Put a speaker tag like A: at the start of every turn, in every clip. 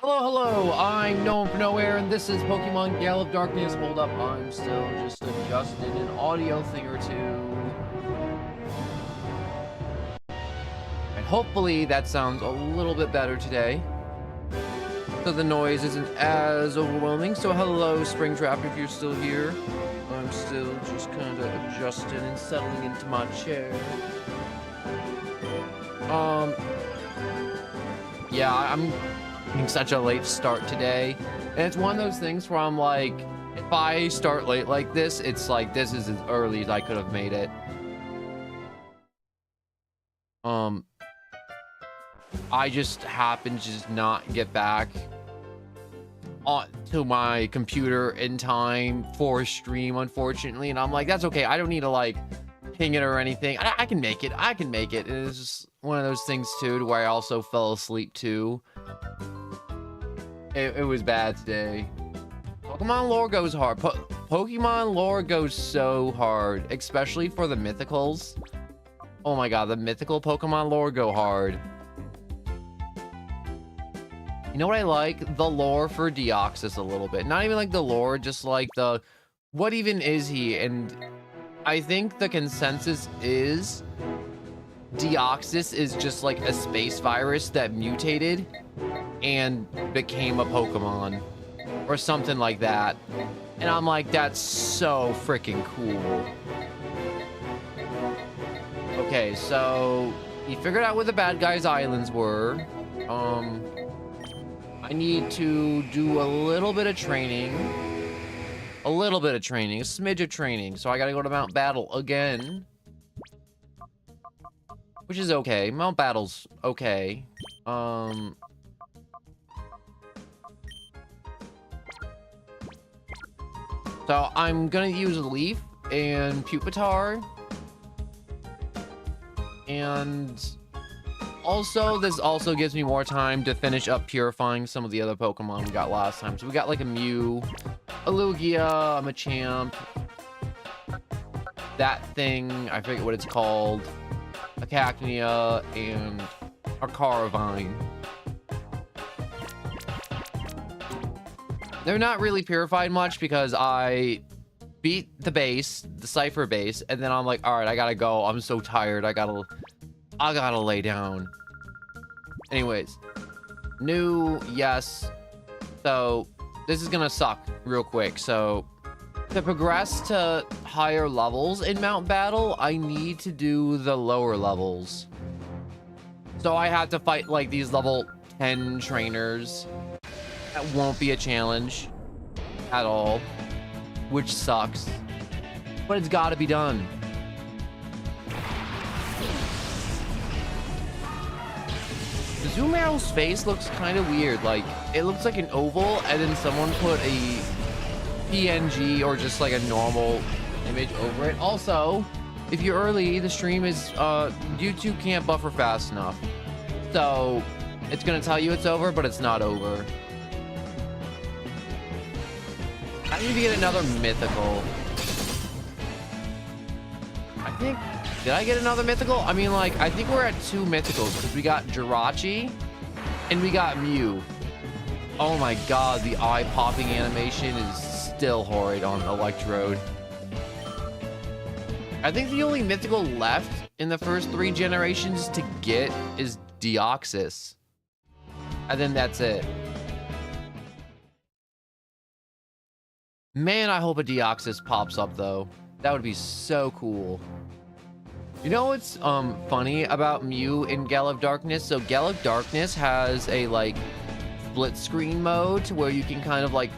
A: Hello, hello, I'm Gnome from Nowhere, and this is Pokemon Gale of Darkness. Hold up, I'm still just adjusting an audio thing or two. And hopefully that sounds a little bit better today, so the noise isn't as overwhelming. So hello, Springtrap, if you're still here. I'm still just kind of adjusting and settling into my chair. Yeah, I'm having such a late start today, and it's one of those things where I'm like, if I start late like this, it's like this is as early as I could have made it. I just happened to just not get back to my computer in time for stream, unfortunately, and I'm like, that's okay, I don't need to like ping it or anything. I can make it. And it's just one of those things too, to where I also fell asleep too. It was bad today. Pokemon lore goes hard. Pokemon lore goes so hard, especially for the mythicals. Oh my god, the mythical Pokemon lore go hard. You know what I like? The lore for Deoxys a little bit. Not even like the lore, just like the what even is he? And I think the consensus is Deoxys is just like a space virus that mutated and became a Pokemon or something like that. And I'm like, that's so freaking cool. Okay, so he figured out where the bad guys' islands were. I need to do a little bit of training. A smidge of training. So I gotta go to Mount Battle again. Which is okay. Mount Battle's okay. So I'm gonna use Leaf and Pupitar. And also, this also gives me more time to finish up purifying some of the other Pokemon we got last time. So we got like a Mew, a Lugia, a Machamp, that thing, I forget what it's called, a Cacnea, and a Caravine. They're not really purified much because I beat the base, the Cypher base, and then I'm like, all right, I gotta go. I'm so tired. I gotta lay down. Anyways, new, yes. So this is gonna suck real quick. So to progress to higher levels in Mount Battle, I need to do the lower levels. So I have to fight like these level 10 trainers. That won't be a challenge at all, which sucks, but it's got to be done. Zumail's face looks kind of weird. Like, it looks like an oval, and then someone put a PNG or just like a normal image over it. Also, if you're early, the stream is YouTube can't buffer fast enough, so it's gonna tell you it's over, but it's not over. I need to get another mythical. Did I get another mythical? I mean, like, I think we're at 2 mythicals because we got Jirachi and we got Mew. Oh my god, the eye popping animation is still horrid on Electrode. I think the only mythical left in the first 3 generations to get is Deoxys. And then that's it. Man, I hope a Deoxys pops up though. That would be so cool. You know what's funny about Mew in Gale of Darkness? So Gale of Darkness has a like split screen mode to where you can kind of like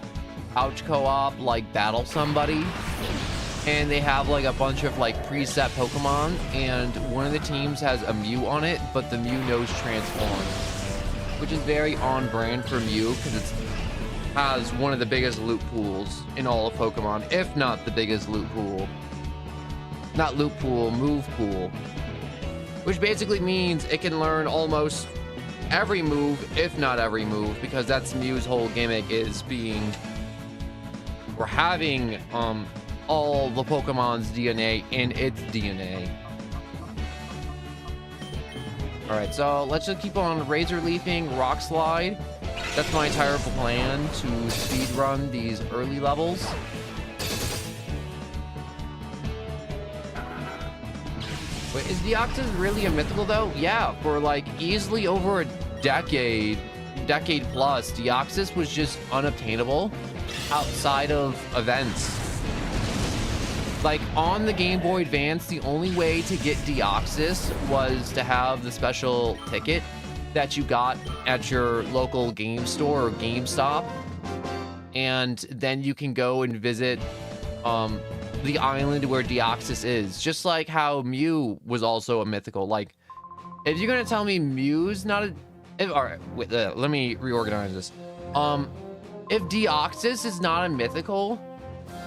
A: couch co-op, like battle somebody. And they have like a bunch of like preset Pokemon, and one of the teams has a Mew on it, but the Mew knows Transform, which is very on brand for Mew because it has one of the biggest loot pools in all of Pokemon, if not the biggest loot pool. Not loot pool, move pool. Which basically means it can learn almost every move, if not every move, because that's Mew's whole gimmick, is being... We're having all the Pokemon's DNA in its DNA. Alright, so let's just keep on Razor Leafing, Rock Slide. That's my entire plan to speedrun these early levels. Wait, is Deoxys really a mythical though? Yeah, for like easily over a decade plus, Deoxys was just unobtainable outside of events. Like on the Game Boy Advance, the only way to get Deoxys was to have the special ticket that you got at your local game store or GameStop. And then you can go and visit the island where Deoxys is. Just like how Mew was also a mythical. Like, if you're gonna tell me Mew's not a... all right, wait, let me reorganize this. If Deoxys is not a mythical,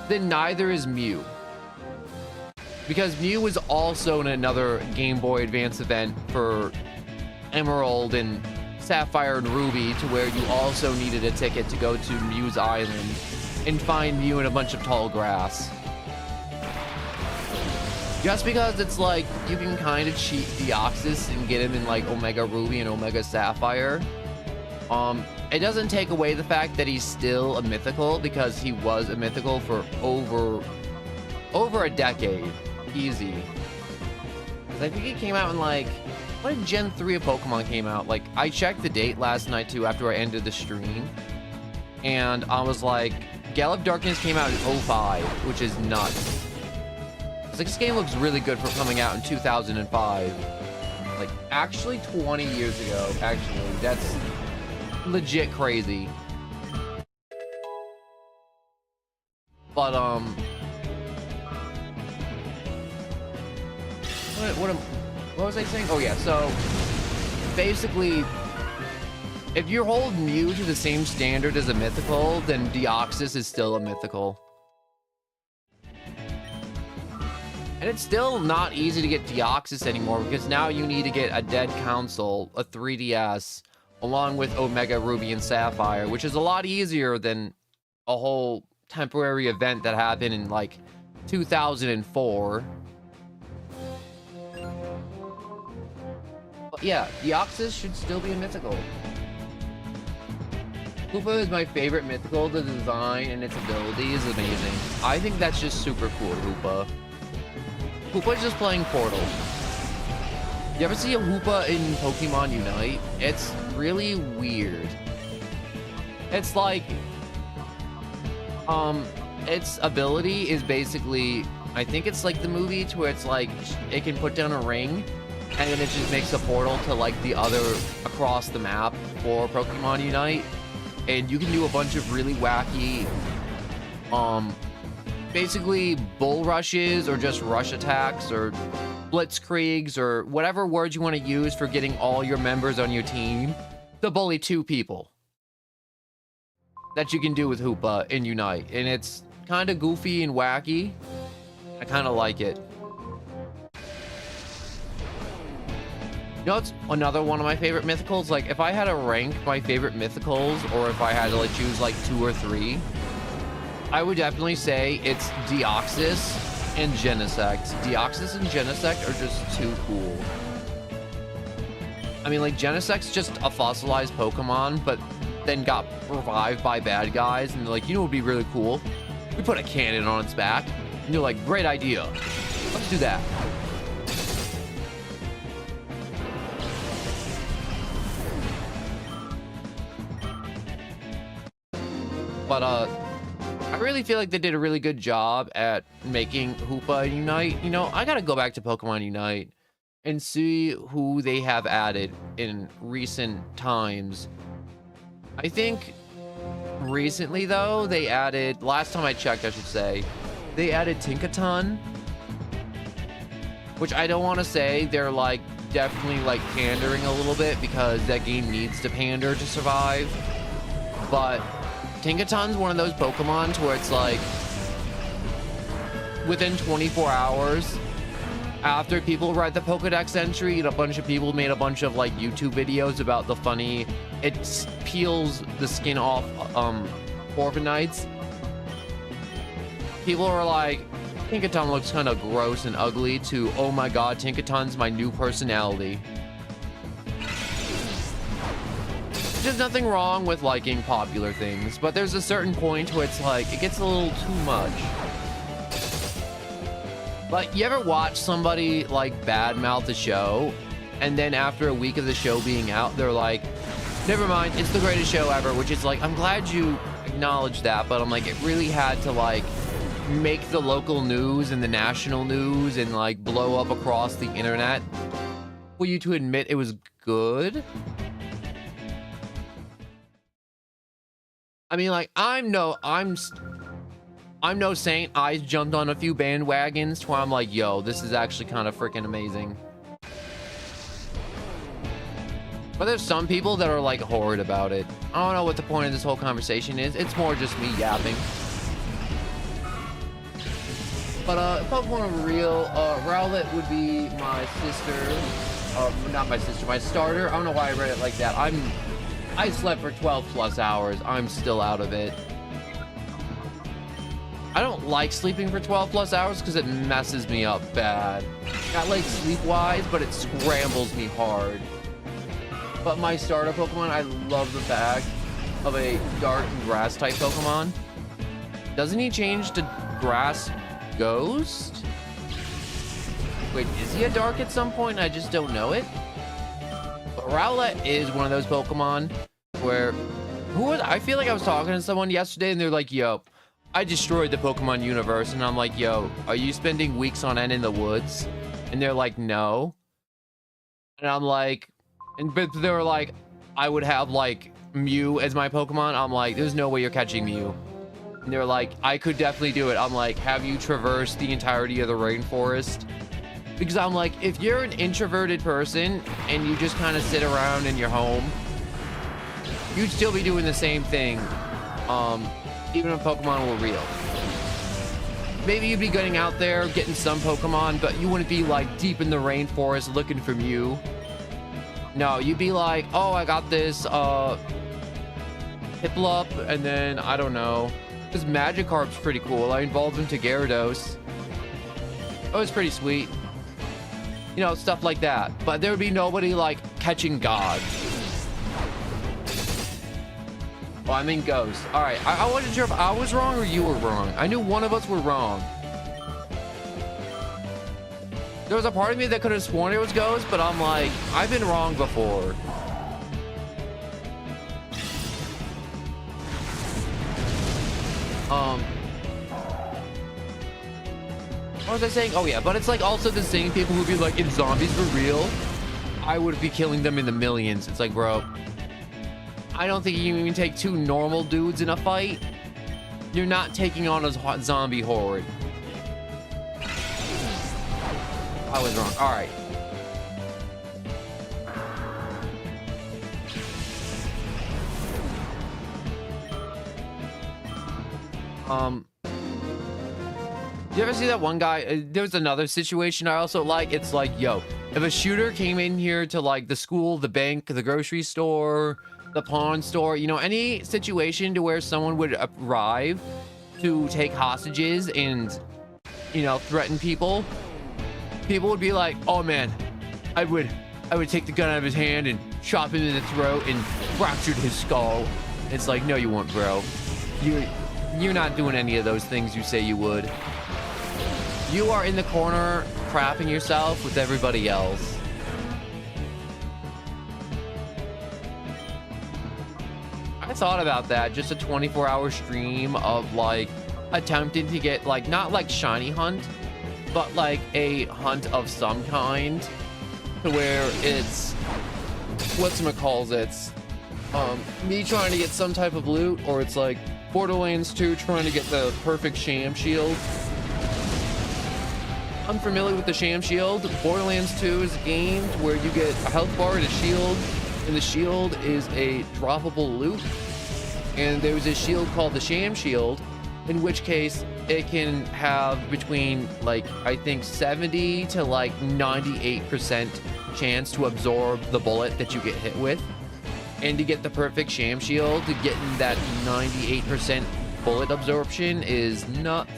A: then neither is Mew. Because Mew was also in another Game Boy Advance event for Emerald and Sapphire and Ruby, to where you also needed a ticket to go to Mew's Island and find Mew in a bunch of tall grass. Just because it's like, you can kind of cheat Deoxys and get him in like Omega Ruby and Omega Sapphire. It doesn't take away the fact that he's still a mythical, because he was a mythical for over a decade. Easy. Because I think he came out in like, what did Gen 3 of Pokemon came out? Like, I checked the date last night too after I ended the stream. And I was like, Gale of Darkness came out in 05, which is nuts. It's like, this game looks really good for coming out in 2005. Like, actually 20 years ago, actually. That's legit crazy. But, what was I saying? Oh yeah, so basically, if you hold Mew to the same standard as a mythical, then Deoxys is still a mythical. And it's still not easy to get Deoxys anymore, because now you need to get a Dead Council, a 3DS, along with Omega Ruby and Sapphire, which is a lot easier than a whole temporary event that happened in like 2004. Yeah, Deoxys should still be a mythical. Hoopa is my favorite mythical. The design and its ability is amazing. I think that's just super cool, Hoopa. Hoopa's just playing Portal. You ever see a Hoopa in Pokemon Unite? It's really weird. It's like, its ability is basically, I think it's like the movie to where it's like, it can put down a ring, and then it just makes a portal to like the other across the map for Pokemon Unite. And you can do a bunch of really wacky, basically bull rushes or just rush attacks or blitzkriegs or whatever words you want to use for getting all your members on your team to bully 2 people. That you can do with Hoopa in Unite. And it's kind of goofy and wacky. I kind of like it. You know, it's another one of my favorite mythicals. Like, if I had to rank my favorite mythicals, or if I had to like choose like 2 or 3, I would definitely say it's Deoxys and Genesect. Deoxys and Genesect are just too cool. I mean, like, Genesect's just a fossilized Pokemon, but then got revived by bad guys, and they're like, you know what would be really cool? We put a cannon on its back. And you're like, great idea. Let's do that. But, I really feel like they did a really good job at making Hoopa Unite. You know, I gotta go back to Pokemon Unite and see who they have added in recent times. I think recently, though, they added, last time I checked, I should say, they added Tinkaton, which I don't want to say they're, like, definitely, like, pandering a little bit, because that game needs to pander to survive. But Tinkaton's one of those Pokemon to where it's like, within 24 hours after people read the Pokedex entry, and a bunch of people made a bunch of like YouTube videos about the funny, it peels the skin off Corviknights. People are like, Tinkaton looks kind of gross and ugly, to, oh my god, Tinkaton's my new personality. There's nothing wrong with liking popular things, but there's a certain point where it's like, it gets a little too much. Like, you ever watch somebody, like, badmouth a show, and then after a week of the show being out, they're like, never mind, it's the greatest show ever, which is like, I'm glad you acknowledged that, but I'm like, it really had to, like, make the local news and the national news and, like, blow up across the internet for you to admit it was good? I mean, like, I'm no saint. I jumped on a few bandwagons where I'm like, yo, this is actually kind of freaking amazing. But there's some people that are like horrid about it. I don't know what the point of this whole conversation is. It's more just me yapping. But Pokemon are real. Rowlet would be my sister. Not my sister, my starter. I don't know why I read it like that. I slept for 12 plus hours. I'm still out of it. I don't like sleeping for 12 plus hours because it messes me up bad. Not like sleep-wise, but it scrambles me hard. But my starter Pokemon, I love the fact of a dark grass type Pokemon. Doesn't he change to Grass Ghost? Wait, is he a dark at some point? I just don't know it. But Rowlet is one of those Pokemon where I feel like I was talking to someone yesterday and they're like, yo, I destroyed the Pokemon universe. And I'm like, yo, are you spending weeks on end in the woods? And they're like, no. And I'm like, but they were like, I would have like Mew as my Pokemon. I'm like, there's no way you're catching Mew. And they're like, I could definitely do it. I'm like, have you traversed the entirety of the rainforest? Because I'm like, if you're an introverted person and you just kind of sit around in your home, you'd still be doing the same thing, even if Pokemon were real. Maybe you'd be going out there, getting some Pokemon, but you wouldn't be like deep in the rainforest looking for Mew. No, you'd be like, oh, I got this Piplup, and then, I don't know, this Magikarp's pretty cool. I involved him to Gyarados. It was pretty sweet. You know, stuff like that. But there would be nobody, like, catching God. Well, I mean Ghost. Alright, I wasn't sure if I was wrong or you were wrong. I knew one of us were wrong. There was a part of me that could have sworn it was Ghost, but I'm like, I've been wrong before. What was I saying? Oh yeah, but it's like also the same people who'd be like, if zombies were real, I would be killing them in the millions. It's like, bro, I don't think you can even take two normal dudes in a fight. You're not taking on a zombie horde. I was wrong. All right. You ever see that one guy? There's another situation I also like. It's like, yo, if a shooter came in here to like the school, the bank, the grocery store, the pawn store, you know, any situation to where someone would arrive to take hostages and, you know, threaten people, people would be like, oh man, I would take the gun out of his hand and chop him in the throat and fractured his skull. It's like, no, you won't, bro. You're not doing any of those things you say you would. You are in the corner crapping yourself with everybody else. I thought about that, just a 24-hour stream of like attempting to get like, not like shiny hunt, but like a hunt of some kind to where it's, whatchamacallit, me trying to get some type of loot, or it's like Borderlands 2 trying to get the perfect sham shield. I'm familiar with the sham shield. Borderlands 2 is a game where you get a health bar and a shield, and the shield is a droppable loot. And there's a shield called the sham shield, in which case it can have between like, I think 70 to like 98% chance to absorb the bullet that you get hit with. And to get the perfect sham shield, to get that 98% bullet absorption is nuts.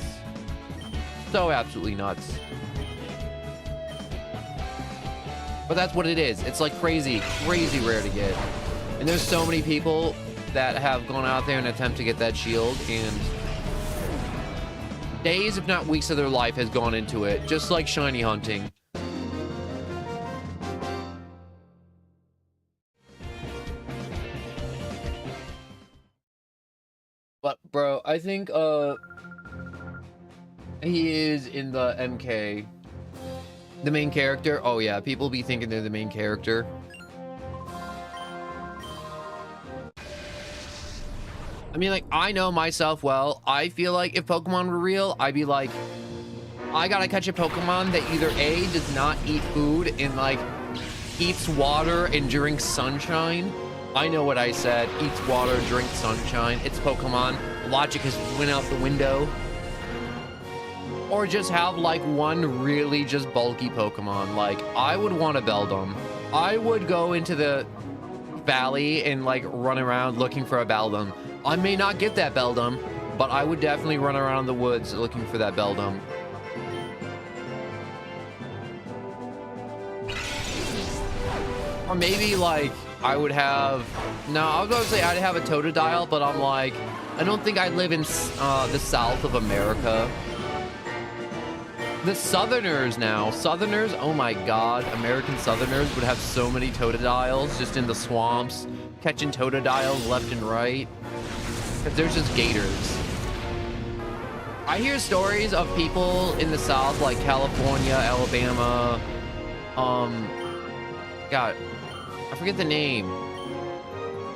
A: So absolutely nuts. But that's what it is. It's like crazy rare to get. And there's so many people that have gone out there and attempt to get that shield, and days, if not weeks of their life has gone into it, just like shiny hunting. But bro, I think he is in the MK. The main character? Oh yeah, people be thinking they're the main character. I mean, like, I know myself well. I feel like if Pokemon were real, I'd be like, I gotta catch a Pokemon that either A, does not eat food and like eats water and drinks sunshine. I know what I said. Eats water, drinks sunshine. It's Pokemon. Logic has went out the window. Or just have like one really just bulky Pokemon. Like, I would want a Beldum. I would go into the valley and like run around looking for a Beldum. I may not get that Beldum, but I would definitely run around the woods looking for that Beldum. Or maybe like I would have, no, I was going to say I'd have a Totodile, but I'm like, I don't think I'd live in the south of America. The Southerners now, Southerners, oh my God, American Southerners would have so many Totodiles just in the swamps, catching Totodiles left and right. Because there's just gators. I hear stories of people in the South, like California, Alabama, God, I forget the name.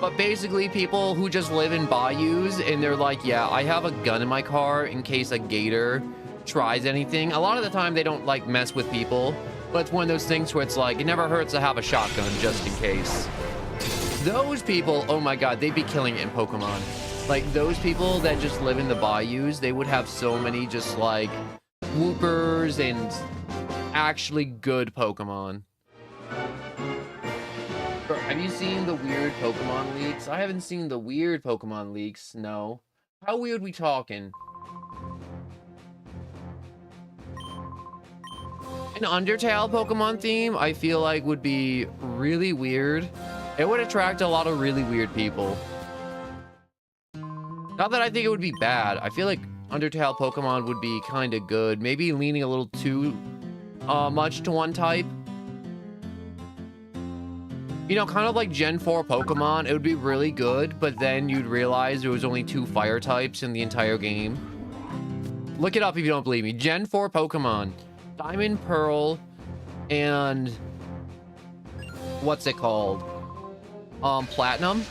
A: But basically people who just live in bayous and they're like, yeah, I have a gun in my car in case a gator tries anything. A lot of the time they don't like mess with people, but it's one of those things where it's like, it never hurts to have a shotgun just in case. Those people, oh my God, they'd be killing it in Pokemon. Like those people that just live in the bayous, they would have so many just like whoopers and actually good Pokemon. Have you seen the weird Pokemon leaks? I haven't seen the weird Pokemon leaks, no. How weird we talking? An Undertale Pokemon theme, I feel like would be really weird. It would attract a lot of really weird people. Not that I think it would be bad. I feel like Undertale Pokemon would be kind of good. Maybe leaning a little too much to one type. You know, kind of like Gen 4 Pokemon, it would be really good, but then you'd realize there was only 2 fire types in the entire game. Look it up if you don't believe me. Gen 4 Pokemon. Diamond, Pearl, and what's it called? Platinum.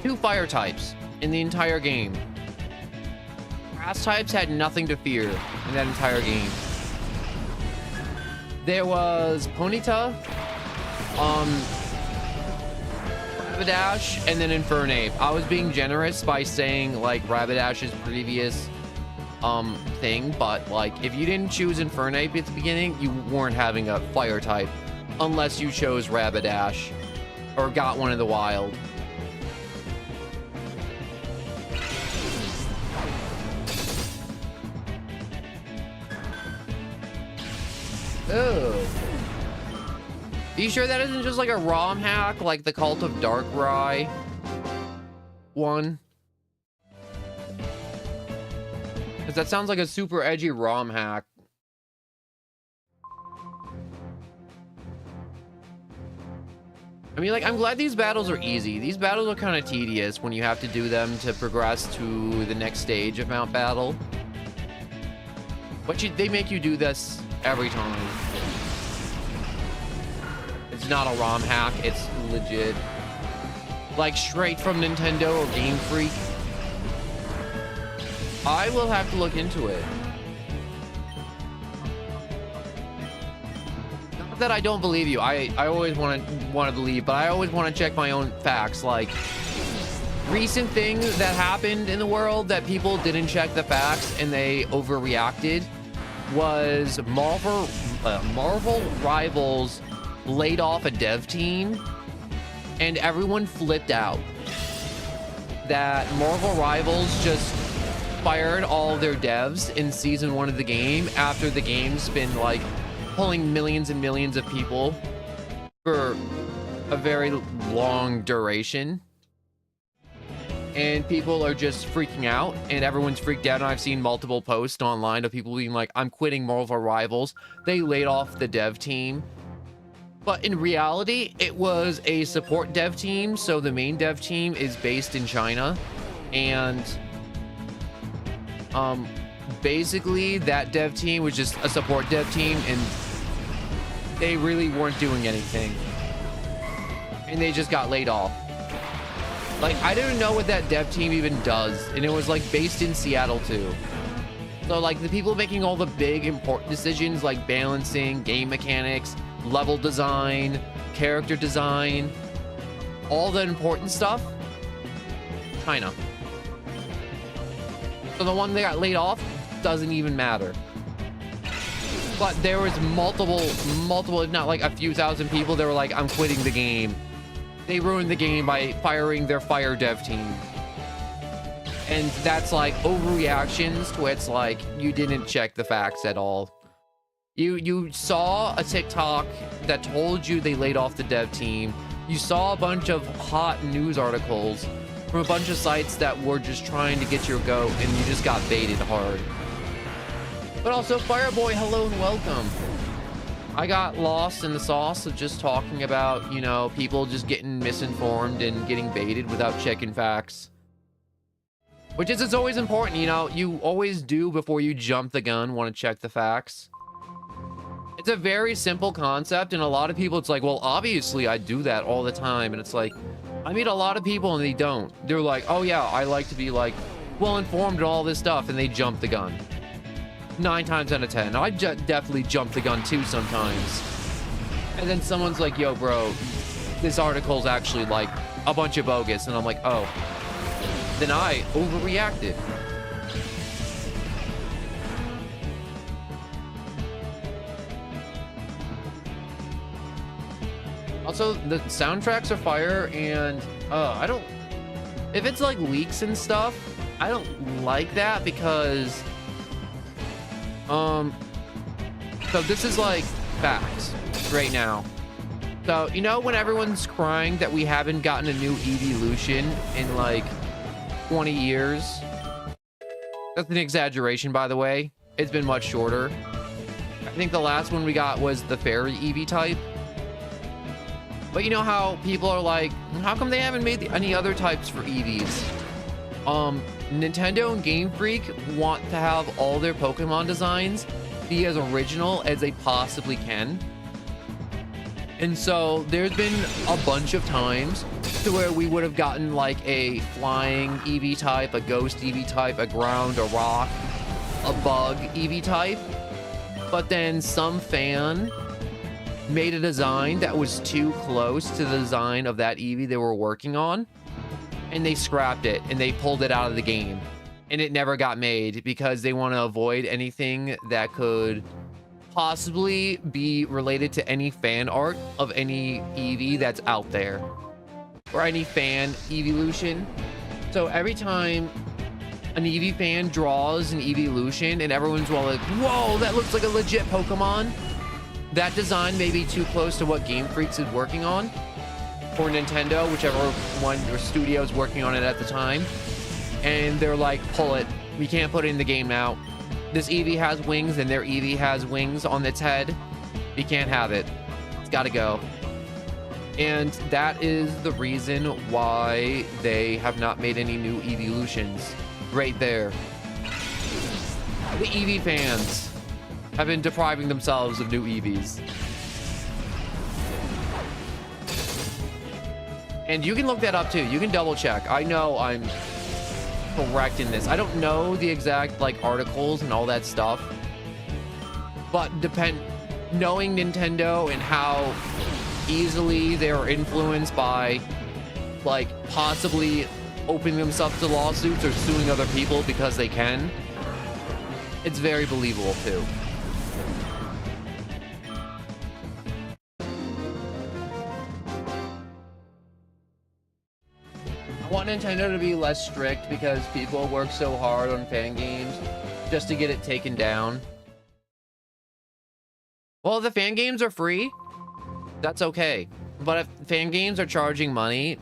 A: 2 fire types in the entire game. Grass types had nothing to fear in that entire game. There was Ponyta, Rapidash, and then Infernape. I was being generous by saying like Rapidash's previous thing, but like if you didn't choose Infernape at the beginning, you weren't having a fire type unless you chose Rapidash or got one in the wild. Oh. Are you sure that isn't just like a ROM hack, like the Cult of Darkrai one? Because that sounds like a super edgy ROM hack. I mean, like, I'm glad these battles are easy. These battles are kind of tedious when you have to do them to progress to the next stage of Mount Battle. But they make you do this every time. It's not a ROM hack, it's legit. Like straight from Nintendo or Game Freak. I will have to look into it. Not that I don't believe you. I always want to believe, but I always want to check my own facts. Like recent things that happened in the world that people didn't check the facts and they overreacted was Marvel Rivals laid off a dev team and everyone flipped out that Marvel Rivals just fired all their devs in season 1 of the game after the game's been like pulling millions and millions of people for a very long duration. And people are just freaking out, and everyone's freaked out. And I've seen multiple posts online of people being like, I'm quitting Marvel Rivals. They laid off the dev team. But in reality, it was a support dev team. So the main dev team is based in China. And basically that dev team was just a support dev team, and they really weren't doing anything. And they just got laid off. Like, I didn't know what that dev team even does, and it was like based in Seattle too. So like the people making all the big important decisions, like balancing, game mechanics, level design, character design, all the important stuff, China. So the one that got laid off doesn't even matter. But there was multiple, if not like a few thousand people that were like, I'm quitting the game. They ruined the game by firing their fire dev team. And that's like overreactions to it's like, you didn't check the facts at all. You saw a TikTok that told you they laid off the dev team. You saw a bunch of hot news articles from a bunch of sites that were just trying to get your goat, and you just got baited hard. But also, Fireboy, hello and welcome. I got lost in the sauce of just talking about, you know, people just getting misinformed and getting baited without checking facts. Which is, it's always important, you know, you always do before you jump the gun, want to check the facts. It's a very simple concept, and a lot of people, it's like, well, obviously I do that all the time. And it's like, I meet a lot of people and they don't. They're like, oh yeah, I like to be like well-informed and all this stuff, and they jump the gun. 9 times out of 10. I definitely jump the gun too sometimes. And then someone's like, yo, bro, this article's actually like a bunch of bogus. And I'm like, oh. Then I overreacted. Also, the soundtracks are fire, and I don't... If it's like leaks and stuff, I don't like that because... So this is like facts right now. So, you know, when everyone's crying that we haven't gotten a new evolution in like 20 years, that's an exaggeration, by the way. It's been much shorter. I think the last one we got was the fairy Eevee type. But you know how people are like, how come they haven't made any other types for Eevees? Nintendo and Game Freak want to have all their Pokemon designs be as original as they possibly can. And so there's been a bunch of times to where we would have gotten like a flying Eevee type, a ghost Eevee type, a ground, a rock, a bug Eevee type. But then some fan made a design that was too close to the design of that Eevee they were working on. And they scrapped it and they pulled it out of the game, and it never got made because they want to avoid anything that could possibly be related to any fan art of any Eevee that's out there, or any fan evolution. So every time an Eevee fan draws an evolution and everyone's all like, whoa, that looks like a legit Pokemon, that design may be too close to what Game Freaks is working on, or Nintendo, whichever one or studio is working on it at the time. And they're like, pull it. We can't put it in the game now. This Eevee has wings and their Eevee has wings on its head. We can't have it. It's gotta go. And that is the reason why they have not made any new evolutions. Right there. The Eevee fans have been depriving themselves of new Eevees. And you can look that up too. You can double check. I know I'm correct in this. I don't know the exact like articles and all that stuff. But knowing Nintendo and how easily they are influenced by like possibly opening themselves to lawsuits or suing other people because they can, it's very believable too. I want Nintendo to be less strict because people work so hard on fan games just to get it taken down. Well, the fan games are free. That's okay. But if fan games are charging money,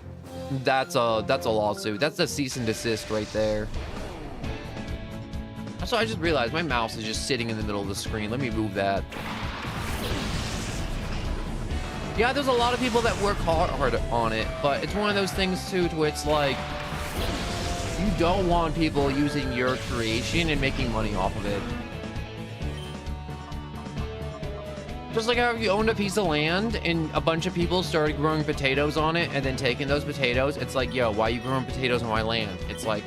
A: that's a lawsuit. That's a cease and desist right there. So I just realized my mouse is just sitting in the middle of the screen. Let me move that. Yeah, there's a lot of people that work hard on it, but it's one of those things too, to where it's like, you don't want people using your creation and making money off of it. Just like how if you owned a piece of land and a bunch of people started growing potatoes on it and then taking those potatoes, it's like, yo, why are you growing potatoes on my land? It's like,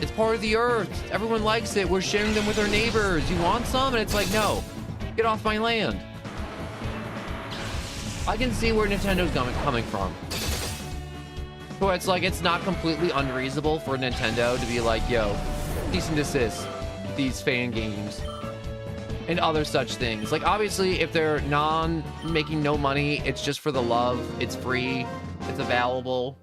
A: it's part of the earth. Everyone likes it. We're sharing them with our neighbors. You want some? And it's like, no, get off my land. I can see where Nintendo's coming from. So it's like, it's not completely unreasonable for Nintendo to be like, yo, cease and desist these fan games and other such things. Like, obviously, if they're making no money, it's just for the love. It's free. It's available.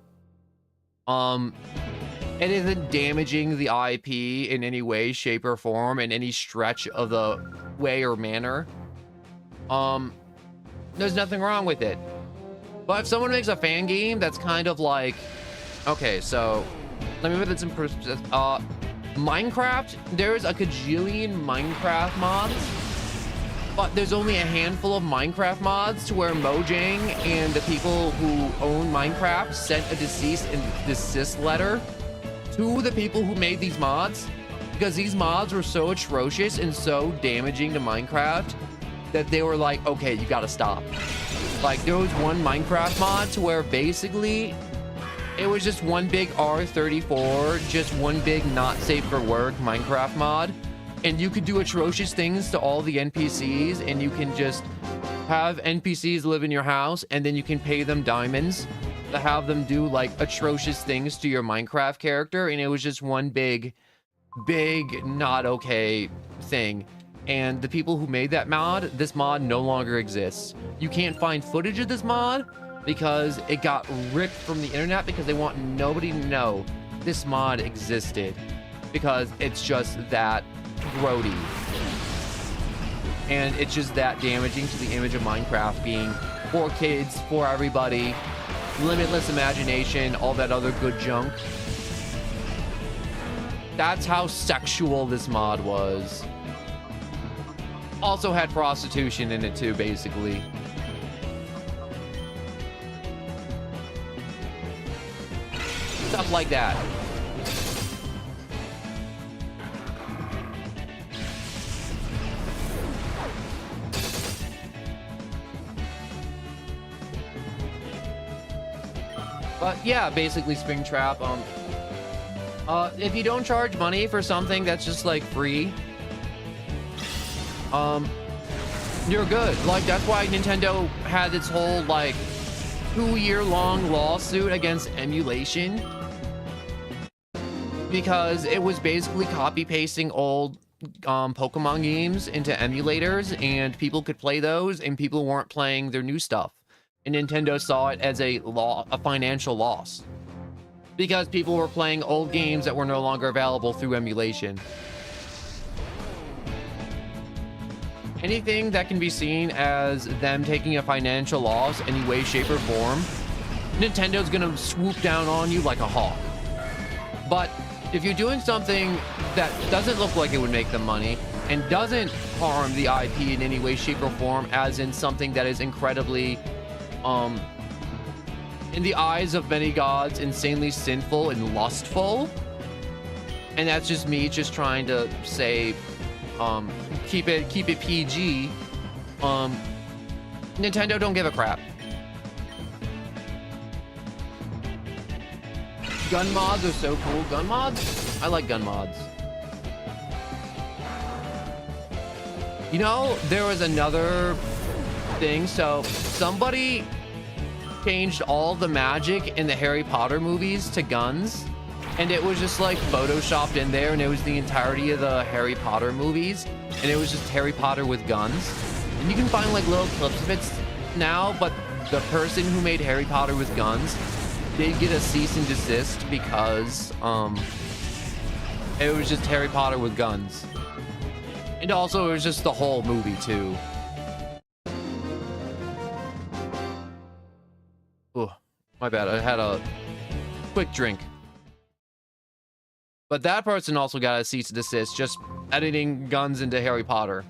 A: It isn't damaging the IP in any way, shape, or form, in any stretch of the way or manner. There's nothing wrong with it. But if someone makes a fan game that's kind of like, okay, so let me put this in perspective. Minecraft, there's a kajillion Minecraft mods, but there's only a handful of Minecraft mods to where Mojang and the people who own Minecraft sent a cease and desist letter to the people who made these mods, because these mods were so atrocious and so damaging to Minecraft that they were like, okay, you gotta stop. Like, there was one Minecraft mod to where basically it was just one big R34, just one big not safe for work Minecraft mod, and you could do atrocious things to all the NPCs, and you can just have NPCs live in your house, and then you can pay them diamonds to have them do like atrocious things to your Minecraft character, and it was just one big not okay thing. And the people who made that mod, this mod no longer exists. You can't find footage of this mod because it got ripped from the internet, because they want nobody to know this mod existed, because it's just that grody. And it's just that damaging to the image of Minecraft being for kids, for everybody, limitless imagination, all that other good junk. That's how sexual this mod was. Also had prostitution in it too, basically. Stuff like that. But yeah, basically Springtrap. If you don't charge money for something that's just like free, you're good. Like, that's why Nintendo had its whole like 2-year-long lawsuit against emulation, because it was basically copy pasting old Pokemon games into emulators, and people could play those and people weren't playing their new stuff, and Nintendo saw it as a financial loss, because people were playing old games that were no longer available through emulation. Anything that can be seen as them taking a financial loss any way, shape, or form, Nintendo's gonna swoop down on you like a hawk. But if you're doing something that doesn't look like it would make them money and doesn't harm the IP in any way, shape, or form, as in something that is incredibly, in the eyes of many gods, insanely sinful and lustful, and that's just me just trying to say, keep it PG, Nintendo don't give a crap. Gun mods are so cool. Gun mods? I like gun mods. You know, there was another thing. So somebody changed all the magic in the Harry Potter movies to guns, and it was just like photoshopped in there, and it was the entirety of the Harry Potter movies, and it was just Harry Potter with guns. And you can find like little clips of it now, but the person who made Harry Potter with guns did get a cease and desist because it was just Harry Potter with guns. And also it was just the whole movie too. My bad. I had a quick drink. But that person also got a cease and desist, just editing guns into Harry Potter.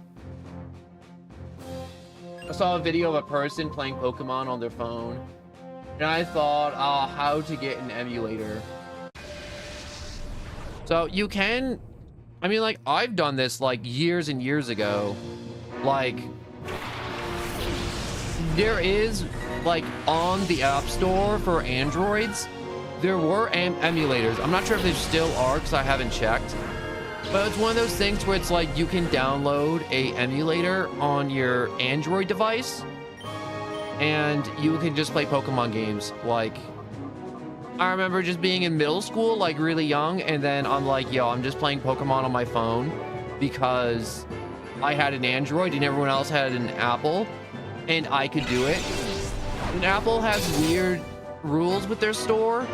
A: I saw a video of a person playing Pokemon on their phone, and I thought, how to get an emulator. So you can, I mean, like, I've done this like years and years ago. Like, there is, like, on the App Store for Androids, there were emulators. I'm not sure if they still are because I haven't checked. But it's one of those things where it's like you can download a emulator on your Android device and you can just play Pokemon games. Like, I remember just being in middle school, like really young, and then I'm like, yo, I'm just playing Pokemon on my phone because I had an Android and everyone else had an Apple and I could do it. And Apple has weird rules with their store,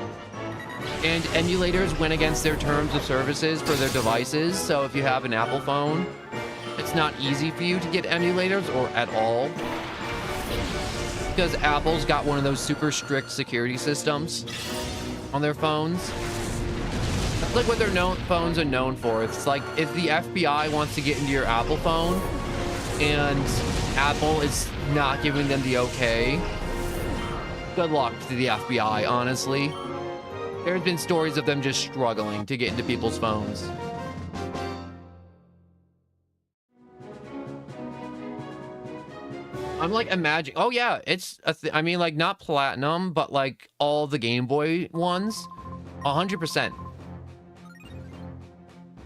A: and emulators went against their terms of services for their devices. So if you have an Apple phone, it's not easy for you to get emulators, or at all, because Apple's got one of those super strict security systems on their phones. That's like what their phones are known for. It's like if the FBI wants to get into your Apple phone and Apple is not giving them the okay, good luck to the FBI, honestly. There's been stories of them just struggling to get into people's phones. I'm like, imagine, oh yeah, it's I mean, like, not platinum, but like all the Game Boy ones, 100%.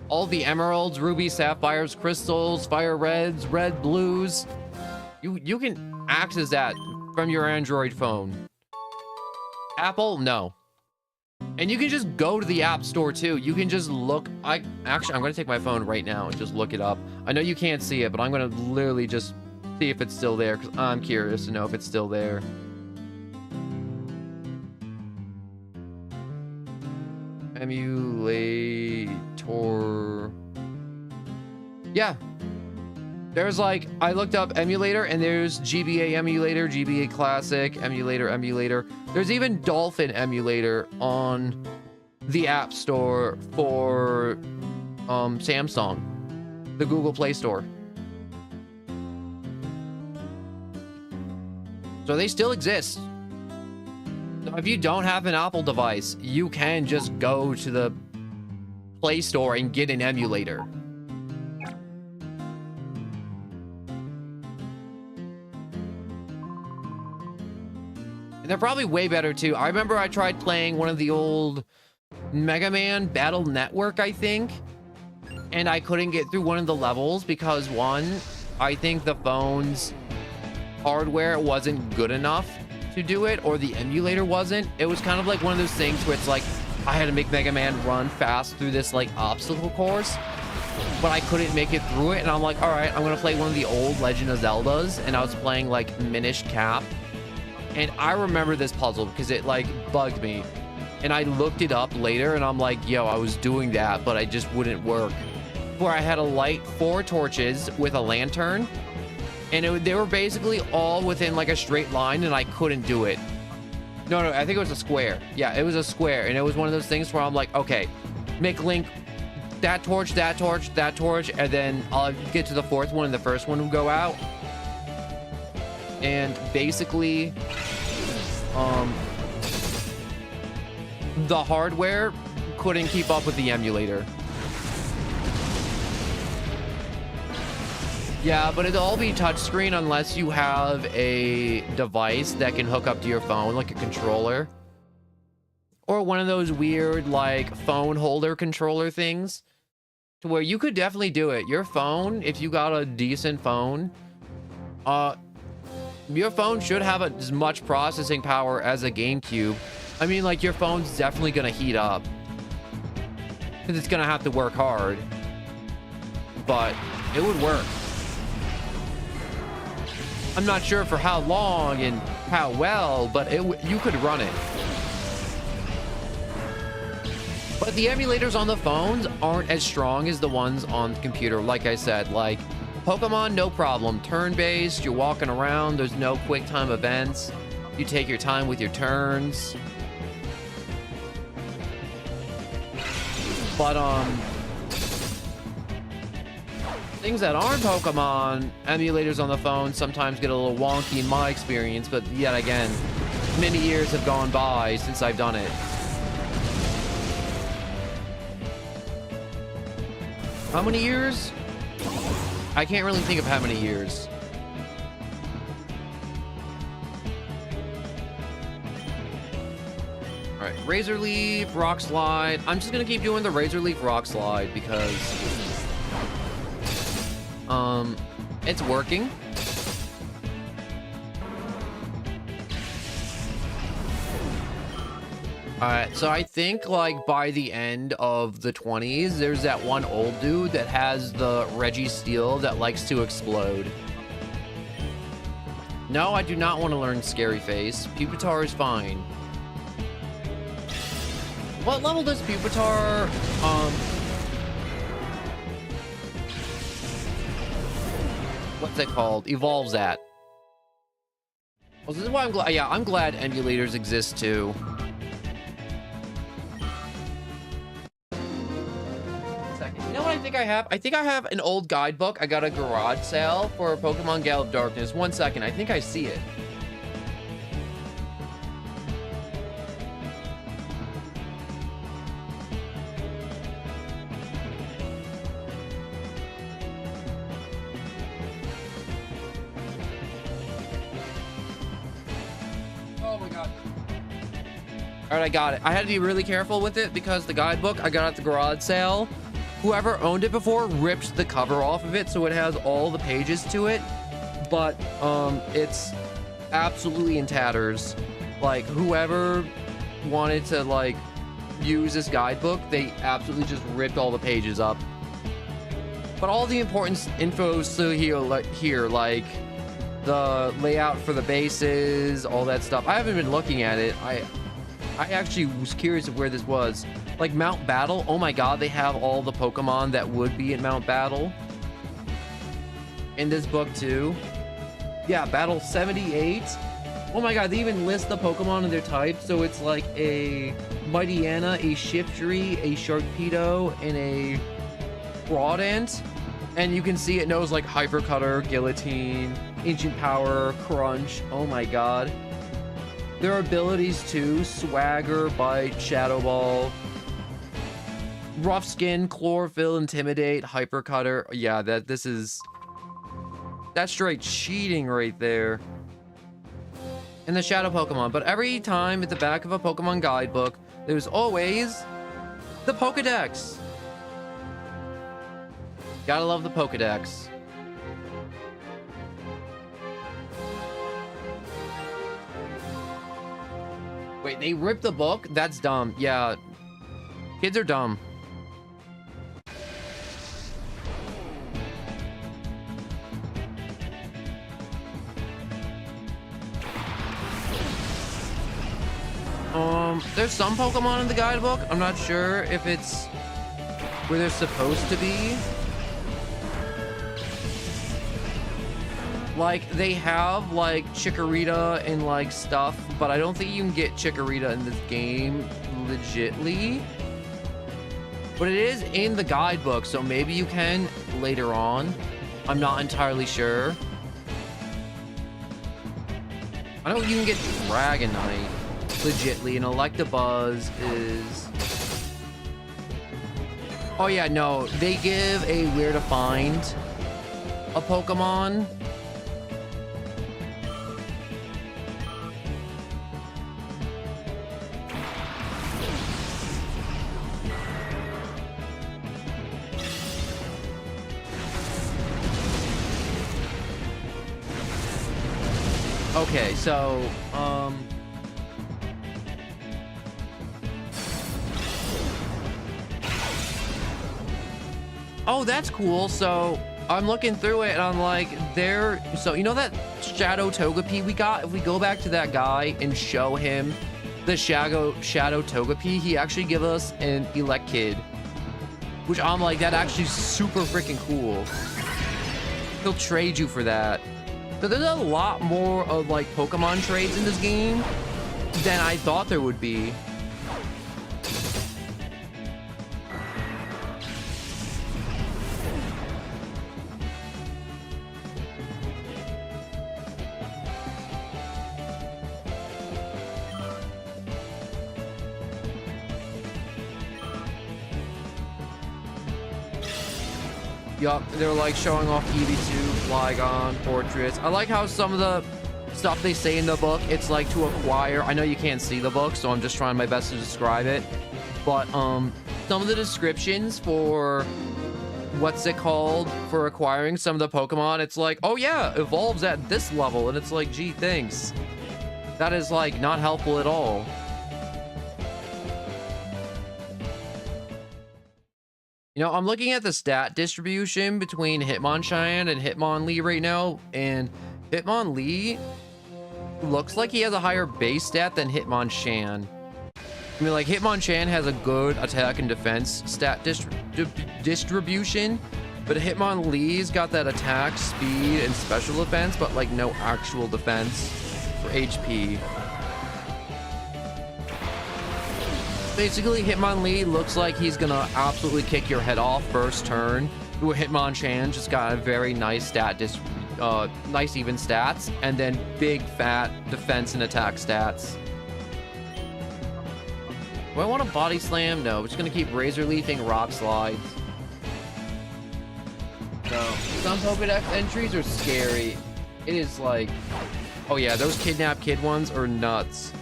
A: All the emeralds, rubies, sapphires, crystals, fire reds, red blues. You can access that from your Android phone. Apple, no. And you can just go to the App Store too. You can just look. I'm gonna take my phone right now and just look it up. I know you can't see it, but I'm gonna literally just see if it's still there, because I'm curious to know if it's still there. Emulator. Yeah. There's like, I looked up emulator and there's GBA emulator, GBA classic, emulator. There's even Dolphin emulator on the App Store for Samsung, the Google Play Store. So they still exist. So if you don't have an Apple device, you can just go to the Play Store and get an emulator. They're probably way better too. I remember I tried playing one of the old Mega Man Battle Network, I think, and I couldn't get through one of the levels because, one, I think the phone's hardware wasn't good enough to do it, or the emulator wasn't. It was kind of like one of those things where it's like I had to make Mega Man run fast through this like obstacle course, but I couldn't make it through it, and I'm like, all right, I'm gonna play one of the old Legend of Zeldas, and I was playing like Minish Cap. And I remember this puzzle because it like bugged me, and I looked it up later and I'm like, yo, I was doing that, but I just wouldn't work. Where I had to light 4 torches with a lantern, and they were basically all within like a straight line, and I couldn't do it. No, I think it was a square. Yeah, it was a square, and it was one of those things where I'm like, okay, make Link that torch, that torch, that torch, and then I'll get to the 4th one and the first one will go out. And basically, the hardware couldn't keep up with the emulator. Yeah, but it'll all be touchscreen unless you have a device that can hook up to your phone, like a controller. Or one of those weird, like, phone holder controller things, to where you could definitely do it. Your phone, if you got a decent phone, your phone should have as much processing power as a GameCube. I mean, like, your phone's definitely gonna heat up, because it's gonna have to work hard, but it would work. I'm not sure for how long and how well, but you could run it. But the emulators on the phones aren't as strong as the ones on the computer. Like I said, like Pokemon, no problem. Turn-based, you're walking around, there's no quick time events. You take your time with your turns. But, things that aren't Pokemon, emulators on the phone sometimes get a little wonky in my experience, but yet again, many years have gone by since I've done it. How many years? I can't really think of how many years. All right, Razor Leaf, Rock Slide. I'm just gonna keep doing the Razor Leaf Rock Slide because it's working. All right, so I think like by the end of the 20s, there's that one old dude that has the Registeel that likes to explode. No, I do not want to learn Scary Face. Pupitar is fine. What level does Pupitar, what's it called? Evolves at? Well, this is why I'm glad, yeah, I'm glad emulators exist too. You know what I think I have? I think I have an old guidebook. I got a garage sale for Pokemon Gale of Darkness. 1 second, I think I see it. Oh my god. All right, I got it. I had to be really careful with it because the guidebook I got at the garage sale, whoever owned it before ripped the cover off of it, so it has all the pages to it, but it's absolutely in tatters. Like, whoever wanted to like use this guidebook, they absolutely just ripped all the pages up. But all the important info is still here, like the layout for the bases, all that stuff. I haven't been looking at it. I actually was curious of where this was. Like Mount Battle, oh my god, they have all the Pokemon that would be in Mount Battle in this book too. Yeah, Battle 78. Oh my god, they even list the Pokemon and their types. So it's like a Mightyena, a Shiftry, a Sharpedo, and a Crawdant. And you can see it knows like Hyper Cutter, Guillotine, Ancient Power, Crunch. Oh my god. Their abilities too: Swagger, Bite, Shadow Ball, Rough Skin, Chlorophyll, Intimidate, Hyper Cutter. Yeah, that's straight cheating right there. And the Shadow Pokemon. But every time at the back of a Pokemon guidebook, there's always the Pokedex. Gotta love the Pokedex. Wait, they ripped the book? That's dumb. Yeah. Kids are dumb. There's some Pokemon in the guidebook. I'm not sure if it's where they're supposed to be. Like, they have, like, Chikorita and, like, stuff, but I don't think you can get Chikorita in this game legitly. But it is in the guidebook, so maybe you can later on. I'm not entirely sure. I know you can get Dragonite legitly, and Electabuzz is... Oh yeah, no, they give a where to find a Pokemon. Okay, so, oh, that's cool. So I'm looking through it and I'm like, so you know that Shadow Togepi we got? If we go back to that guy and show him the Shadow Togepi, he actually give us an Elekid, which I'm like, that actually super freaking cool. He'll trade you for that. So there's a lot more of like Pokemon trades in this game than I thought there would be. Yup, they're like showing off EV2, Flygon, Fortress. I like how some of the stuff they say in the book, it's like to acquire. I know you can't see the book, so I'm just trying my best to describe it. But some of the descriptions for what's it called for acquiring some of the Pokemon, it's like, oh yeah, evolves at this level, and it's like, gee, thanks. That is like not helpful at all. You know, I'm looking at the stat distribution between Hitmonchan and Hitmonlee right now, and Hitmonlee looks like he has a higher base stat than Hitmonchan. I mean, like, Hitmonchan has a good attack and defense stat distribution, but Hitmonlee's got that attack, speed, and special defense, but, like, no actual defense for HP. Basically, Hitmonlee looks like he's gonna absolutely kick your head off first turn. Hitmonchan just got a very nice nice even stats, and then big fat defense and attack stats. Do I want to body slam? No, we're just gonna keep razor leafing rock slides. No, some Pokedex entries are scary. It is like, oh yeah, those kidnap kid ones are nuts.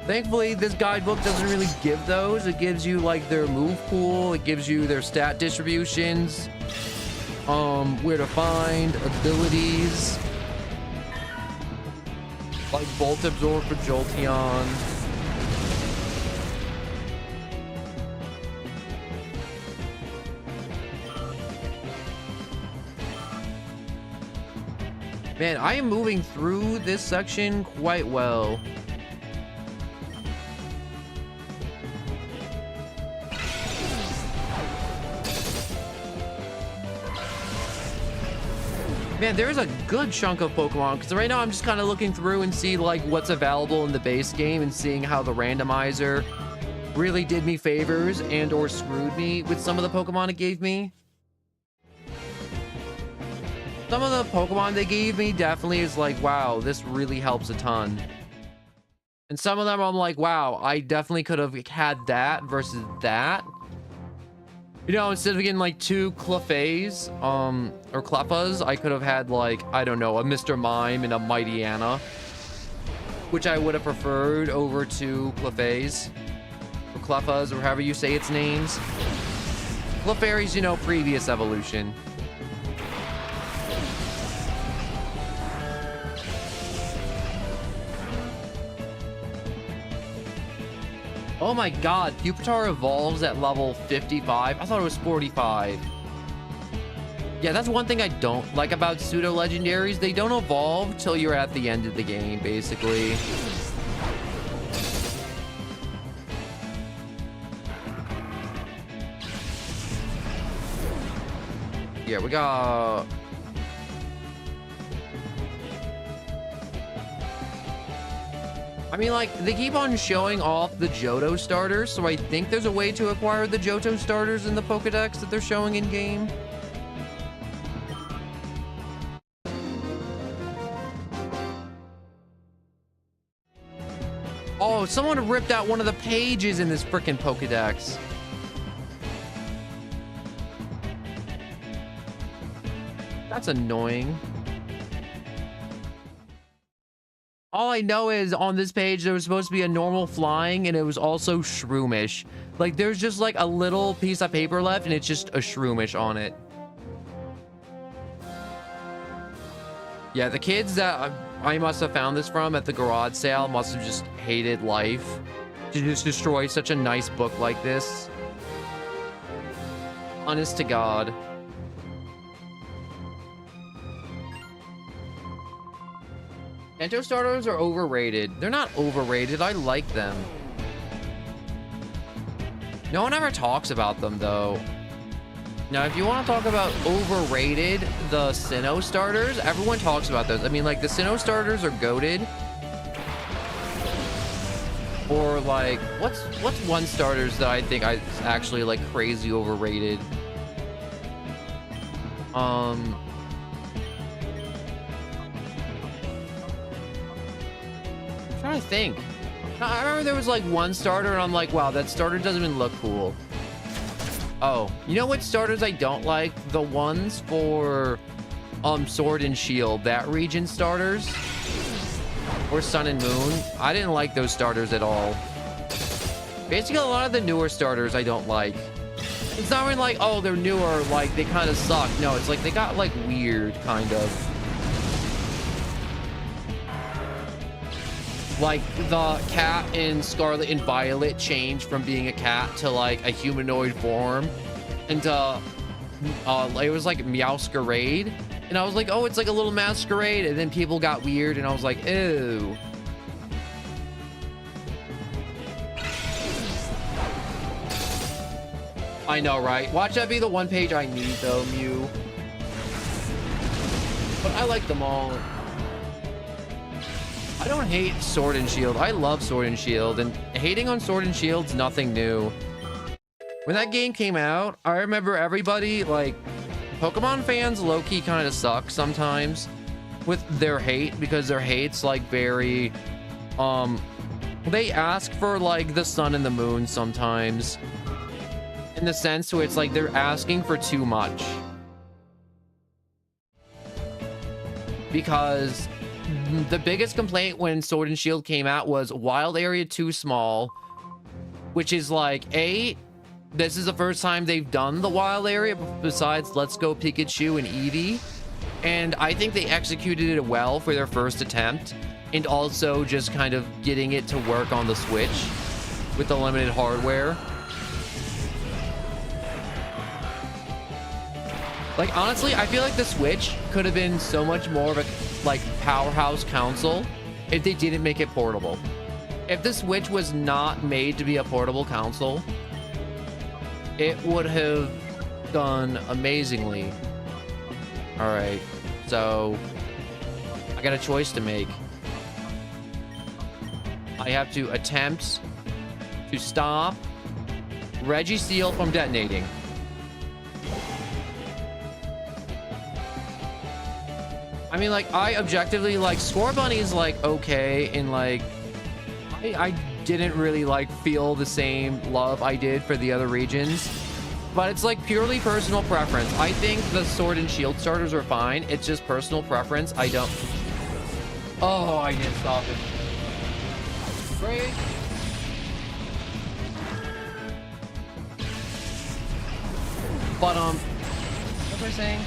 A: Thankfully, this guidebook doesn't really give those. It gives you like their move pool. It gives you their stat distributions, where to find abilities, like Volt Absorb for Jolteon. Man, I am moving through this section quite well. Man, there's a good chunk of Pokemon, because right now I'm just kind of looking through and see like what's available in the base game and seeing how the randomizer really did me favors and or screwed me with some of the Pokemon it gave me. Some of the Pokemon they gave me definitely is like, wow, this really helps a ton. And some of them I'm like, wow, I definitely could have had that versus that. You know, instead of getting like 2 Clefairs, or Clefas, I could have had like, I don't know, a Mr. Mime and a Mighty Anna, which I would have preferred over 2 Clefairs, or Clefas, or however you say its names. Clefairies, you know, previous evolution. Oh my god, Pupitar evolves at level 55. I thought it was 45. Yeah, that's one thing I don't like about pseudo-legendaries. They don't evolve till you're at the end of the game, basically. Yeah, we got... I mean, like, they keep on showing off the Johto starters, so I think there's a way to acquire the Johto starters in the Pokedex that they're showing in-game. Oh, someone ripped out one of the pages in this frickin' Pokedex. That's annoying. All I know is on this page there was supposed to be a normal flying and it was also Shroomish. Like there's just like a little piece of paper left and it's just a Shroomish on it. Yeah, the kids that I must have found this from at the garage sale must have just hated life to just destroy such a nice book like this. Honest to God. Kanto starters are overrated. They're not overrated. I like them. No one ever talks about them, though. Now, if you want to talk about overrated, the Sinnoh starters, everyone talks about those. I mean, like, the Sinnoh starters are goated. Or, like, what's one starters that I think I actually, like, crazy overrated? I'm trying to think. I remember there was, like, one starter, and I'm like, wow, that starter doesn't even look cool. Oh, you know what starters I don't like? The ones for Sword and Shield, that region starters, or Sun and Moon. I didn't like those starters at all. Basically, a lot of the newer starters I don't like. It's not really like, oh, they're newer, like they kind of suck. No, it's like they got like weird, kind of. Like the cat in Scarlet and Violet changed from being a cat to like a humanoid form, and it was like Meowscarade, and I was like, oh, it's like a little masquerade, and then people got weird, and I was like, ew. I know, right? Watch that be the one page I need though, Mew. But I like them all. I don't hate Sword and Shield. I love Sword and Shield, and hating on Sword and Shield's nothing new. When that game came out, I remember everybody, like, Pokemon fans low-key kind of suck sometimes with their hate, because their hate's like very, they ask for like the sun and the moon sometimes, in the sense where it's like they're asking for too much. Because the biggest complaint when Sword and Shield came out was wild area too small, which is like, this is the first time they've done the wild area besides Let's Go Pikachu and Eevee, and I think they executed it well for their first attempt, and also just kind of getting it to work on the Switch with the limited hardware. Like, honestly, I feel like the Switch could have been so much more of a, like, powerhouse console if they didn't make it portable. If the Switch was not made to be a portable console, it would have done amazingly. All right, so I got a choice to make. I have to attempt to stop Registeel from detonating. I mean, like, I objectively, like, Scorbunny is, like, okay, and, like, I didn't really, like, feel the same love I did for the other regions, but it's, like, purely personal preference. I think the Sword and Shield starters are fine. It's just personal preference. I don't... Oh, I didn't stop it. Great. But, what was I saying?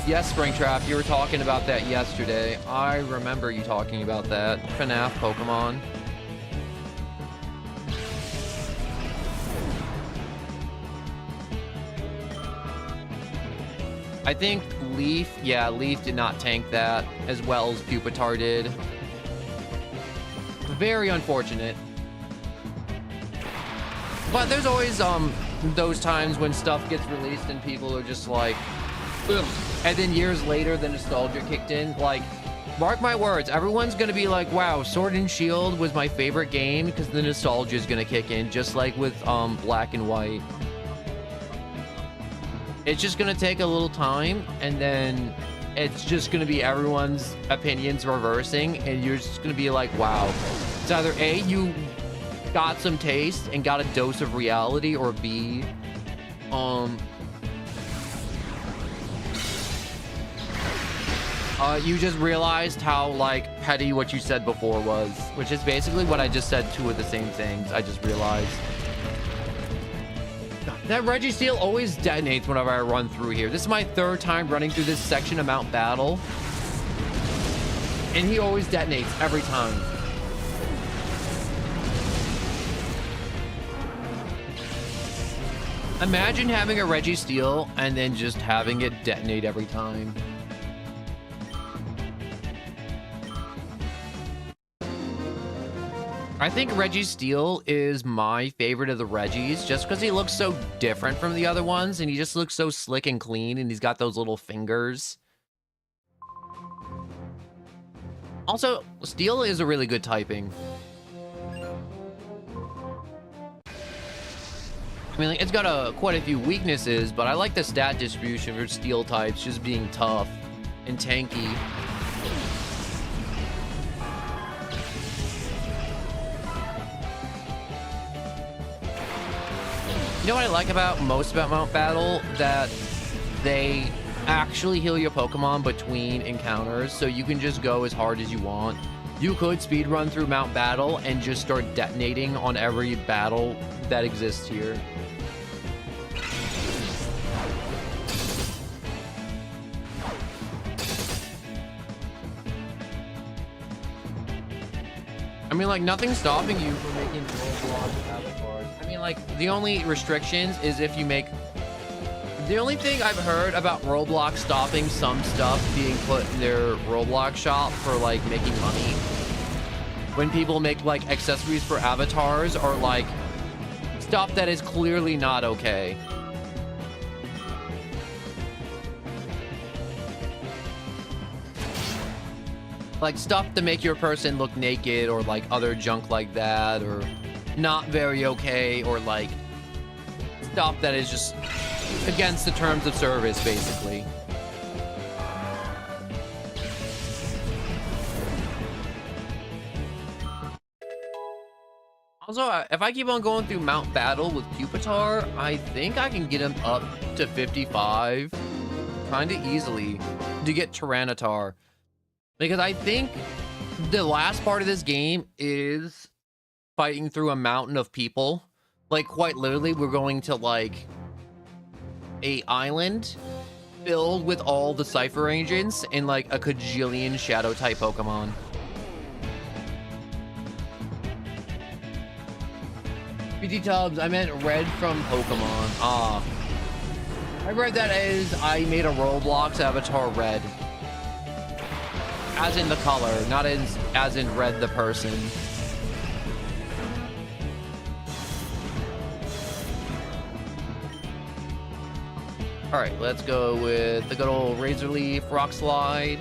A: Yes, Springtrap, you were talking about that yesterday. I remember you talking about that. FNAF Pokemon. I think Leaf, yeah, Leaf did not tank that as well as Pupitar did. Very unfortunate. But there's always those times when stuff gets released and people are just like, ugh. And then years later, the nostalgia kicked in. Like, mark my words, everyone's gonna be like, wow, Sword and Shield was my favorite game, because the nostalgia is gonna kick in, just like with Black and White. It's just gonna take a little time, and then it's just gonna be everyone's opinions reversing, and you're just gonna be like, wow. It's either A, you got some taste and got a dose of reality, or B, you just realized how, like, petty what you said before was, which is basically what I just said, two of the same things. I just realized. That Registeel always detonates whenever I run through here. This is my third time running through this section of Mount Battle, and he always detonates every time. Imagine having a Registeel and then just having it detonate every time. I think Registeel is my favorite of the Reggies just because he looks so different from the other ones and he just looks so slick and clean and he's got those little fingers. Also, Steel is a really good typing. I mean, like, it's got quite a few weaknesses, but I like the stat distribution for Steel types just being tough and tanky. You know what I like most about Mount Battle? That they actually heal your Pokemon between encounters, so you can just go as hard as you want. You could speedrun through Mount Battle and just start detonating on every battle that exists here. I mean, like, nothing's stopping you from making Roblox avatars. I mean, like, the only restrictions is if you make... The only thing I've heard about Roblox stopping some stuff being put in their Roblox shop for, like, making money. When people make, like, accessories for avatars or, like, stuff that is clearly not okay. Like, stuff to make your person look naked or, like, other junk like that, or not very okay, or, like, stuff that is just against the terms of service, basically. Also, if I keep on going through Mount Battle with Pupitar, I think I can get him up to 55 kind of easily to get Tyranitar. Because I think the last part of this game is fighting through a mountain of people. Like, quite literally, we're going to, like, a island filled with all the Cypher agents and, like, a kajillion Shadow-type Pokemon. PT Tubbs, I meant red from Pokemon. Ah. I read that as I made a Roblox avatar red. As in the color, not as in red the person. All right, let's go with the good old Razor Leaf Rock Slide.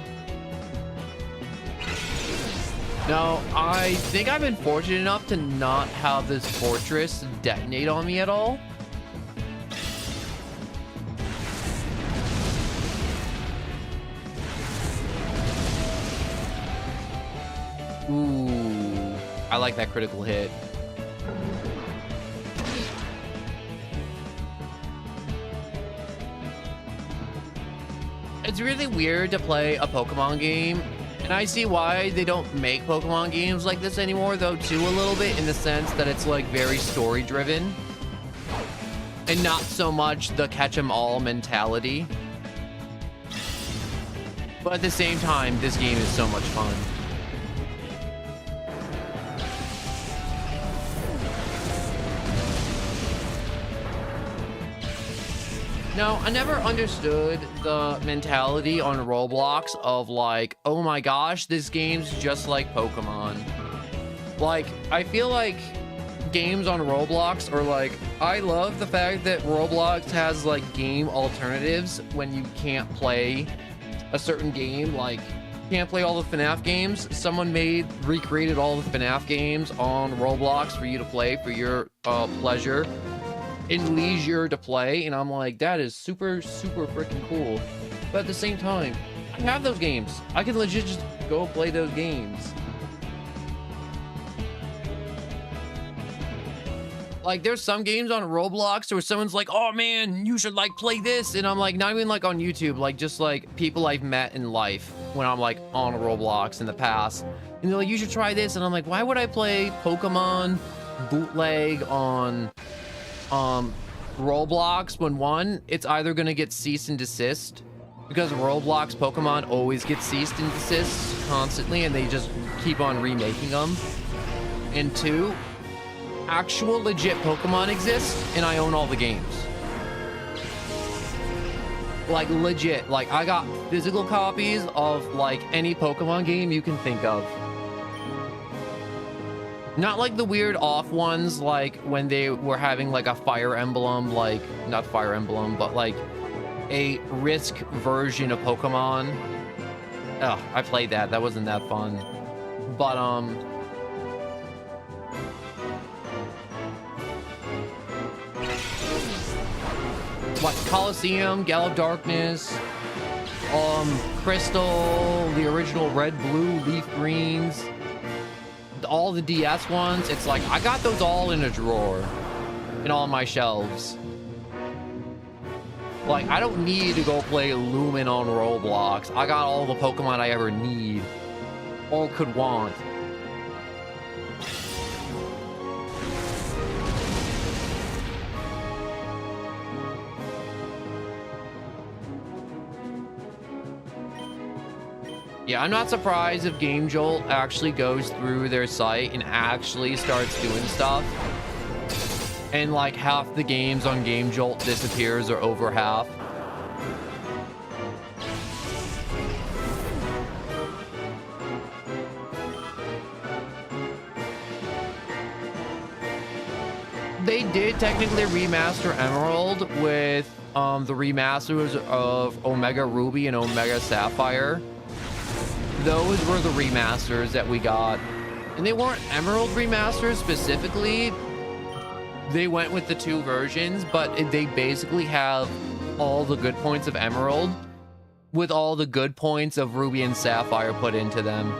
A: Now, I think I've been fortunate enough to not have this fortress detonate on me at all. Ooh, I like that critical hit. It's really weird to play a Pokemon game, and I see why they don't make Pokemon games like this anymore, though, too, a little bit, in the sense that it's, like, very story-driven, and not so much the catch-em-all mentality. But at the same time, this game is so much fun. No, I never understood the mentality on Roblox of, like, oh my gosh, this game's just like Pokemon. Like, I feel like games on Roblox are like, I love the fact that Roblox has, like, game alternatives when you can't play a certain game. Like, you can't play all the FNAF games. Someone recreated all the FNAF games on Roblox for you to play for your pleasure and leisure to play, and I'm like, that is super, super freaking cool. But at the same time, I have those games. I can legit just go play those games. Like, there's some games on Roblox where someone's like, oh man, you should, like, play this, and I'm like, not even like on YouTube, like, just like people I've met in life when I'm like on Roblox in the past, and they're like, you should try this, and I'm like, why would I play Pokemon bootleg on Roblox when, one, it's either gonna get cease and desist, because Roblox Pokemon always get ceased and desist constantly, and they just keep on remaking them, and two, actual legit Pokemon exist, and I own all the games. Like, legit. Like, I got physical copies of, like, any Pokemon game you can think of. Not like the weird off ones, like when they were having like a Fire Emblem, like, not Fire Emblem, but like a Risk version of Pokemon. Oh, I played that. That wasn't that fun. But, what, Coliseum, Gale of Darkness, Crystal, the original Red, Blue, Leaf Greens, all the DS ones. It's like, I got those all in a drawer in all my shelves. Like, I don't need to go play Lumen on Roblox. I got all the Pokemon I ever need or could want. Yeah, I'm not surprised if Game Jolt actually goes through their site and actually starts doing stuff. And like half the games on Game Jolt disappears or over half. They did technically remaster Emerald with the remasters of Omega Ruby and Omega Sapphire. Those were the remasters that we got. And they weren't Emerald remasters specifically. They went with the two versions, but they basically have all the good points of Emerald with all the good points of Ruby and Sapphire put into them.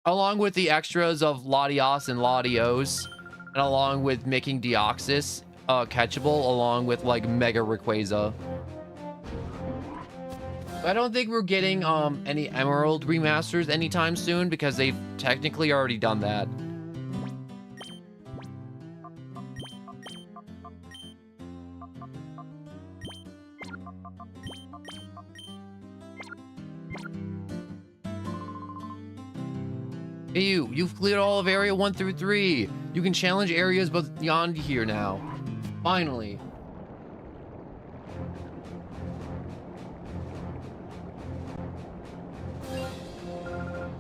A: Along with the extras of Latios and Latios, and along with making Deoxys catchable, along with like Mega Rayquaza. I don't think we're getting any Emerald remasters anytime soon because they've technically already done that. Hey, you've cleared all of Area 1 through 3. You can challenge areas beyond here now. Finally.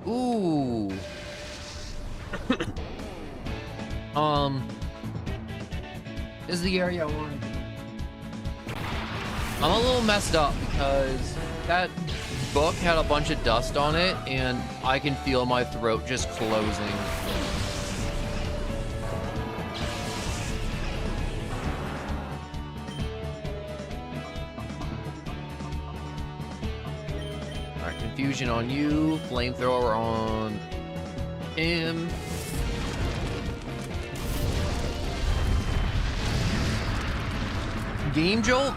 A: Ooh. This is the area I wanted. I'm a little messed up because that book had a bunch of dust on it and I can feel my throat just closing. Alright, confusion on you, flamethrower on him. Game Jolt?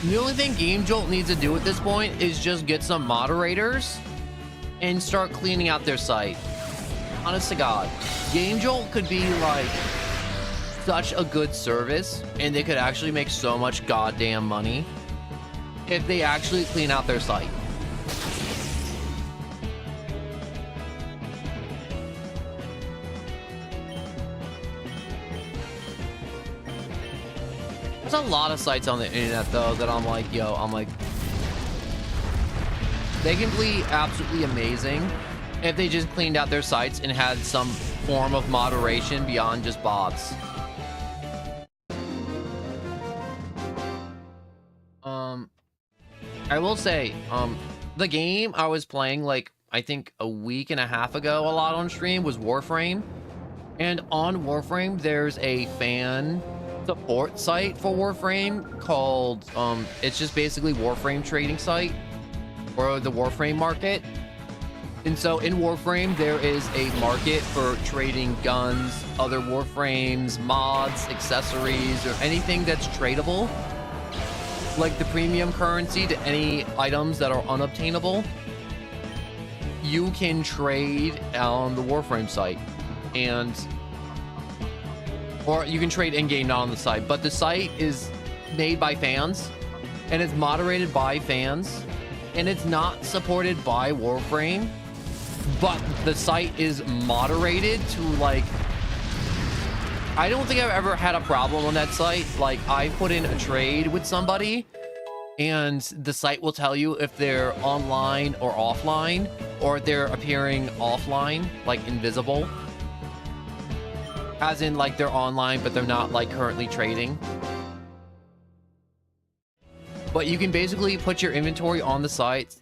A: The only thing Game Jolt needs to do at this point is just get some moderators and start cleaning out their site. Honest to God. Game Jolt could be like such a good service and they could actually make so much goddamn money if they actually clean out their site. There's a lot of sites on the internet though that I'm like, they can be absolutely amazing if they just cleaned out their sites and had some form of moderation beyond just bots. I will say, the game I was playing like I think a week and a half ago a lot on stream was Warframe. And on Warframe there's a fan support site for Warframe called it's just basically Warframe trading site or the Warframe market. And so in Warframe there is a market for trading guns, other Warframes, mods, accessories, or anything that's tradable, like the premium currency to any items that are unobtainable. You can trade on the Warframe site, or you can trade in-game, not on the site, but the site is made by fans and it's moderated by fans and it's not supported by Warframe, but the site is moderated to like, I don't think I've ever had a problem on that site. Like I put in a trade with somebody and the site will tell you if they're online or offline. or they're appearing offline, like invisible. As in, like, they're online, but they're not, like, currently trading. But you can basically put your inventory on the site,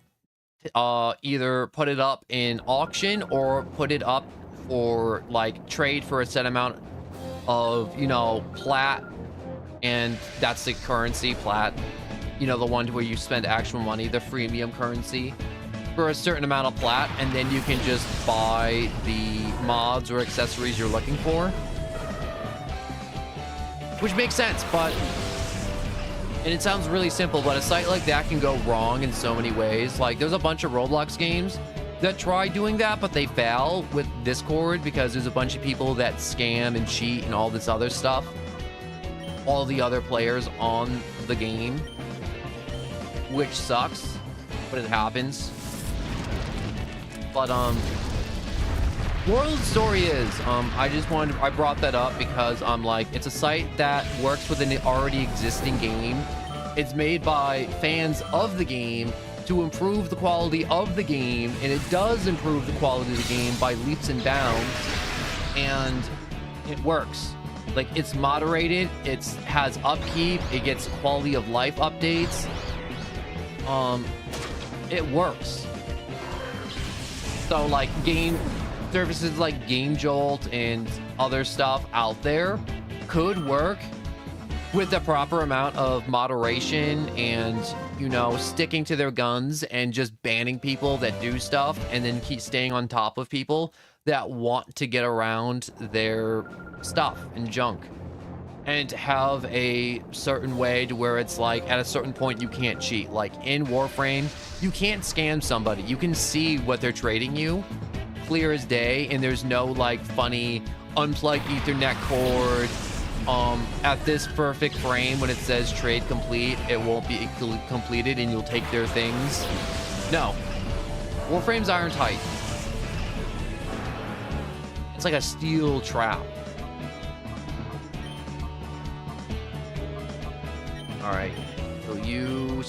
A: either put it up in auction or put it up for, like, trade for a set amount of, you know, plat. And that's the currency, plat. You know, the one where you spend actual money, the freemium currency, for a certain amount of plat, and then you can just buy the mods or accessories you're looking for. Which makes sense, but... And it sounds really simple, but a site like that can go wrong in so many ways. Like, there's a bunch of Roblox games that try doing that, but they fail with Discord because there's a bunch of people that scam and cheat and all this other stuff. All the other players on the game, which sucks, but it happens. But moral of the story is, I brought that up because like, it's a site that works with an already existing game. It's made by fans of the game to improve the quality of the game, and it does improve the quality of the game by leaps and bounds, and it works. Like, it's moderated, it has upkeep, it gets quality of life updates. It works. So, like, game services like Game Jolt and other stuff out there could work with the proper amount of moderation and, you know, sticking to their guns and just banning people that do stuff, and then keep staying on top of people that want to get around their stuff and junk, and have a certain way to where it's like, at a certain point you can't cheat. Like in Warframe, you can't scam somebody. You can see what they're trading you clear as day, and there's no like funny unplug Ethernet cord at this perfect frame when it says trade complete, it won't be completed and you'll take their things. No, Warframe's iron tight. It's like a steel trap. All right, so you,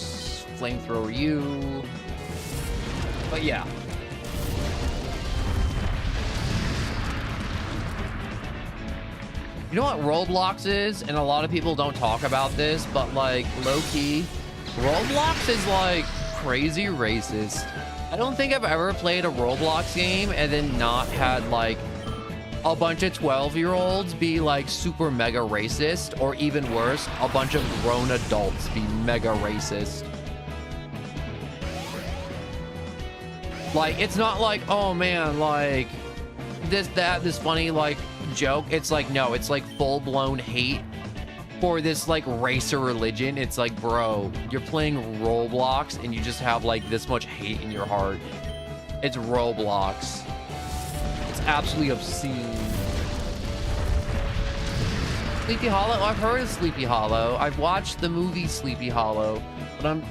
A: flamethrower you. But yeah. You know what Roblox is? And a lot of people don't talk about this, but like low-key, Roblox is like crazy racist. I don't think I've ever played a Roblox game and then not had like a bunch of 12-year-olds be like super mega racist, or even worse, a bunch of grown adults be mega racist. Like, it's not like, oh man, like this funny like joke. It's like, no, it's like full-blown hate for this like race or religion. It's like, bro, you're playing Roblox and you just have like this much hate in your heart. It's Roblox. It's absolutely obscene. Sleepy Hollow? I've heard of Sleepy Hollow. I've watched the movie Sleepy Hollow, but I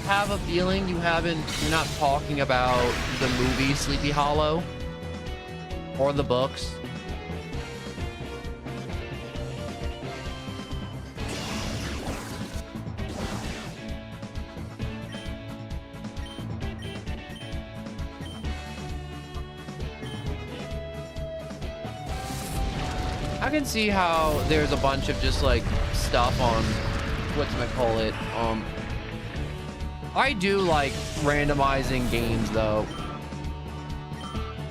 A: have a feeling you're not talking about the movie Sleepy Hollow or the books. I can see how there's a bunch of just like stuff on whatchamacallit. I do like randomizing games though.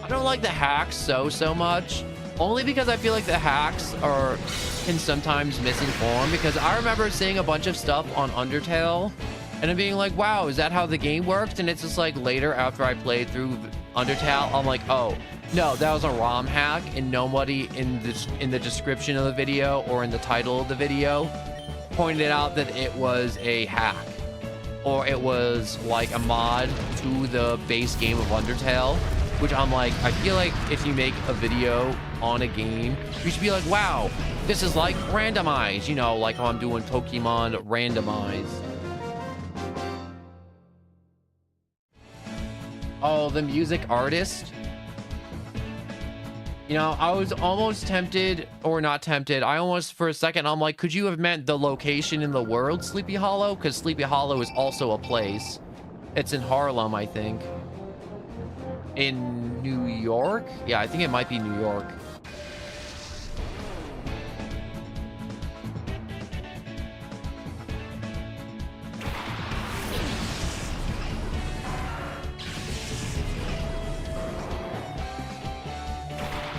A: I don't like the hacks so much, only because I feel like the hacks can sometimes misinform, because I remember seeing a bunch of stuff on Undertale and then being like, wow, is that how the game worked? And it's just like later, after I played through Undertale, I'm like, oh no, that was a ROM hack, and nobody in the description of the video or in the title of the video pointed out that it was a hack, or it was like a mod to the base game of Undertale. Which I'm like, I feel like if you make a video on a game, you should be like, wow, this is like randomized, you know, like how I'm doing Pokemon Randomized. Oh, the music artist. You know, I was almost tempted, or not tempted. I almost, for a second, I'm like, could you have meant the location in the world, Sleepy Hollow? Because Sleepy Hollow is also a place. It's in Harlem, I think. in New York. Yeah, I think it might be New York.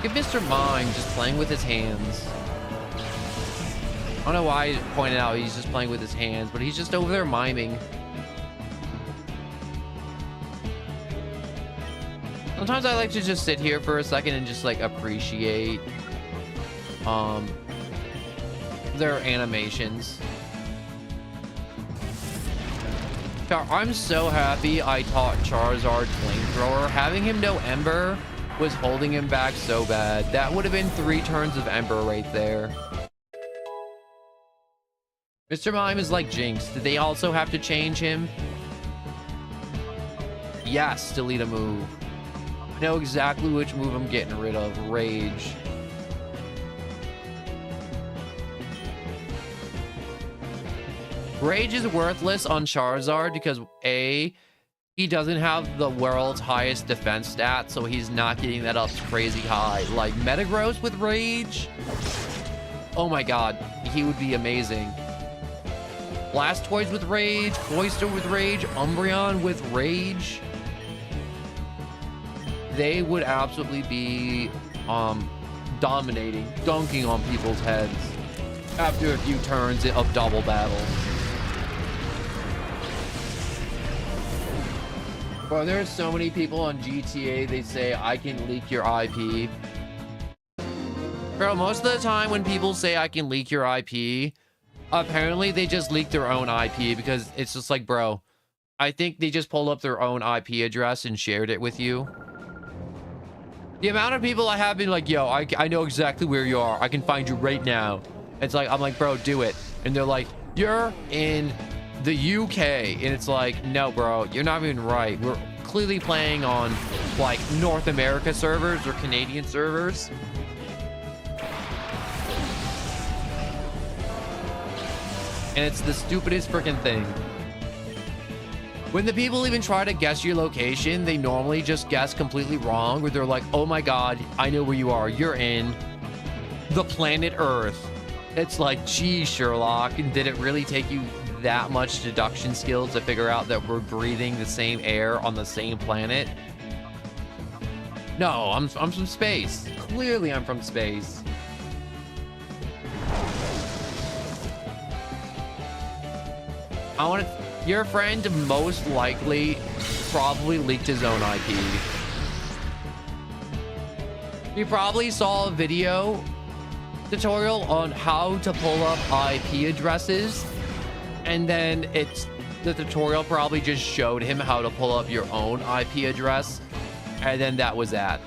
A: Look at Mr. Mime just playing with his hands. I don't know why I pointed out he's just playing with his hands, but he's just over there miming. Sometimes I like to just sit here for a second and just like appreciate their animations. I'm so happy I taught Charizard Flamethrower. Having him know Ember was holding him back so bad. That would have been 3 turns of Ember right there. Mr. Mime is like Jinx. Did they also have to change him? Yes, delete a move. I know exactly which move I'm getting rid of. Rage. Rage is worthless on Charizard because A, he doesn't have the world's highest defense stat, so he's not getting that up crazy high. Like Metagross with Rage? Oh my god, he would be amazing. Blastoise with Rage, Cloyster with Rage, Umbreon with Rage. They would absolutely be dominating, dunking on people's heads after a few turns of double battle. Bro, there are so many people on GTA, they say, I can leak your IP. Bro, most of the time when people say I can leak your IP, apparently they just leak their own IP because it's just like, bro, I think they just pulled up their own IP address and shared it with you. The amount of people I have been like, yo, I know exactly where you are. I can find you right now. It's like, I'm like, bro, do it. And they're like, you're in the UK. And it's like, no, bro, you're not even right. We're clearly playing on like North America servers or Canadian servers. And it's the stupidest freaking thing. When the people even try to guess your location, they normally just guess completely wrong, where they're like, oh my god, I know where you are. You're in the planet Earth. It's like, gee, Sherlock, did it really take you that much deduction skills to figure out that we're breathing the same air on the same planet? No, I'm from space. Clearly I'm from space. I want to... Your friend most likely probably leaked his own IP. He probably saw a video tutorial on how to pull up IP addresses, and then the tutorial probably just showed him how to pull up your own IP address, and then that was that.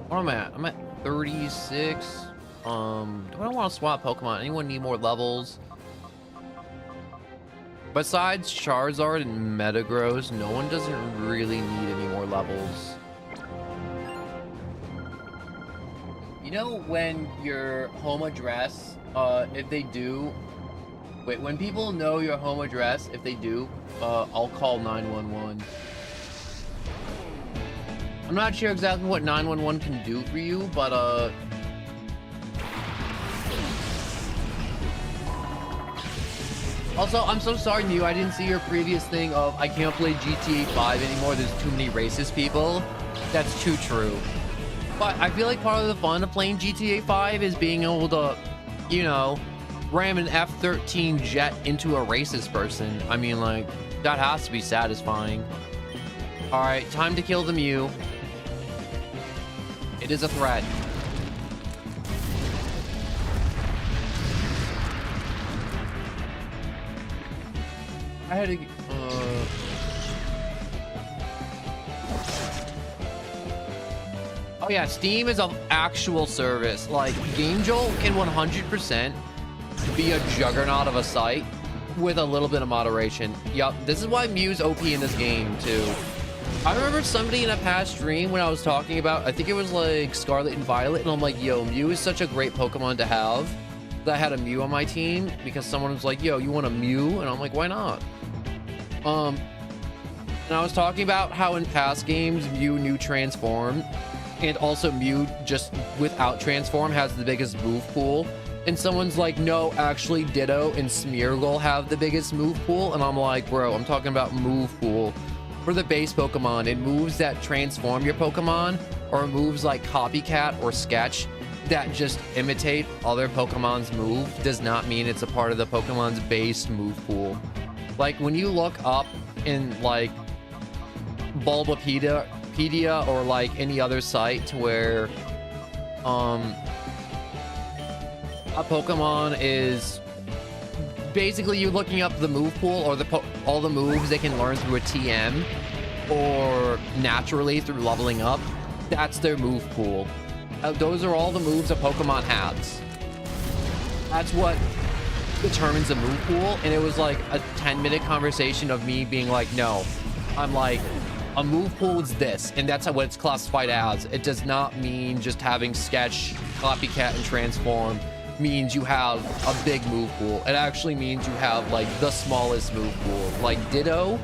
A: Where am I at? I'm at 36. Do I want to swap Pokemon? Anyone need more levels? Besides Charizard and Metagross, no one doesn't really need any more levels. You know when your home address, if they do... Wait, when people know your home address, if they do, I'll call 911. I'm not sure exactly what 911 can do for you, but also, I'm so sorry, Mew. I didn't see your previous thing of I can't play GTA 5 anymore. There's too many racist people. That's too true. But I feel like part of the fun of playing GTA 5 is being able to, you know, ram an F-13 jet into a racist person. I mean, like, that has to be satisfying. All right, time to kill the Mew. It is a threat. I had to... Oh yeah, Steam is an actual service. Like, Game Jolt can 100% be a juggernaut of a site with a little bit of moderation. Yup, this is why Mew's OP in this game too. I remember somebody in a past stream when I was talking about, I think it was like Scarlet and Violet, and I'm like, yo, Mew is such a great Pokemon to have. That I had a Mew on my team because someone was like, yo, you want a Mew? And I'm like, why not? And I was talking about how in past games, Mew knew Transform, and also Mew just without Transform has the biggest move pool. And someone's like, no, actually Ditto and Smeargle have the biggest move pool. And I'm like, bro, I'm talking about move pool for the base Pokemon. And moves that transform your Pokemon, or moves like Copycat or Sketch that just imitate other Pokemon's move, does not mean it's a part of the Pokemon's base move pool. Like, when you look up in like Bulbapedia or like any other site to where a Pokemon is basically you looking up the move pool, or all the moves they can learn through a TM or naturally through leveling up, that's their move pool. Those are all the moves a Pokemon has. That's what determines a move pool. And it was like a 10-minute conversation of me being like, no, I'm like, a move pool is this, and that's what it's classified as. It does not mean just having Sketch, Copycat, and Transform means you have a big move pool. It actually means you have like the smallest move pool. Like Ditto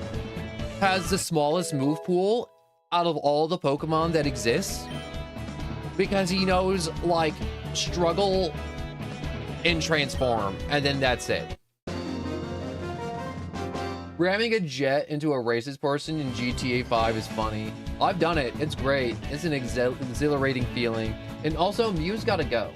A: has the smallest move pool out of all the Pokemon that exists, because he knows like Struggle and Transform, and then that's it. Ramming a jet into a racist person in GTA 5 is funny. I've done it. It's great. It's an exhilarating feeling. And also, Mew's gotta go.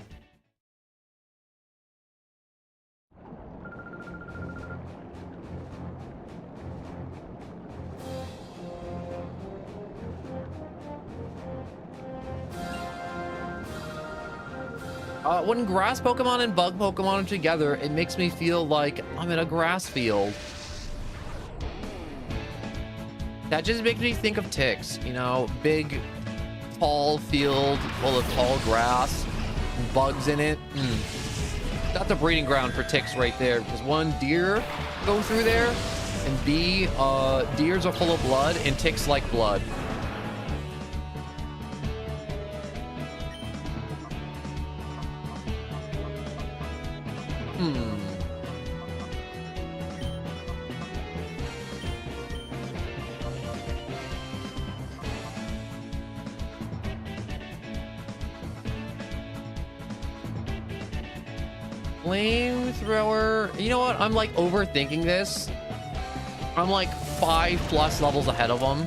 A: When grass Pokemon and bug Pokemon are together, it makes me feel like I'm in a grass field. That just makes me think of ticks, you know, big, tall field full of tall grass, and bugs in it. That's a breeding ground for ticks right there, because one, deer go through there, and B, deers are full of blood, and ticks like blood. Flamethrower. You know what? I'm like overthinking this. I'm like 5+ levels ahead of them.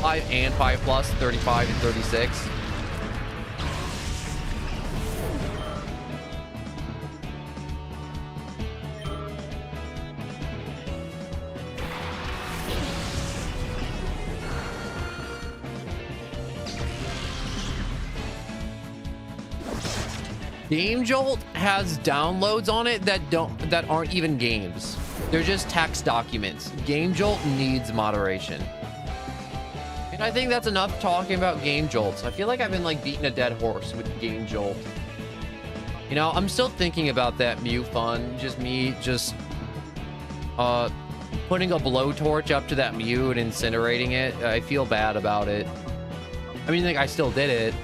A: 5 and 5+, 35 and 36. Game Jolt has downloads on it that aren't even games. They're just text documents. Game Jolt needs moderation. And I think that's enough talking about Game Jolts. I feel like I've been like beating a dead horse with Game Jolt. You know, I'm still thinking about that Mew fun. Just me just putting a blowtorch up to that Mew and incinerating it. I feel bad about it. I mean, like, I still did it.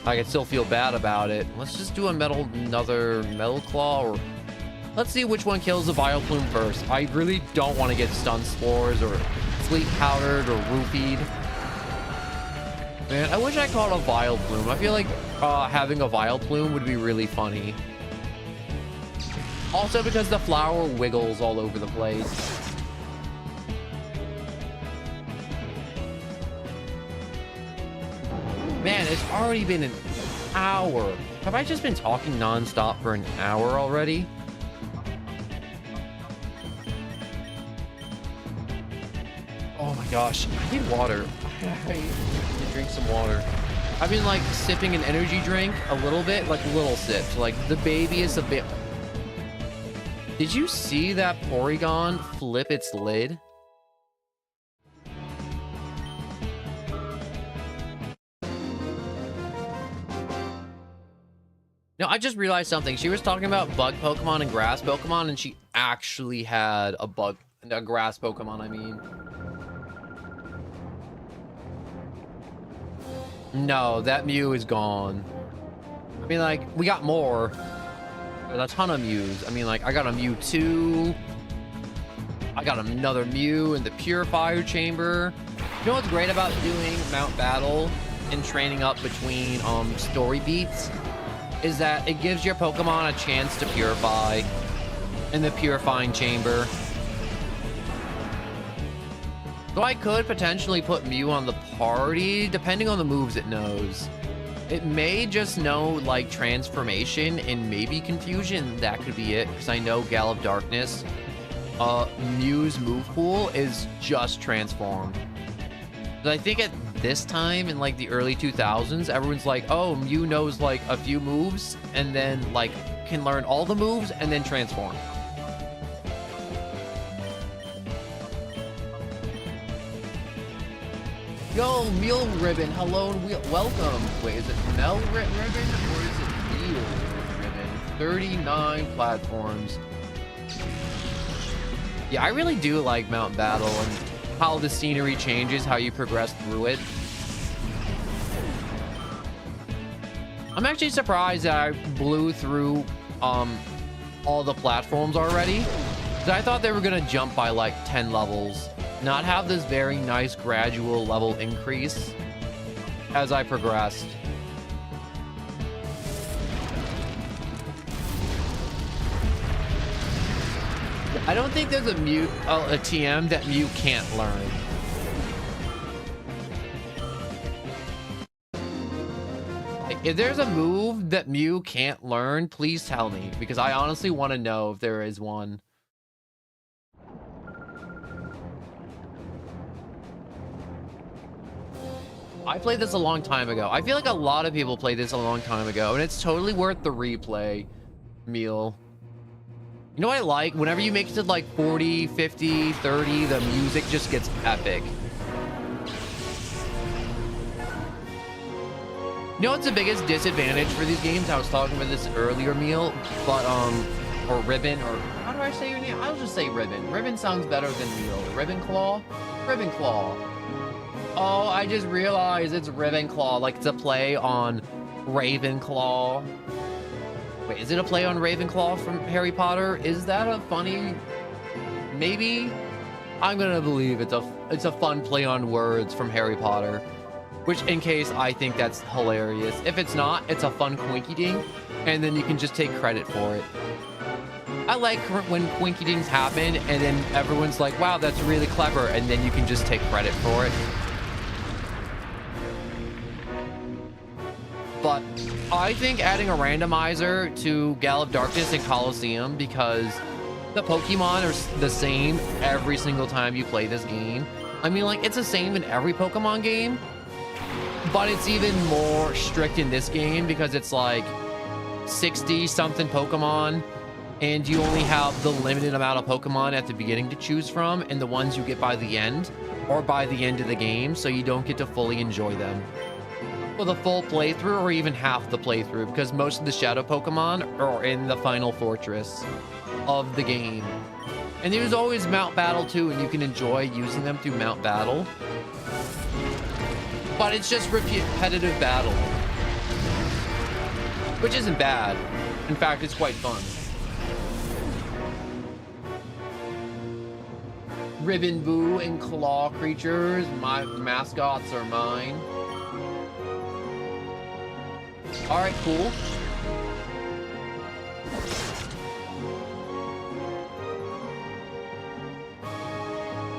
A: I can still feel bad about it. Let's just do another Metal Claw, or let's see which one kills the Vileplume first. I really don't want to get Stun Spores or Sleep Powdered or Roofied. Man, I wish I caught a Vileplume. I feel like having a Vileplume would be really funny. Also because the flower wiggles all over the place. Man, it's already been an hour. Have I just been talking non-stop for an hour already? Oh my gosh, I need water. I need to drink some water. I've been like sipping an energy drink a little bit, like little sips, like the babyest of bit. Did you see that Porygon flip its lid? No, I just realized something. She was talking about bug Pokemon and grass Pokemon, and she actually had a grass Pokemon, I mean. No, that Mew is gone. I mean, like, we got more. There's a ton of Mews. I mean, like, I got a Mewtwo. I got another Mew in the Purifier Chamber. You know what's great about doing Mount Battle and training up between story beats? Is that it gives your Pokemon a chance to purify in the Purifying Chamber. So I could potentially put Mew on the party, depending on the moves it knows. It may just know, like, Transformation and maybe Confusion. That could be it, because I know Gale of Darkness. Mew's move pool is just Transformed. But I think at this time, in, like, the early 2000s, everyone's like, oh, Mew knows, like, a few moves, and then, like, can learn all the moves, and then transform. Yo, Meal Ribbon, hello and welcome. Wait, is it Mel Ribbon or is it Meal Ribbon? 39 platforms. Yeah, I really do like Mount Battle and how the scenery changes, how you progress through it. I'm actually surprised that I blew through all the platforms already. 'Cause I thought they were gonna jump by like 10 levels. Not have this very nice gradual level increase as I progressed. I don't think there's a TM that Mew can't learn. If there's a move that Mew can't learn, please tell me, because I honestly want to know if there is one. I played this a long time ago. I feel like a lot of people played this a long time ago, and it's totally worth the replay, Meal. You know what I like? Whenever you make it to like 40, 50, 30, the music just gets epic. You know what's the biggest disadvantage for these games? I was talking about this earlier, Meal, but, or Ribbon, or how do I say your name? I'll just say Ribbon. Ribbon sounds better than Meal. Ravenclaw? Ravenclaw. Oh, I just realized it's Ravenclaw, like it's a play on Ravenclaw. Wait, is it a play on Ravenclaw from Harry Potter? Is that a funny... Maybe? I'm gonna believe it's a fun play on words from Harry Potter. Which, in case, I think that's hilarious. If it's not, it's a fun quinky-ding, and then you can just take credit for it. I like when quinky-dings happen, and then everyone's like, wow, that's really clever, and then you can just take credit for it. But I think adding a randomizer to Gale of Darkness and Coliseum, because the Pokemon are the same every single time you play this game. I mean, like, it's the same in every Pokemon game, but it's even more strict in this game because it's like 60-something Pokemon, and you only have the limited amount of Pokemon at the beginning to choose from, and the ones you get by the end, or by the end of the game, so you don't get to fully enjoy them for the full playthrough or even half the playthrough, because most of the Shadow Pokemon are in the final fortress of the game. And there's always Mount Battle too, and you can enjoy using them through Mount Battle. But it's just repetitive battle, which isn't bad. In fact, it's quite fun. Ribbon Boo and Claw creatures, my mascots are mine. All right, cool.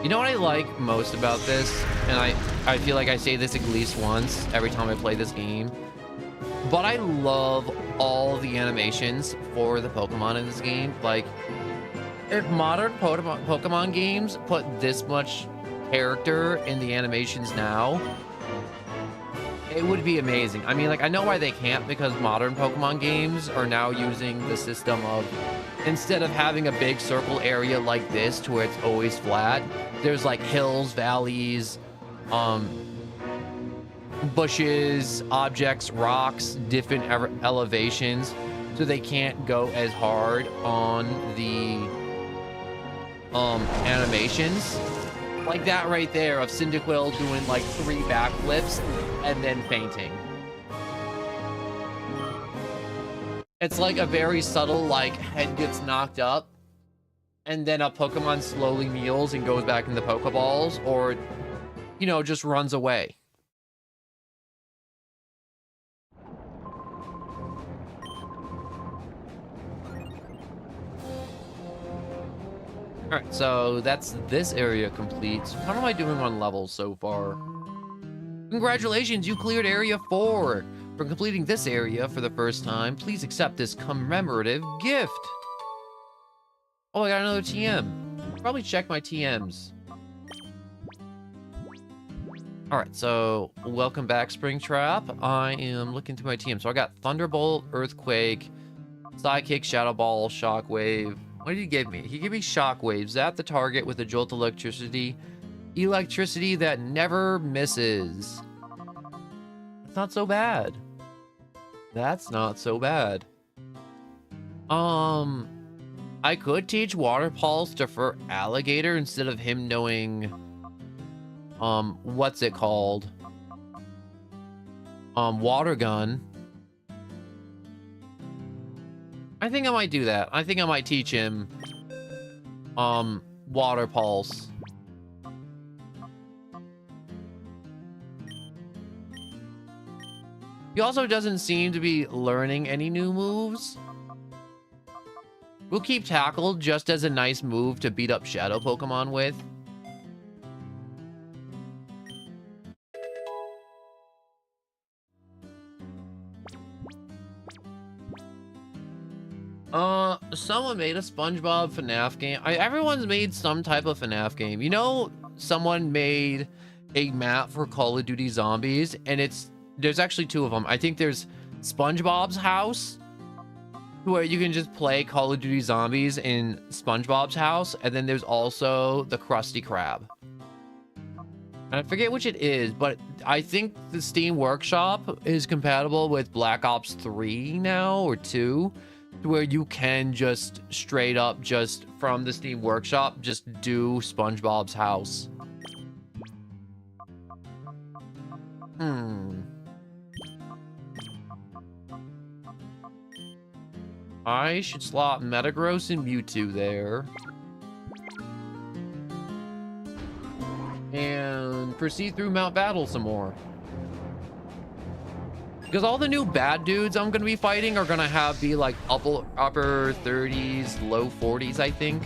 A: You know what I like most about this? And I feel like I say this at least once every time I play this game. But I love all the animations for the Pokemon in this game. Like, if modern Pokemon games put this much character in the animations now, it would be amazing. I mean, like, I know why they can't, because modern Pokemon games are now using the system of, instead of having a big circle area like this to where it's always flat, there's like hills, valleys, bushes, objects, rocks, different elevations. so they can't go as hard on the animations. Like that right there of Cyndaquil doing like 3 backflips and then fainting. It's like a very subtle, like, head gets knocked up, and then a Pokemon slowly kneels and goes back in the Pokeballs, or, you know, just runs away. Alright, so that's this area complete. So how am I doing on levels so far? Congratulations, you cleared Area 4! For completing this area for the first time, please accept this commemorative gift! Oh, I got another TM. Probably check my TMs. Alright, so welcome back, Springtrap. I am looking through my TM. So I got Thunderbolt, Earthquake, Psychic, Shadow Ball, Shockwave. What did he give me? He gave me Shockwave. Zap the target with a Jolt Electricity. Electricity that never misses. That's not so bad. That's not so bad. I could teach Water Pulse to for Alligator instead of him knowing, what's it called? Water Gun. I think I might do that. I think I might teach him, Water Pulse. He also doesn't seem to be learning any new moves. We'll keep Tackle just as a nice move to beat up Shadow Pokemon with. Someone made a SpongeBob FNAF game. Everyone's made some type of FNAF game. You know, someone made a map for Call of Duty Zombies, and there's actually 2 of them. I think there's SpongeBob's house, where you can just play Call of Duty Zombies in SpongeBob's house, and then there's also the Krusty Krab. And I forget which it is, but I think the Steam Workshop is compatible with Black Ops 3 now, or 2, to where you can just straight up, just from the Steam Workshop, just do SpongeBob's house. I should slot Metagross and Mewtwo there. And proceed through Mount Battle some more. Because all the new bad dudes I'm going to be fighting are going to be like upper 30s, low 40s, I think.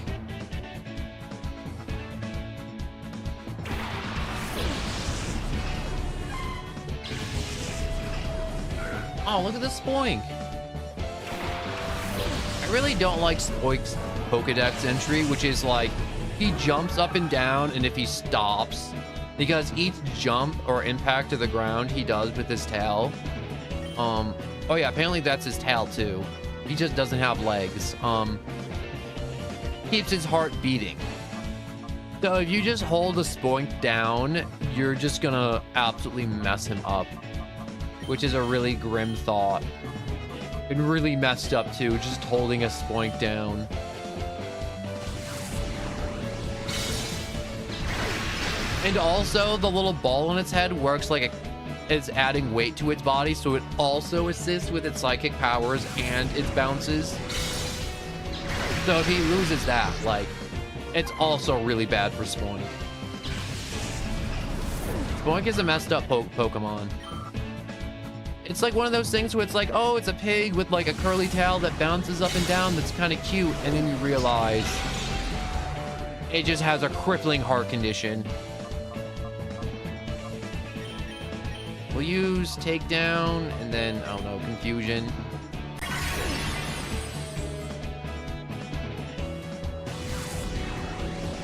A: Oh, look at this Spoink. I really don't like Spoink's Pokedex entry, which is like, he jumps up and down, and if he stops, because each jump or impact to the ground he does with his tail. Oh yeah, apparently that's his tail too. He just doesn't have legs. Keeps his heart beating. So if you just hold a Spoink down, you're just gonna absolutely mess him up. Which is a really grim thought. And really messed up too, just holding a Spoink down. And also, the little ball on its head works like it's adding weight to its body, so it also assists with its psychic powers and its bounces. So if he loses that, like, it's also really bad for Spoink. Spoink is a messed up Pokemon. It's like one of those things where it's like, oh, it's a pig with like a curly tail that bounces up and down that's kind of cute, and then you realize it just has a crippling heart condition. We'll use Takedown, and then, I don't know, Confusion.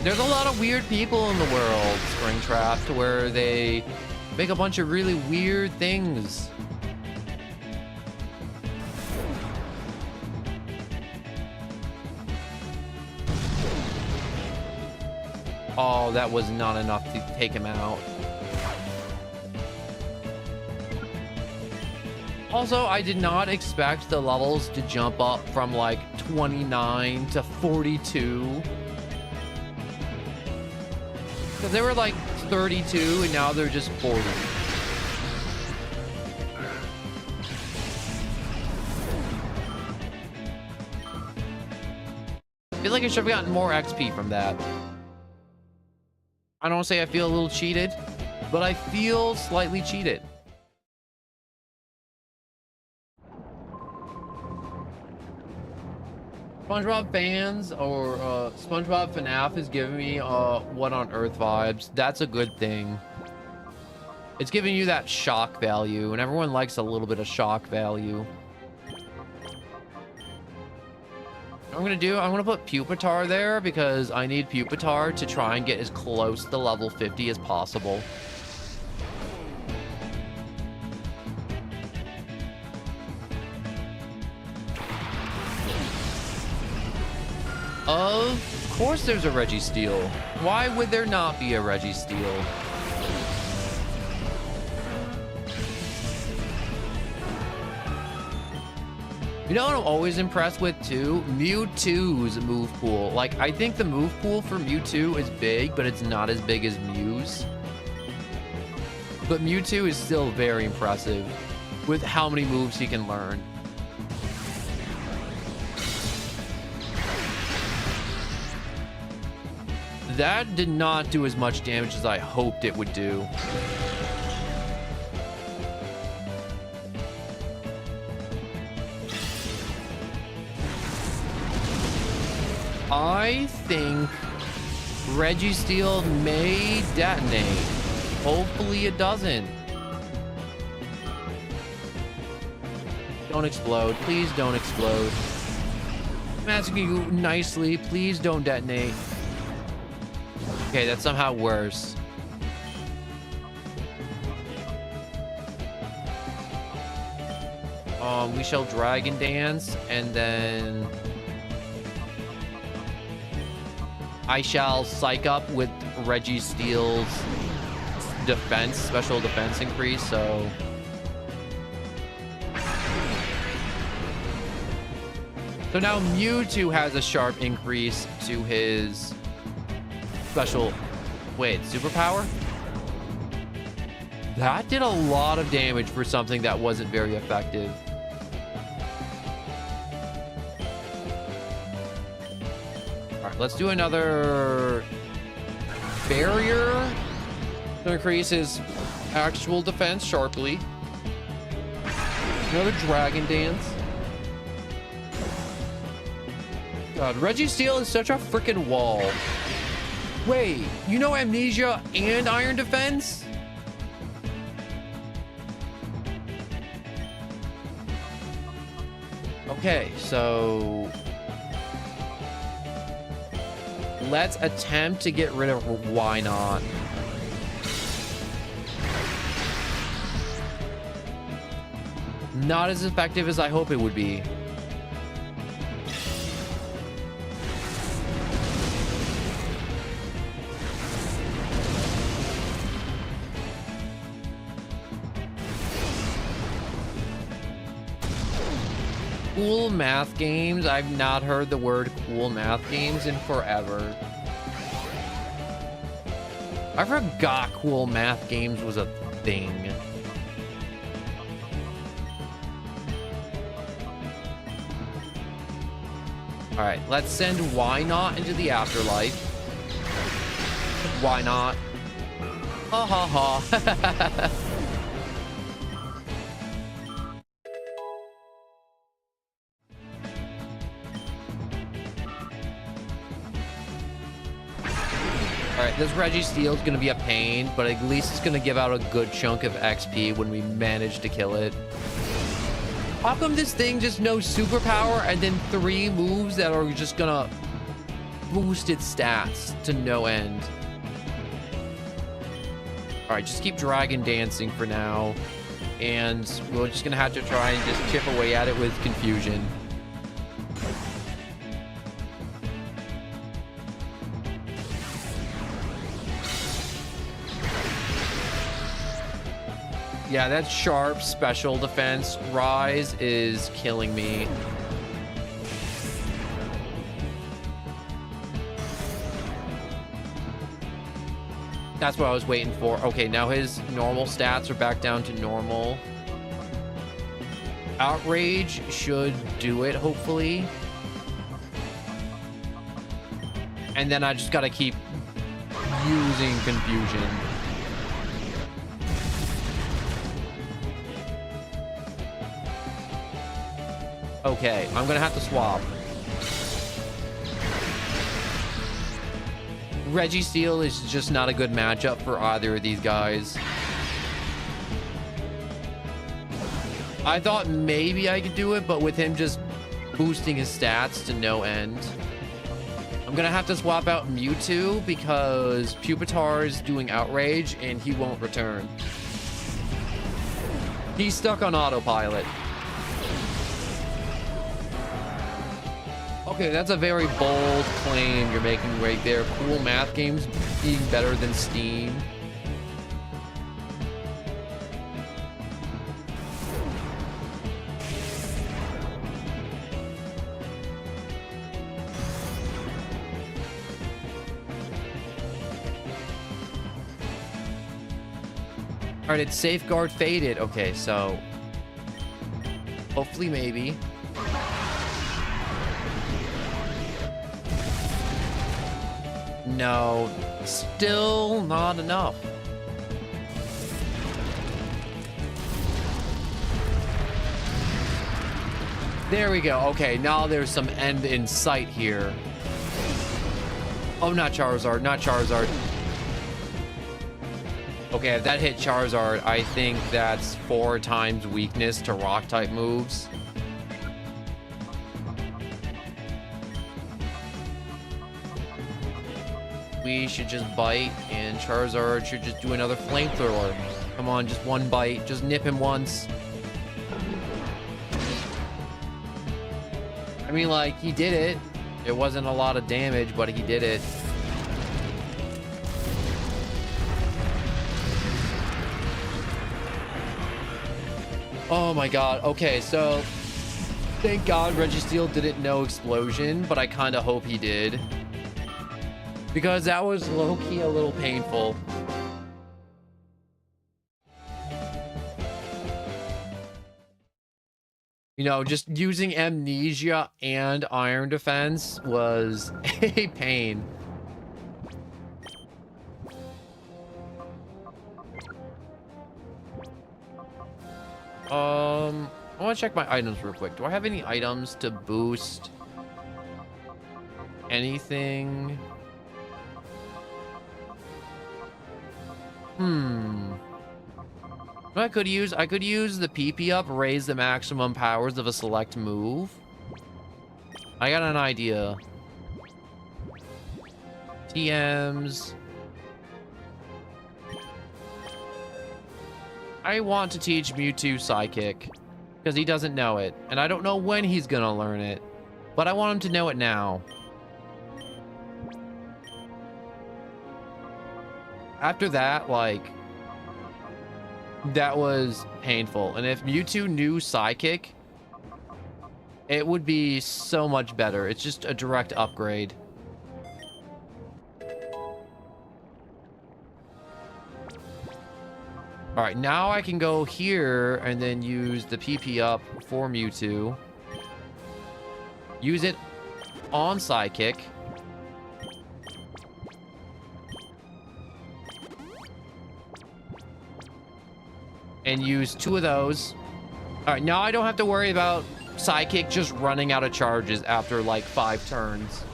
A: There's a lot of weird people in the world, Springtrap, to where they make a bunch of really weird things. Oh, that was not enough to take him out. Also, I did not expect the levels to jump up from like 29 to 42. Because they were like 32 and now they're just 40. I feel like I should have gotten more XP from that. I don't say I feel a little cheated, but I feel slightly cheated. SpongeBob fans or SpongeBob FNAF is giving me What on Earth vibes. That's a good thing. It's giving you that shock value, and everyone likes a little bit of shock value. I'm gonna put Pupitar there because I need Pupitar to try and get as close to level 50 as possible. Of course there's a Registeel. Why would there not be a Registeel? You know what I'm always impressed with too? Mewtwo's move pool. Like, I think the move pool for Mewtwo is big, but it's not as big as Mew's. But Mewtwo is still very impressive with how many moves he can learn. That did not do as much damage as I hoped it would do. I think Registeel may detonate. Hopefully it doesn't. Don't explode. Please don't explode. I'm asking you nicely. Please don't detonate. Okay, that's somehow worse. We shall Dragon Dance, and then I shall Psych Up with Registeel's defense, special defense increase, so... So now Mewtwo has a sharp increase to his special... Wait, superpower? That did a lot of damage for something that wasn't very effective. Alright, let's do another barrier to increase his actual defense sharply. Another Dragon Dance. God, Registeel is such a freaking wall. Wait, you know Amnesia and Iron Defense? Okay, so let's attempt to get rid of Why Not. Not as effective as I hope it would be. Cool math games. I've not heard the word cool math games in forever. I forgot cool math games was a thing. All right, let's send Why Not into the afterlife. Why not? Ha ha ha. Alright, this Registeel is going to be a pain, but at least it's going to give out a good chunk of XP when we manage to kill it. How come this thing just knows superpower and then 3 moves that are just going to boost its stats to no end? Alright, just keep Dragon Dancing for now. And we're just going to have to try and just chip away at it with Confusion. Yeah, that sharp special defense rise is killing me. That's what I was waiting for. Okay, now his normal stats are back down to normal. Outrage should do it, hopefully. And then I just gotta keep using confusion. Okay, I'm gonna have to swap. Registeel is just not a good matchup for either of these guys. I thought maybe I could do it, but with him just boosting his stats to no end. I'm gonna have to swap out Mewtwo because Pupitar is doing Outrage and he won't return. He's stuck on autopilot. Okay, that's a very bold claim you're making right there. Cool math games being better than Steam. All right, it's Safeguard faded. Okay, so hopefully maybe. No, still not enough. There we go. Okay, now there's some end in sight here. Oh, not Charizard, not Charizard. Okay, if that hit Charizard, I think that's 4 times weakness to rock type moves. We should just bite, and Charizard should just do another flamethrower. Come on, just one bite. Just nip him once. I mean, like, he did it. It wasn't a lot of damage, but he did it. Oh my god. Okay, so thank God Registeel didn't know Explosion, but I kind of hope he did. Because that was low-key a little painful. You know, just using Amnesia and Iron Defense was a pain. I want to check my items real quick. Do I have any items to boost anything? I could use the PP up, raise the maximum powers of a select move. I got an idea. TMs. I want to teach Mewtwo Psychic because he doesn't know it, and I don't know when he's gonna learn it, but I want him to know it now. After that, like, that was painful. And if Mewtwo knew Psychic, it would be so much better. It's just a direct upgrade. All right, now I can go here and then use the PP up for Mewtwo. Use it on Psychic. And use 2 of those. All right, now I don't have to worry about Psychic just running out of charges after like 5 turns.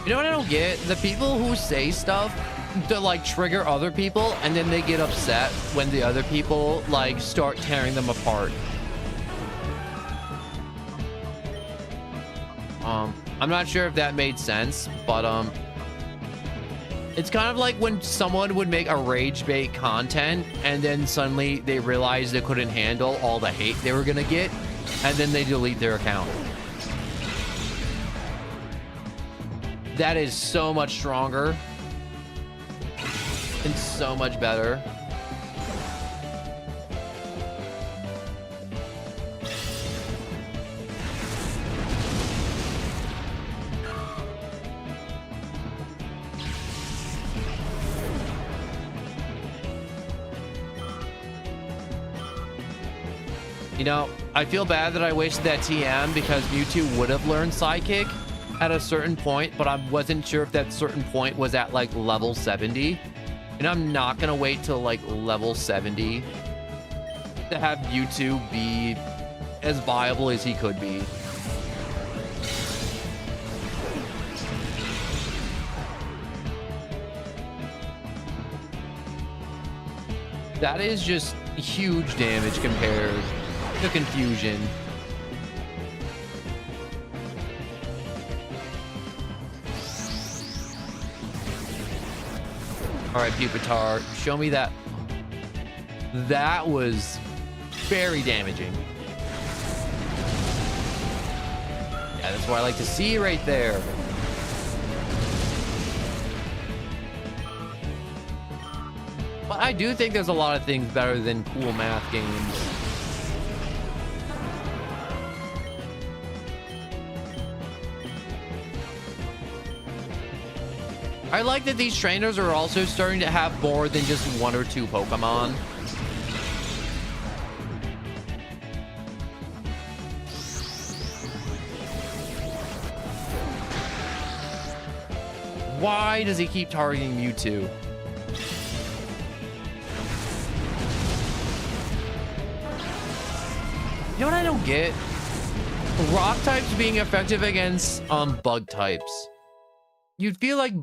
A: You know what I don't get? The people who say stuff to like trigger other people and then they get upset when the other people like start tearing them apart. I'm not sure if that made sense, but it's kind of like when someone would make a rage bait content and then suddenly they realized they couldn't handle all the hate they were gonna get and then they delete their account. That is so much stronger and so much better. You know, I feel bad that I wasted that TM because Mewtwo would have learned Psychic at a certain point, but I wasn't sure if that certain point was at like level 70. And I'm not gonna wait till like level 70 to have Mewtwo be as viable as he could be. That is just huge damage compared to Confusion. All right, Pupitar, show me that. That was very damaging. Yeah, that's what I like to see right there. But I do think there's a lot of things better than cool math games. I like that these trainers are also starting to have more than just one or two Pokemon. Why does he keep targeting Mewtwo? You know what I don't get? Rock types being effective against bug types. You'd feel like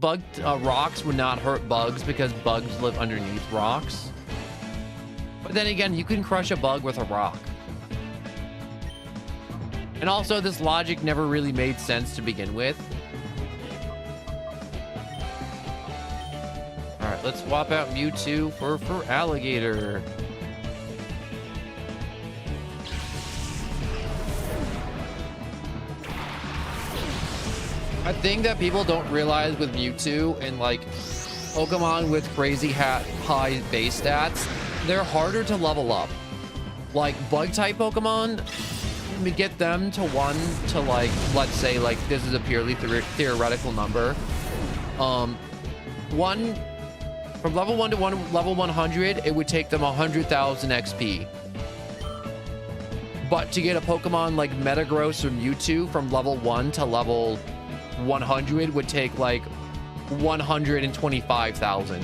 A: rocks would not hurt bugs because bugs live underneath rocks. But then again, you can crush a bug with a rock. And also, this logic never really made sense to begin with. All right, let's swap out Mewtwo for Alligator. A thing that people don't realize with Mewtwo and like Pokemon with crazy high base stats, they're harder to level up. Like bug type Pokemon, we get them to 1 to like, let's say like this is a purely theoretical number. One from level 1 to level 100, it would take them 100,000 XP. But to get a Pokemon like Metagross or Mewtwo from level 1 to level 100 would take like 125,000,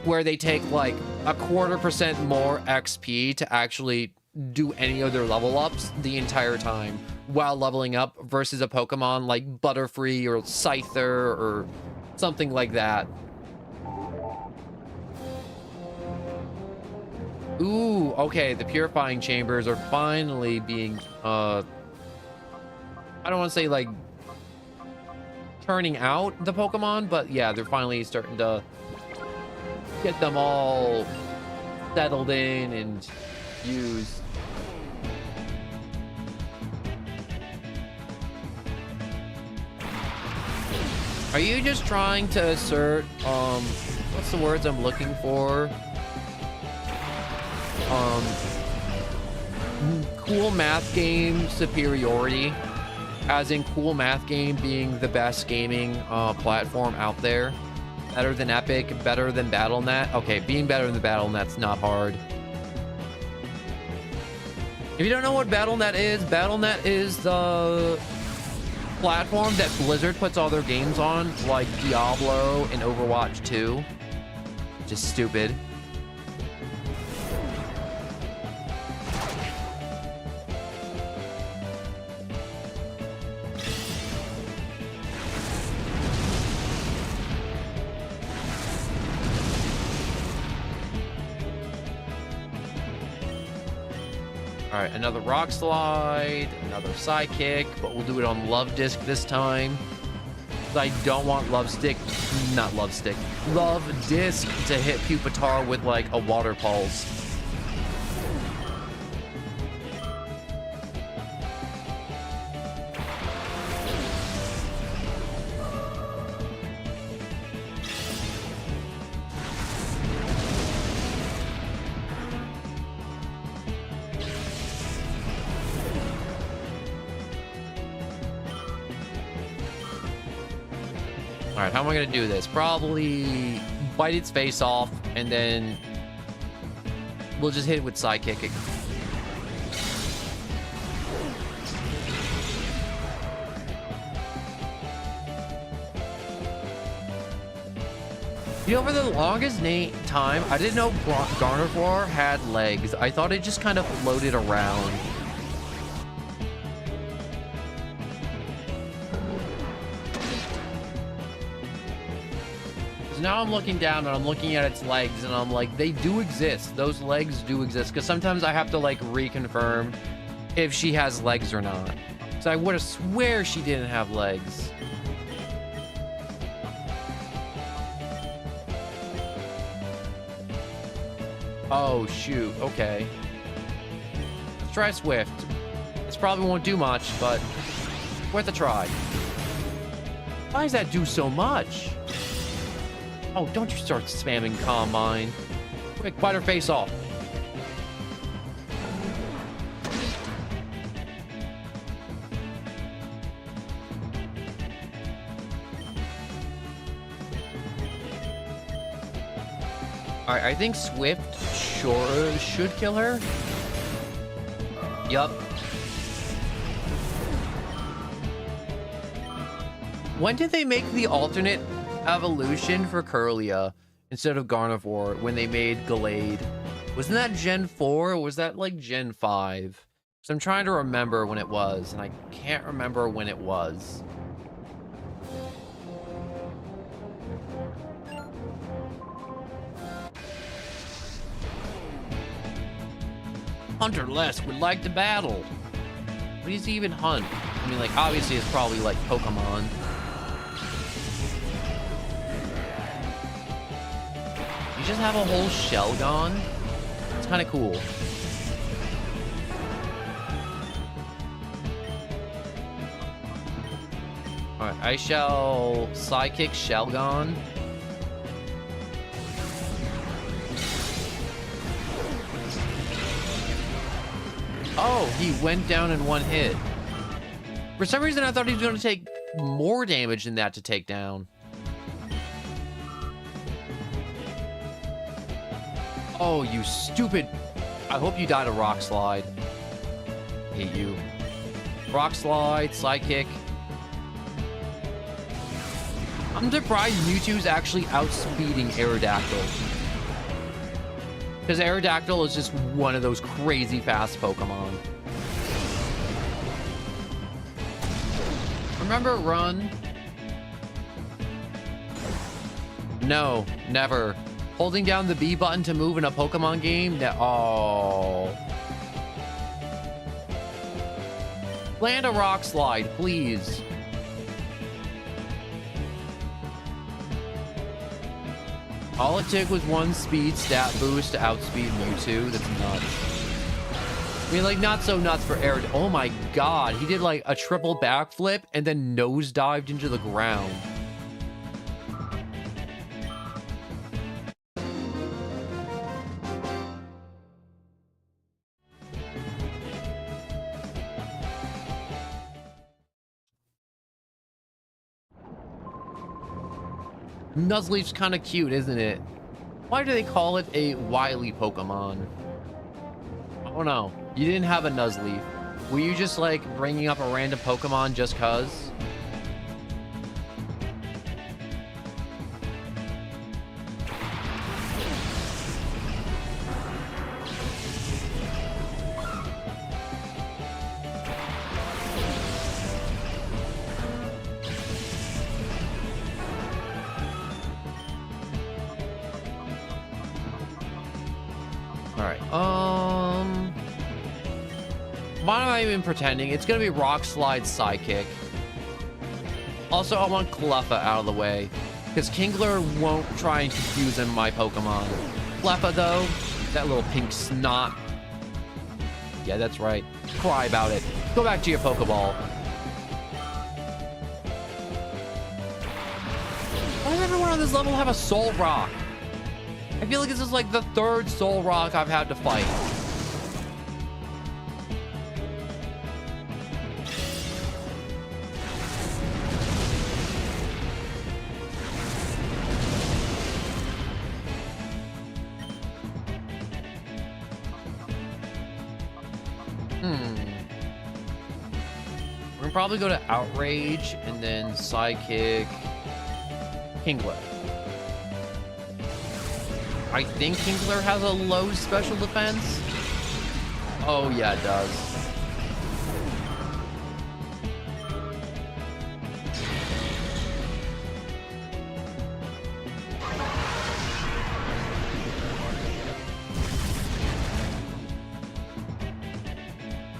A: where they take like 0.25% more XP to actually do any of their level ups the entire time while leveling up versus a Pokemon like Butterfree or Scyther or something like that. Ooh, okay, the purifying chambers are finally being I don't want to say like turning out the Pokemon, but yeah, they're finally starting to get them all settled in and used. Are you just trying to assert what's the words I'm looking for? Cool math game superiority, as in cool math game being the best gaming platform out there, better than Epic, better than Battle.net. Okay, being better than the Battle.net's not hard. If you don't know what Battle.net is the platform that Blizzard puts all their games on, like Diablo and Overwatch 2. Just stupid. All right, another Rock Slide, another Psychic, but we'll do it on Love Disc this time. I don't want Love Disc to hit Pupitar with like a Water Pulse. All right, how am I gonna do this? Probably bite its face off, and then we'll just hit it with sidekicking. You know, for the longest time, I didn't know Gardevoir had legs. I thought it just kind of floated around. Now I'm looking down and I'm looking at its legs and I'm like, they do exist. Those legs do exist. Because sometimes I have to like reconfirm if she has legs or not. So I would have swear she didn't have legs. Oh, shoot. Okay. Let's try Swift. This probably won't do much, but worth a try. Why does that do so much? Oh, don't you start spamming Combine. Quick, bite her face off. Alright, I think Swift sure should kill her. Yup. When did they make the alternate evolution for Curlia instead of Gardevoir when they made Gallade? Wasn't that Gen 4 or was that like Gen 5? So I'm trying to remember when it was, and I can't remember when it was. Hunter Les would like to battle. What does he even hunt? I mean, like, obviously it's probably like Pokemon. You just have a whole shell gone? It's kind of cool. Alright, I shall Psychic Shelgon. Oh, he went down in one hit. For some reason, I thought he was going to take more damage than that to take down. Oh, you stupid. I hope you died a Rock Slide. Hate you. Rock Slide, Sidekick. I'm surprised Mewtwo's actually outspeeding Aerodactyl. Because Aerodactyl is just one of those crazy fast Pokemon. Remember Run? No, never. Holding down the B button to move in a Pokemon game? Oh. Land a Rock Slide, please. All it took was one speed stat boost to outspeed Mewtwo. That's nuts. I mean, like, not so nuts for Aerod. Oh my god, he did like a triple backflip and then nosedived into the ground. Nuzleaf's kind of cute, isn't it? Why do they call it a wily Pokemon? I don't know. You didn't have a Nuzleaf. Were you just like bringing up a random Pokemon just cuz? Why am I even pretending? It's gonna be Rock Slide Psychic. Also, I want Cleffa out of the way, because Kingler won't try and confuse him my Pokemon. Cleffa, though, that little pink snot. Yeah, that's right. Cry about it. Go back to your Pokeball. Why does everyone on this level have a Soul Rock? I feel like this is like the third Soul Rock I've had to fight. Hmm. We're gonna probably go to Outrage and then Psychic Kingler. I think Kingler has a low special defense. Oh, yeah, it does.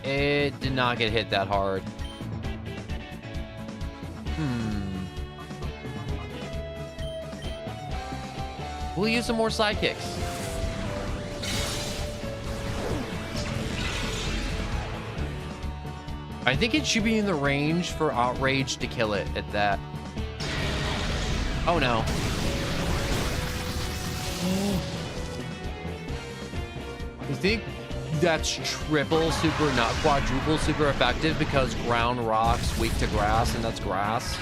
A: It did not get hit that hard. We'll use some more sidekicks. I think it should be in the range for Outrage to kill it at that. Oh no. I think that's triple super, not quadruple super effective because ground rocks weak to grass, and that's grass.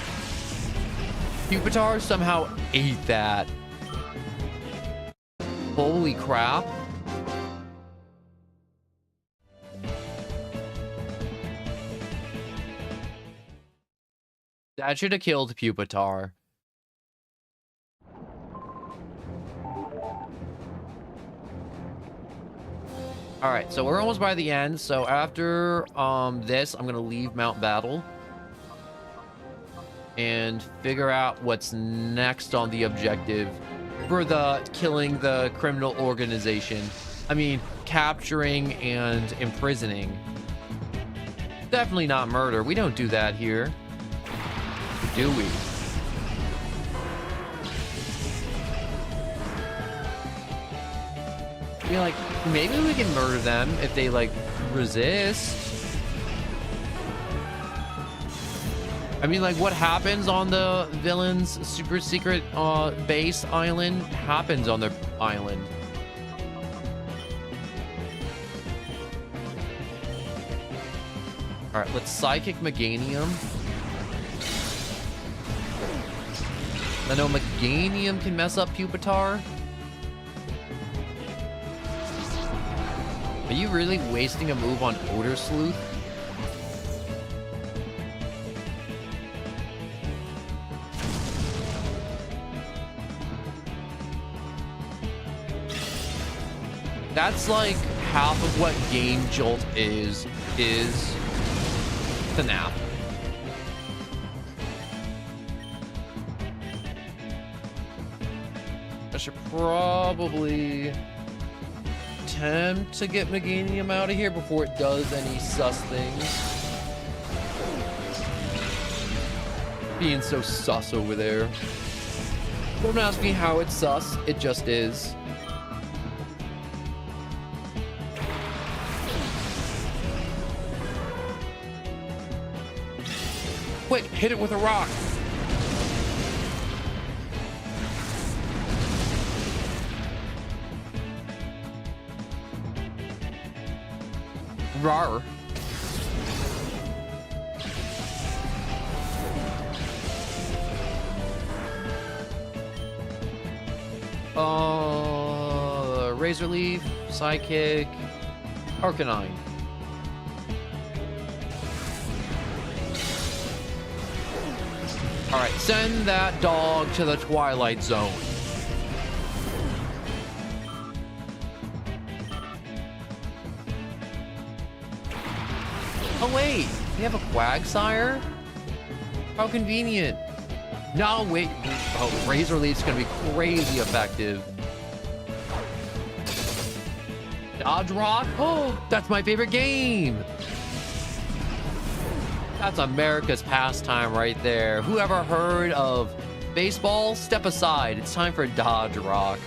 A: Pupitar somehow ate that. Holy crap. That should have killed Pupitar. All right, so we're almost by the end. So after this, I'm gonna leave Mount Battle and figure out what's next on the objective for the killing the criminal organization. I mean, capturing and imprisoning. Definitely not murder. We don't do that here, do we? I mean, like, maybe we can murder them if they, like, resist. I mean, like, what happens on the villain's super secret base island happens on their island. All right, let's Psychic Meganium. I know Meganium can mess up Pupitar. Are you really wasting a move on Odor Sleuth? That's like half of what Game Jolt is the nap. I should probably attempt to get Meganium out of here before it does any sus things. Being so sus over there. Don't ask me how it's sus, it just is. Quick, hit it with a rock. Rawr. Razor Leaf, Psychic, Arcanine. All right, send that dog to the Twilight Zone. Oh wait, we have a Quagsire? How convenient. No, wait. Oh, Razor Leaf's gonna be crazy effective. Dodge Rock? Oh, that's my favorite game. That's America's pastime right there. Whoever heard of baseball? Step aside. It's time for Dodge Rock.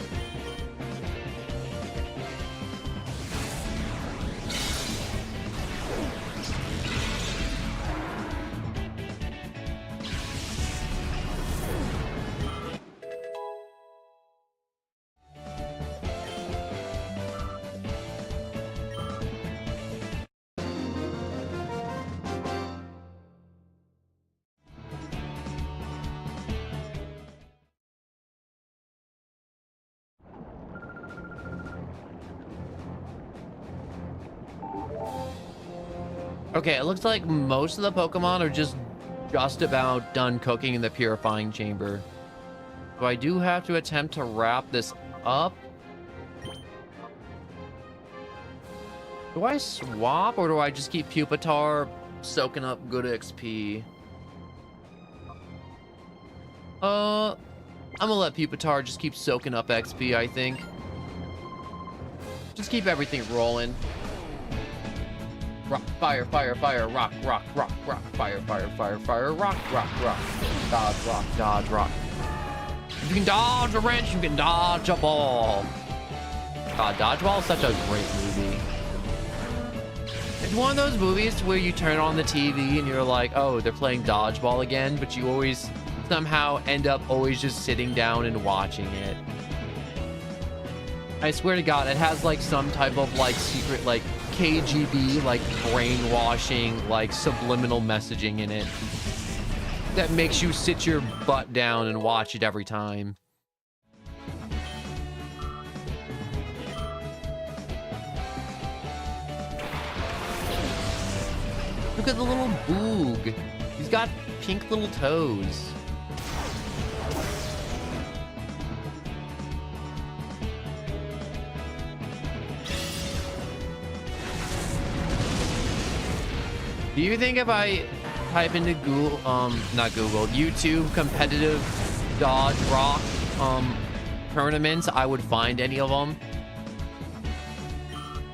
A: Okay, it looks like most of the Pokemon are just about done cooking in the purifying chamber. So I do have to attempt to wrap this up. Do I swap or do I just keep Pupitar soaking up good XP? I'm gonna let Pupitar just keep soaking up XP, I think. Just keep everything rolling. Rock, fire, fire, fire, rock, rock, rock, rock, fire, fire, fire, fire, rock, rock, rock. Dodge, rock, dodge, rock. If you can dodge a wrench, you can dodge a ball. God, Dodgeball is such a great movie. It's one of those movies where you turn on the TV and you're like, oh, they're playing Dodgeball again, but you always somehow end up always just sitting down and watching it. I swear to God, it has like some type of like secret like KGB like brainwashing like subliminal messaging in it that makes you sit your butt down and watch it every time. Look at the little boog. He's got pink little toes. Do you think if I type into Google, not Google, YouTube competitive Dodge Rock tournaments, I would find any of them?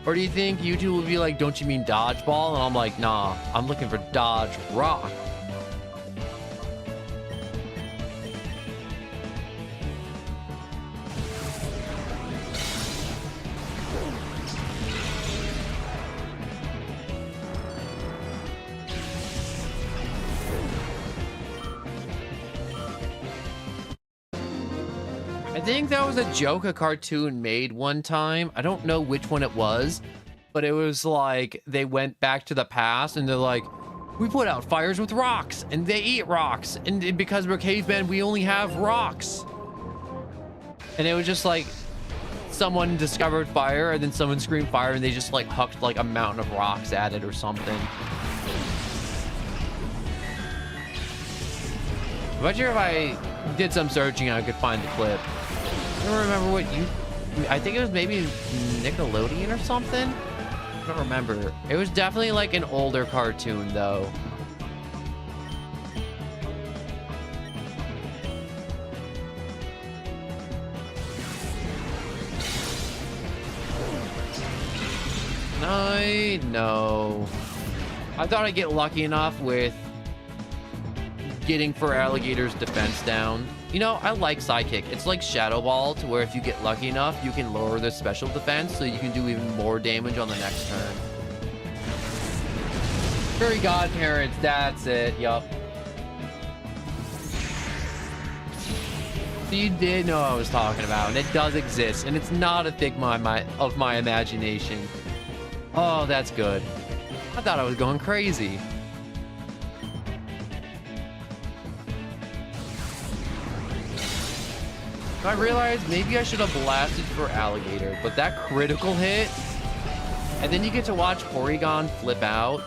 A: Or do you think YouTube would be like, don't you mean Dodgeball? And I'm like, nah, I'm looking for Dodge Rock. I think that was a joke a cartoon made one time. I don't know which one it was, but it was like they went back to the past and they're like, we put out fires with rocks and they eat rocks. And because we're cavemen, we only have rocks. And it was just like someone discovered fire and then someone screamed fire and they just like hucked like a mountain of rocks at it or something. I bet you if I did some searching, I could find the clip. I don't remember what I think it was maybe Nickelodeon or something. I don't remember. It was definitely like an older cartoon though. No. I thought I'd get lucky enough with getting Feraligator's defense down. You know, I like Psychic. It's like Shadow Ball, to where if you get lucky enough, you can lower the special defense so you can do even more damage on the next turn. Fairy Godparents, that's it, yup. So you did know what I was talking about, and it does exist, and it's not a thing of my imagination. Oh, that's good. I thought I was going crazy. I realized maybe I should have blasted for Alligator, but that critical hit, and then you get to watch Porygon flip out.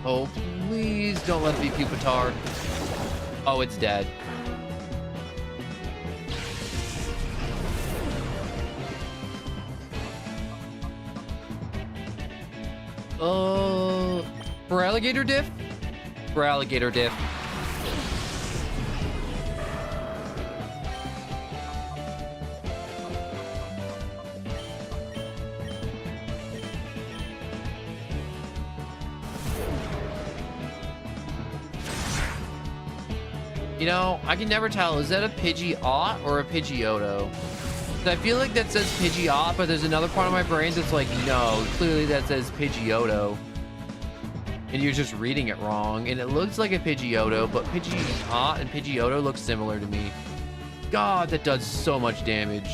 A: Oh, please don't let it be Pupitar. Oh, it's dead. For alligator diff? For alligator diff. You know, I can never tell. Is that a Pidgeot or a Pidgeotto? I feel like that says Pidgeot, but there's another part of my brain that's like, no, clearly that says Pidgeotto. And you're just reading it wrong. And it looks like a Pidgeotto, but Pidgeot and Pidgeotto look similar to me. God, that does so much damage.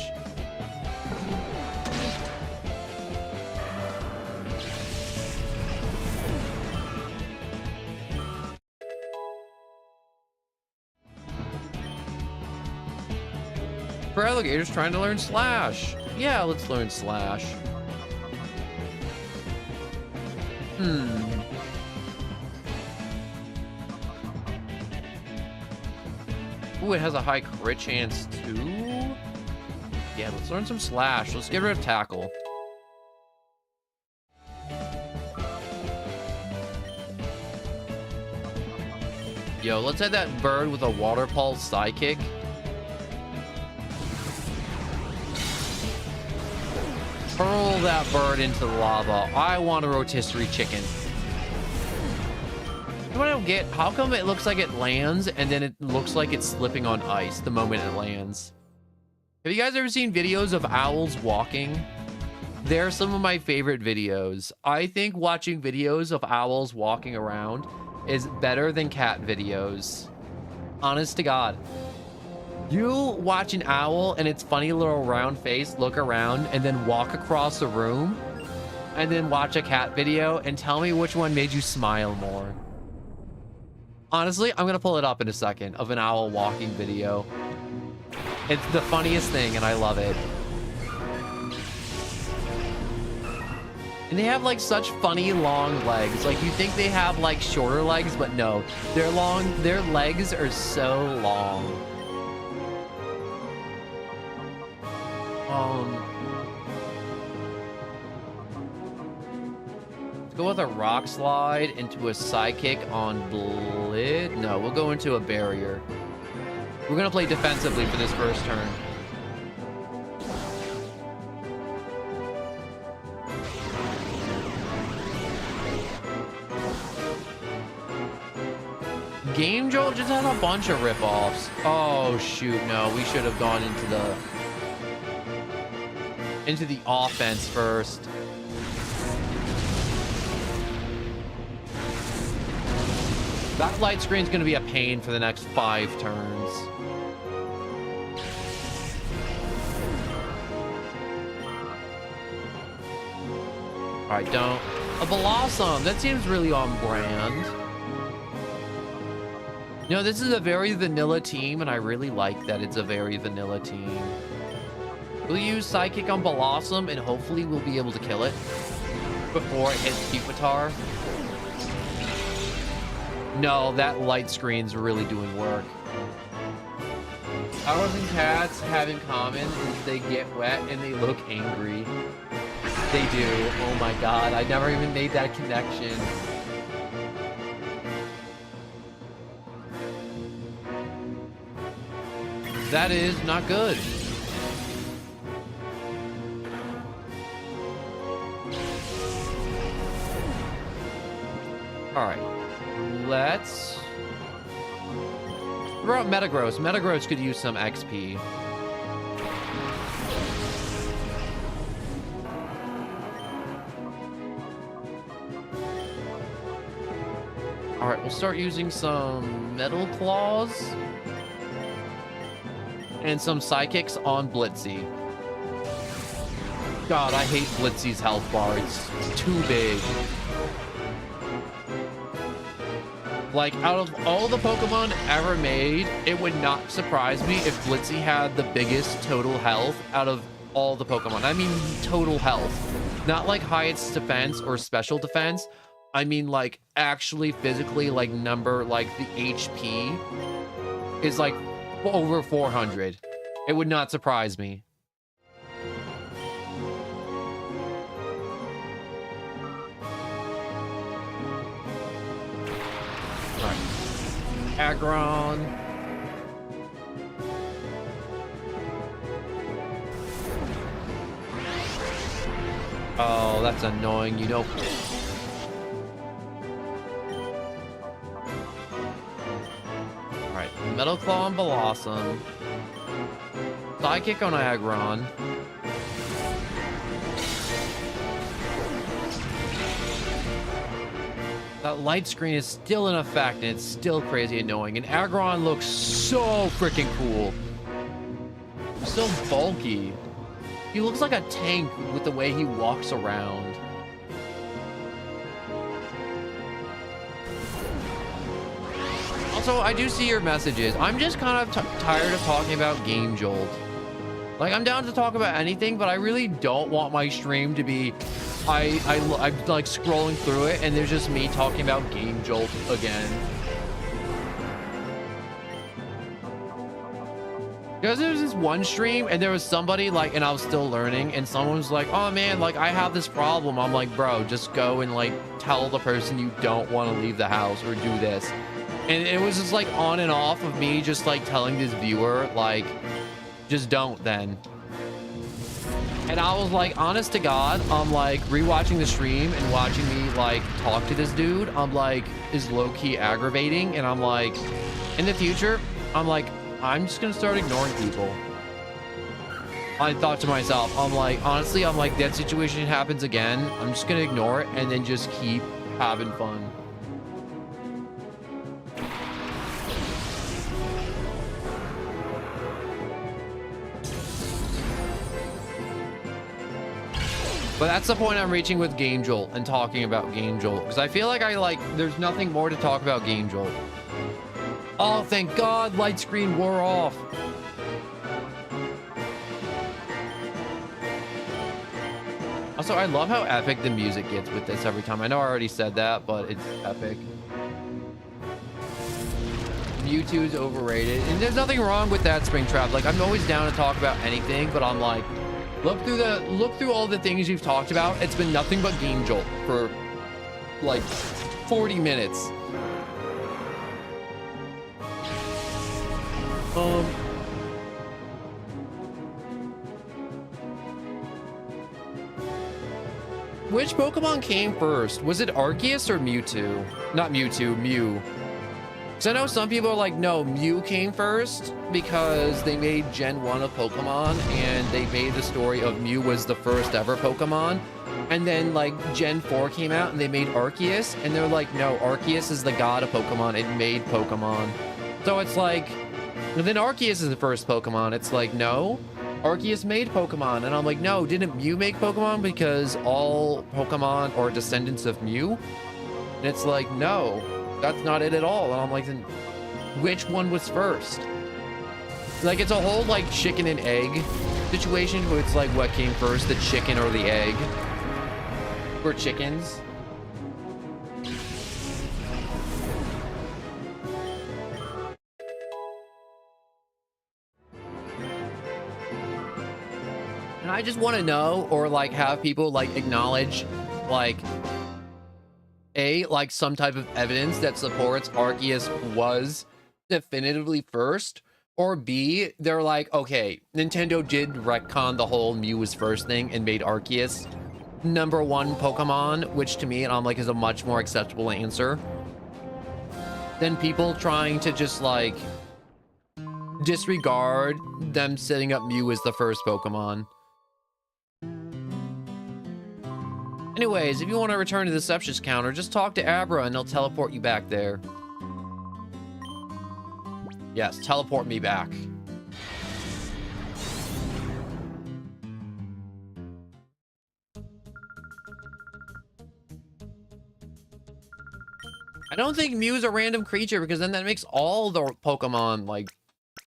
A: For alligators trying to learn Slash. Yeah, let's learn Slash. Ooh, it has a high crit chance too. Yeah, let's learn some Slash. Let's get rid of Tackle. Yo, let's add that bird with a water pulse sidekick. Hurl that bird into the lava. I want a rotisserie chicken. You know what I don't get? How come it looks like it lands and then it looks like it's slipping on ice the moment it lands? Have you guys ever seen videos of owls walking? They're some of my favorite videos. I think watching videos of owls walking around is better than cat videos. Honest to God. You watch an owl and its funny little round face look around and then walk across the room and then watch a cat video and tell me which one made you smile more. Honestly, I'm gonna pull it up in a second of an owl walking video. It's the funniest thing and I love it. And they have like such funny long legs. Like you think they have like shorter legs, but no, they're long. Their legs are so long. Let's go with a rock slide into a sidekick on Blid. No, we'll go into a barrier. We're gonna play defensively for this first turn. Game Jolt just had a bunch of ripoffs. Oh shoot, no, we should have gone into the offense first. That light screen's gonna be a pain for the next 5 turns. All right, don't. A Blossom, that seems really on brand. You know, this is a very vanilla team, and I really like that it's a very vanilla team. We'll use Psychic on Blossom, and hopefully we'll be able to kill it before it hits Pupitar. No, that light screen's really doing work. Owls and cats have in common is they get wet and they look angry. They do. Oh my god, I never even made that connection. That is not good. All right, let's throw out Metagross. Metagross could use some XP. All right, we'll start using some Metal Claws and some Psychics on Blitzy. God, I hate Blitzy's health bar. It's too big. Like, out of all the Pokemon ever made, it would not surprise me if Blitzy had the biggest total health out of all the Pokemon. I mean, total health. Not like highest defense or special defense. I mean, like, actually physically, like, number, like, the HP is, like, over 400. It would not surprise me. All right. Aggron. Oh, that's annoying, you know. Alright, Metal Claw on Blossom. Psychic on Aggron. That light screen is still in effect and it's still crazy annoying. And Aggron looks so freaking cool. So bulky. He looks like a tank with the way he walks around. Also, I do see your messages. I'm just kind of tired of talking about Game Jolt. Like, I'm down to talk about anything, but I really don't want my stream to be... I'm like scrolling through it, and there's just me talking about Game Jolt again. Because there was this one stream, and there was somebody, like, and I was still learning, and someone was like, oh, man, like, I have this problem. I'm like, bro, just go and, like, tell the person you don't want to leave the house or do this. And it was just, like, on and off of me just, like, telling this viewer, like, just don't then. And I was like, honest to God, I'm like rewatching the stream and watching me like talk to this dude. I'm like, is low-key aggravating. And I'm like, in the future, I'm like, I'm just gonna start ignoring people. I thought to myself, I'm like, honestly, I'm like, that situation happens again, I'm just gonna ignore it and then just keep having fun. But that's the point I'm reaching with Game Jolt and talking about Game Jolt. Because I feel like there's nothing more to talk about Game Jolt. Oh, thank God, light screen wore off. Also, I love how epic the music gets with this every time. I know I already said that, but it's epic. Mewtwo's overrated. And there's nothing wrong with that, Springtrap. Like, I'm always down to talk about anything, but I'm like... Look through all the things you've talked about. It's been nothing but Game Jolt for like 40 minutes. Which Pokemon came first? Was it Arceus or Mewtwo? Not Mewtwo, Mew. So I know some people are like, no, Mew came first because they made Gen 1 of Pokemon and they made the story of Mew was the first ever Pokemon. And then like Gen 4 came out and they made Arceus and they're like, no, Arceus is the god of Pokemon. It made Pokemon. So it's like, and then Arceus is the first Pokemon. It's like, no, Arceus made Pokemon. And I'm like, no, didn't Mew make Pokemon because all Pokemon are descendants of Mew? And it's like, no. That's not it at all. And I'm like, then which one was first? Like, it's a whole, like, chicken and egg situation where it's like, what came first, the chicken or the egg? For chickens. And I just want to know, or, like, have people, like, acknowledge, like... like some type of evidence that supports Arceus was definitively first, or B, they're like, okay, Nintendo did retcon the whole Mew was first thing and made Arceus #1 Pokemon, which to me, and I'm like, is a much more acceptable answer than people trying to just like disregard them setting up Mew as the first Pokemon. Anyways, if you want to return to the Deceptions counter, just talk to Abra and they'll teleport you back there. Yes, teleport me back. I don't think Mew's a random creature because then that makes all the Pokemon, like,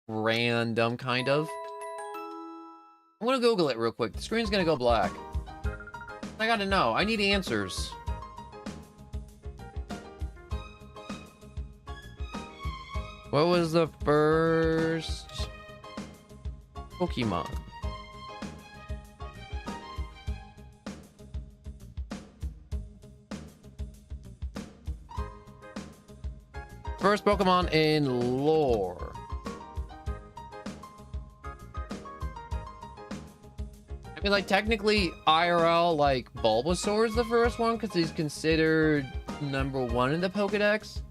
A: random, kind of. I'm gonna Google it real quick. The screen's gonna go black. I gotta know. I need answers. What was the first Pokemon? First Pokemon in lore. I mean, like, technically, IRL, like, Bulbasaur is the first one because he's considered #1 in the Pokedex.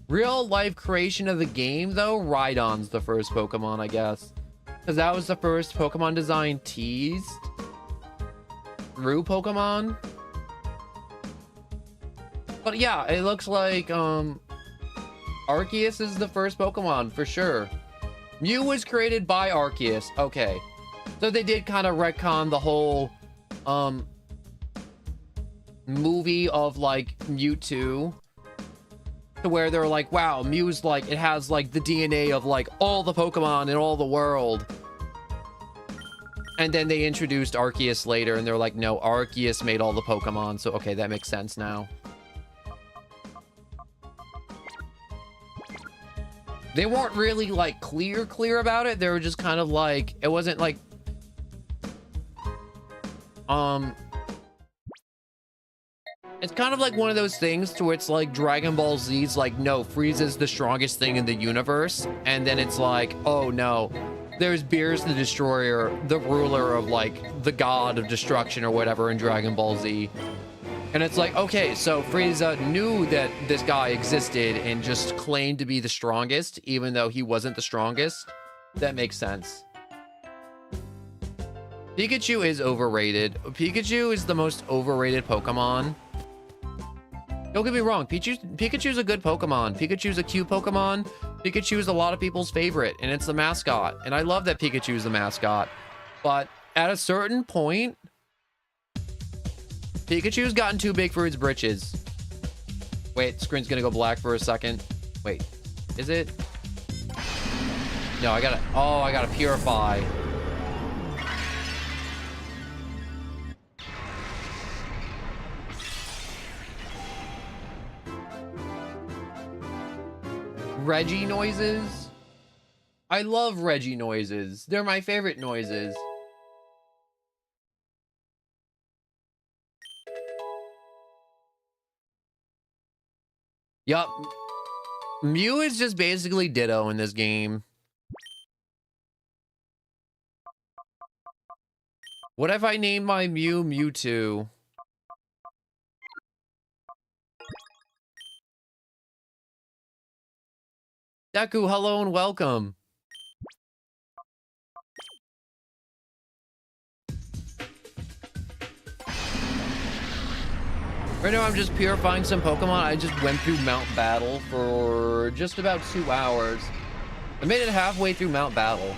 A: Real life creation of the game, though, Rhydon's the first Pokemon, I guess. Because that was the first Pokemon design teased through Pokemon. But yeah, it looks like, Arceus is the first Pokemon, for sure. Mew was created by Arceus. Okay. So they did kind of retcon the whole, movie of, like, Mewtwo. to where they're like, wow, Mew's like, it has like the DNA of like all the Pokemon in all the world. And then they introduced Arceus later, and they're like, no, Arceus made all the Pokemon. So, okay, that makes sense now. They weren't really like clear about it. They were just kind of like, it wasn't like, it's kind of like one of those things to where it's like Dragon Ball Z's like, no, Frieza's the strongest thing in the universe. And then it's like, oh no, there's Beerus the Destroyer, the ruler of like the god of destruction or whatever in Dragon Ball Z. And it's like, okay, so Frieza knew that this guy existed and just claimed to be the strongest, even though he wasn't the strongest. That makes sense. Pikachu is overrated. Pikachu is the most overrated Pokemon. Don't get me wrong, Pikachu's a good Pokemon. Pikachu's a cute Pokemon. Pikachu is a lot of people's favorite, and it's the mascot. And I love that Pikachu is the mascot. But at a certain point, Pikachu's gotten too big for its britches. Wait, screen's gonna go black for a second. Wait, is it? No, I gotta purify. Reggie noises? I love Reggie noises. They're my favorite noises. Yup. Mew is just basically Ditto in this game. What if I named my Mew Mewtwo? Deku, hello and welcome. Right now I'm just purifying some Pokemon. I just went through Mount Battle for just about 2 hours. I made it halfway through Mount Battle.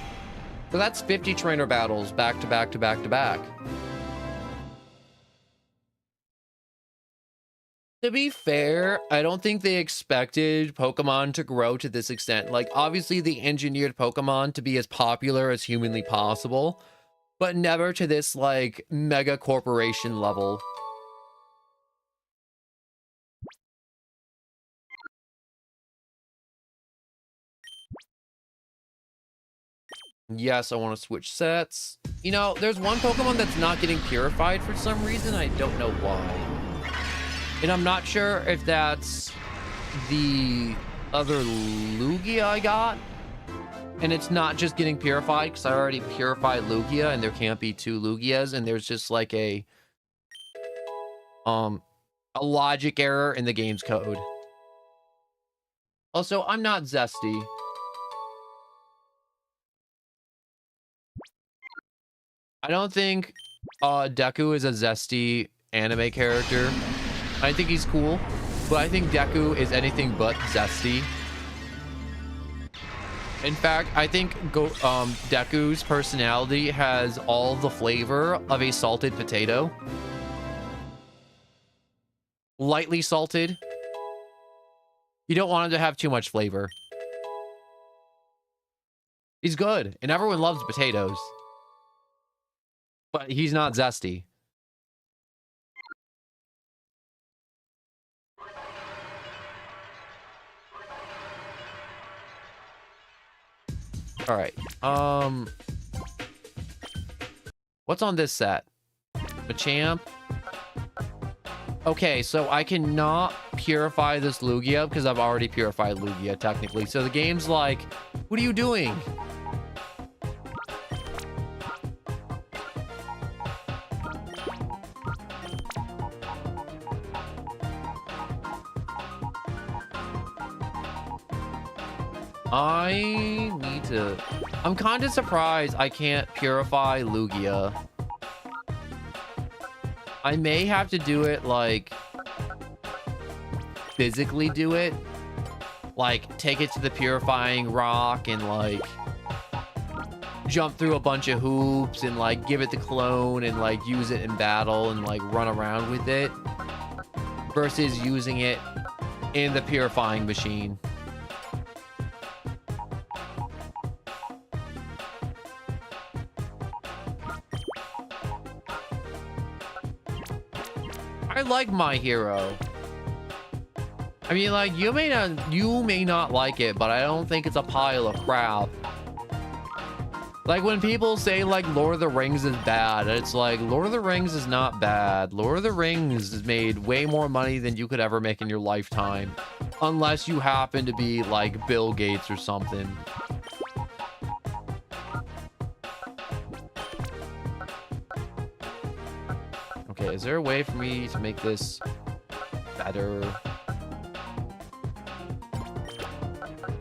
A: So that's 50 trainer battles back to back to back to back. To be fair, I don't think they expected Pokemon to grow to this extent. Like, obviously they engineered Pokemon to be as popular as humanly possible, but never to this, like, mega corporation level. Yes, I want to switch sets. You know, there's one Pokemon that's not getting purified for some reason. I don't know why. And I'm not sure if that's the other Lugia I got. And it's not just getting purified because I already purified Lugia and there can't be 2 Lugias. And there's just like a logic error in the game's code. Also, I'm not zesty. I don't think Deku is a zesty anime character. I think he's cool, but I think Deku is anything but zesty. In fact, I think Deku's personality has all the flavor of a salted potato. Lightly salted. You don't want him to have too much flavor. He's good, and everyone loves potatoes. But he's not zesty. All right. What's on this set? Machamp. Okay, so I cannot purify this Lugia because I've already purified Lugia technically. So the game's like, what are you doing? I'm kind of surprised I can't purify Lugia. I may have to do it, like, physically do it. Like, take it to the purifying rock and, like, jump through a bunch of hoops and, like, give it the clone and, like, use it in battle and, like, run around with it. Versus using it in the purifying machine. I like My Hero. I mean, like, you may not like it, but I don't think it's a pile of crap. Like, when people say, like, Lord of the Rings is bad, it's like, Lord of the Rings is not bad. Lord of the Rings has made way more money than you could ever make in your lifetime. Unless you happen to be, like, Bill Gates or something. Okay, is there a way for me to make this better?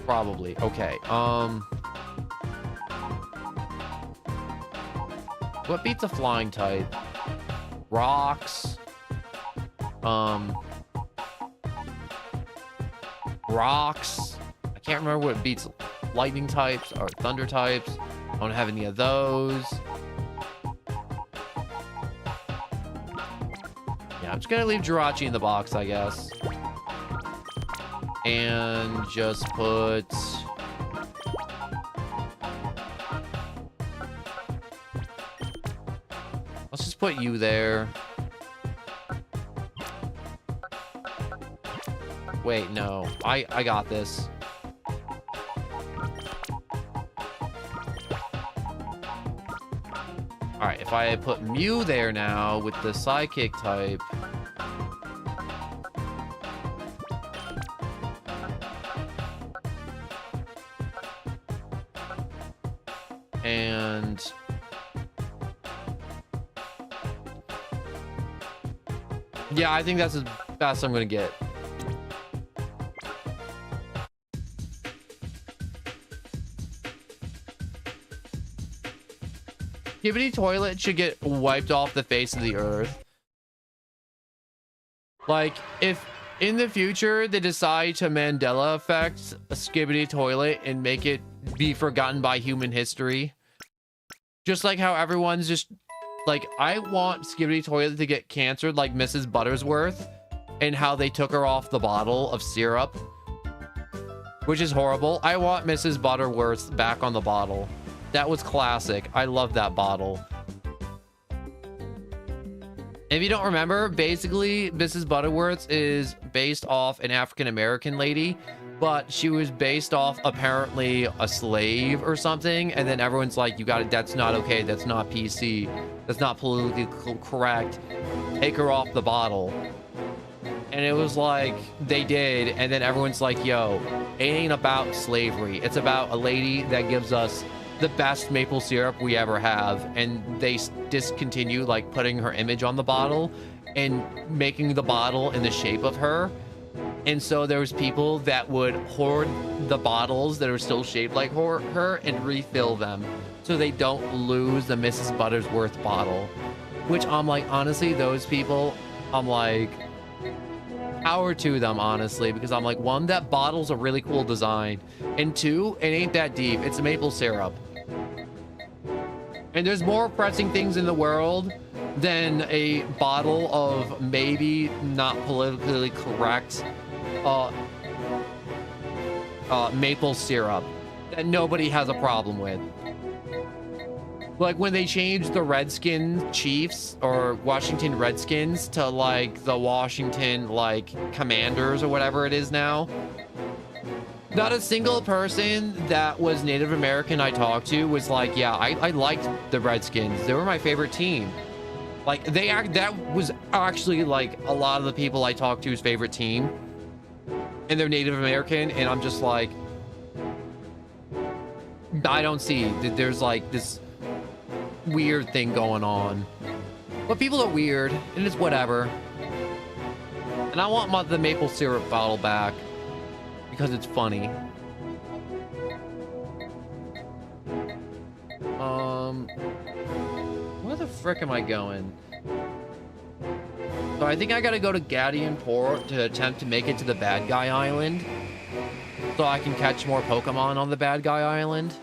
A: Probably. Okay, what beats a flying type? Rocks. Rocks. I can't remember what beats lightning types or thunder types. I don't have any of those. Yeah, I'm just gonna leave Jirachi in the box, I guess. And just put... let's just put you there. Wait, no. I got this. Alright, if I put Mew there now with the Psychic type... and... yeah, I think that's the best I'm gonna get. Skibidi Toilet should get wiped off the face of the earth. Like, if in the future they decide to Mandela effect a Skibidi Toilet and make it be forgotten by human history, just like how everyone's just like, I want Skibidi Toilet to get cancer like Mrs. Buttersworth, and how they took her off the bottle of syrup, which is horrible. I want Mrs. Butterworth back on the bottle. That was classic. I love that bottle. If you don't remember, basically, Mrs. Butterworth is based off an African-American lady, but she was based off apparently a slave or something, and then everyone's like, you got it, that's not okay, that's not PC, that's not politically correct, take her off the bottle. And it was like, they did, and then everyone's like, yo, it ain't about slavery, it's about a lady that gives us the best maple syrup we ever have, and they discontinued like putting her image on the bottle and making the bottle in the shape of her. And so there was people that would hoard the bottles that are still shaped like her and refill them so they don't lose the Mrs. Buttersworth bottle. Which I'm like, honestly, those people, I'm like, power to them, honestly, because I'm like, one, that bottle's a really cool design, and two, it ain't that deep. It's maple syrup. And there's more pressing things in the world than a bottle of maybe not politically correct maple syrup that nobody has a problem with. Like when they changed the Redskin Chiefs or Washington Redskins to like the Washington like Commanders or whatever it is now. Not a single person that was Native American I talked to was like, yeah, I liked the Redskins. They were my favorite team. Like that was actually like a lot of the people I talked to's favorite team. And they're Native American, and I'm just like, I don't see that there's like this weird thing going on. But people are weird, and it's whatever. And I want the maple syrup bottle back because it's funny. Where the frick am I going? So I think I gotta go to Gadian Port to attempt to make it to the bad guy island, so I can catch more Pokemon on the bad guy island.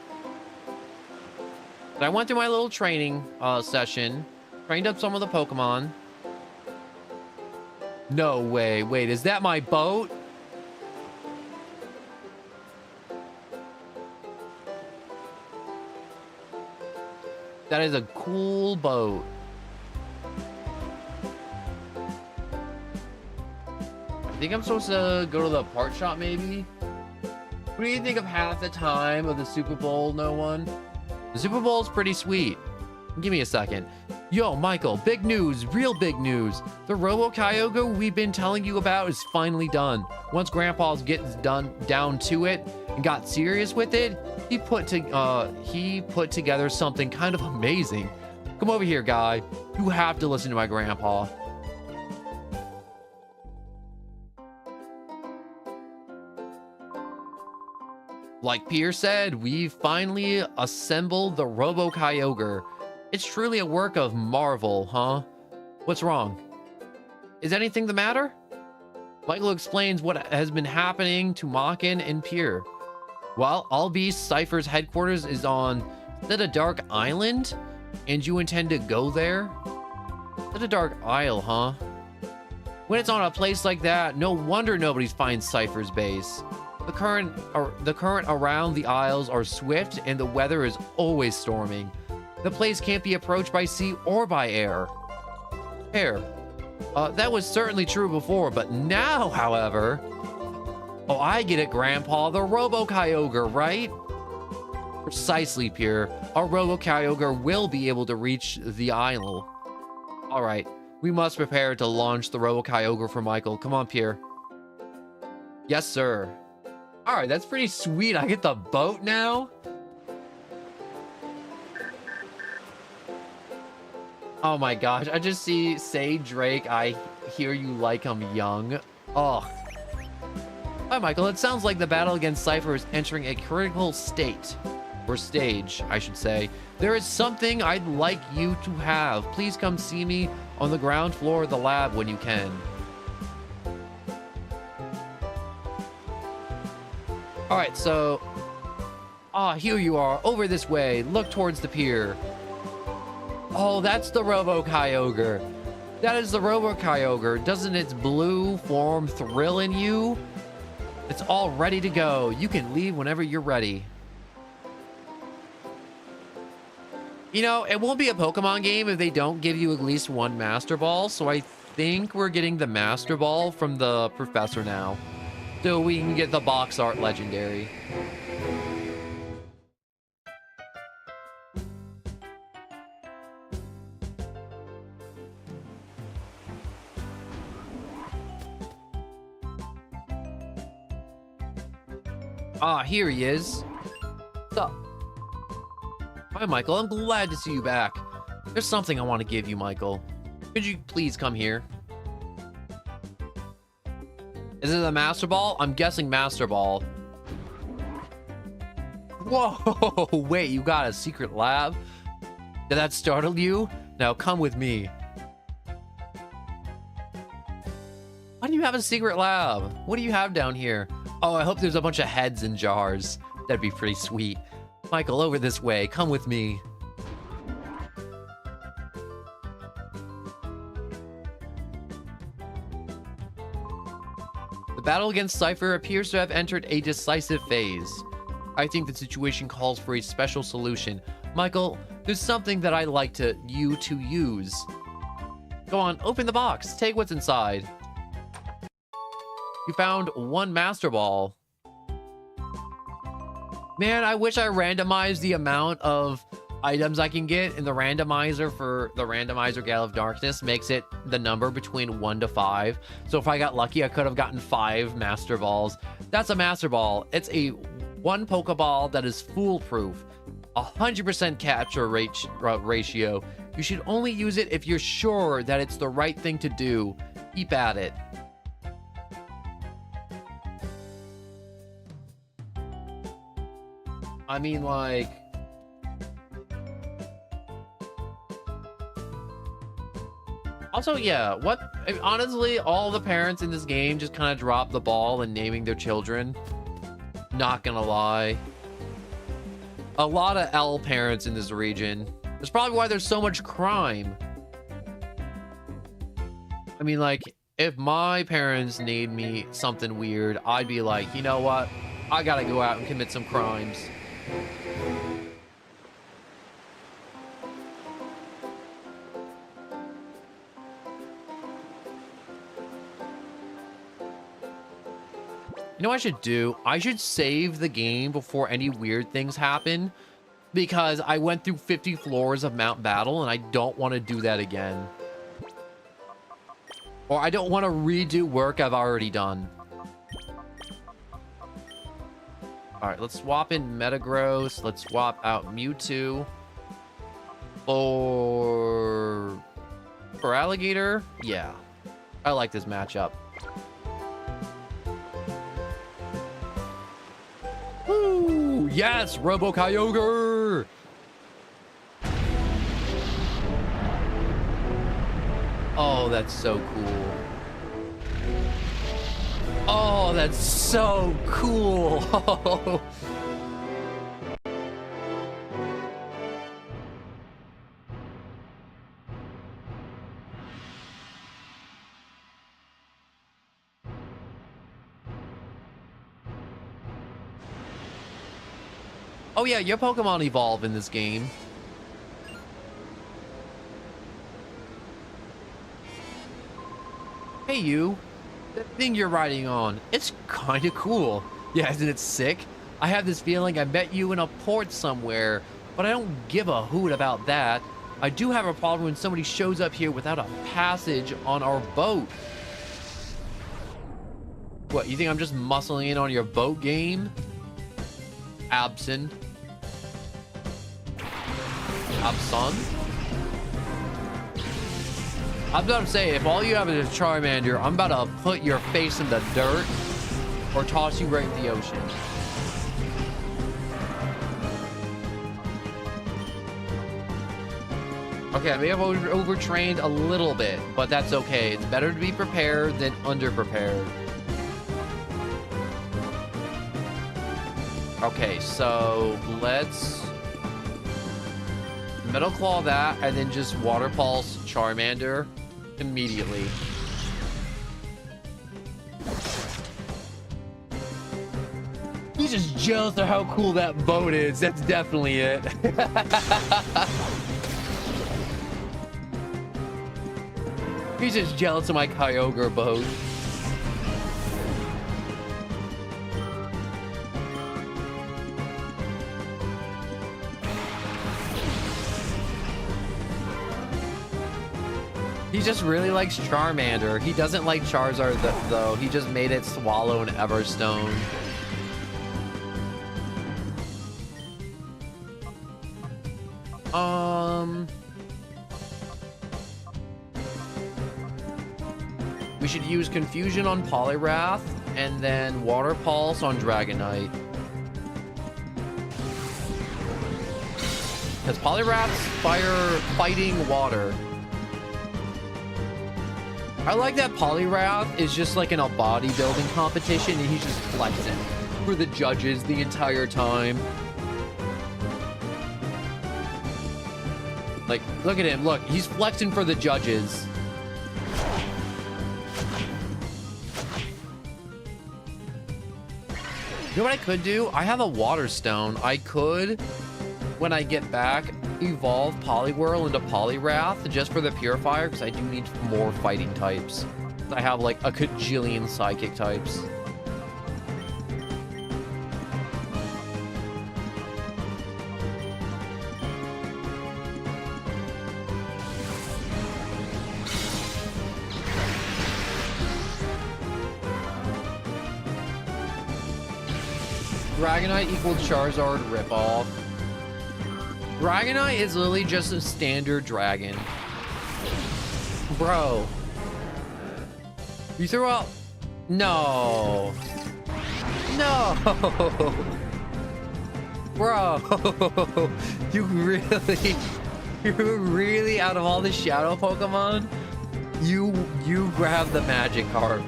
A: But I went through my little training session, trained up some of the Pokemon. No way. Wait, is that my boat? That is a cool boat. I think I'm supposed to go to the part shop, maybe? What do you think of half the time of the Super Bowl, no one? The Super Bowl's pretty sweet. Give me a second. Yo, Michael, big news, real big news. The Robo-Kyogre we've been telling you about is finally done. Once Grandpa's gets down to it and got serious with it, he put together something kind of amazing. Come over here, guy. You have to listen to my grandpa. Like Pierre said, we've finally assembled the Robo-Kyogre. It's truly a work of marvel, huh? What's wrong? Is anything the matter? Michael explains what has been happening to Makin and Pierre. Well, Albie Cypher's headquarters is on the Dark Island, and you intend to go there? The Dark Isle, huh? When it's on a place like that, no wonder nobody finds Cypher's base. The current around the Isles are swift, and the weather is always storming. The place can't be approached by sea or by air. That was certainly true before, but now, however... Oh, I get it, Grandpa. The Robo-Kyogre, right? Precisely, Pierre. Our Robo-Kyogre will be able to reach the isle. All right, we must prepare to launch the Robo-Kyogre for Michael. Come on, Pierre. Yes, sir. All right, that's pretty sweet. I get the boat now. Oh my gosh, I just say Drake, I hear you like him young. Oh. Hi, Michael. It sounds like the battle against Cypher is entering a critical state. Or stage, I should say. There is something I'd like you to have. Please come see me on the ground floor of the lab when you can. All right, so... here you are. Over this way. Look towards the pier. Oh, that's the Robo-Kyogre. That is the Robo-Kyogre. Doesn't its blue form thrill in you? It's all ready to go. You can leave whenever you're ready. You know, it won't be a Pokemon game if they don't give you at least one Master Ball, so I think we're getting the Master Ball from the Professor now. So we can get the box art legendary. Here he is. What's up? Hi, Michael. I'm glad to see you back. There's something I want to give you, Michael. Could you please come here? Is it a Master Ball? I'm guessing Master Ball. Whoa! Wait, you got a secret lab? Did that startle you? Now come with me. Why do you have a secret lab? What do you have down here? Oh, I hope there's a bunch of heads in jars. That'd be pretty sweet. Michael, over this way. Come with me. The battle against Cypher appears to have entered a decisive phase. I think the situation calls for a special solution. Michael, there's something that I'd like you to use. Go on, open the box. Take what's inside. You found one Master Ball. Man, I wish I randomized the amount of items I can get in the randomizer for the randomizer Gale of Darkness. Makes it the number between 1 to 5. So if I got lucky, I could have gotten 5 Master Balls. That's a Master Ball. It's a 1 Pokeball that is foolproof. 100% capture ratio. You should only use it if you're sure that it's the right thing to do. Keep at it. I mean, like... Also, yeah, honestly, all the parents in this game just kind of dropped the ball in naming their children. Not gonna lie. A lot of L parents in this region. That's probably why there's so much crime. I mean, like, if my parents named me something weird, I'd be like, you know what? I gotta go out and commit some crimes. You know what I should do? I should save the game before any weird things happen, because I went through 50 floors of Mount Battle and I don't want to do that again. Or I don't want to redo work I've already done. All right, let's swap in Metagross. Let's swap out Mewtwo. For Alligator? Yeah. I like this matchup. Woo! Yes! Robo Kyogre! Oh, that's so cool. Oh, that's so cool. Oh yeah, your Pokemon evolve in this game. Hey you, that thing you're riding on, it's kind of cool. Yeah, isn't it sick? I have this feeling I met you in a port somewhere, but I don't give a hoot about that. I do have a problem when somebody shows up here without a passage on our boat. What, you think I'm just muscling in on your boat game? Absent. Abson? I'm about to say, if all you have is a Charmander, I'm about to put your face in the dirt or toss you right in the ocean. Okay, I may have overtrained a little bit, but that's okay. It's better to be prepared than underprepared. Okay, so let's Metal Claw that, and then just Water Pulse Charmander immediately. He's just jealous of how cool that boat is. That's definitely it. He's just jealous of my Kyogre boat. He just really likes Charmander. He doesn't like Charizard though. He just made it swallow an Everstone. We should use Confusion on Poliwrath and then Water Pulse on Dragonite. Because Poliwrath's fighting water. I like that Poliwrath is just like in a bodybuilding competition and he's just flexing for the judges the entire time. Like, look at him. Look, he's flexing for the judges. You know what I could do? I have a Water Stone. I could, when I get back, evolve Poliwhirl into Poliwrath just for the Purifier, because I do need more fighting types. I have like a kajillion psychic types. Dragonite equals Charizard ripoff. Dragonite is literally just a standard dragon. Bro. You threw out... No. No. Bro. You really, out of all the Shadow Pokemon, you grabbed the Magikarp.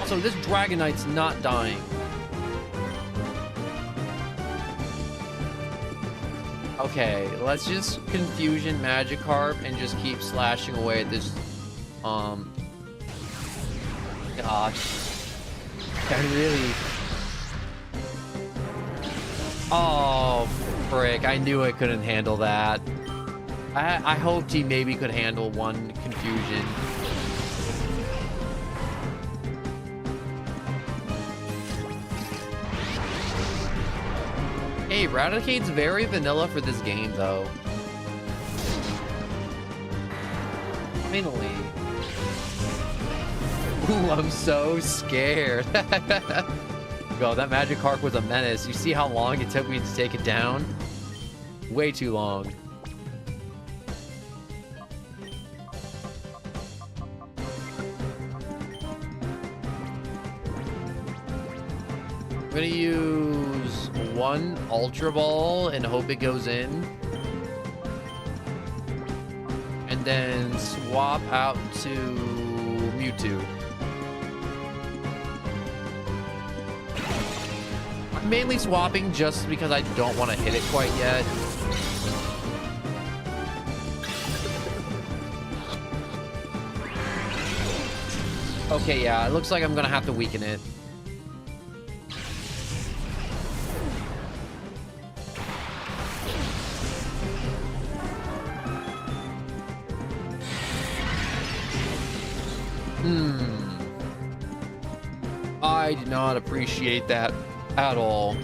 A: So this Dragonite's not dying. Okay, let's just Confusion Magikarp and just keep slashing away at this. Gosh. I really... Oh, frick. I knew I couldn't handle that. I hoped he maybe could handle one confusion. Hey, Raticate's very vanilla for this game, though. Finally. Ooh, I'm so scared. God, that Magikarp was a menace. You see how long it took me to take it down? Way too long. I'm gonna use one Ultra Ball and hope it goes in. And then swap out to Mewtwo. I'm mainly swapping just because I don't want to hit it quite yet. Okay, yeah, it looks like I'm gonna have to weaken it. I did not appreciate that at all.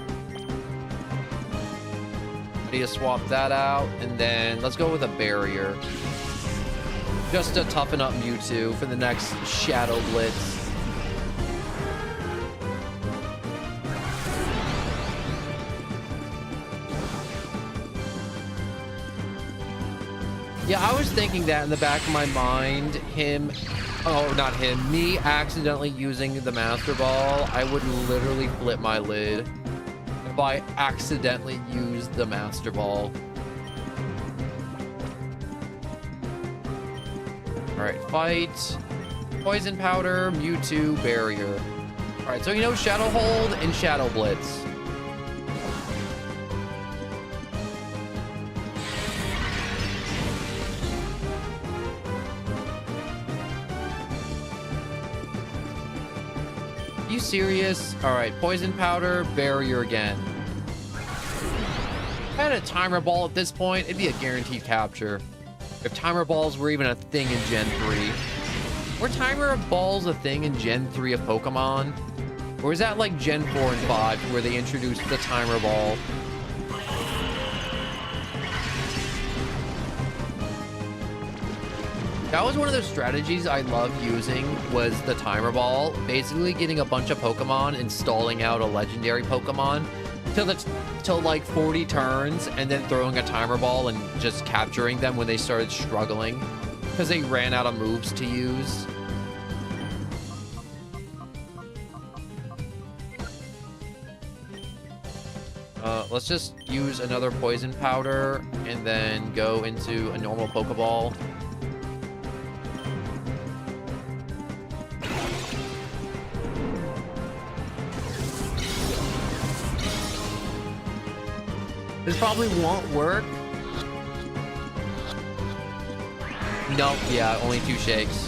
A: I need to swap that out, and then let's go with a barrier. Just to toughen up Mewtwo for the next Shadow Blitz. Yeah, I was thinking that in the back of my mind, me accidentally using the Master Ball, I would literally flip my lid if I accidentally used the Master Ball. Alright, fight. Poison Powder, Mewtwo, Barrier. Alright, so you know Shadow Hold and Shadow Blitz. Are you serious? Alright, Poison Powder, Barrier again. If I had a Timer Ball at this point, it'd be a guaranteed capture. If Timer Balls were even a thing in Gen 3. Were Timer Balls a thing in Gen 3 of Pokemon? Or is that like Gen 4 and 5 where they introduced the Timer Ball? That was one of those strategies I loved using, was the Timer Ball. Basically getting a bunch of Pokemon and stalling out a legendary Pokemon till like 40 turns, and then throwing a Timer Ball and just capturing them when they started struggling because they ran out of moves to use. Let's just use another Poison Powder and then go into a normal Pokeball. This probably won't work. Nope, yeah, only 2 shakes.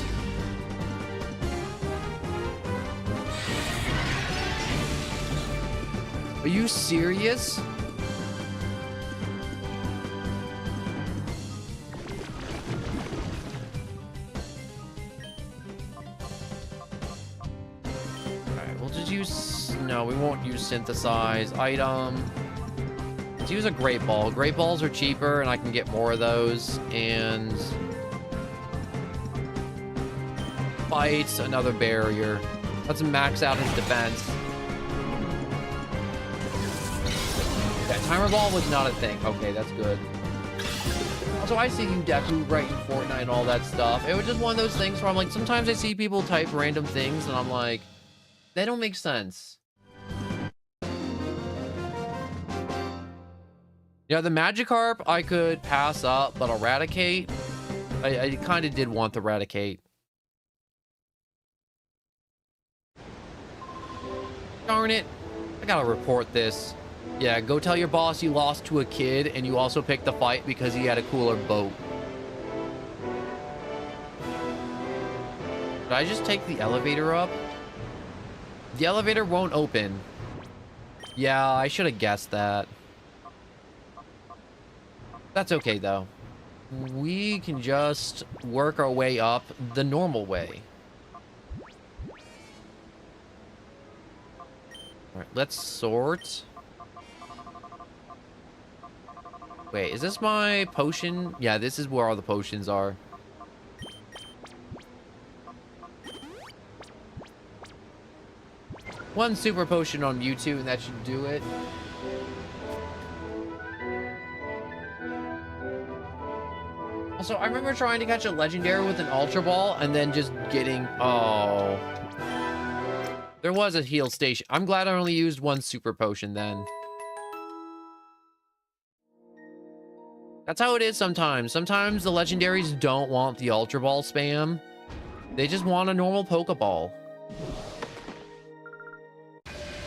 A: Are you serious? Alright, we'll just use... No, we won't use Synthesize. Item... Let's use a Great Ball. Great Balls are cheaper, and I can get more of those. And... Fight, another Barrier. Let's max out his defense. Yeah, Timer Ball was not a thing. Okay, that's good. Also, I see you Deku writing Fortnite and all that stuff. It was just one of those things where I'm like, sometimes I see people type random things, and I'm like, they don't make sense. Yeah, the Magikarp I could pass up, but Eradicate, I kind of did want the Eradicate. Darn it. I gotta report this. Yeah, go tell your boss you lost to a kid and you also picked the fight because he had a cooler boat. Did I just take the elevator up? The elevator won't open. Yeah, I should have guessed that. That's okay, though. we can just work our way up the normal way. All right, let's sort. Wait, is this my potion? Yeah, this is where all the potions are. One super potion on Mewtwo, and that should do it. Also, I remember trying to catch a legendary with an Ultra Ball and then just getting... Oh. There was a heal station. I'm glad I only used one super potion then. That's how it is sometimes. Sometimes the legendaries don't want the Ultra Ball spam. They just want a normal Pokeball.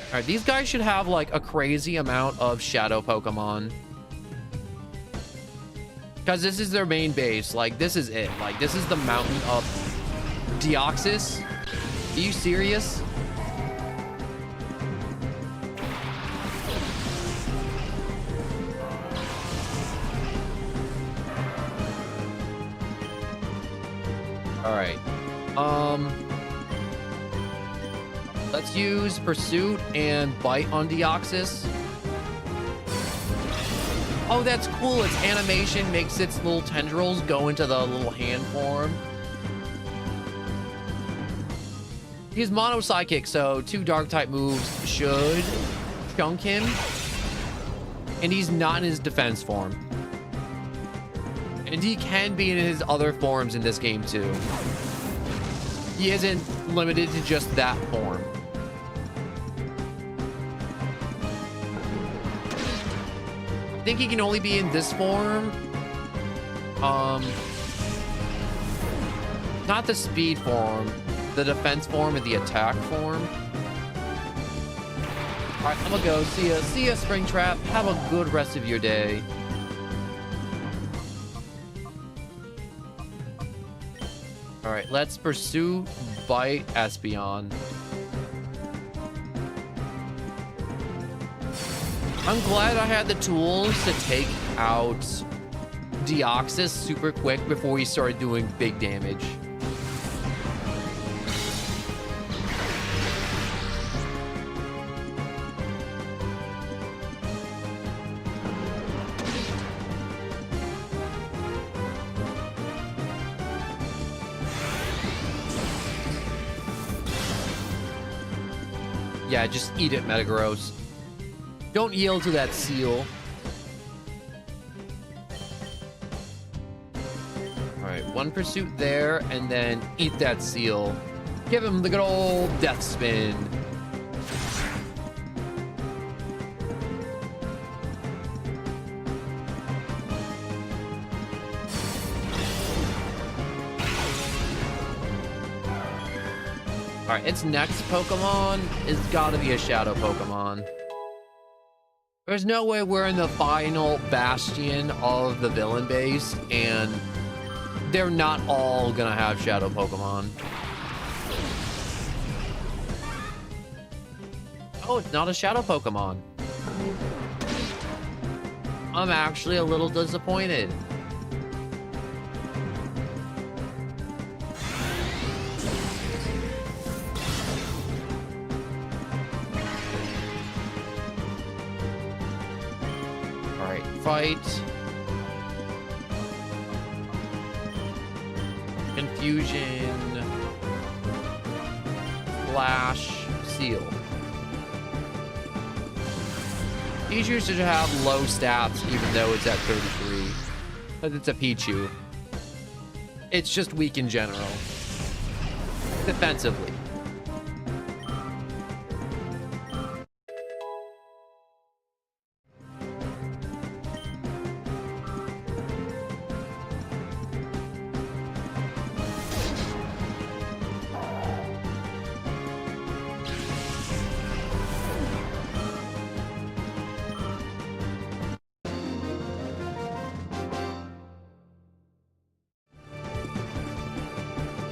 A: Alright, these guys should have like a crazy amount of shadow Pokemon. Because this is their main base. Like, this is it. Like, this is the mountain of Deoxys. Are you serious? Alright. Let's use Pursuit and Bite on Deoxys. Oh, that's cool. Its animation makes its little tendrils go into the little hand form. He's mono psychic, so 2 dark type moves should chunk him. And he's not in his defense form. And he can be in his other forms in this game too. He isn't limited to just that form. I think he can only be in this form. Not the speed form, the defense form and the attack form. All right, I'm gonna go. See ya, Springtrap. Have a good rest of your day. All right, let's pursue Bite Espeon. I'm glad I had the tools to take out Deoxys super quick before he started doing big damage. Yeah, just eat it, Metagross. Don't yield to that seal. Alright, 1 pursuit there, and then eat that seal. Give him the good old death spin. Alright, its next Pokemon is gotta be a Shadow Pokemon. There's no way we're in the final bastion of the villain base, and they're not all gonna have Shadow Pokemon. Oh, it's not a Shadow Pokemon. I'm actually a little disappointed. Fight. Confusion. Flash. Seal. Pichu should have low stats even though it's at 33. But it's a Pichu. It's just weak in general. Defensively.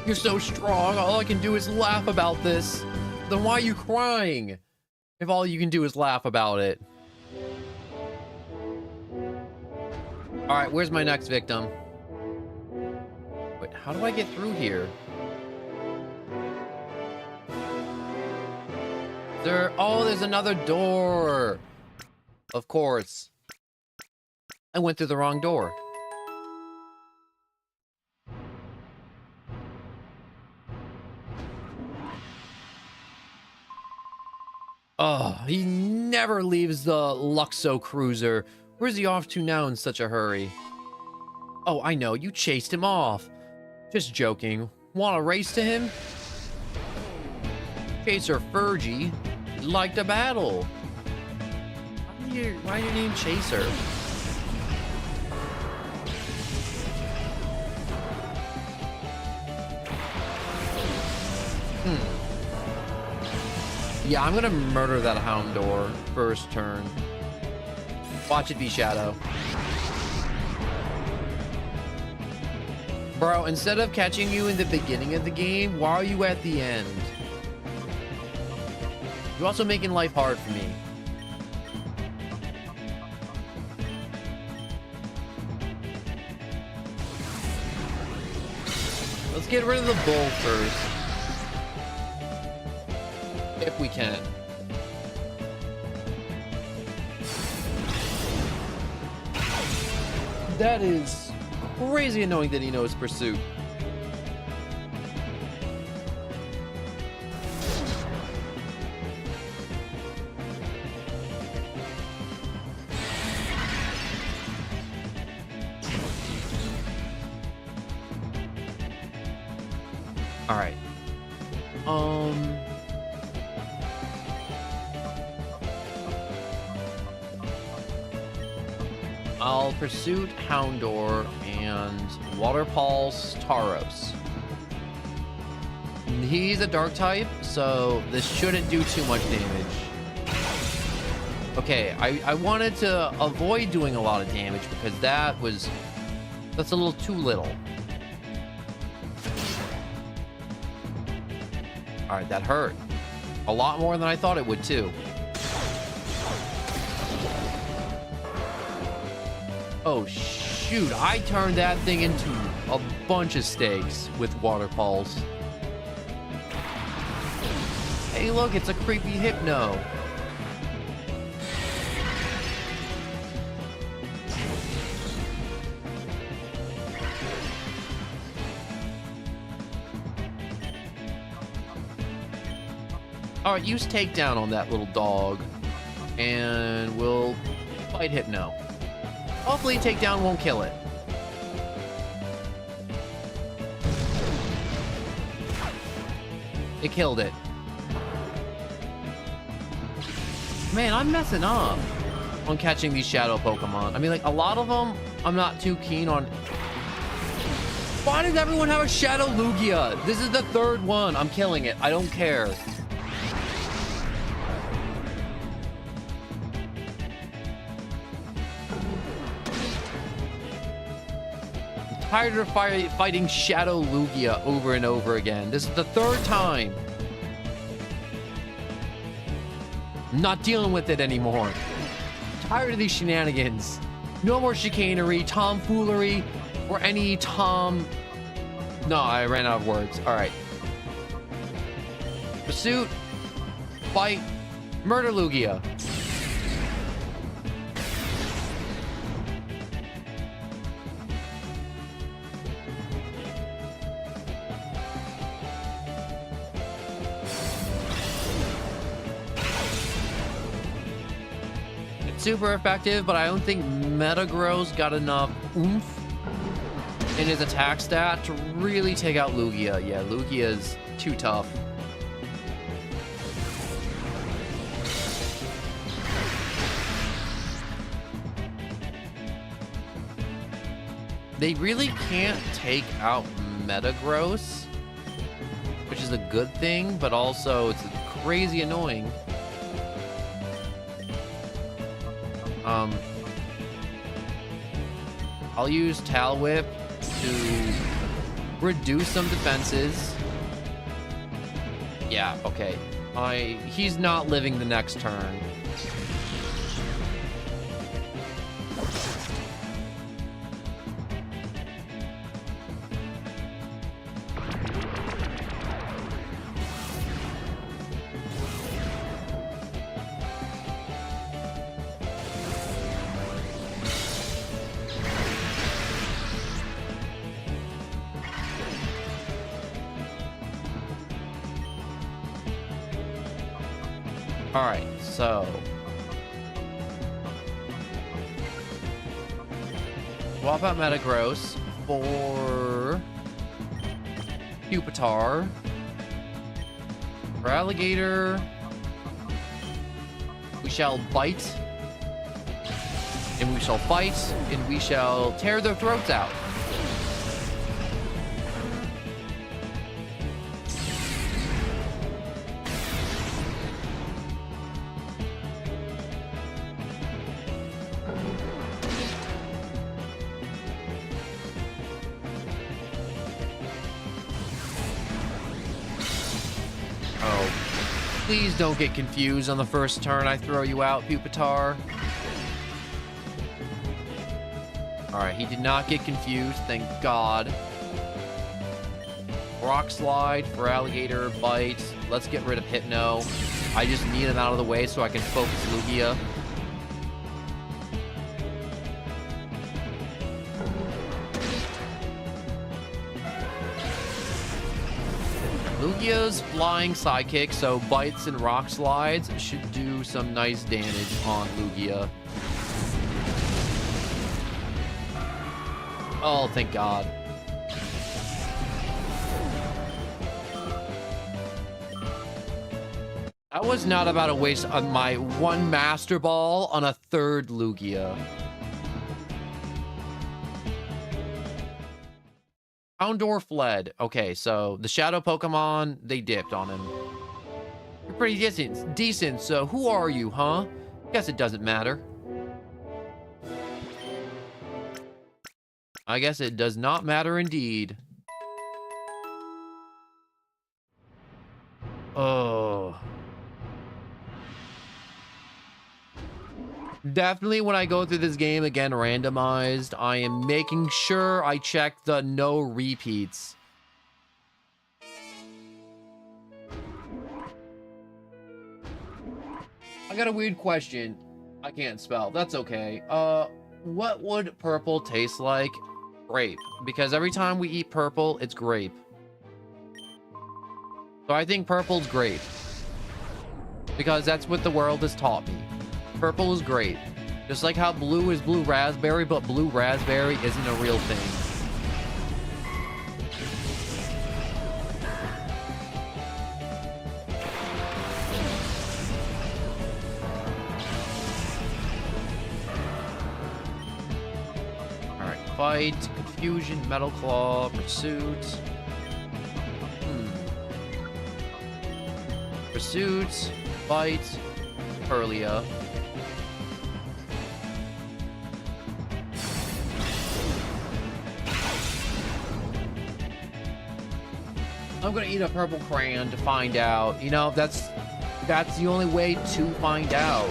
A: You're so strong. All I can do is laugh about this. Then why are you crying? If all you can do is laugh about it. All right, where's my next victim? Wait, how do I get through here? Oh, there's another door. Of course. I went through the wrong door. Oh, he never leaves the Luxo cruiser. Where's he off to now in such a hurry? Oh, I know. You chased him off. Just joking. Want to race to him? Chaser Fergie. Like to battle. Why do you name Chaser? Yeah, I'm gonna murder that Houndor first turn. Watch it be Shadow. Bro, instead of catching you in the beginning of the game, why are you at the end? You're also making life hard for me. Let's get rid of the bull first. If we can. That is crazy annoying that he knows Pursuit. All right. I'll Pursuit Houndor and Water Pulse Tauros. He's a dark type, so this shouldn't do too much damage. Okay, I wanted to avoid doing a lot of damage because that's a little too little. All right, that hurt. A lot more than I thought it would too. Oh shoot, I turned that thing into a bunch of steaks with Water Pulse. Hey look, it's a creepy Hypno. Alright, use Takedown on that little dog. And we'll fight Hypno. Hopefully Takedown won't kill it. It killed it. Man, I'm messing up on catching these shadow Pokemon. I mean, like, a lot of them I'm not too keen on. Why does everyone have a Shadow Lugia? This is the third one. I'm killing it. I don't care. Tired of fighting Shadow Lugia over and over again. This is the third time. I'm not dealing with it anymore. Tired of these shenanigans. No more chicanery, tomfoolery, or any tom... No, I ran out of words. All right. Pursuit. Fight. Murder Lugia. Super effective, but I don't think Metagross got enough oomph in his attack stat to really take out Lugia. Yeah, Lugia is too tough. They really can't take out Metagross, which is a good thing, but also it's crazy annoying. I'll use Tal Whip to reduce some defenses. Yeah, okay. He's not living the next turn. All right, so swap out Metagross for Pupitar. For Alligator, we shall bite, and we shall fight, and we shall tear their throats out. Please don't get confused on the first turn I throw you out, Pupitar. Alright, he did not get confused, thank God. Rock Slide for Alligator, Bite. Let's get rid of Hypno. I just need him out of the way so I can focus Lugia. Lugia's flying Psychic, so Bites and Rock Slides should do some nice damage on Lugia. Oh, thank God. I was not about to waste on my one Master Ball on a third Lugia. Houndour fled. Okay, so the Shadow Pokemon, they dipped on him. You're pretty decent, so who are you, huh? Guess it doesn't matter. I guess it does not matter indeed. Oh. Definitely when I go through this game again randomized, I am making sure I check the no repeats. I got a weird question. I can't spell. That's okay. What would purple taste like? Grape. Because every time we eat purple, it's grape. So I think purple's grape. Because that's what the world has taught me. Purple is grape. Just like how blue is blue raspberry, but blue raspberry isn't a real thing. Alright, fight, confusion, metal claw, pursuit. Pursuit, fight, Perlia. I'm gonna eat a purple crayon to find out. You know, that's the only way to find out.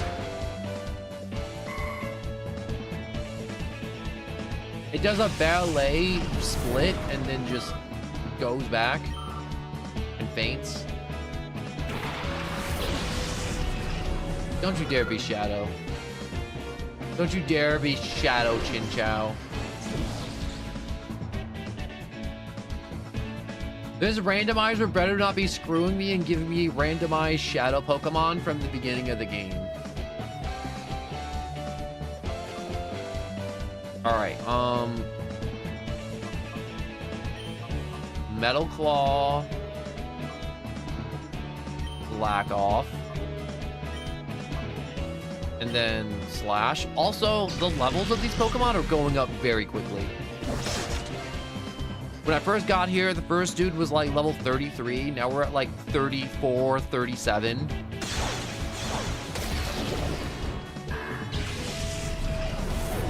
A: It does a ballet split and then just goes back and faints. Don't you dare be Shadow. Don't you dare be Shadow Chinchou. This randomizer better not be screwing me and giving me randomized Shadow Pokemon from the beginning of the game. Alright, Metal Claw. Black off. And then Slash. Also, the levels of these Pokemon are going up very quickly. When I first got here, the first dude was like level 33. Now we're at like 34, 37.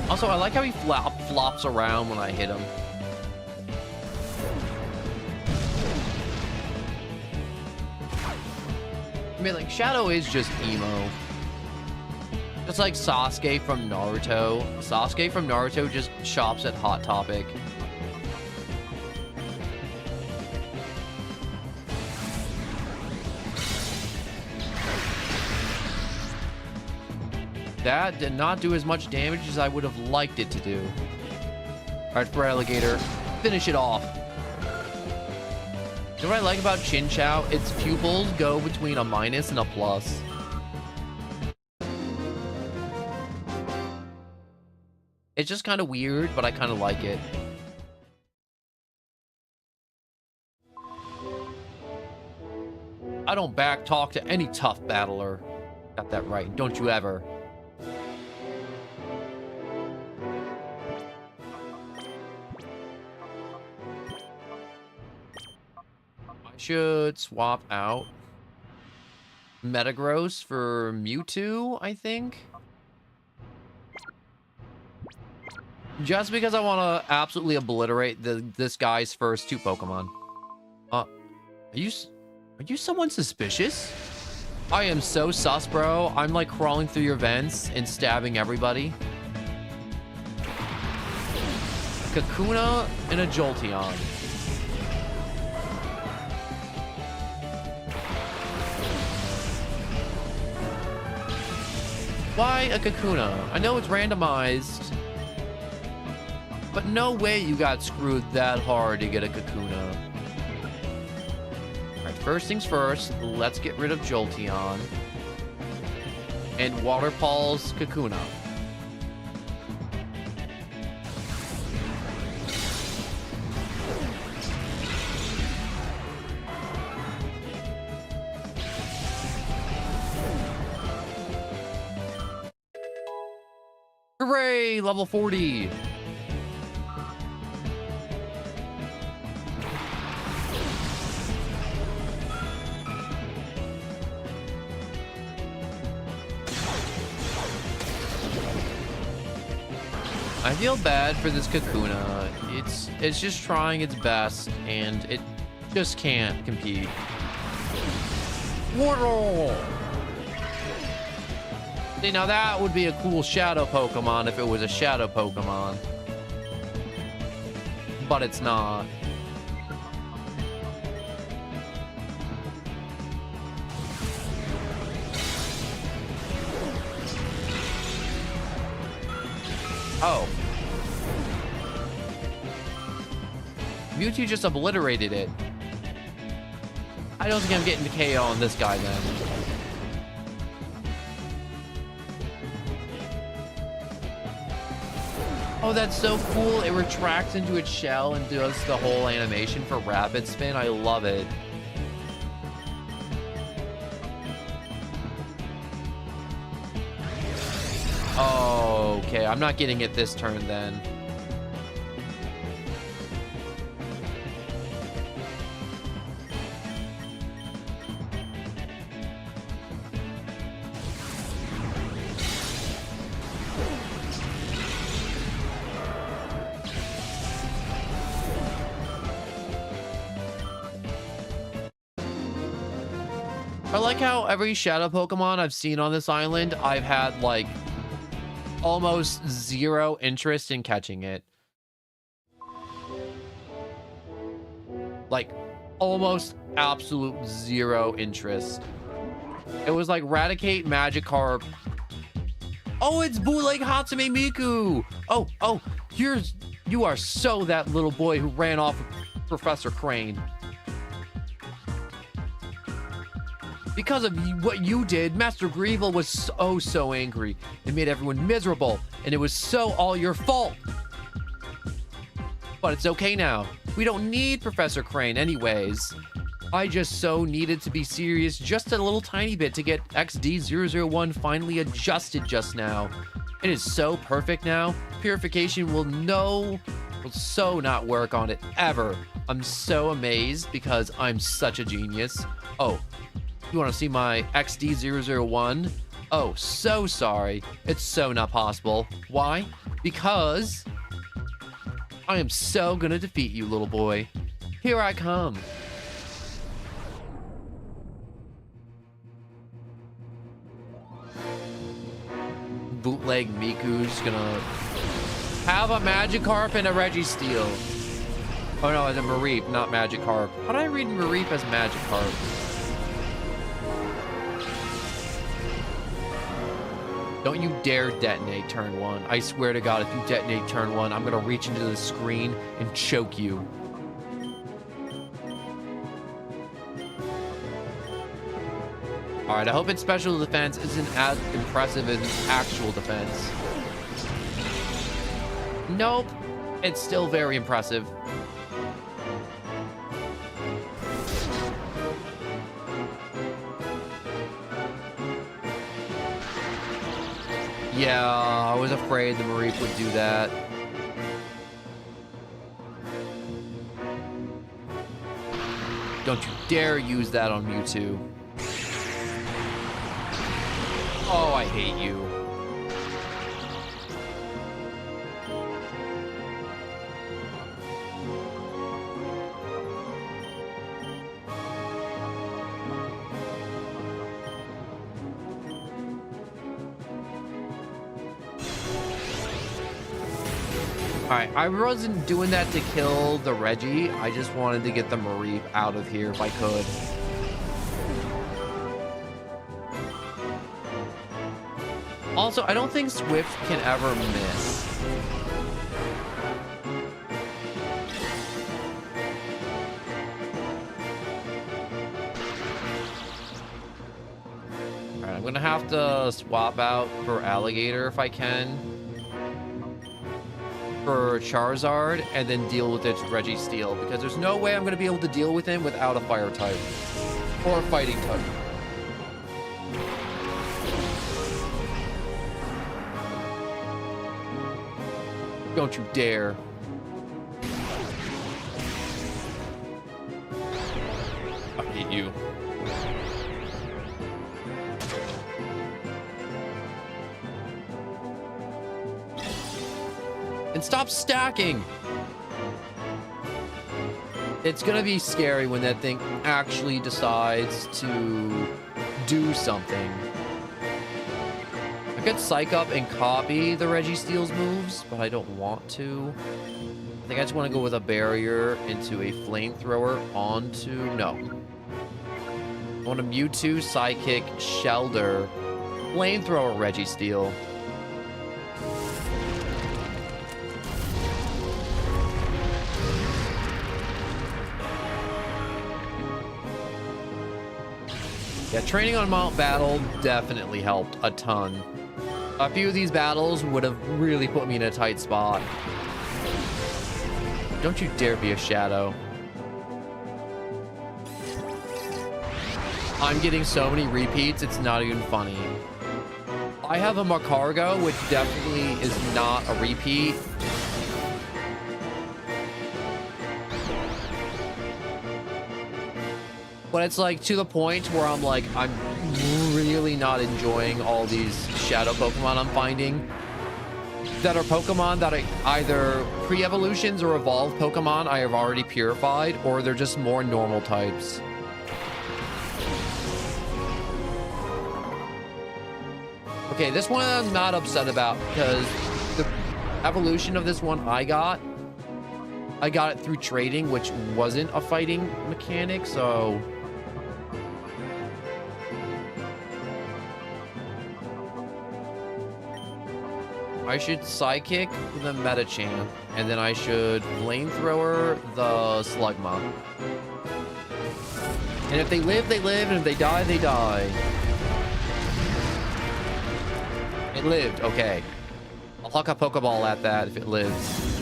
A: Also, I like how he flops around when I hit him. I mean, like, Shadow is just emo. Just like Sasuke from Naruto. Sasuke from Naruto just shops at Hot Topic. That did not do as much damage as I would have liked it to do. Alright, for Alligator, finish it off. You know what I like about Chinchou? Its pupils go between a minus and a plus. It's just kind of weird, but I kind of like it. I don't back talk to any tough battler. Got that right. Don't you ever. I should swap out Metagross for Mewtwo, I think. Just because I want to absolutely obliterate this guy's first 2 Pokemon. Are you someone suspicious? I am so sus, bro. I'm like crawling through your vents and stabbing everybody. Kakuna and a Jolteon. Why a Kakuna? I know it's randomized, but no way you got screwed that hard to get a Kakuna. Alright, first things first, let's get rid of Jolteon. And Water Pulse Kakuna. Hooray! Level 40! I feel bad for this Kakuna. It's just trying its best, and it just can't compete. Waddle! See, now that would be a cool shadow Pokemon if it was a shadow Pokemon. But it's not. Oh. Mewtwo just obliterated it. I don't think I'm getting the KO on this guy then. Oh, that's so cool. It retracts into its shell and does the whole animation for Rapid Spin. I love it. Oh, okay. I'm not getting it this turn then. I like how every shadow Pokemon I've seen on this island, I've had like almost zero interest in catching it. Like almost absolute zero interest. It was like Raticate, Magikarp. Oh, it's Bootleg Hatsune Miku. Oh, you are so that little boy who ran off with Professor Crane. Because of what you did, Master Greevil was so angry. It made everyone miserable, and it was so all your fault. But it's okay now. We don't need Professor Crane anyways. I just so needed to be serious just a little tiny bit to get XD001 finally adjusted just now. It is so perfect now. Purification will so not work on it ever. I'm so amazed because I'm such a genius. Oh. You want to see my XD001? Oh, so sorry. It's so not possible. Why? Because I am so gonna defeat you, little boy. Here I come. Bootleg Miku's gonna have a Magikarp and a Registeel. Oh no, it's a Mareep, not Magikarp. How did I read Mareep as Magikarp? Don't you dare detonate turn 1. I swear to God, if you detonate turn 1, I'm gonna reach into the screen and choke you. Alright, I hope its special defense isn't as impressive as its actual defense. Nope. It's still very impressive. Yeah, I was afraid the Mareep would do that. Don't you dare use that on Mewtwo. Oh, I hate you. Alright, I wasn't doing that to kill the Reggie. I just wanted to get the Mareep out of here if I could. Also, I don't think Swift can ever miss. Alright, I'm gonna have to swap out for Alligator if I can. For Charizard, and then deal with its Registeel, because there's no way I'm going to be able to deal with him without a fire type or a fighting type. Don't you dare. I hate you. And stop stacking. It's gonna be scary when that thing actually decides to do something. I could psych up and copy the Registeel's moves, but I don't want to. I think I just want to go with a barrier into a flamethrower onto... No. I want a Mewtwo, Psychic, Shelter, flamethrower Registeel. Yeah, training on Mount Battle definitely helped a ton. A few of these battles would have really put me in a tight spot. Don't you dare be a shadow. I'm getting so many repeats, it's not even funny. I have a Macargo, which definitely is not a repeat. But it's like to the point where I'm like, I'm really not enjoying all these shadow Pokemon I'm finding that are Pokemon that are either pre-evolutions or evolved Pokemon I have already purified, or they're just more normal types. Okay, this one I'm not upset about because the evolution of this one I got it through trading, which wasn't a fighting mechanic, so... I should Psychic the Metachamp, and then I should Flamethrower the Slugma. And if they live, they live, and if they die, they die. It lived, okay. I'll huck a Pokeball at that if it lives.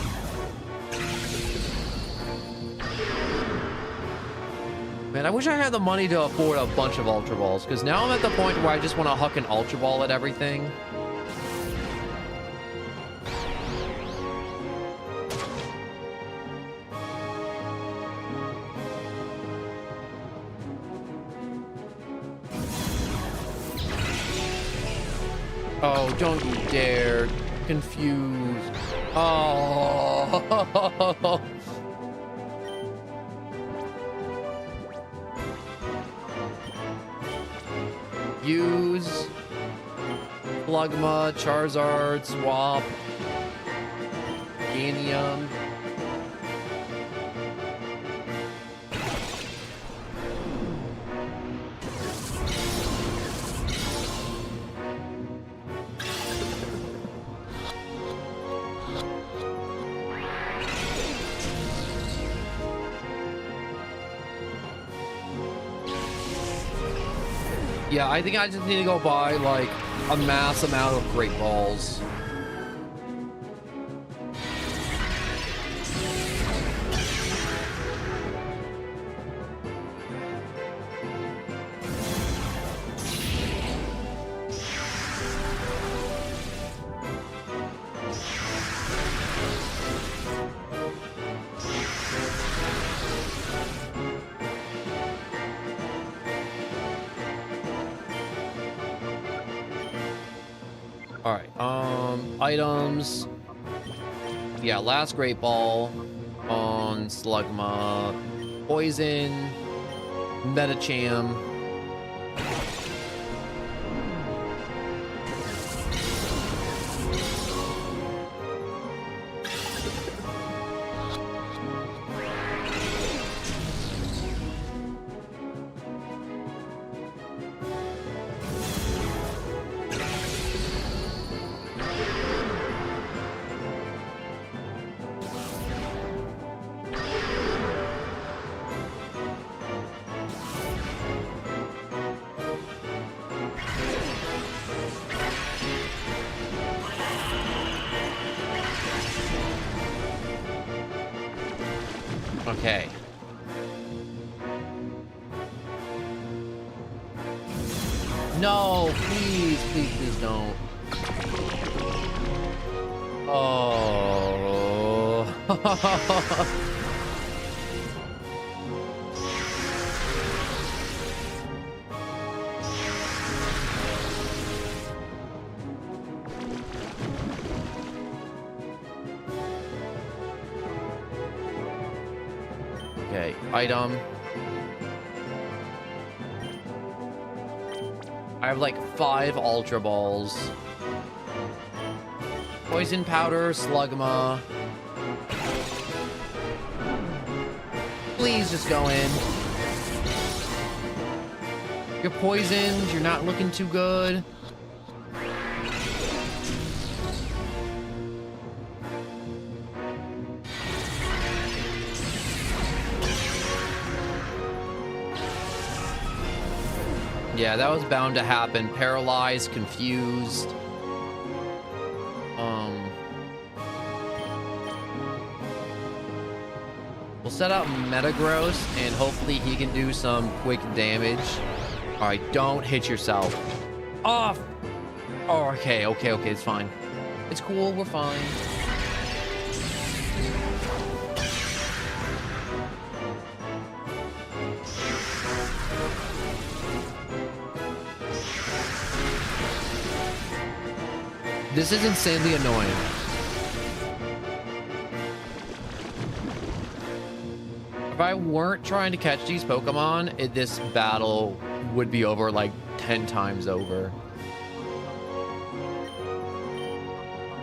A: Man, I wish I had the money to afford a bunch of Ultra Balls, because now I'm at the point where I just want to huck an Ultra Ball at everything. Oh, don't you dare. Confuse. Oh. Use Slugma, Charizard, Swap, Ganium. Yeah, I think I just need to go buy, like, a mass amount of Great Balls. All right. Items. Yeah, last Great Ball on Slugma. Poison. Metacham. Okay. No, please, please, please don't. Oh. Okay, item. I have like 5 Ultra Balls. Poison Powder, Slugma. Please just go in. You're poisoned, you're not looking too good. Yeah, that was bound to happen. Paralyzed, confused. We'll set out Metagross, and hopefully he can do some quick damage. All right, don't hit yourself. Off. Oh, okay, it's fine. It's cool, we're fine. This is insanely annoying. If I weren't trying to catch these Pokemon, this battle would be over like 10 times over.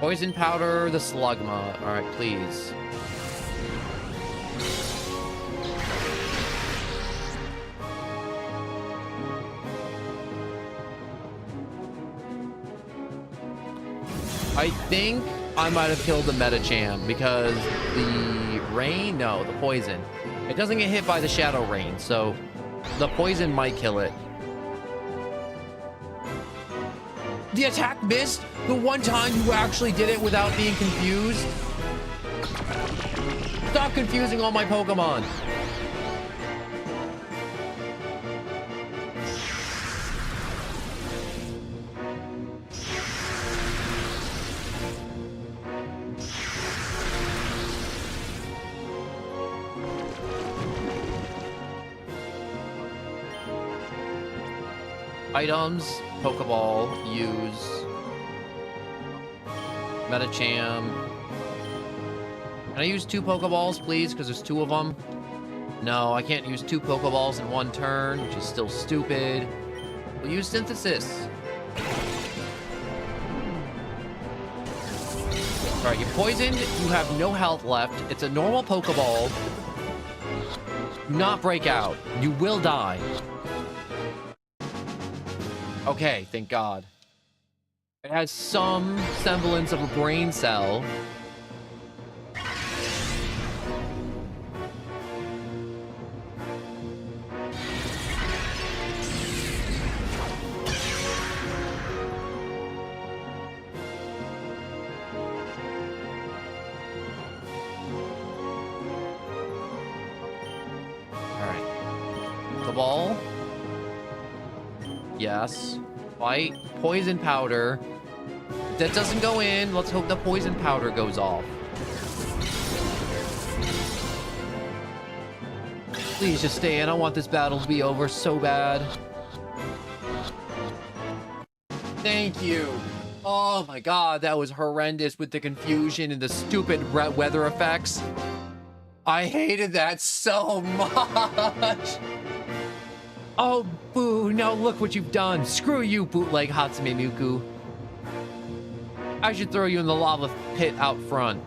A: Poison Powder, the Slugma. All right, please. I think I might have killed the Metacham because the rain, no, the poison. It doesn't get hit by the Shadow Rain, so the poison might kill it. The attack missed? The one time you actually did it without being confused? Stop confusing all my Pokemon. Items, Pokeball, use, Metacham. Can I use 2 Pokeballs, please? Because there's 2 of them. No, I can't use 2 Pokeballs in 1 turn, which is still stupid. We'll use Synthesis. Alright, you're poisoned. You have no health left. It's a normal Pokeball. Do not break out. You will die. Okay, thank God. It has some semblance of a brain cell. Alright. The ball. Yes. Fight. Poison Powder. That doesn't go in. Let's hope the Poison Powder goes off. Please just stay in. I want this battle to be over so bad. Thank you. Oh my god, that was horrendous with the confusion and the stupid weather effects. I hated that so much. Oh, boo, now look what you've done. Screw you, bootleg Hatsune Miku. I should throw you in the lava pit out front.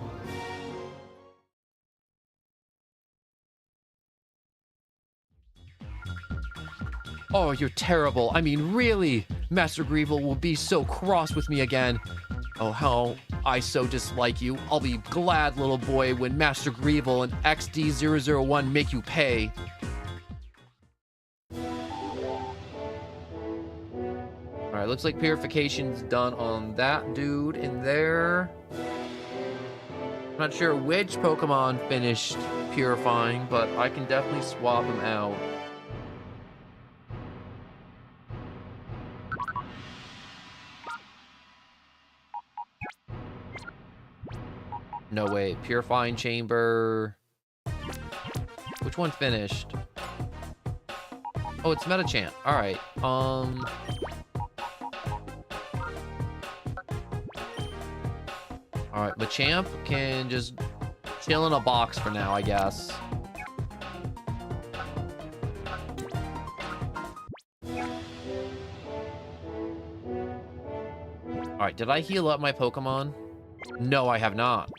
A: Oh, you're terrible. I mean, really? Master Greevil will be so cross with me again. Oh, how I so dislike you. I'll be glad, little boy, when Master Greevil and XD001 make you pay. Alright, looks like purification's done on that dude in there. I'm not sure which Pokemon finished purifying, but I can definitely swap them out. No way. Purifying chamber. Which one finished? Oh, it's Metachamp. Alright. Alright, Machamp can just chill in a box for now, I guess. Alright, did I heal up my Pokemon? No, I have not.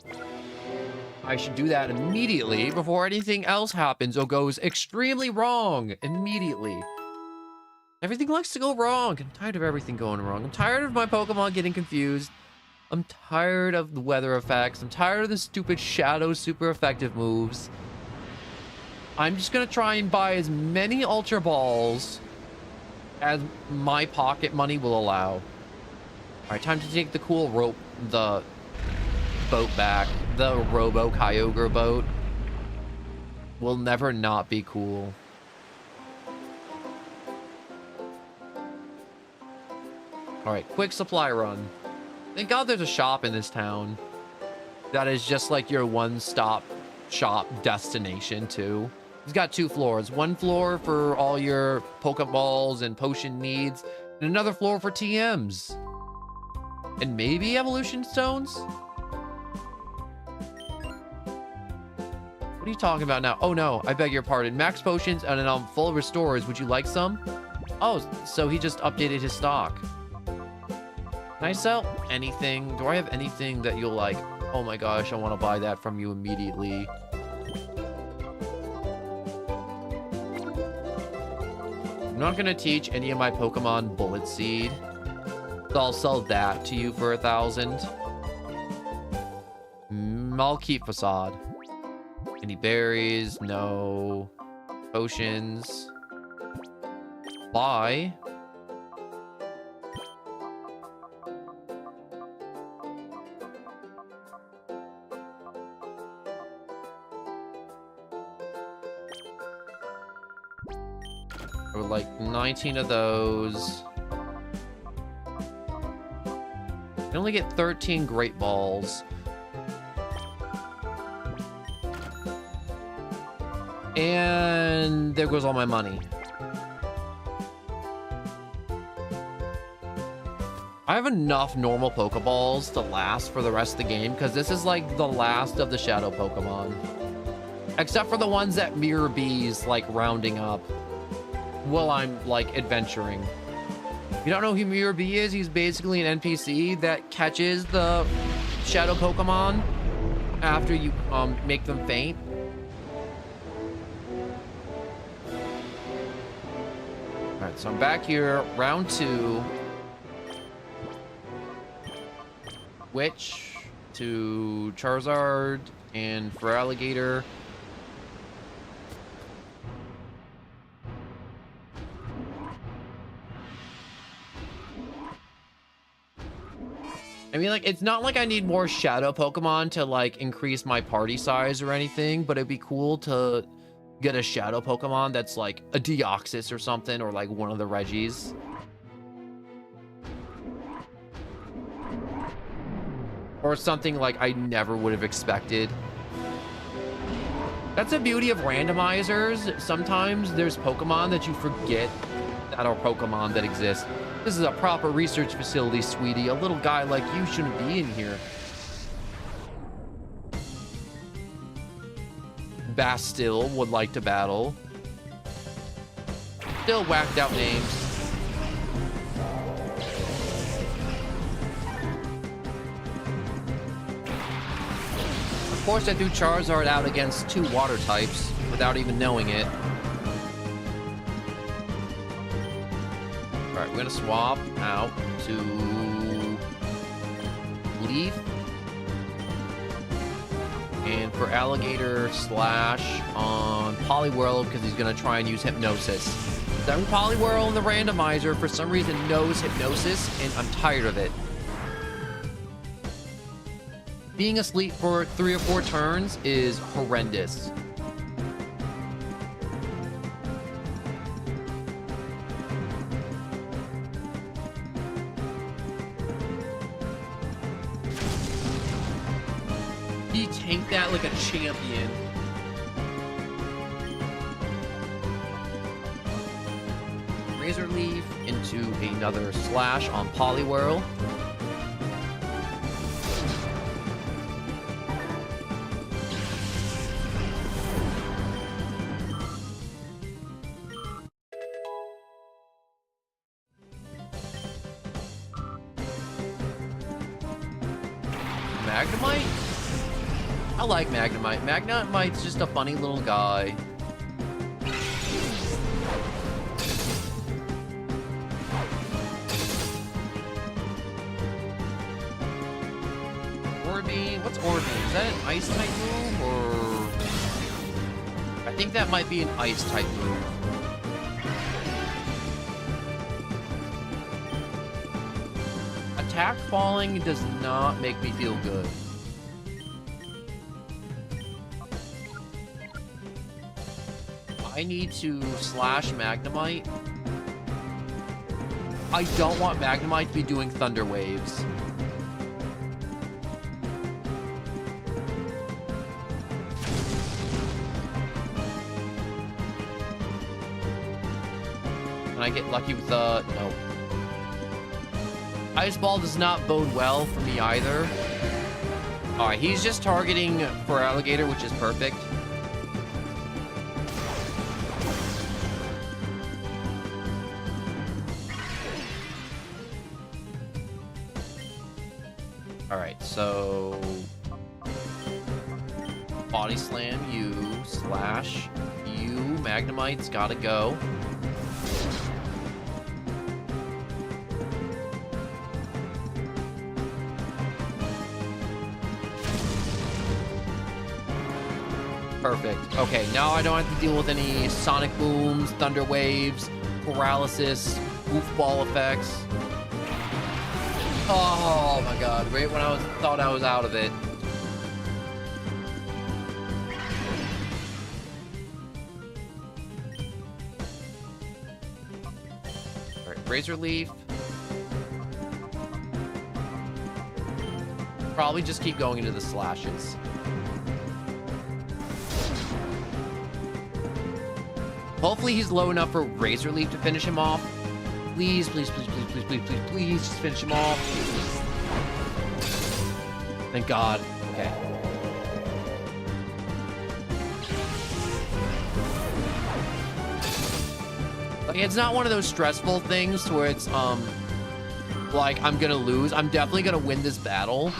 A: I should do that immediately before anything else happens or goes extremely wrong. Immediately. Everything likes to go wrong. I'm tired of everything going wrong. I'm tired of my Pokemon getting confused. I'm tired of the weather effects. I'm tired of the stupid shadow super effective moves. I'm just gonna try and buy as many Ultra Balls as my pocket money will allow. Alright, time to take the cool boat back. The Robo Kyogre boat will never not be cool. Alright, quick supply run. Thank God there's a shop in this town that is just like your one-stop shop destination too. It's got 2 floors. One floor for all your Pokeballs and potion needs, and another floor for TMs. And maybe evolution stones? What are you talking about now? Oh no, I beg your pardon. Max potions and then full restores. Would you like some? Oh, so he just updated his stock. Can I sell anything? Do I have anything that you'll like? Oh my gosh, I want to buy that from you immediately. I'm not going to teach any of my Pokemon Bullet Seed. So I'll sell that to you for 1,000. I'll keep Facade. Any berries? No. Potions. Buy. I would like 19 of those. I can only get 13 Great Balls. And there goes all my money. I have enough normal Pokeballs to last for the rest of the game because this is like the last of the Shadow Pokemon. Except for the ones that Mirror Bees like rounding up while I'm like adventuring. You don't know who Mirror Bee is? He's basically an NPC that catches the Shadow Pokemon after you make them faint. Alright, so I'm back here, round 2. Witch to Charizard and for Alligator. I mean, like, it's not like I need more Shadow Pokemon to, like, increase my party size or anything, but it'd be cool to get a Shadow Pokemon that's, like, a Deoxys or something, or, like, one of the Reggies. Or something, like, I never would have expected. That's the beauty of randomizers. Sometimes there's Pokemon that you forget that are Pokemon that exist. This is a proper research facility, sweetie. A little guy like you shouldn't be in here. Bastille would like to battle. Still whacked out names. Of course, I threw Charizard out against 2 water types without even knowing it. Alright, we're gonna swap out to Leaf. And for Alligator Slash on Poliwhirl because he's gonna try and use Hypnosis. Every Poliwhirl in the randomizer for some reason knows Hypnosis, and I'm tired of it. Being asleep for 3 or 4 turns is horrendous. He tanked that like a champion. Razor Leaf into another Slash on Poliwhirl. Magnemite? I like Magnemite. Magnemite's just a funny little guy. Orbeez? What's Orbeez? Is that an ice type move or... I think that might be an ice type move. Attack falling does not make me feel good. I need to slash Magnemite. I don't want Magnemite to be doing Thunder Waves. Can I get lucky with the... No. Ice Ball does not bode well for me either. Alright, he's just targeting for Alligator, which is perfect. Alright, so... Body Slam, you. Slash, you. Magnemite's gotta go. Perfect. Okay, now I don't have to deal with any Sonic Booms, Thunder Waves, Paralysis, Goofball effects. Oh my god, right when I thought I was out of it. Alright, Razor Leaf. Probably just keep going into the slashes. Hopefully he's low enough for Razor Leaf to finish him off. Please, please, please, please, please, please, please, please, just finish him off. Thank God. Okay. Like, it's not one of those stressful things to where it's, like, I'm gonna lose. I'm definitely gonna win this battle.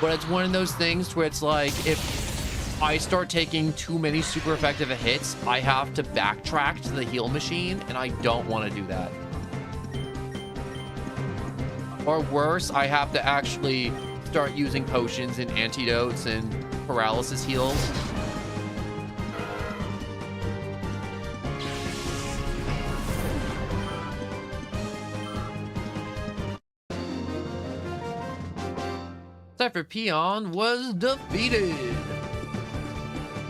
A: But it's one of those things where it's like, if I start taking too many super effective hits, I have to backtrack to the heal machine, and I don't want to do that. Or worse, I have to actually start using potions and antidotes and paralysis heals. Cypher Peon was defeated.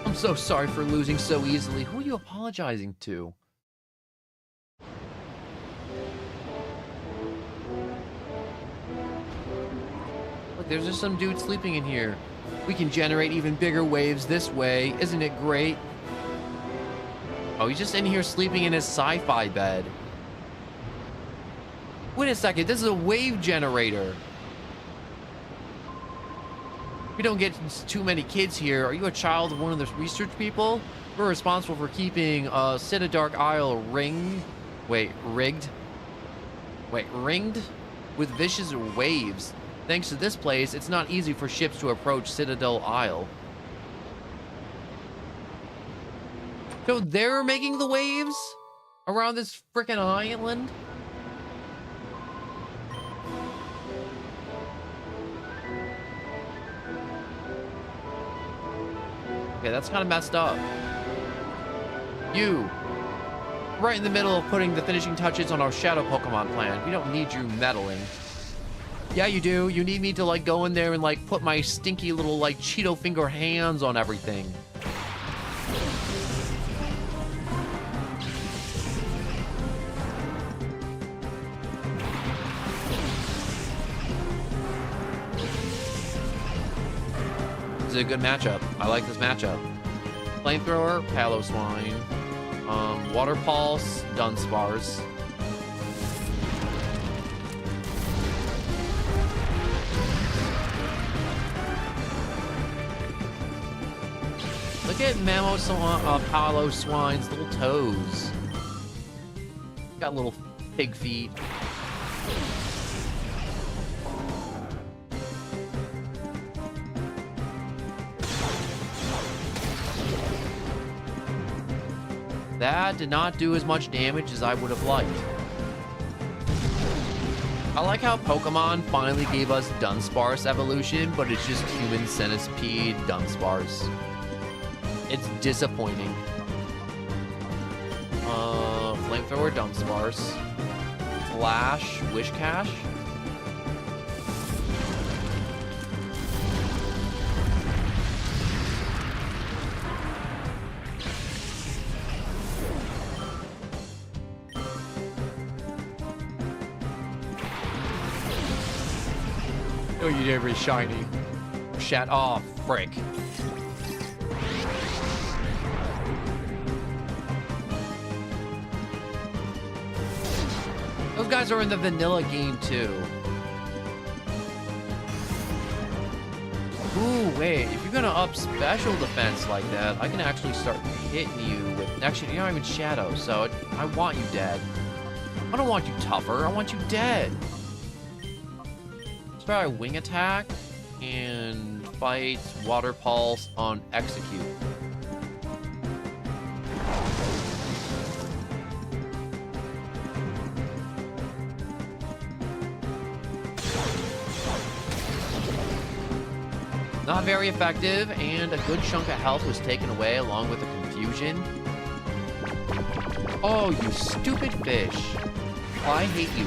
A: I'm so sorry for losing so easily. Who are you apologizing to? Look, there's just some dude sleeping in here. We can generate even bigger waves this way. Isn't it great? Oh, he's just in here sleeping in his sci-fi bed. Wait a second, this is a wave generator. We don't get too many kids here. Are you a child of one of the research people? We're responsible for keeping Citadark Isle ringed with vicious waves. Thanks to this place, it's not easy for ships to approach Citadel Isle. So they're making the waves around this frickin' island? Okay, that's kind of messed up. You, right in the middle of putting the finishing touches on our shadow Pokemon plan. We don't need you meddling. Yeah, you do. You need me to, like, go in there and, like, put my stinky little, like, Cheeto finger hands on everything. This is a good matchup. I like this matchup. Flamethrower, Paloswine. Water Pulse, Dunsparce. Look at Paloswine's little toes. Got little pig feet. That did not do as much damage as I would have liked. I like how Pokemon finally gave us Dunsparce evolution, but it's just Human Centipede Dunsparce. It's disappointing. Flamethrower Dunsparce. Flash Wishcash. Oh, you did very shiny. Shut off, frick. Those guys are in the vanilla game too. Ooh, wait, if you're gonna up special defense like that, I can actually start hitting you with, actually, you're not even Shadow, so I want you dead. I don't want you tougher, I want you dead. Let's try a Wing Attack and fight Water Pulse on Execute. Not very effective, and a good chunk of health was taken away along with the confusion. Oh, you stupid fish. I hate you.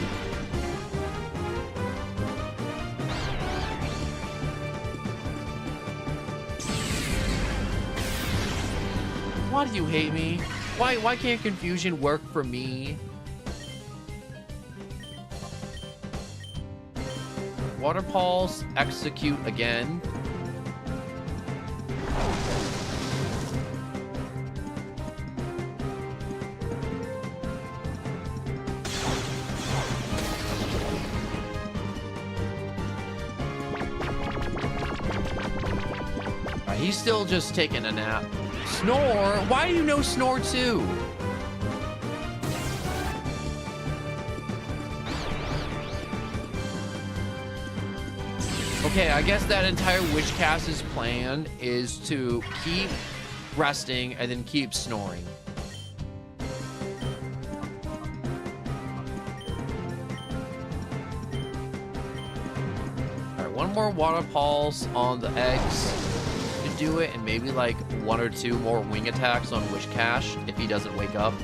A: Why do you hate me? Why can't confusion work for me? Water Pulse, Execute again. He's still just taking a nap. Snore? Why do you know Snore too? Okay, I guess that entire Witchcast's plan is to keep resting and then keep snoring. Alright, one more Water Pulse on the eggs to do it, and maybe like one or two more wing attacks on Wishcash if he doesn't wake up.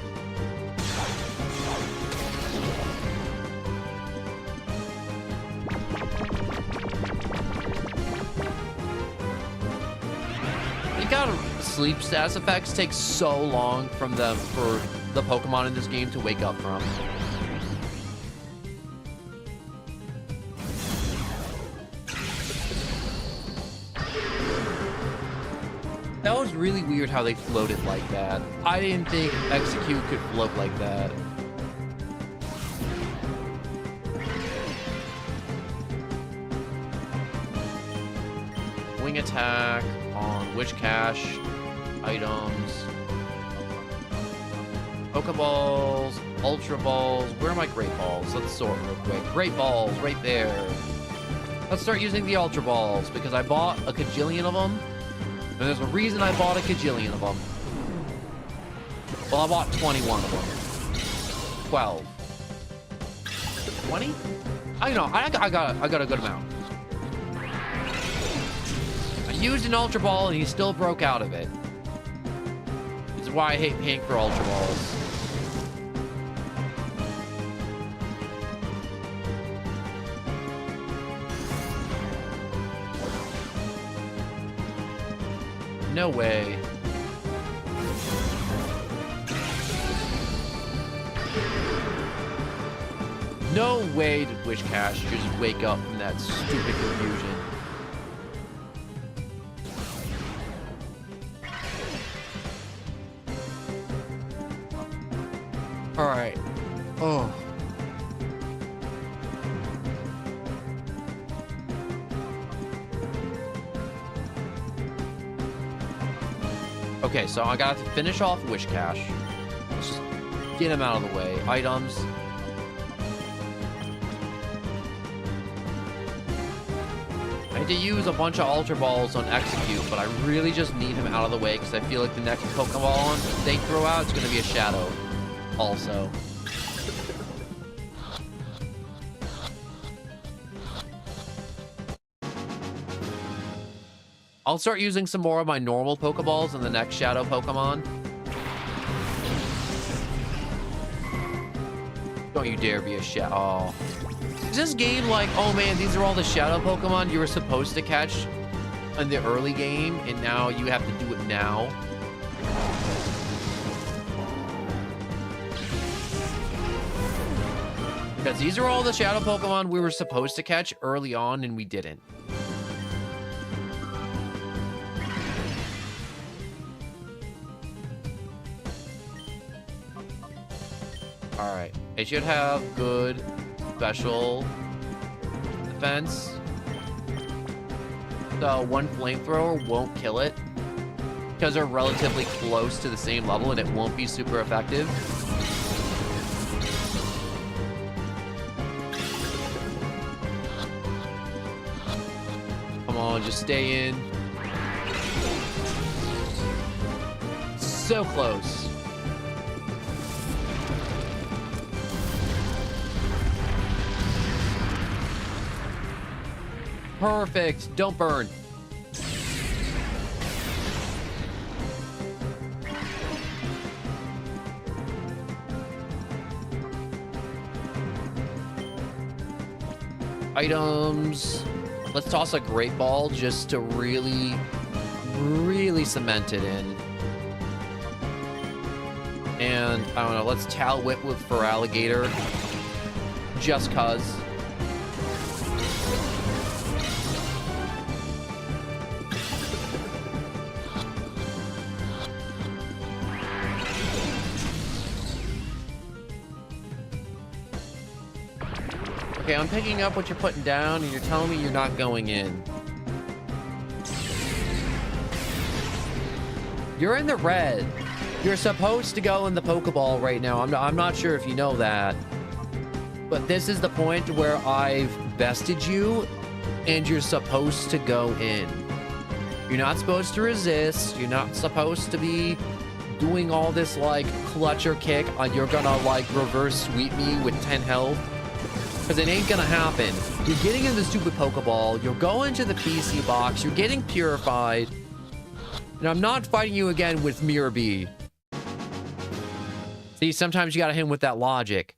A: Sleep status effects take so long for the Pokemon in this game to wake up from. really weird how they floated like that. I didn't think Execute could float like that. Wing attack on Wish Cache items. Pokeballs, Ultra Balls. Where are my Great Balls? Let's sort real quick. Great Balls, right there. Let's start using the Ultra Balls, because I bought a kajillion of them. And there's a reason I bought a kajillion of them. Well, I bought 21 of them. 12. 20? I know, I got a good amount. I used an Ultra Ball, and he still broke out of it. This is why I hate paying for Ultra Balls. No way. No way did Wish Cache just wake up from that stupid confusion. Alright. Oh. Okay, so I got to finish off Wish Cache. Let's just get him out of the way. Items. I had to use a bunch of Ultra Balls on Execute, but I really just need him out of the way because I feel like the next Pokeball they throw out is going to be a Shadow also. I'll start using some more of my normal Pokeballs in the next Shadow Pokemon. Don't you dare be a Shadow. Oh. Is this game like, oh man, these are all the Shadow Pokemon you were supposed to catch in the early game, and now you have to do it now? Because these are all the Shadow Pokemon we were supposed to catch early on, and we didn't. Alright, it should have good special defense. So one flamethrower won't kill it because they're relatively close to the same level and it won't be super effective. Come on, just stay in. So close. Perfect. Don't burn. Items. Let's toss a Great Ball just to really, really cement it in. And, I don't know, let's Tal Whip with Feraligatr. Just cuz. Okay, I'm picking up what you're putting down, and you're telling me you're not going in. You're in the red. You're supposed to go in the Pokeball right now. I'm not sure if you know that. But this is the point where I've bested you, and you're supposed to go in. You're not supposed to resist. You're not supposed to be doing all this, like, clutch or kick. You're gonna, like, reverse sweep me with 10 health. Because it ain't gonna happen. You're getting in the stupid Pokeball. You're going to the PC box. You're getting purified. And I'm not fighting you again with Mirror B. See, sometimes you gotta hit him with that logic.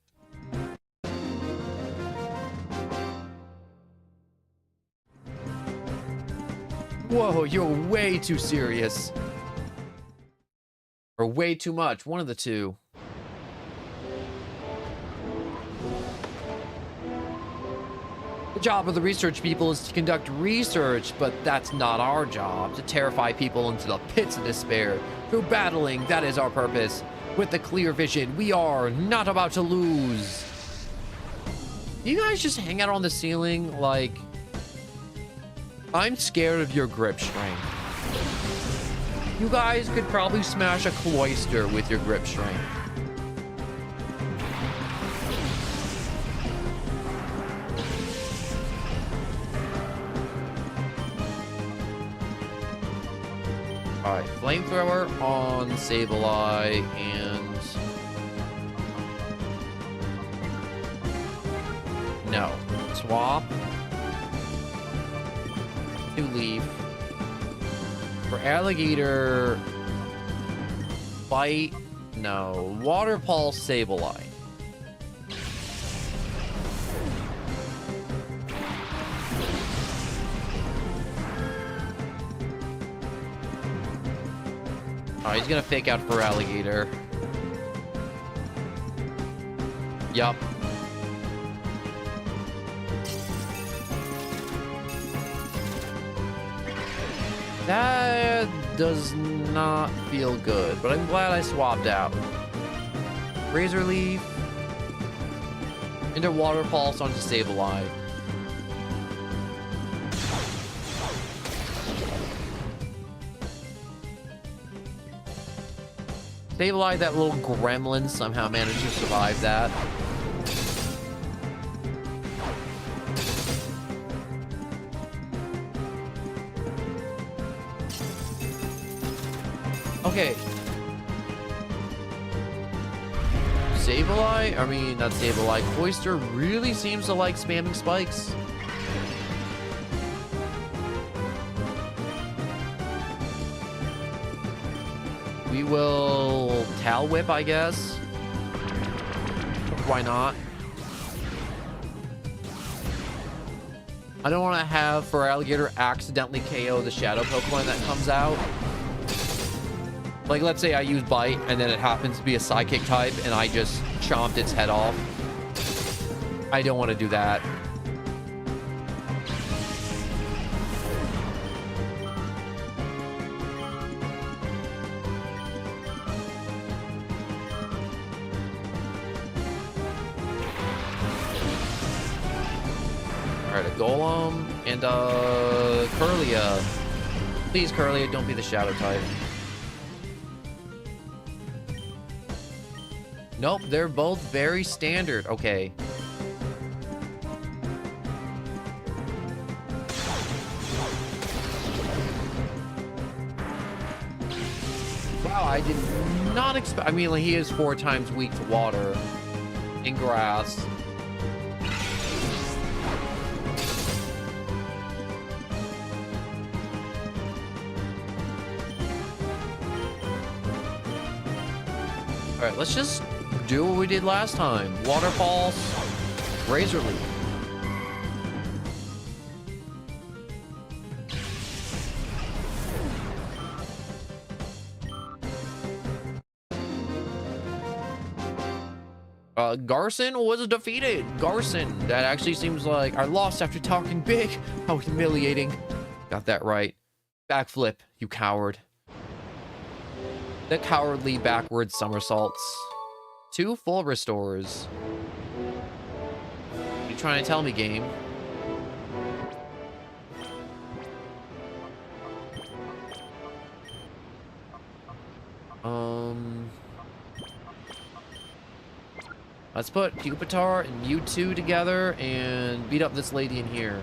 A: Whoa, you're way too serious. Or way too much. One of the two. The job of the research people is to conduct research, but that's not our job. To terrify people into the pits of despair. Through battling, that is our purpose. With the clear vision, we are not about to lose. You guys just hang out on the ceiling like... I'm scared of your grip strength. You guys could probably smash a cloister with your grip strength. Alright, flamethrower on Sableye and... No. Swap. 2 leaf. For alligator... Bite. No. Water Pulse Sableye. Oh, he's gonna fake out for alligator. Yup. That does not feel good, but I'm glad I swapped out. Razor Leaf. Into Water Pulse onto Sableye. Sableye, that little gremlin, somehow managed to survive that. Okay. Sableye? I mean, not Sableye. Cloister really seems to like spamming spikes. We will Tal Whip, I guess. Why not? I don't want to have for alligator accidentally KO the shadow Pokemon that comes out. Like, let's say I use Bite and then it happens to be a Psychic type and I just chomped its head off. I don't want to do that. Alright, a Golem and Curlia. Please, Curlia, don't be the shadow type. Nope, they're both very standard. Okay. Wow, I did not expect... I mean, like, he is 4 times weak to water in grass. All right, let's just do what we did last time. Water Pulse, Razor Leaf. Garson was defeated. Garson, that actually seems like I lost after talking big. How humiliating. Got that right. Backflip, you coward. The cowardly backward somersaults. 2 full restores. What are you trying to tell me, game? Let's put Pupitar and Mewtwo together and beat up this lady in here.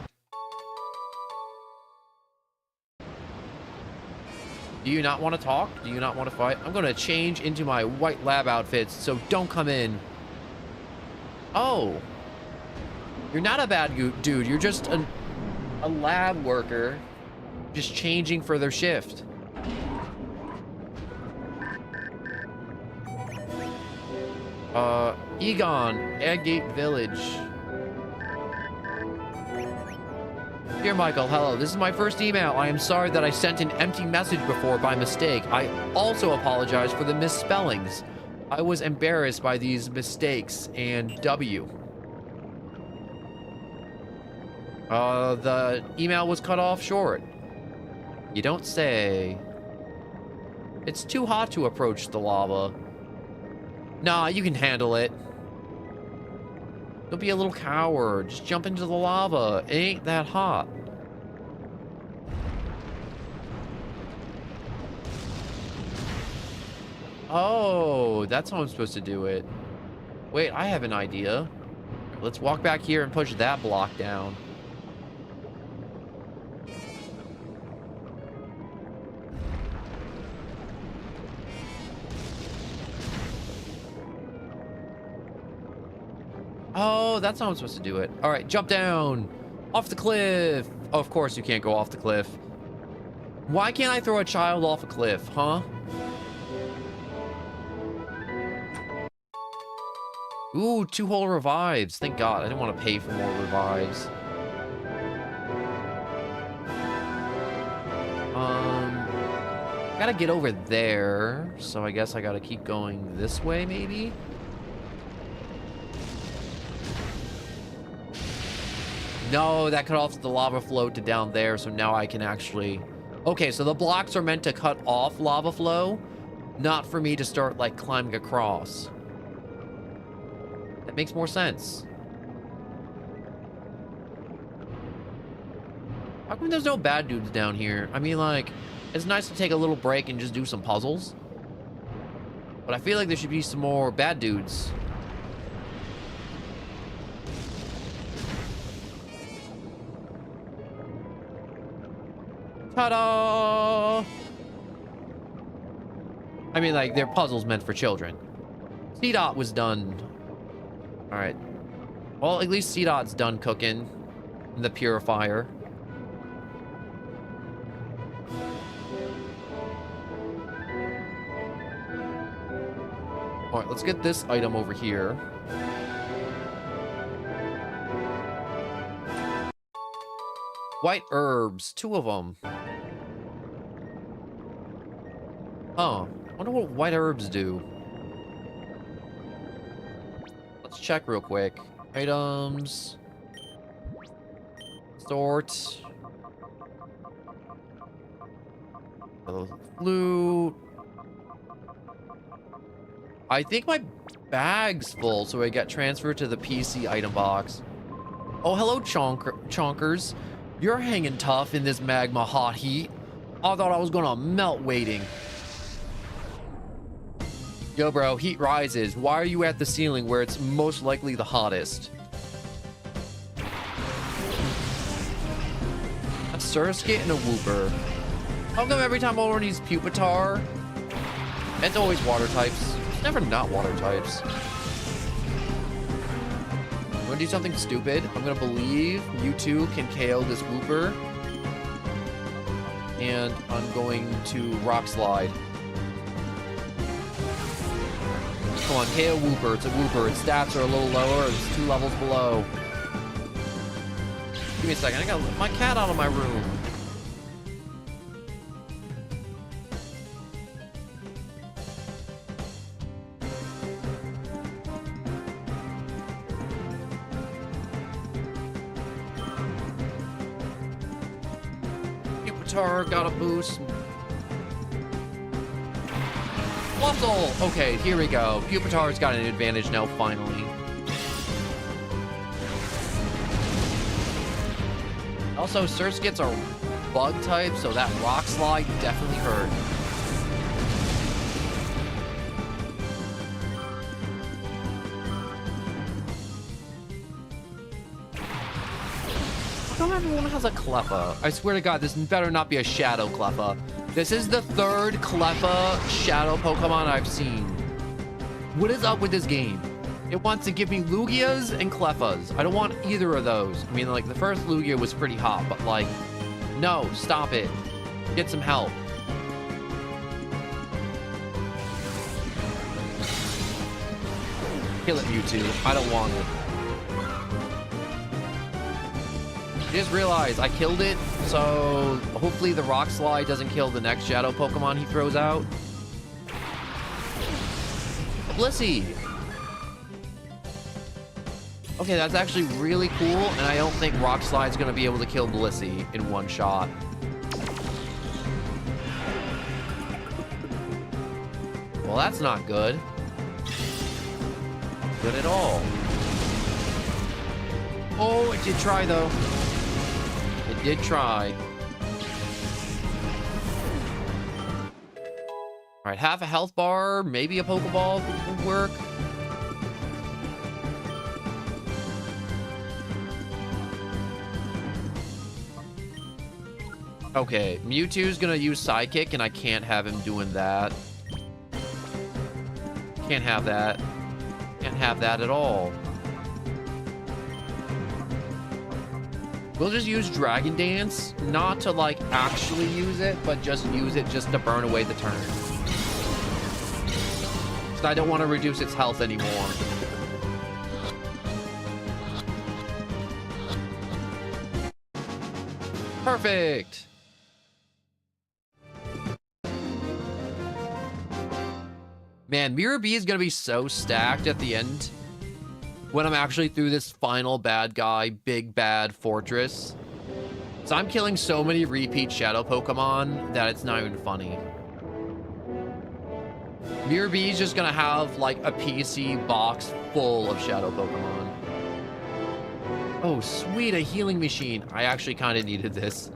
A: Do you not want to talk? Do you not want to fight? I'm going to change into my white lab outfits, so don't come in. Oh. You're not a bad dude. You're just a lab worker just changing for their shift. Egon, Eggate Village. Dear Michael, hello. This is my first email. I am sorry that I sent an empty message before by mistake. I also apologize for the misspellings. I was embarrassed by these mistakes and W. The email was cut off short. You don't say. It's too hot to approach the lava. Nah, you can handle it. Don't be a little coward. Just jump into the lava. It ain't that hot. Oh, that's how I'm supposed to do it. Wait, I have an idea. Let's walk back here and push that block down. Oh, that's how I'm supposed to do it. All right, jump down. Off the cliff. Oh, of course you can't go off the cliff. Why can't I throw a child off a cliff, huh? Ooh, 2 whole revives. Thank God. I didn't want to pay for more revives. Gotta get over there. So I guess I gotta keep going this way, maybe? No, that cut off the lava flow to down there, so now I can actually... Okay, so the blocks are meant to cut off lava flow, not for me to start, like, climbing across. That makes more sense. How come there's no bad dudes down here? I mean, like, it's nice to take a little break and just do some puzzles. But I feel like there should be some more bad dudes. Ta-da! I mean, like, they're puzzles meant for children. C-Dot was done. Alright. Well, at least C-Dot's done cooking in the purifier. Alright, let's get this item over here. White herbs, 2 of them. Oh, I wonder what white herbs do. Let's check real quick. Items. Sort. Flute. I think my bag's full, so I got transferred to the PC item box. Oh, hello, chonkers. You're hanging tough in this magma hot heat. I thought I was gonna melt waiting. Yo, bro, heat rises. Why are you at the ceiling where it's most likely the hottest? A Surskit and a Wooper. How come every time Owen needs Pupitar, it's always water types? It's never not water types. I'm gonna do something stupid. I'm gonna believe you two can KO this Wooper. And I'm going to Rock Slide. Come on, KO Wooper. It's a Wooper. Its stats are a little lower. It's 2 levels below. Give me a second. I gotta let my cat out of my room. Pupitar got a boost. Fluffle! Okay, here we go. Pupitar's got an advantage now, finally. Also, Surskits are bug type, so that Rock Slide definitely hurt. How come everyone has a Cleffa? I swear to God, this better not be a Shadow Cleffa. This is the 3rd Cleffa Shadow Pokemon I've seen. What is up with this game? It wants to give me Lugias and Cleffas. I don't want either of those. I mean, like, the first Lugia was pretty hot, but, like, no, stop it. Get some help. Kill it, Mewtwo. I don't want it. I just realized I killed it, so hopefully the Rock Slide doesn't kill the next Shadow Pokemon he throws out. Blissey! Okay, that's actually really cool, and I don't think Rock Slide's gonna be able to kill Blissey in one shot. Well, that's not good. Good at all. Oh, it did try, though. It did try. All right, half a health bar, maybe a Pokeball would work. Okay, Mewtwo's gonna use Psychic, and I can't have him doing that. Can't have that. Can't have that at all. We'll just use Dragon Dance, not to, like, actually use it, but just use it just to burn away the turn. So I don't want to reduce its health anymore. Perfect! Man, Mirror B is going to be so stacked at the end when I'm actually through this final bad guy, big bad fortress. So I'm killing so many repeat Shadow Pokemon that it's not even funny. Mirror B is just going to have like a PC box full of Shadow Pokemon. Oh, sweet, a healing machine. I actually kind of needed this.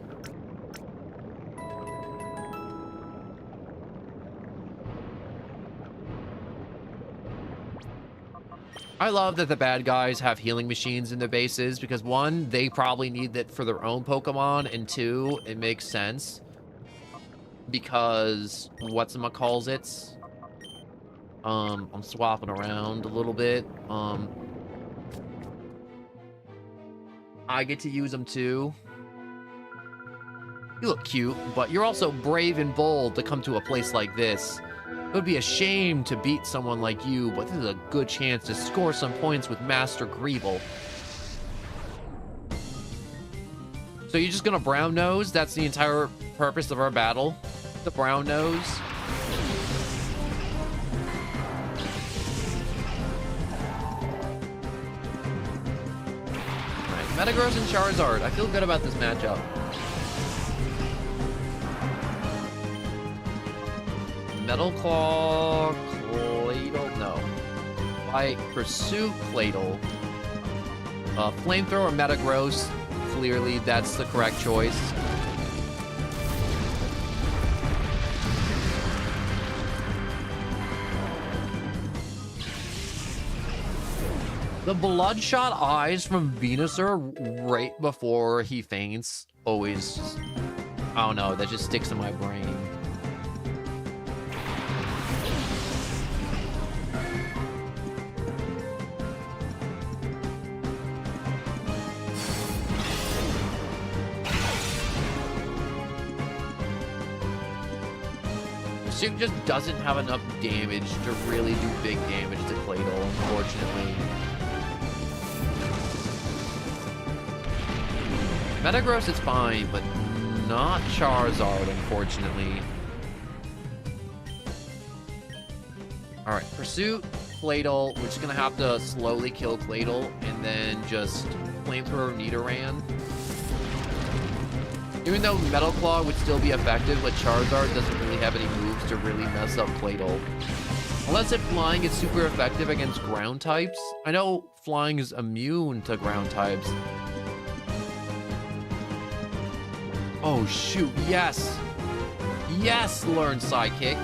A: I love that the bad guys have healing machines in their bases because one, they probably need that for their own Pokemon, and two, it makes sense because whatchamacallits, I'm swapping around a little bit. I get to use them too. You look cute, but you're also brave and bold to come to a place like this. It would be a shame to beat someone like you, but this is a good chance to score some points with Master Greeble. So you're just gonna brown nose? That's the entire purpose of our battle? The brown nose? Alright, Metagross and Charizard. I feel good about this matchup. Metal Claw, Claydol, no. I pursue Claydol. Flamethrower, Metagross. Clearly, that's the correct choice. The bloodshot eyes from Venusaur right before he faints always, I don't know, that just sticks in my brain. Suit just doesn't have enough damage to really do big damage to Claydol, unfortunately. Metagross is fine, but not Charizard, unfortunately. Alright, Pursuit, Claydol. We're just gonna have to slowly kill Claydol, and then just Flamethrower Nidoran. Even though Metal Claw would still be effective, but Charizard doesn't really have any moves to really mess up Claydol. Unless if Flying is super effective against ground types. I know Flying is immune to ground types. Oh shoot, yes! Yes, learn Psychic!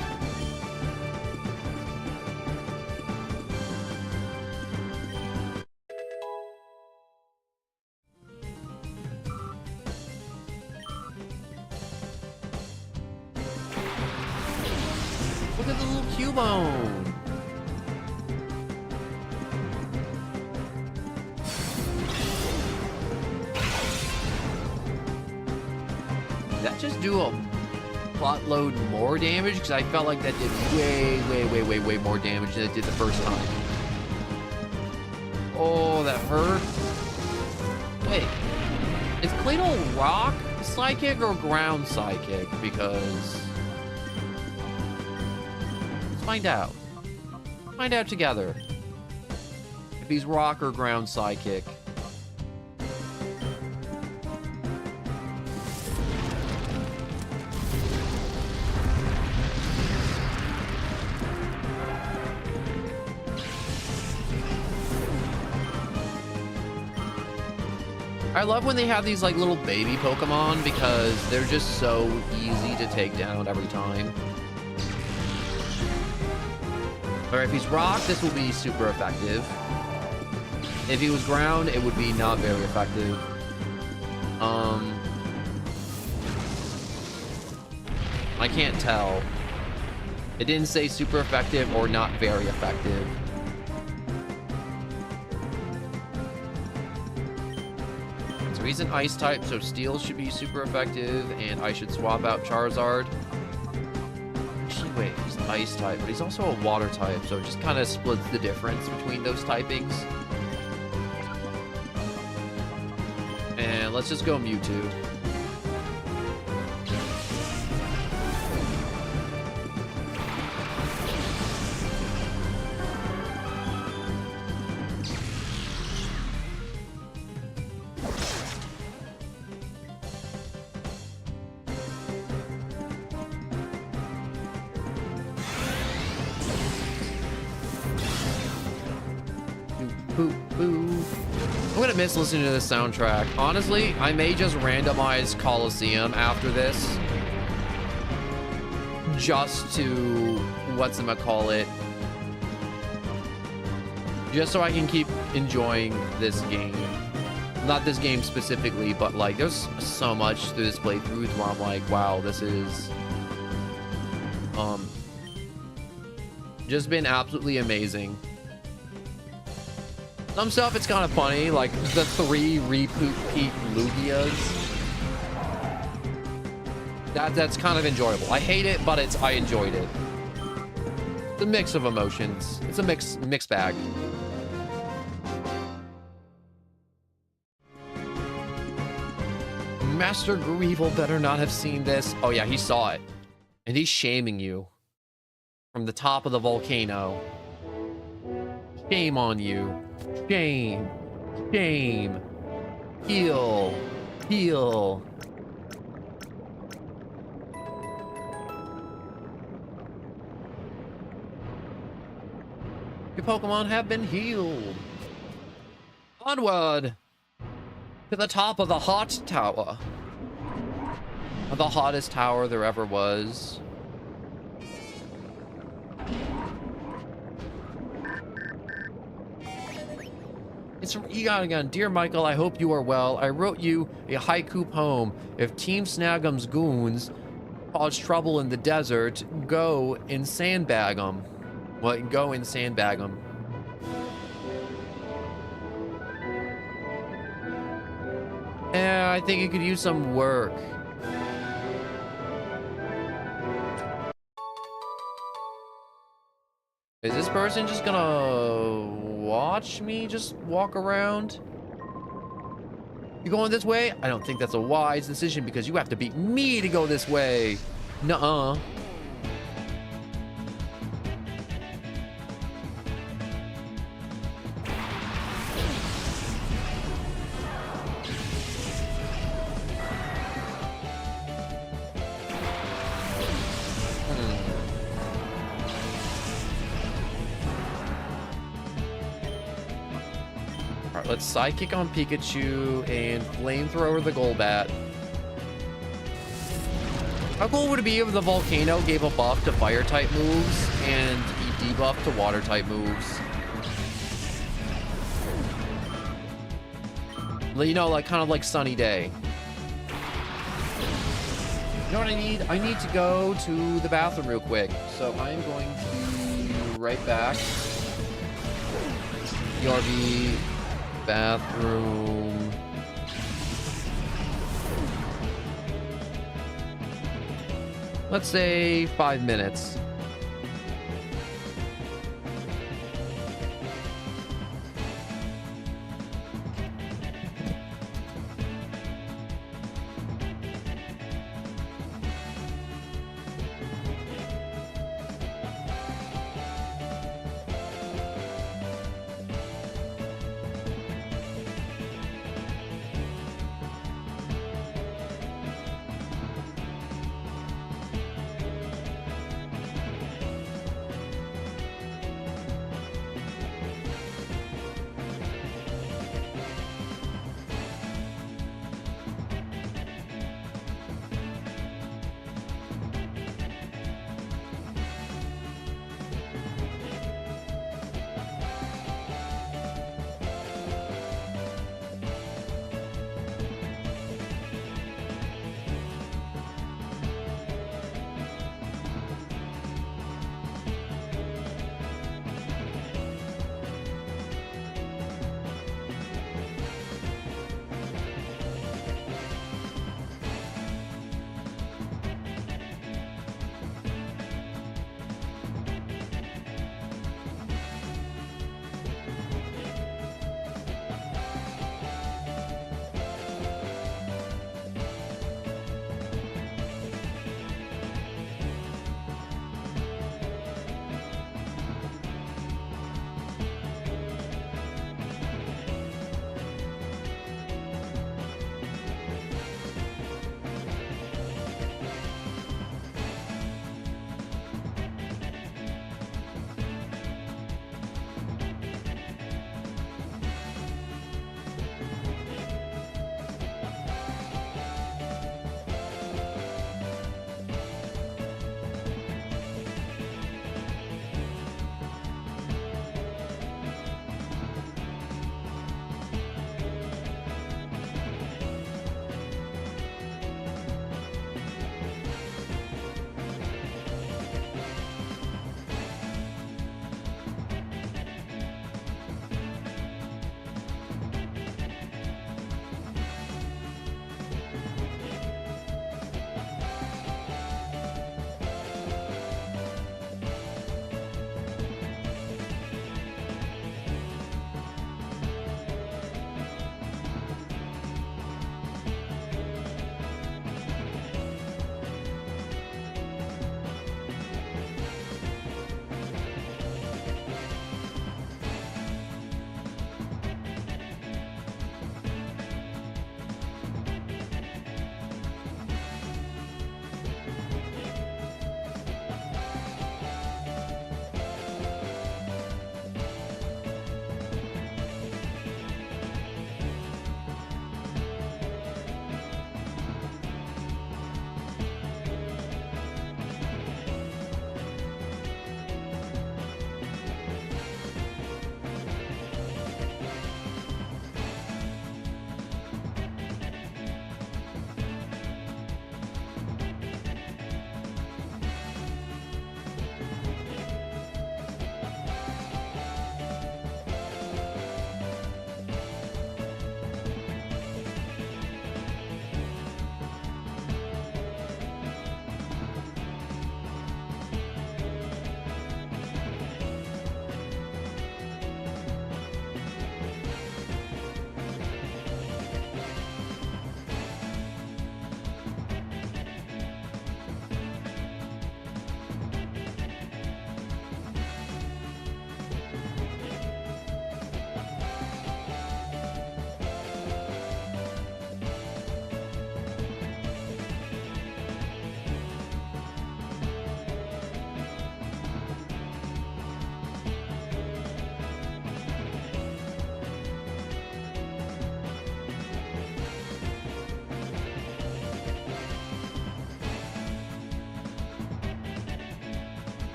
A: Look at the little Cubone! Did that just do a plot load more damage? Because I felt like that did way more damage than it did the first time. Oh, that hurt. Wait, is Claydol Rock Psychic or Ground Psychic? Because... let's find out. Find out together. If if he's rock or ground psychic. I love when they have these like little baby Pokemon because they're just so easy to take down every time. Alright, if he's rock, this will be super effective. If he was ground, it would be not very effective. I can't tell. It didn't say super effective or not very effective. So he's an ice type, so steel should be super effective, and I should swap out Charizard. Actually, wait, he's an ice type, but he's also a water type, so it just kind of splits the difference between those typings. And let's just go Mewtwo. I'm gonna miss listening to this soundtrack. Honestly, I may just randomize Coliseum after this. Just to, whatchamacallit, just so I can keep enjoying this game. Not this game specifically, but like, there's so much through this playthrough where I'm like, wow, this is just been absolutely amazing. Some stuff, it's kind of funny, like the 3 repeat Lugias. That's kind of enjoyable. I hate it, but I enjoyed it. It's a mix of emotions. It's a mixed bag. Master Greevil better not have seen this. Oh yeah, he saw it. And he's shaming you. From the top of the volcano. Shame on you. Shame. Shame. Heal. Heal. Your Pokemon have been healed. Onward to the top of the hot tower. The hottest tower there ever was. It's from Egon again. Dear Michael, I hope you are well. I wrote you a haiku poem. If Team Snagum's goons cause trouble in the desert, go and sandbag them. Well, go and sandbag them. Yeah, I think it could use some work. Is this person just gonna watch me just walk around? You going this way? I don't think that's a wise decision because you have to beat me to go this way. Nuh-uh. Let's Psychic on Pikachu and Flamethrower the Golbat. How cool would it be if the Volcano gave a buff to Fire-type moves and a debuff to Water-type moves? You know, like kind of like Sunny Day. You know what I need? I need to go to the bathroom real quick. So I'm going to be right back. BRB. Bathroom. Let's say 5 minutes.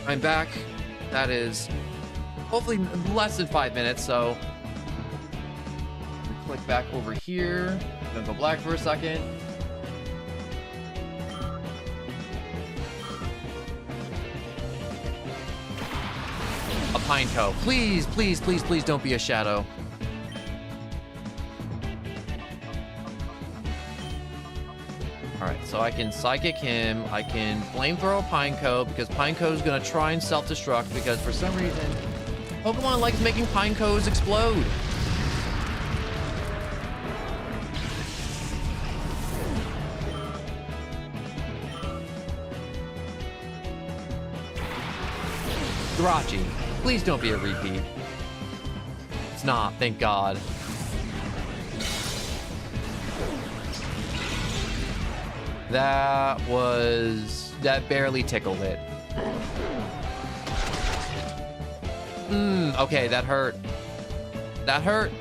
A: I'm back. That is hopefully less than 5 minutes, so click back over here. I'm gonna go black for a second. A Pineco. Please, please, please, please don't be a shadow. Alright, so I can Psychic him. I can Flamethrow Pineco because Pineco is going to try and self-destruct because for some reason, Pokemon likes making Pinecos explode. Jirachi, please don't be a repeat. It's not, thank God. That barely tickled it. Okay, that hurt. That hurt.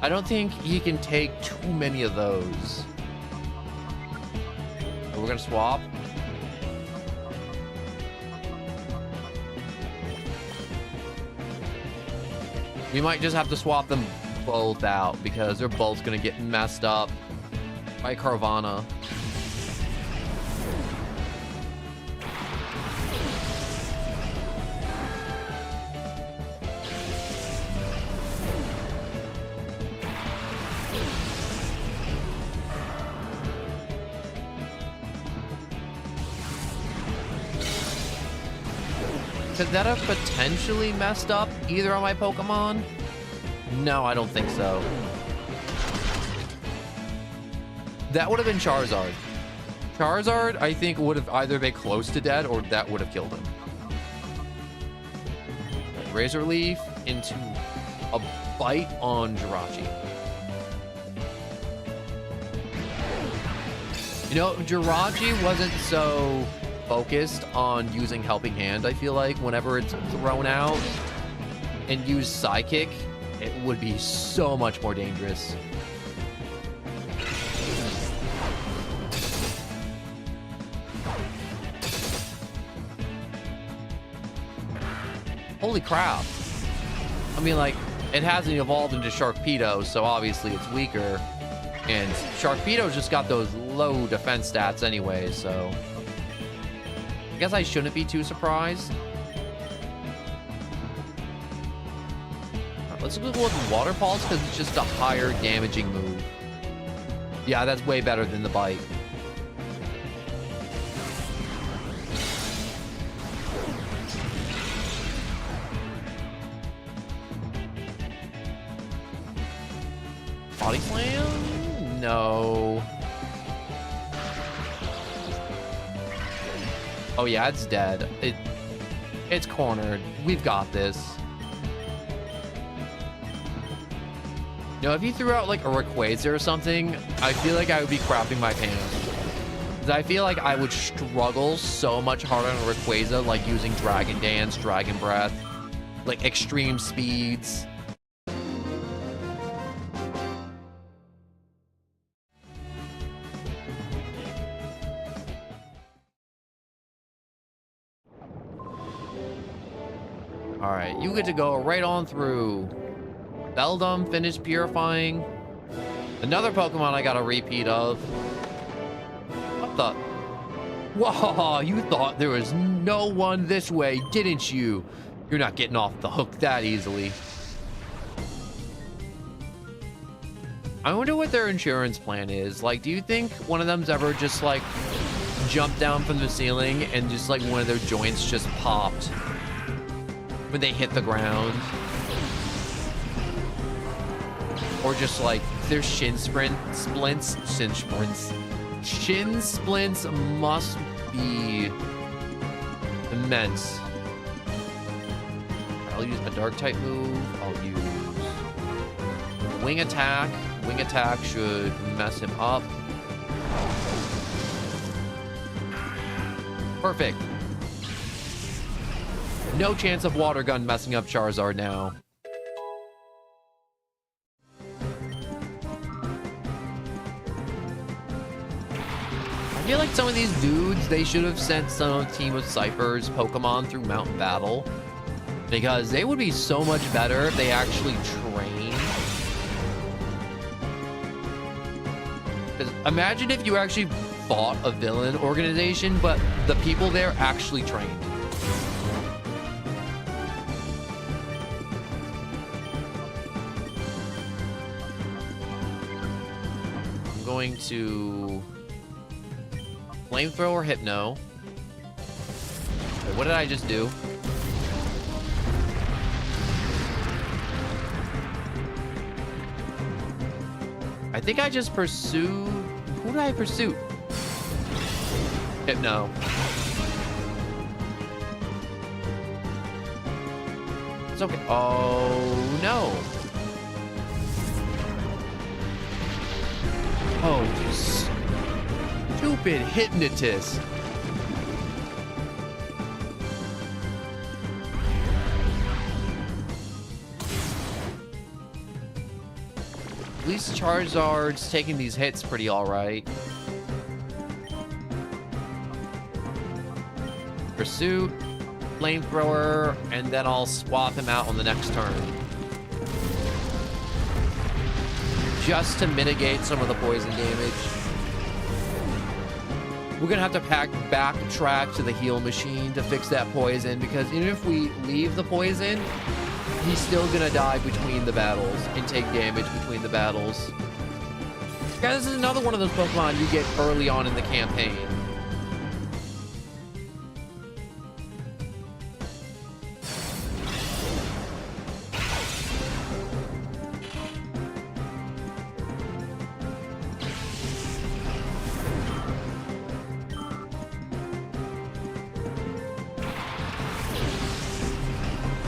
A: I don't think he can take too many of those. We're gonna swap. We might just have to swap them both out because they're both gonna get messed up by Carvana. Could that have potentially messed up either of my Pokemon? No, I don't think so. That would have been Charizard. Charizard, I think, would have either been close to dead or that would have killed him. Razor Leaf into a bite on Jirachi. You know, Jirachi wasn't so focused on using Helping Hand, I feel like, whenever it's thrown out and use Psychic, it would be so much more dangerous. Holy crap. I mean, like, it hasn't evolved into Sharpedo, so obviously it's weaker. And Sharpedo's just got those low defense stats anyway, so I guess I shouldn't be too surprised. Right, let's go with Water Pulse because it's just a higher damaging move. Yeah, that's way better than the Bite. Body Slam? No. Oh yeah, it's dead. It's cornered. We've got this. You know, if you threw out like a Rayquaza or something, I feel like I would be crapping my pants. Because I feel like I would struggle so much harder on a Rayquaza, like using Dragon Dance, Dragon Breath, like extreme speeds. Alright, you get to go right on through. Beldum finished purifying. Another Pokemon I got a repeat of. What the? Whoa, you thought there was no one this way, didn't you? You're not getting off the hook that easily. I wonder what their insurance plan is. Like, do you think one of them's ever just like jumped down from the ceiling and just like one of their joints just popped when they hit the ground? Or just like their shin splints must be immense. I'll use a dark type move. I'll use wing attack. Wing attack should mess him up. Perfect. No chance of Water Gun messing up Charizard now. I feel like some of these dudes, they should have sent some team of Cypher's Pokemon through Mountain Battle. Because they would be so much better if they actually trained. Because imagine if you actually fought a villain organization, but the people there actually trained. I'm going to Flamethrower Hypno. Wait, what did I just do? I think I just pursued... Who did I pursue? Hypno. It's okay. Oh, no. Oh, you stupid hypnotist. At least Charizard's taking these hits pretty alright. Pursuit, Flamethrower, and then I'll swap him out on the next turn. Just to mitigate some of the poison damage. We're gonna have to backtrack to the heal machine to fix that poison, because even if we leave the poison, he's still gonna die between the battles and take damage between the battles. Guys, this is another one of those Pokemon you get early on in the campaign.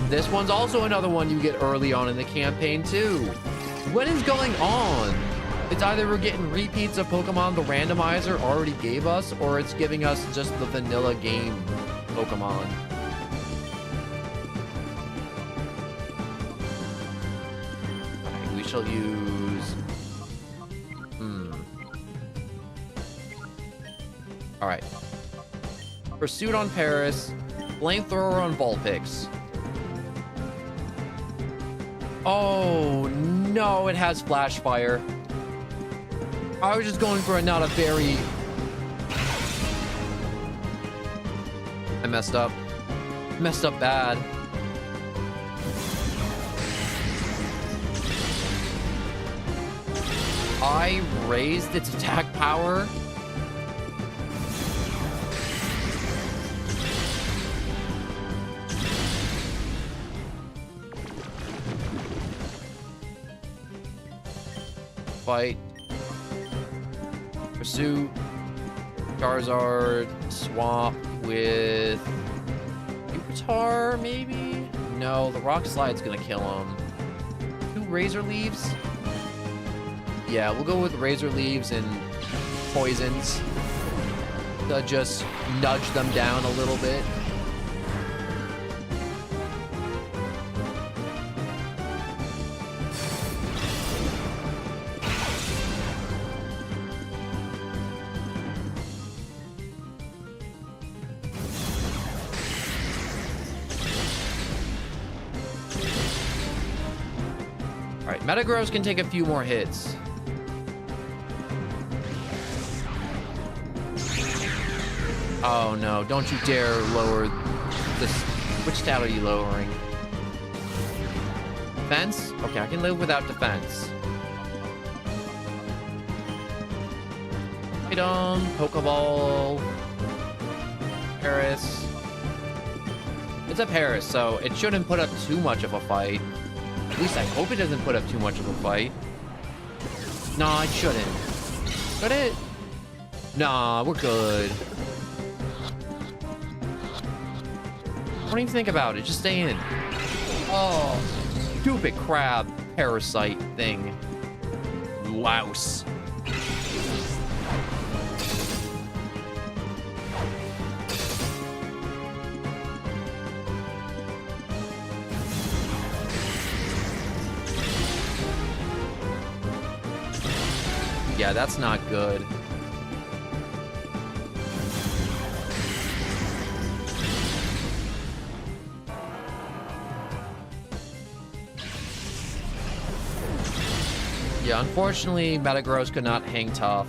A: This one's also another one you get early on in the campaign, too. What is going on? It's either we're getting repeats of Pokemon the randomizer already gave us, or it's giving us just the vanilla game Pokemon. Alright, we shall use... Alright. Pursuit on Paris. Flamethrower on Vulpix. Oh, no, it has Flash Fire. I was just going for not a very... I messed up. Messed up bad. I raised its attack power. Fight. Pursuit. Charizard. Swap with Pupitar, maybe? No, the Rock Slide's gonna kill him. 2 Razor Leaves? Yeah, we'll go with Razor Leaves and Poisons to just nudge them down a little bit. Metagross can take a few more hits. Oh no, don't you dare lower this. Which stat are you lowering? Defense? Okay, I can live without defense. Item, Pokeball, Paris. It's a Paris, so it shouldn't put up too much of a fight. At least I hope it doesn't put up too much of a fight. Nah, it shouldn't. Should it? Nah, we're good. Don't even think about it. Just stay in. Oh, stupid crab parasite thing. Louse. Yeah, that's not good. Yeah, unfortunately, Metagross could not hang tough.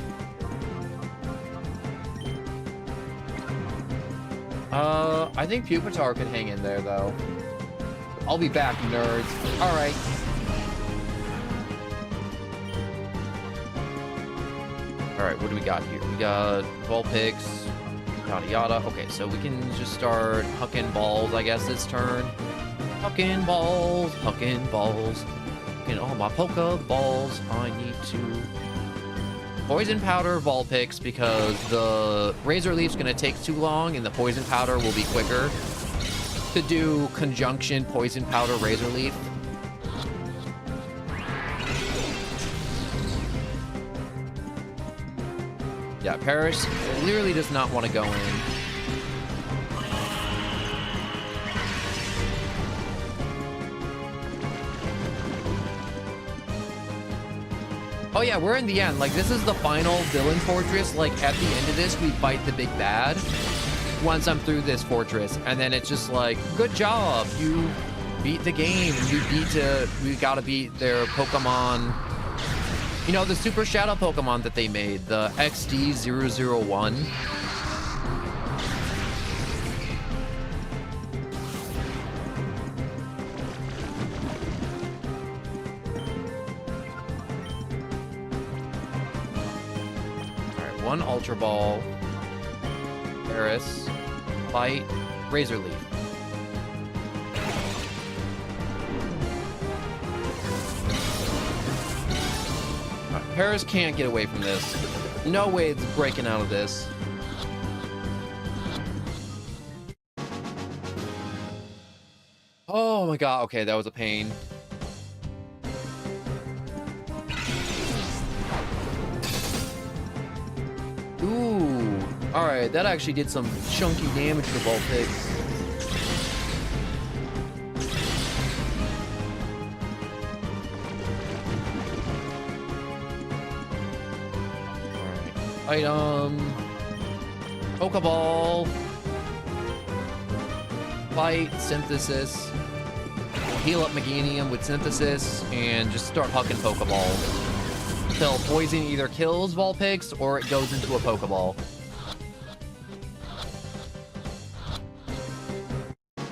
A: I think Pupitar could hang in there, though. I'll be back, nerds. All right. All right, what do we got here? We got Vulpix, yada yada. Okay, so we can just start hucking balls, I guess, this turn. Hucking balls, hucking balls. Hucking all my Pokeballs. I need to Poison Powder Vulpix because the Razor Leaf's gonna take too long and the Poison Powder will be quicker to do conjunction Poison Powder Razor Leaf. Yeah, Paris clearly does not want to go in. Oh yeah, we're in the end. Like, this is the final villain fortress. Like, at the end of this, we fight the big bad once I'm through this fortress. And then it's just like, good job. You beat the game. We gotta beat their Pokemon. You know, the Super Shadow Pokemon that they made, the XD001. One Ultra Ball, Paris, Fight, Razor Leaf. Right, Paris can't get away from this. No way it's breaking out of this. Oh my god, okay, that was a pain. Ooh, alright, that actually did some chunky damage to Vulpix. Alright, item, Pokeball, Fight, Synthesis, heal up Meganium with Synthesis, and just start hucking Pokeballs. Until poison either kills Vulpix or it goes into a Pokeball.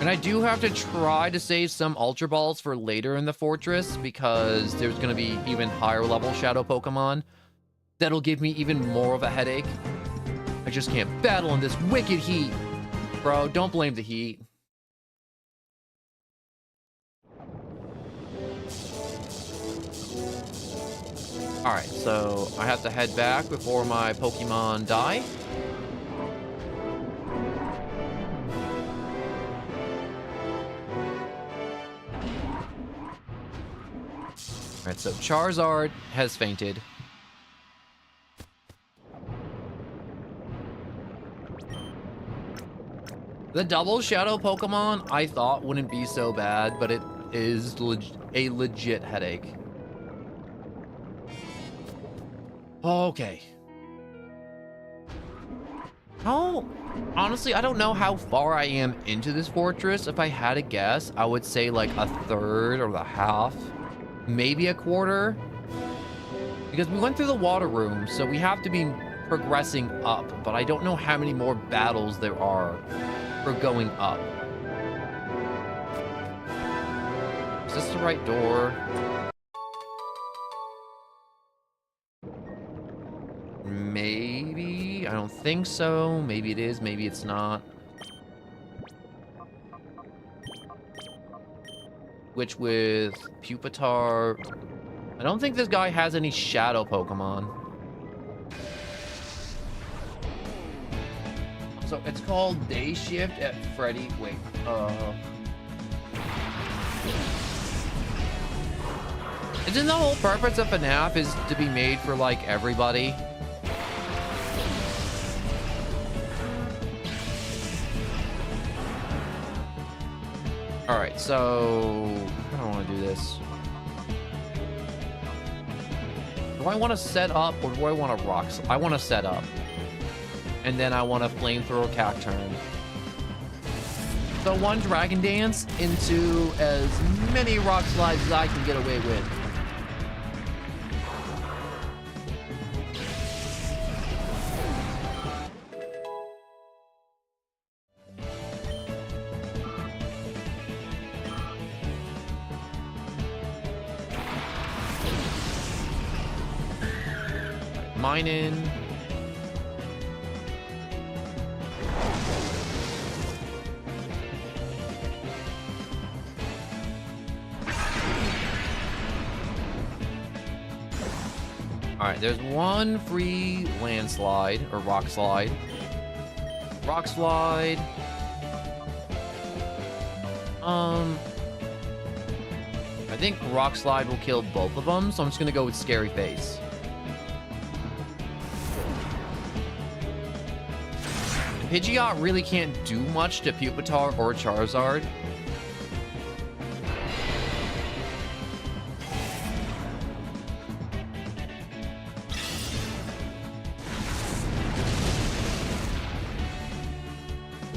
A: And I do have to try to save some Ultra Balls for later in the fortress because there's going to be even higher level Shadow Pokemon that'll give me even more of a headache. I just can't battle in this wicked heat. Bro, don't blame the heat. Alright, so I have to head back before my Pokemon die. Alright, so Charizard has fainted. The double Shadow Pokemon I thought wouldn't be so bad, but it is a legit headache. Okay. Honestly, I don't know how far I am into this fortress. If I had to guess, I would say like a third or the half, maybe a quarter. Because we went through the water room, so we have to be progressing up, but I don't know how many more battles there are for going up. Is this the right door? Maybe. I don't think so. Maybe it is. Maybe it's not. Which with Pupitar... I don't think this guy has any Shadow Pokemon. So it's called Day Shift at Freddy. Wait. Isn't the whole purpose of FNAF is to be made for like everybody? Alright, so I don't want to do this. Do I want to set up or do I want to rock? I want to set up. And then I want to flamethrower Cacturn. So one Dragon Dance into as many rock slides as I can get away with. mine in. All right, there's one free landslide or rock slide. Rock slide. I think rock slide will kill both of them, so I'm just gonna go with scary face. Pidgeot really can't do much to Pupitar or Charizard.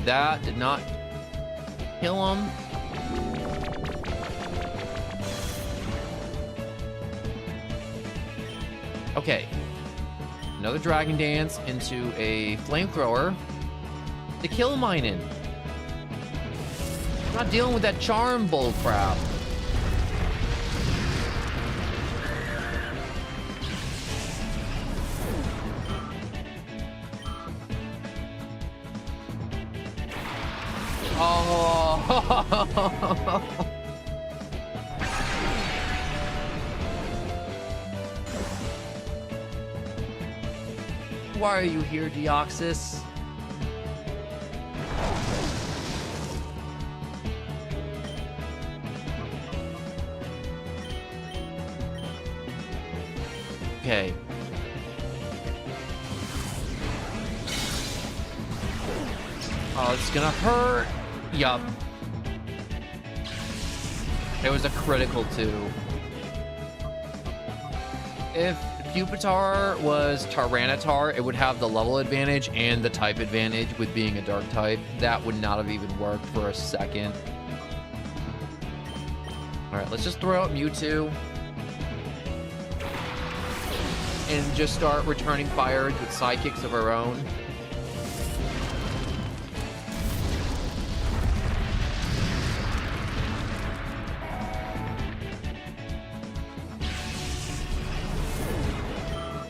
A: That did not kill him. Okay. Another Dragon Dance into a Flamethrower to kill Minun. I'm not dealing with that Charm bull crap. Oh. Why are you here, Deoxys? Okay. Oh, it's gonna hurt. Yup. It was a critical too. If Pupitar was Tyranitar, it would have the level advantage and the type advantage with being a dark type. That would not have even worked for a second. Alright, let's just throw out Mewtwo. And just start returning fires with sidekicks of our own.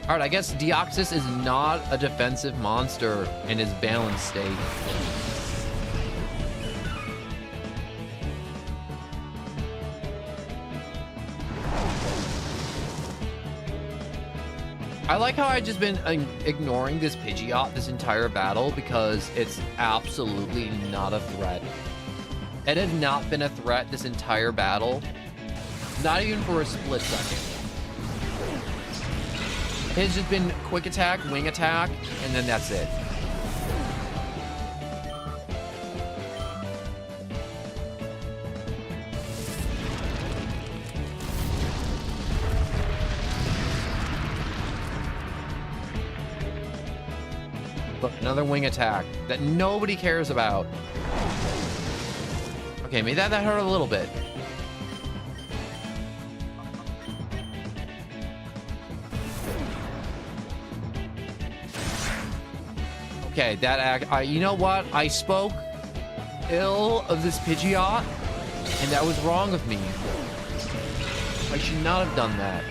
A: Alright, I guess Deoxys is not a defensive monster in his balanced state. I like how I've just been ignoring this Pidgeot this entire battle because it's absolutely not a threat. It had not been a threat this entire battle. Not even for a split second. It's just been quick attack, wing attack, and then that's it. Look, another wing attack that nobody cares about. Okay, maybe that hurt a little bit. Okay, that you know what? I spoke ill of this Pidgeot, and that was wrong of me. I should not have done that.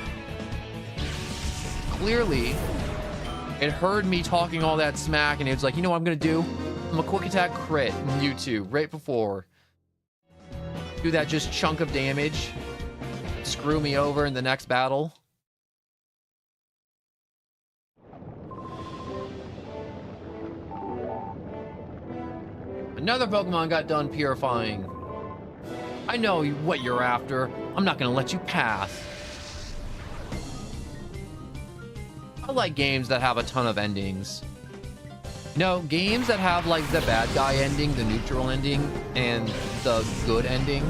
A: Clearly, it heard me talking all that smack, and it was like, you know what I'm gonna do? I'm gonna quick attack crit Mewtwo right before. Do that just chunk of damage. Screw me over in the next battle. Another Pokemon got done purifying. I know what you're after. I'm not gonna let you pass. I like games that have a ton of endings. No, games that have like the bad guy ending, the neutral ending, and the good ending.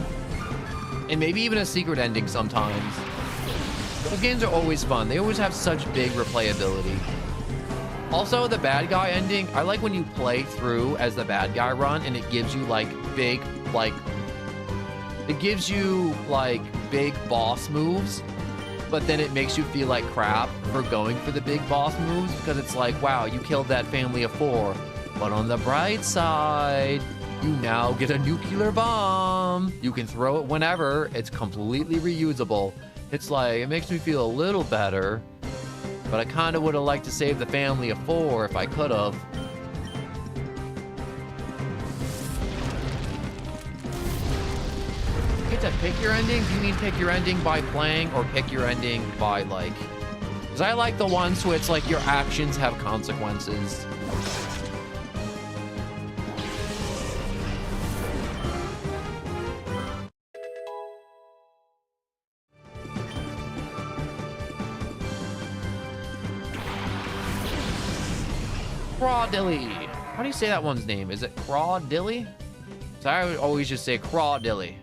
A: And maybe even a secret ending sometimes. Those games are always fun. They always have such big replayability. Also, the bad guy ending, I like when you play through as the bad guy run and it gives you like big, big boss moves, but then it makes you feel like crap for going for the big boss moves because it's like, wow, you killed that family of 4. But on the bright side, you now get a nuclear bomb. You can throw it whenever. It's completely reusable. It's like, it makes me feel a little better. But I kind of would have liked to save the family of 4 if I could have. You get to pick your ending? Do you mean pick your ending by playing, or pick your ending by, like... Because I like the ones where it's like your actions have consequences. Crawdilly. How do you say that one's name? Is it Crawdilly? So I would always just say Crawdilly.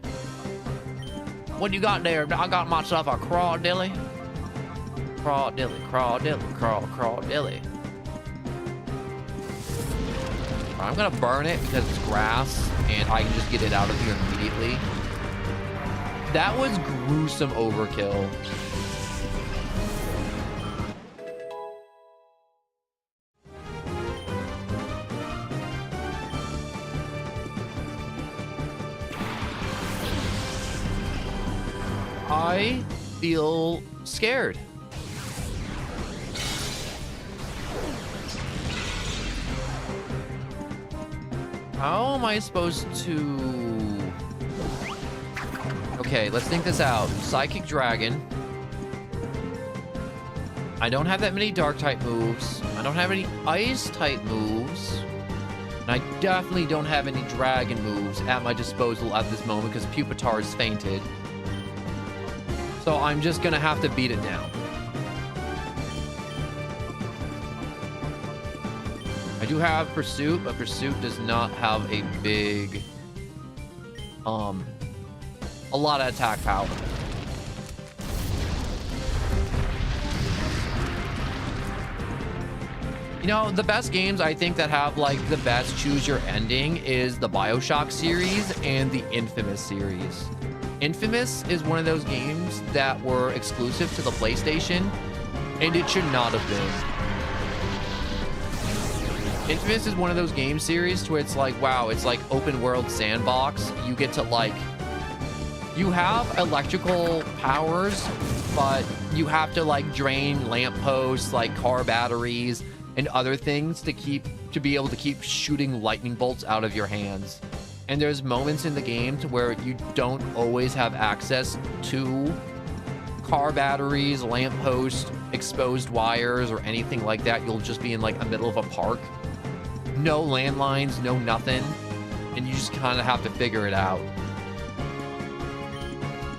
A: What you got there? I got myself a Crawdilly. Crawdilly, Crawdilly, Crawdilly. I'm gonna burn it because it's grass and I can just get it out of here immediately. That was gruesome overkill. I feel scared. How am I supposed to... Okay, let's think this out. Psychic Dragon. I don't have that many dark type moves. I don't have any ice type moves. And I definitely don't have any dragon moves at my disposal at this moment because Pupitar's fainted. So I'm just gonna have to beat it down. I do have Pursuit, but Pursuit does not have a big, a lot of attack power. You know, the best games I think that have like the best choose your ending is the BioShock series and the Infamous series. Infamous is one of those games that were exclusive to the PlayStation, and it should not have been. Infamous is one of those game series where it's like, wow, it's like open world sandbox. You get to like, you have electrical powers, but you have to like drain lampposts, like car batteries, and other things to be able to keep shooting lightning bolts out of your hands. And there's moments in the game to where you don't always have access to car batteries, lampposts, exposed wires, or anything like that. You'll just be in like the middle of a park. No landlines, no nothing. And you just kind of have to figure it out.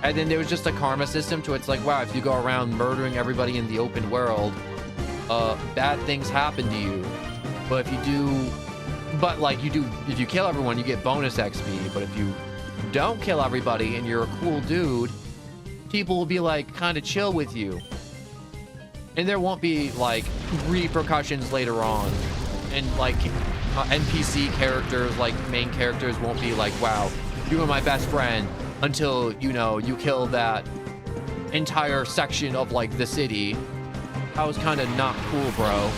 A: And then there was just a karma system to it's like, wow, if you go around murdering everybody in the open world, bad things happen to you. But if you do... But like if you kill everyone, you get bonus XP. But if you don't kill everybody and you're a cool dude, people will be like kind of chill with you. And there won't be like repercussions later on. And like NPC characters, like main characters won't be like, wow, you were my best friend until, you know, you killed that entire section of like the city. That was kind of not cool, bro.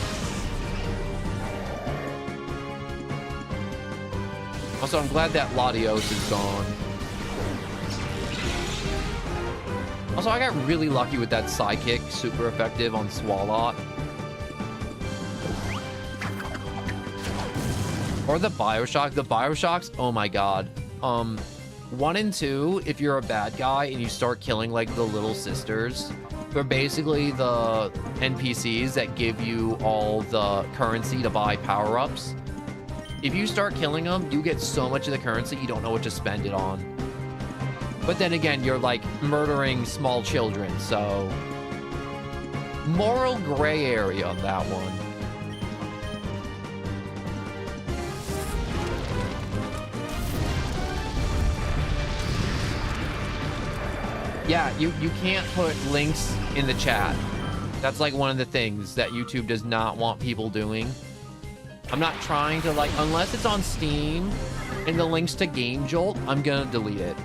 A: Also, I'm glad that Latios is gone. Also, I got really lucky with that Psychic, super effective on Swalot. Or the Bioshock. The Bioshocks, oh my god. 1 and 2, if you're a bad guy and you start killing like the little sisters, they're basically the NPCs that give you all the currency to buy power-ups. If you start killing them, you get so much of the currency, you don't know what to spend it on. But then again, you're like murdering small children, so... Moral gray area on that one. Yeah, you can't put links in the chat. That's like one of the things that YouTube does not want people doing. I'm not trying to like, unless it's on Steam and the links to Game Jolt, I'm gonna delete it.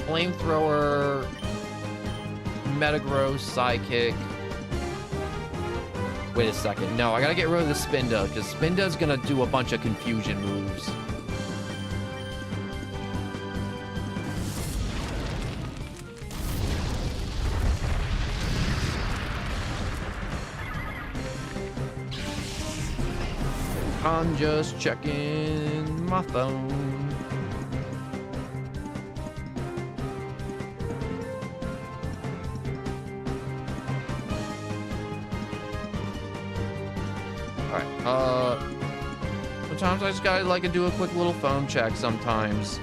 A: Flamethrower, Metagross, Psychic. Wait a second. No, I gotta get rid of the Spinda, because Spinda's gonna do a bunch of confusion moves. I'm just checking my phone. Alright, sometimes I just gotta like do a quick little phone check sometimes.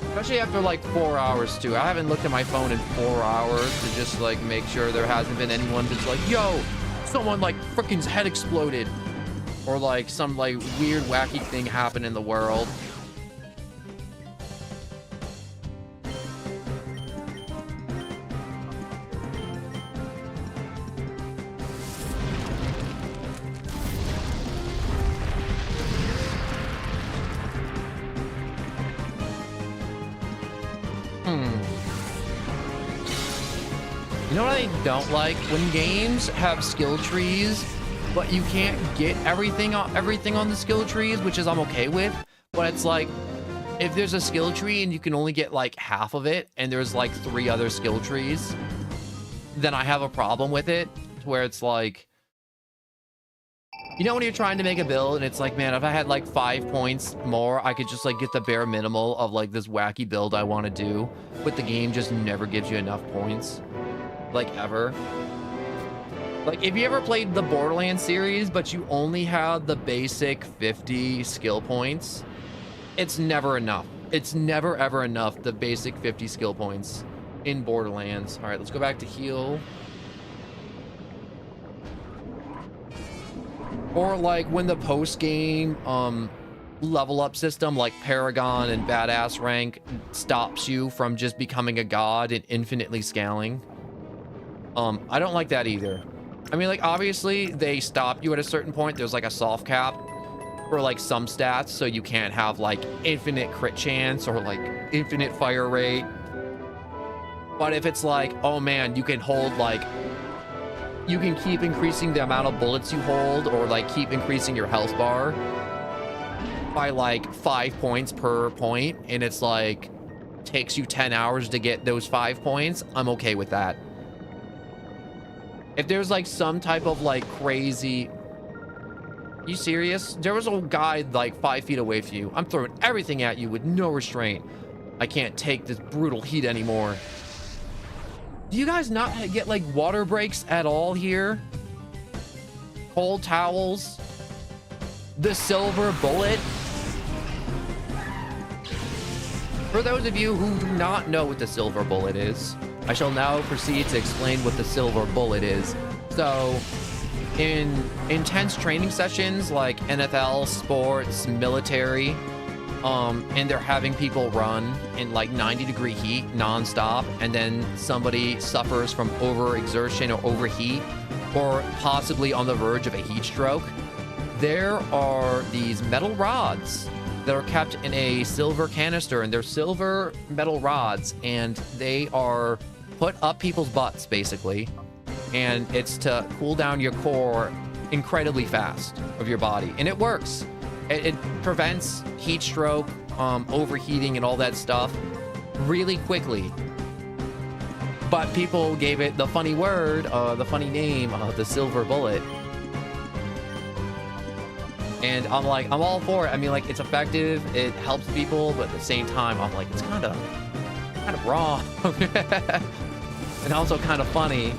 A: Especially after like 4 hours too. I haven't looked at my phone in 4 hours to just like make sure there hasn't been anyone that's like, yo, someone like freaking's head exploded. Or like some like weird wacky thing happened in the world. You know what I don't like? When games have skill trees, but you can't get everything on the skill trees, which is I'm okay with. But it's like, if there's a skill tree and you can only get like half of it, and there's like 3 other skill trees, then I have a problem with it. Where it's like, you know when you're trying to make a build and it's like, man, if I had like 5 points more, I could just like get the bare minimal of like this wacky build I want to do. But the game just never gives you enough points. Like ever. Like if you ever played the Borderlands series, but you only had the basic 50 skill points, it's never enough. It's never ever enough, the basic 50 skill points in Borderlands. All right, let's go back to heal. Or like when the post-game level up system like Paragon and Badass rank stops you from just becoming a god and infinitely scaling. I don't like that either. I mean, like, obviously, they stop you at a certain point. There's, like, a soft cap for, like, some stats, so you can't have, like, infinite crit chance or, like, infinite fire rate. But if it's like, oh, man, you can hold, like, you can keep increasing the amount of bullets you hold or, like, keep increasing your health bar by, like, 5 points per point, and it's, like, takes you 10 hours to get those 5 points, I'm okay with that. If there's like some type of like crazy, you serious? There was a guy like 5 feet away from you. I'm throwing everything at you with no restraint. I can't take this brutal heat anymore. Do you guys not get like water breaks at all here? Cold towels? The silver bullet? For those of you who do not know what the silver bullet is, I shall now proceed to explain what the silver bullet is. So, in intense training sessions like NFL, sports, military, and they're having people run in like 90-degree heat nonstop, and then somebody suffers from overexertion or overheat, or possibly on the verge of a heat stroke, there are these metal rods that are kept in a silver canister, and they're silver metal rods, and they are put up people's butts, basically, and it's to cool down your core incredibly fast of your body, and it works. It prevents heat stroke, overheating, and all that stuff really quickly. But people gave it the funny word, the funny name, the silver bullet. And I'm like, I'm all for it. I mean, like, it's effective, it helps people, but at the same time, I'm like, it's kind of wrong. And also kind of funny.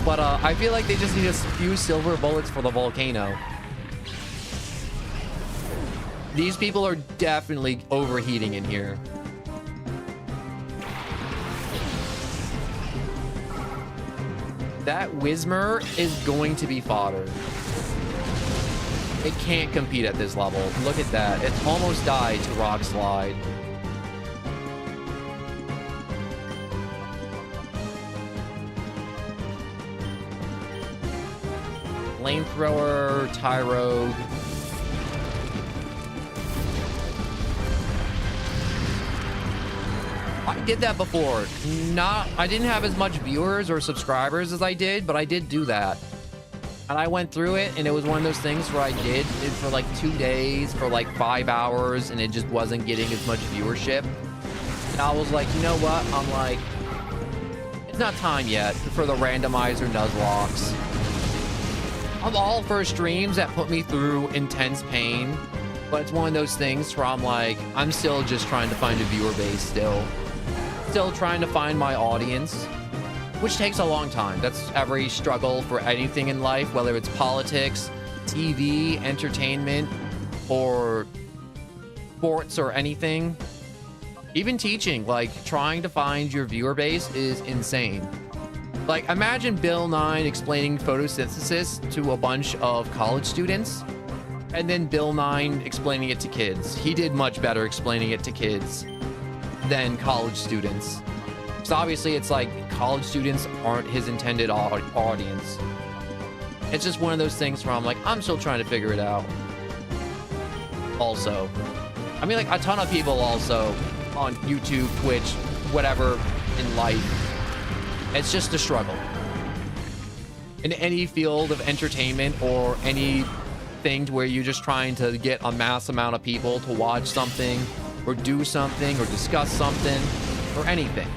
A: But I feel like they just need a few silver bullets for the volcano. These people are definitely overheating in here. That Whismer is going to be fodder. It can't compete at this level. Look at that. It almost died to Rock Slide. Flamethrower, Tyrogue. did that before. I didn't have as much viewers or subscribers as I did, but I did do that. And I went through it, and it was one of those things where I did it for like 2 days, for like 5 hours, and it just wasn't getting as much viewership. And I was like, you know what? I'm like, it's not time yet for the randomizer Nuzlocks. I'm all for streams that put me through intense pain, but it's one of those things where I'm like, I'm still just trying to find a viewer base still trying to find my audience, which takes a long time. That's every struggle for anything in life, whether it's politics, TV, entertainment, or sports or anything. Even teaching, like trying to find your viewer base is insane. Like imagine Bill Nye explaining photosynthesis to a bunch of college students, and then Bill Nye explaining it to kids. He did much better explaining it to kids than college students. So obviously it's like college students aren't his intended audience. It's just one of those things where I'm like, I'm still trying to figure it out. Also, I mean, like a ton of people also on YouTube, Twitch, whatever in life. It's just a struggle. In any field of entertainment or anything to where you're just trying to get a mass amount of people to watch something or do something or discuss something or anything.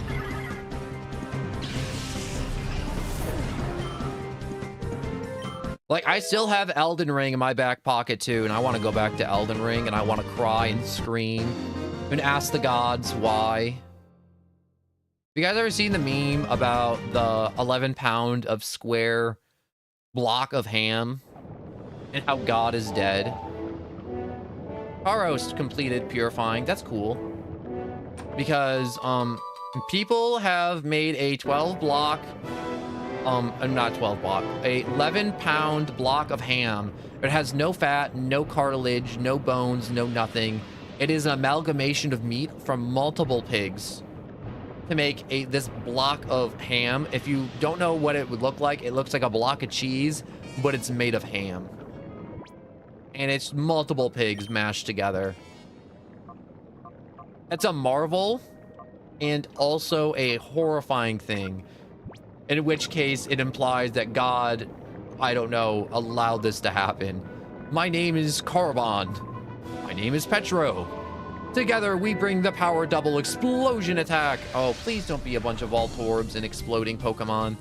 A: Like, I still have Elden Ring in my back pocket too, and I want to go back to Elden Ring, and I want to cry and scream and ask the gods why. You guys ever seen the meme about the 11-pound of square block of ham and how God is dead? Karos completed purifying. That's cool. Because people have made a 12 block not 12 block, a 11-pound block of ham. It has no fat, no cartilage, no bones, no nothing. It is an amalgamation of meat from multiple pigs to make this block of ham. If you don't know what it would look like, it looks like a block of cheese, but it's made of ham. And it's multiple pigs mashed together. It's a marvel and also a horrifying thing. In which case, it implies that God, I don't know, allowed this to happen. My name is Carbon. My name is Petro. Together, we bring the power double explosion attack. Oh, please don't be a bunch of Voltorbs and exploding Pokemon.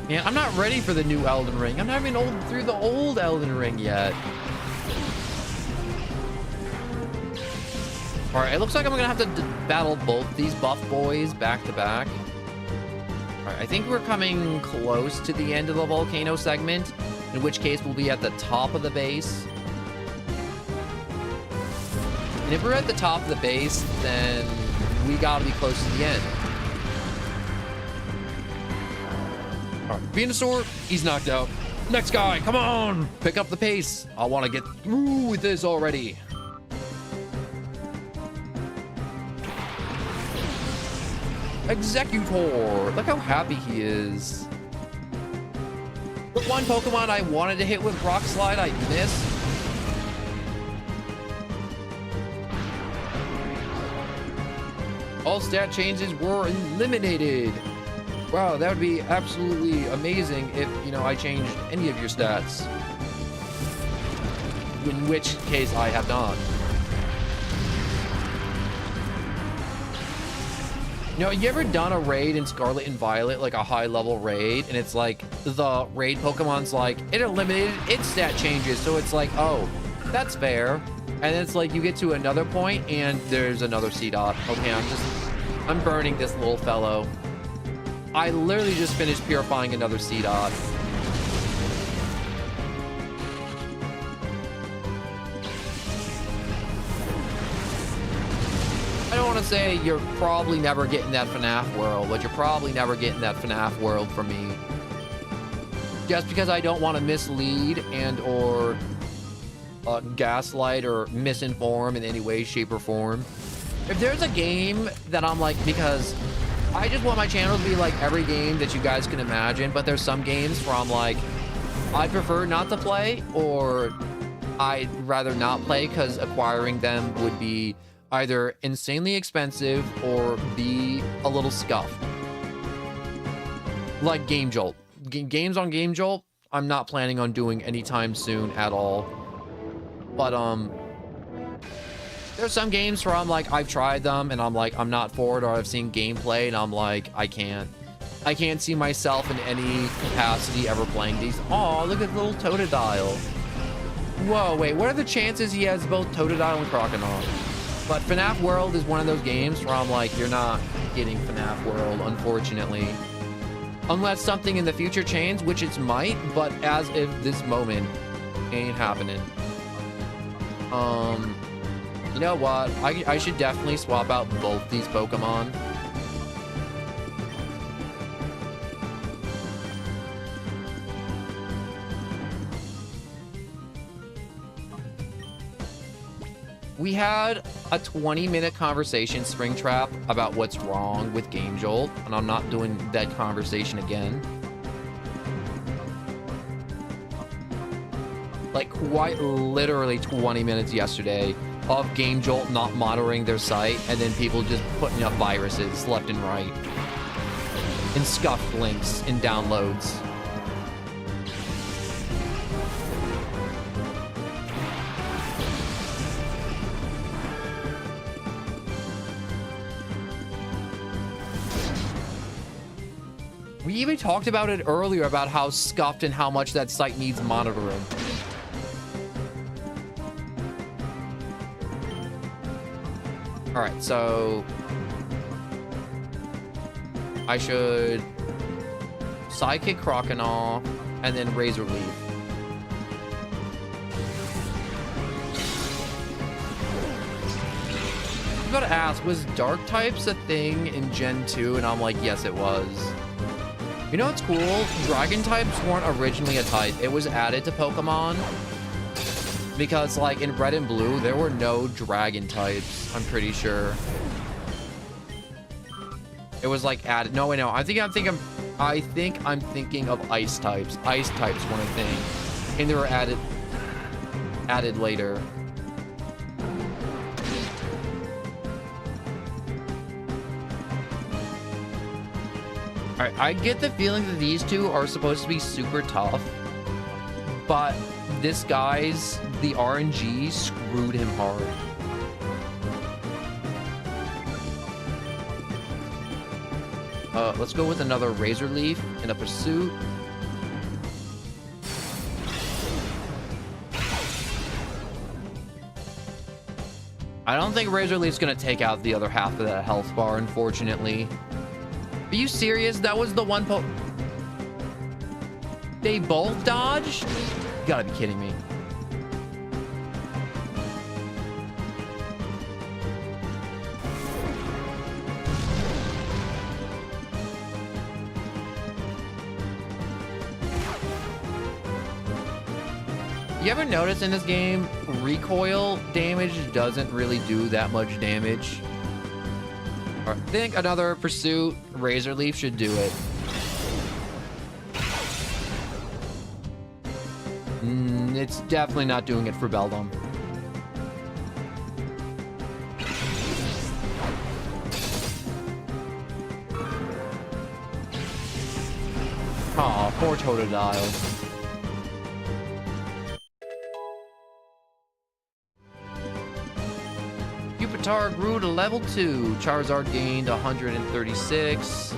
A: Man, I'm not ready for the new Elden Ring. I'm not even through the old Elden Ring yet. All right, it looks like I'm gonna have to battle both these buff boys back to back. All right, I think we're coming close to the end of the volcano segment, in which case we'll be at the top of the base. And if we're at the top of the base, then we gotta be close to the end. All right, Venusaur, he's knocked out. Next guy, come on, pick up the pace. I wanna get through with this already. Executor! Look how happy he is. The one Pokemon I wanted to hit with Rock Slide, I missed. All stat changes were eliminated. Wow, that would be absolutely amazing if, you know, I changed any of your stats. In which case I have not. You know, you ever done a raid in Scarlet and Violet, like a high-level raid, and it's like, the raid Pokemon's like, it eliminated its stat changes, so it's like, oh, that's fair. And then it's like, you get to another point, and there's another C-Dot. Okay, I'm burning this little fellow. I literally just finished purifying another C-Dot. I don't want to say you're probably never getting that FNAF world, but you're probably never getting that FNAF world from me. Just because I don't want to mislead and or gaslight or misinform in any way, shape, or form. If there's a game that I'm like, because I just want my channel to be like every game that you guys can imagine, but there's some games where I'm like, I prefer not to play, or I'd rather not play because acquiring them would be either insanely expensive or be a little scuffed. Like Game Jolt. Games on Game Jolt, I'm not planning on doing anytime soon at all. But, there's some games where I'm like, I've tried them and I'm like, I'm not for it, or I've seen gameplay and I'm like, I can't see myself in any capacity ever playing these. Oh, look at little Totodile. Whoa, wait, what are the chances he has both Totodile and Croconaw? But FNAF World is one of those games where I'm like, you're not getting FNAF World, unfortunately. Unless something in the future changes, which it might, but as of this moment, ain't happening. You know what? I should definitely swap out both these Pokemon. We had a 20-minute conversation, Springtrap, about what's wrong with Game Jolt, and I'm not doing that conversation again. Like, quite literally 20 minutes yesterday of Game Jolt not monitoring their site, and then people just putting up viruses left and right. And scuffed links and downloads. We even talked about it earlier about how scuffed and how much that site needs monitoring. All right, so I should Sidekick Croconaw and then Razor Leaf. I was about to ask, was Dark types a thing in Gen 2? And I'm like, yes, it was. You know what's cool? Dragon types weren't originally a type. It was added to Pokemon. Because, like, in Red and Blue, there were no dragon types, I'm pretty sure. It was, like, added. No, wait, no. I think I'm thinking of ice types. Ice types weren't a thing. And they were added later. Alright, I get the feeling that these two are supposed to be super tough. But this guy's, the RNG screwed him hard. Let's go with another Razor Leaf in a Pursuit. I don't think Razor Leaf's gonna take out the other half of that health bar, unfortunately. Are you serious? That was the one They both dodged? You gotta be kidding me. You ever notice in this game, recoil damage doesn't really do that much damage? I think another Pursuit Razor Leaf should do it. It's definitely not doing it for Beldum. Aw, poor Totodile. Pupitar grew to level 2. Charizard gained 136.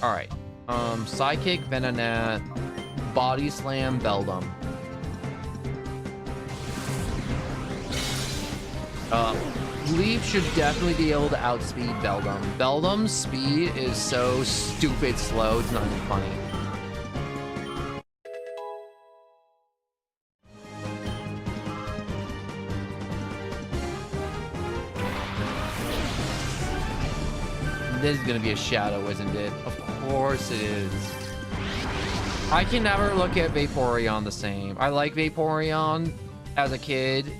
A: Alright. Psychic, Venonat, Body Slam, Beldum. Leaf should definitely be able to outspeed Beldum. Beldum's speed is so stupid slow, it's not even funny. This is gonna be a shadow, isn't it? Of course it is. I can never look at Vaporeon the same. I like Vaporeon as a kid,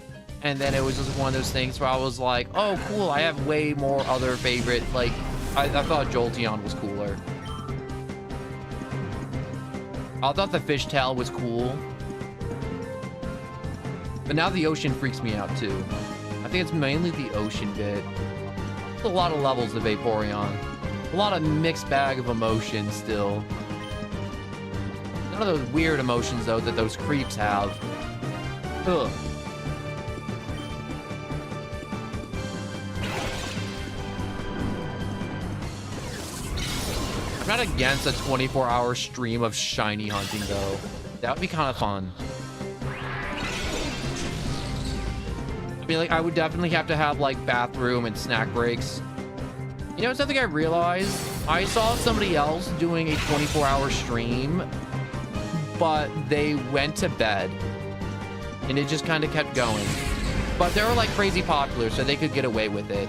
A: And then it was just one of those things where I was like, oh, cool, I have way more other favorite, like, I thought Jolteon was cooler. I thought the fishtail was cool. But now the ocean freaks me out, too. I think it's mainly the ocean bit. There's a lot of levels of Vaporeon. A lot of mixed bag of emotions still. None of those weird emotions, though, that those creeps have. Ugh. I'm not against a 24-hour stream of shiny hunting, though. That would be kind of fun. I mean, like, I would definitely have to have, like, bathroom and snack breaks. You know, something I realized? I saw somebody else doing a 24-hour stream, but they went to bed. And it just kind of kept going. But they were, like, crazy popular, so they could get away with it.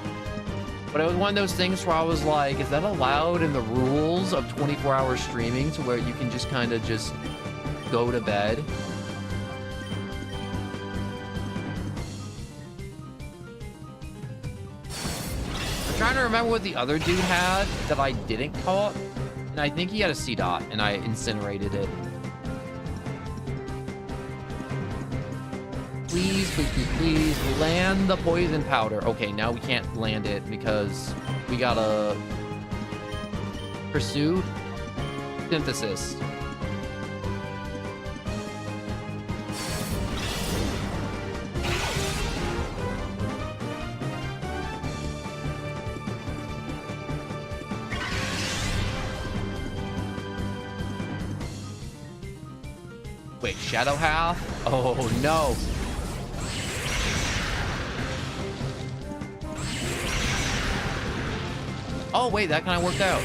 A: But it was one of those things where I was like, is that allowed in the rules of 24-hour streaming to where you can just kind of just go to bed? I'm trying to remember what the other dude had that I didn't caught. And I think he had a C-Dot, and I incinerated it. Please, please, please, please, land the poison powder. Okay, now we can't land it because we gotta pursue synthesis. Wait, Shadow Half? Oh, no. Oh, wait, that kind of worked out.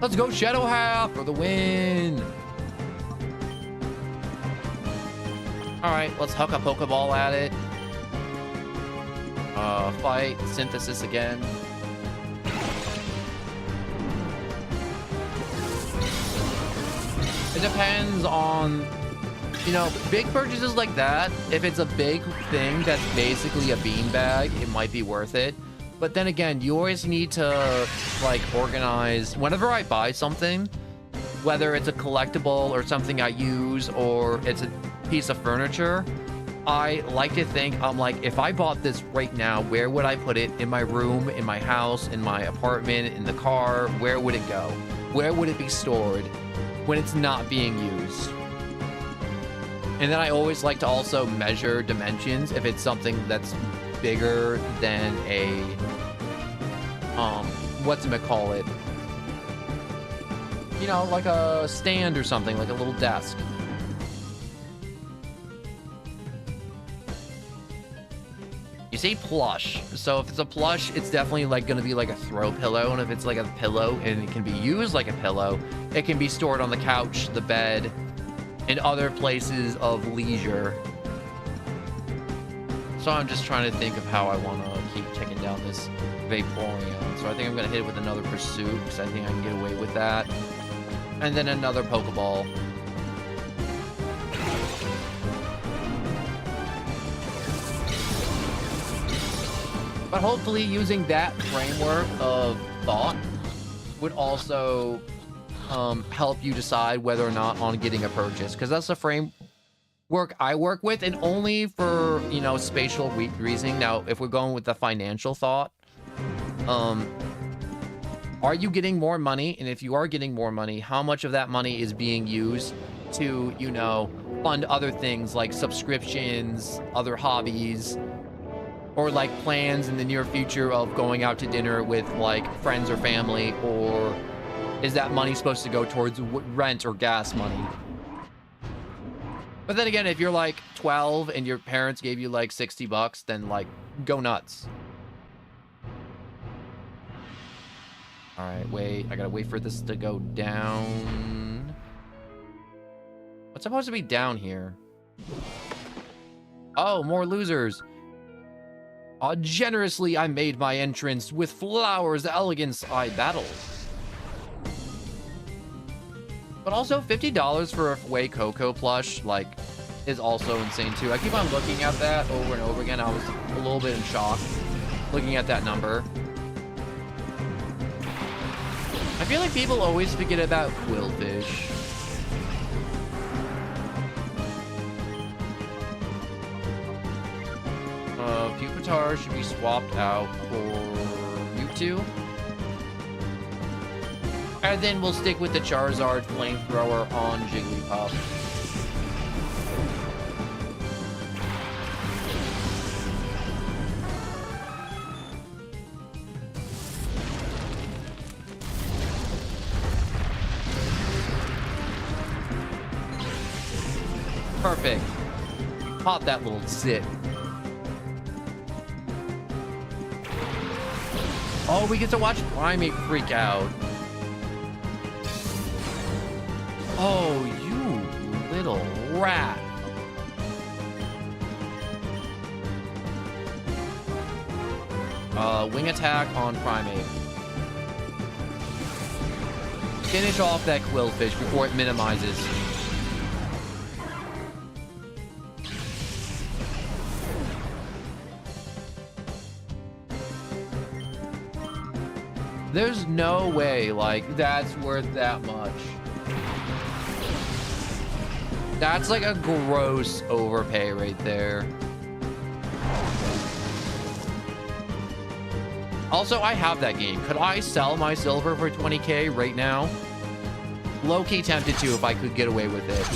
A: Let's go Shadow Half for the win. All right, let's huck a Pokeball at it. Fight, synthesis again. It depends on, you know, big purchases like that. If it's a big thing that's basically a beanbag, it might be worth it. But then again, you always need to, like, organize. Whenever I buy something, whether it's a collectible or something I use or it's a piece of furniture, I like to think, I'm like, if I bought this right now, where would I put it? In my room, in my house, in my apartment, in the car? Where would it go? Where would it be stored when it's not being used? And then I always like to also measure dimensions if it's something that's bigger than a whatchamacallit, you know, like a stand or something, like a little desk. You say plush, so if it's a plush, it's definitely like gonna be like a throw pillow, and if it's like a pillow and it can be used like a pillow, it can be stored on the couch, the bed, and other places of leisure. So I'm just trying to think of how I want to keep taking down this Vaporeon. So I think I'm going to hit it with another Pursuit, because I think I can get away with that. And then another Pokeball. But hopefully using that framework of thought would also help you decide whether or not on getting a purchase, because that's the framework I work with, and only for, you know, spatial reasoning. Now, if we're going with the financial thought, are you getting more money? And if you are getting more money, how much of that money is being used to, you know, fund other things like subscriptions, other hobbies, or like plans in the near future of going out to dinner with like friends or family? Or is that money supposed to go towards rent or gas money? But then again, if you're like 12 and your parents gave you like 60 bucks, then like go nuts. All right, wait, I gotta wait for this to go down. What's supposed to be down here? Oh, more losers. Generously I made my entrance, with flowers elegance I battle. But also $50 for a Way Coco plush, like, is also insane too. I keep on looking at that over and over again. I was a little bit in shock looking at that number. I feel like people always forget about Quillfish. Pupitar should be swapped out for Mewtwo. And then we'll stick with the Charizard Flamethrower on Jigglypuff. Perfect. Pop that little zit. Oh, we get to watch Primate freak out. Oh, you little rat. Wing attack on Primate. Finish off that Quillfish before it minimizes. There's no way, like, that's worth that much. That's like a gross overpay right there. Also, I have that game. Could I sell my silver for 20k right now? Low-key tempted to if I could get away with it.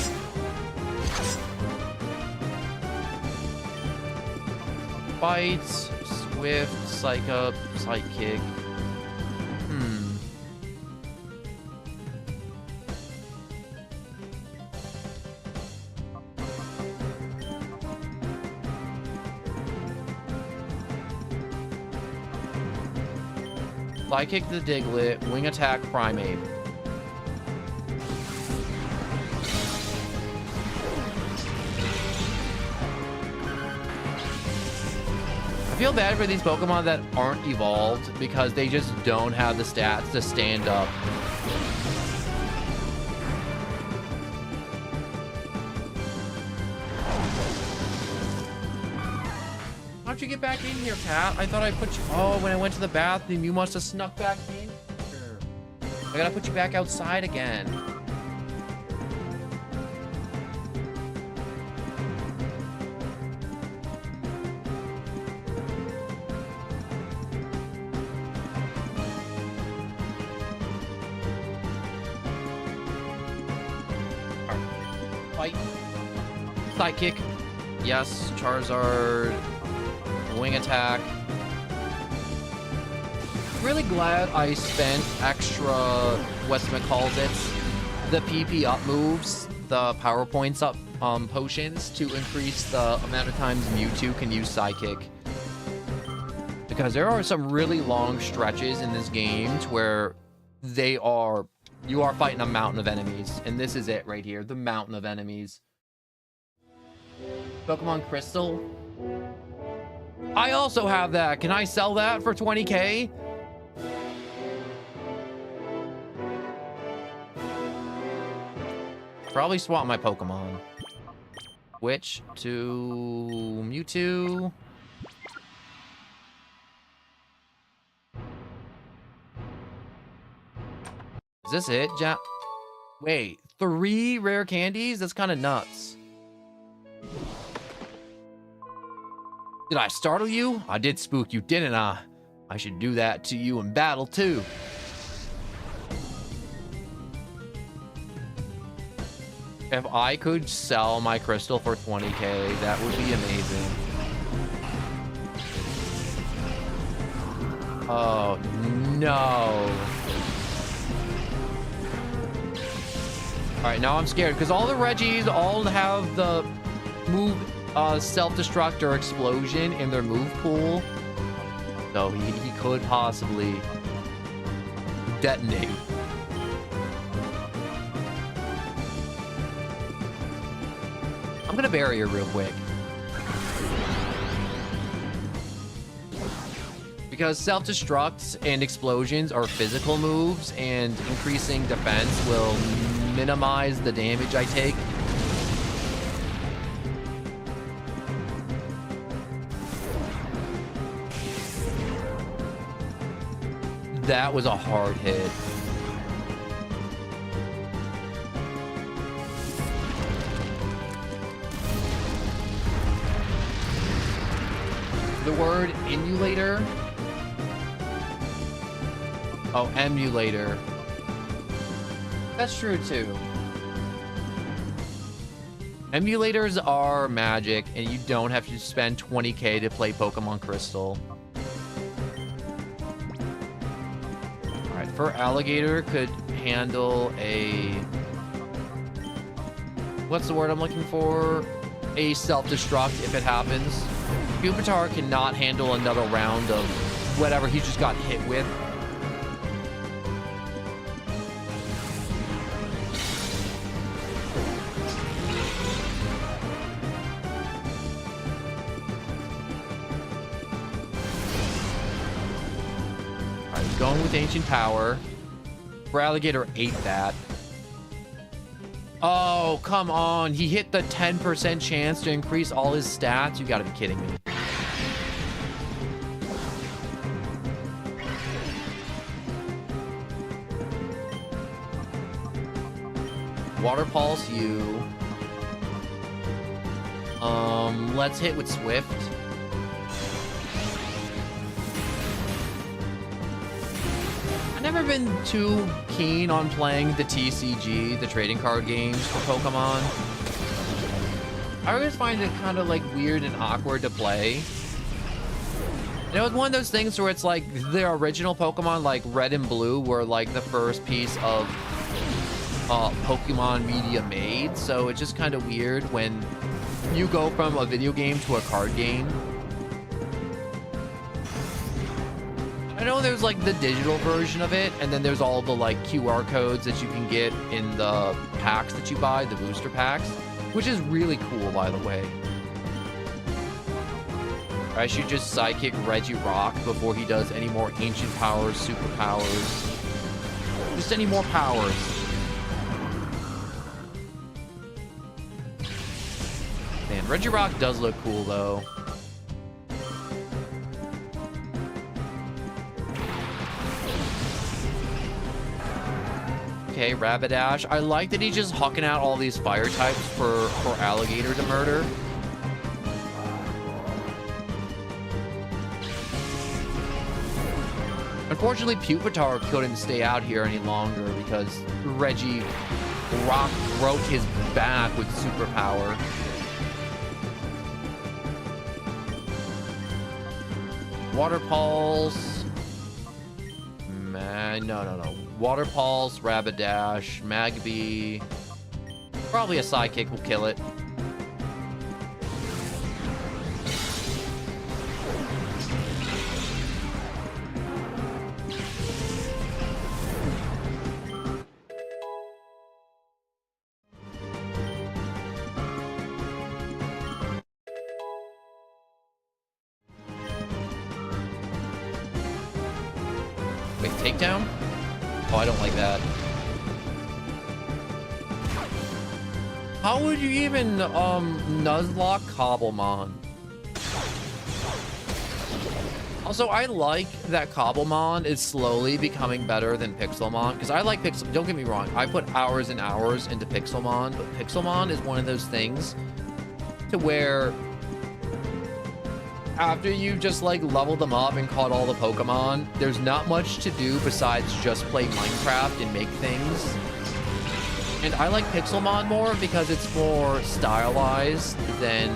A: Bites, Swift, Psych Up, Psych Kick. Fly Kick the Diglett, Wing Attack Primate. I feel bad for these Pokemon that aren't evolved because they just don't have the stats to stand up. How'd you get back in here, Cat? I thought I put you... Oh, when I went to the bathroom, you must have snuck back in here. I gotta put you back outside again. Fight. Sidekick. Yes, Charizard. Wing attack. Really glad I spent extra, whatchamacallit, the PP up moves, the power points up potions to increase the amount of times Mewtwo can use Psychic. Because there are some really long stretches in this game where you are fighting a mountain of enemies. And this is it right here, the mountain of enemies. Pokemon Crystal. I also have that. Can I sell that for 20k? Probably swap my Pokemon. Switch to Mewtwo. Is this it? Wait, 3 rare candies? That's kind of nuts. Did I startle you? I did spook you, didn't I? I should do that to you in battle, too. If I could sell my crystal for 20k, that would be amazing. Oh, no. Alright, now I'm scared, because all the Reggies all have the move... self-destruct or explosion in their move pool. So he could possibly detonate. I'm gonna barrier real quick. Because self-destructs and explosions are physical moves, and increasing defense will minimize the damage I take. That was a hard hit. The word emulator. Oh, emulator. That's true too. Emulators are magic, and you don't have to spend 20k to play Pokemon Crystal. Alright, Fur Alligator could handle a... What's the word I'm looking for? A self-destruct if it happens. Pupitar cannot handle another round of whatever he just got hit with. Going with Ancient Power. Alligator ate that. Oh, come on. He hit the 10% chance to increase all his stats. You gotta be kidding me. Water Pulse you. Let's hit with Swift. Never been too keen on playing the TCG, the trading card games for Pokemon. I always find it kind of like weird and awkward to play. And it was one of those things where it's like the original Pokemon, like Red and Blue, were like the first piece of Pokemon media made. So it's just kind of weird when you go from a video game to a card game. I know there's like the digital version of it, and then there's all the like QR codes that you can get in the packs that you buy, the booster packs, which is really cool, by the way. I should just Psychic Regirock before he does any more Ancient Powers, Super Powers. Just any more powers. Man, Regirock does look cool, though. Okay, Rapidash. I like that he's just hucking out all these fire types for Alligator to murder. Unfortunately, Pupitar couldn't stay out here any longer because Regirock broke his back with superpower. Water Pulse. Man, no. Water Pulse, Rapidash, Magby. Probably a Psychic will kill it. Wait, takedown? Oh, I don't like that. How would you even, Nuzlocke Cobblemon? Also, I like that Cobblemon is slowly becoming better than Pixelmon, because I like Pixel. Don't get me wrong, I put hours and hours into Pixelmon, but Pixelmon is one of those things to where after you just like leveled them up and caught all the Pokemon, there's not much to do besides just play Minecraft and make things. And I like Pixelmon more because it's more stylized than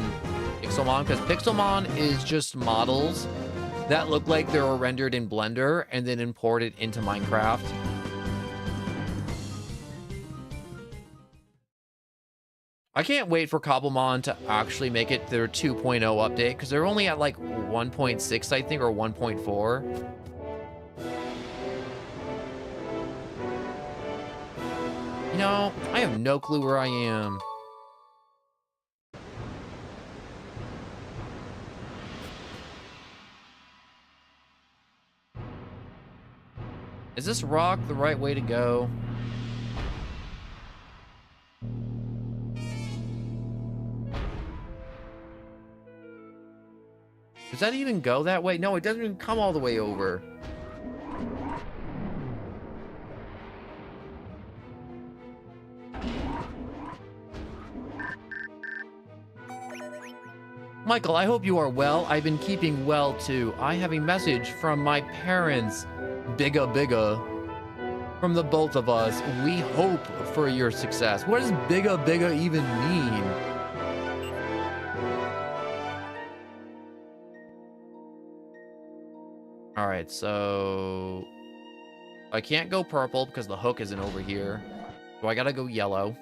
A: Pixelmon, because Pixelmon is just models that look like they were rendered in Blender and then imported into Minecraft. I can't wait for Cobblemon to actually make it their 2.0 update, because they're only at like 1.6, I think, or 1.4. You know, I have no clue where I am. Is this rock the right way to go? Does that even go that way? No, it doesn't even come all the way over. Michael, I hope you are well. I've been keeping well too. I have a message from my parents. Bigga bigga. From the both of us. We hope for your success. What does bigga bigga even mean? All right, so I can't go purple because the hook isn't over here. So I gotta go yellow.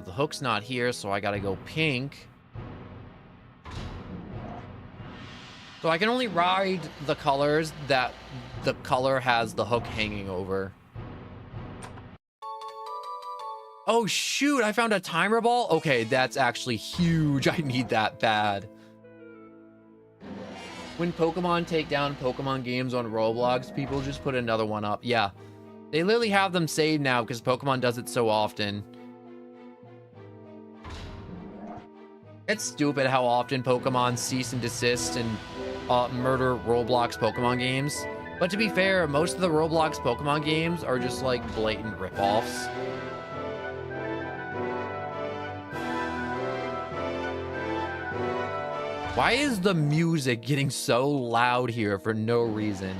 A: The hook's not here, so I gotta go pink. So I can only ride the colors that the color has the hook hanging over. Oh shoot, I found a timer ball? Okay, that's actually huge. I need that bad. When Pokemon take down Pokemon games on Roblox, people just put another one up. Yeah, they literally have them saved now because Pokemon does it so often. It's stupid how often Pokemon cease and desist and murder Roblox Pokemon games. But to be fair, most of the Roblox Pokemon games are just like blatant ripoffs. Why is the music getting so loud here for no reason?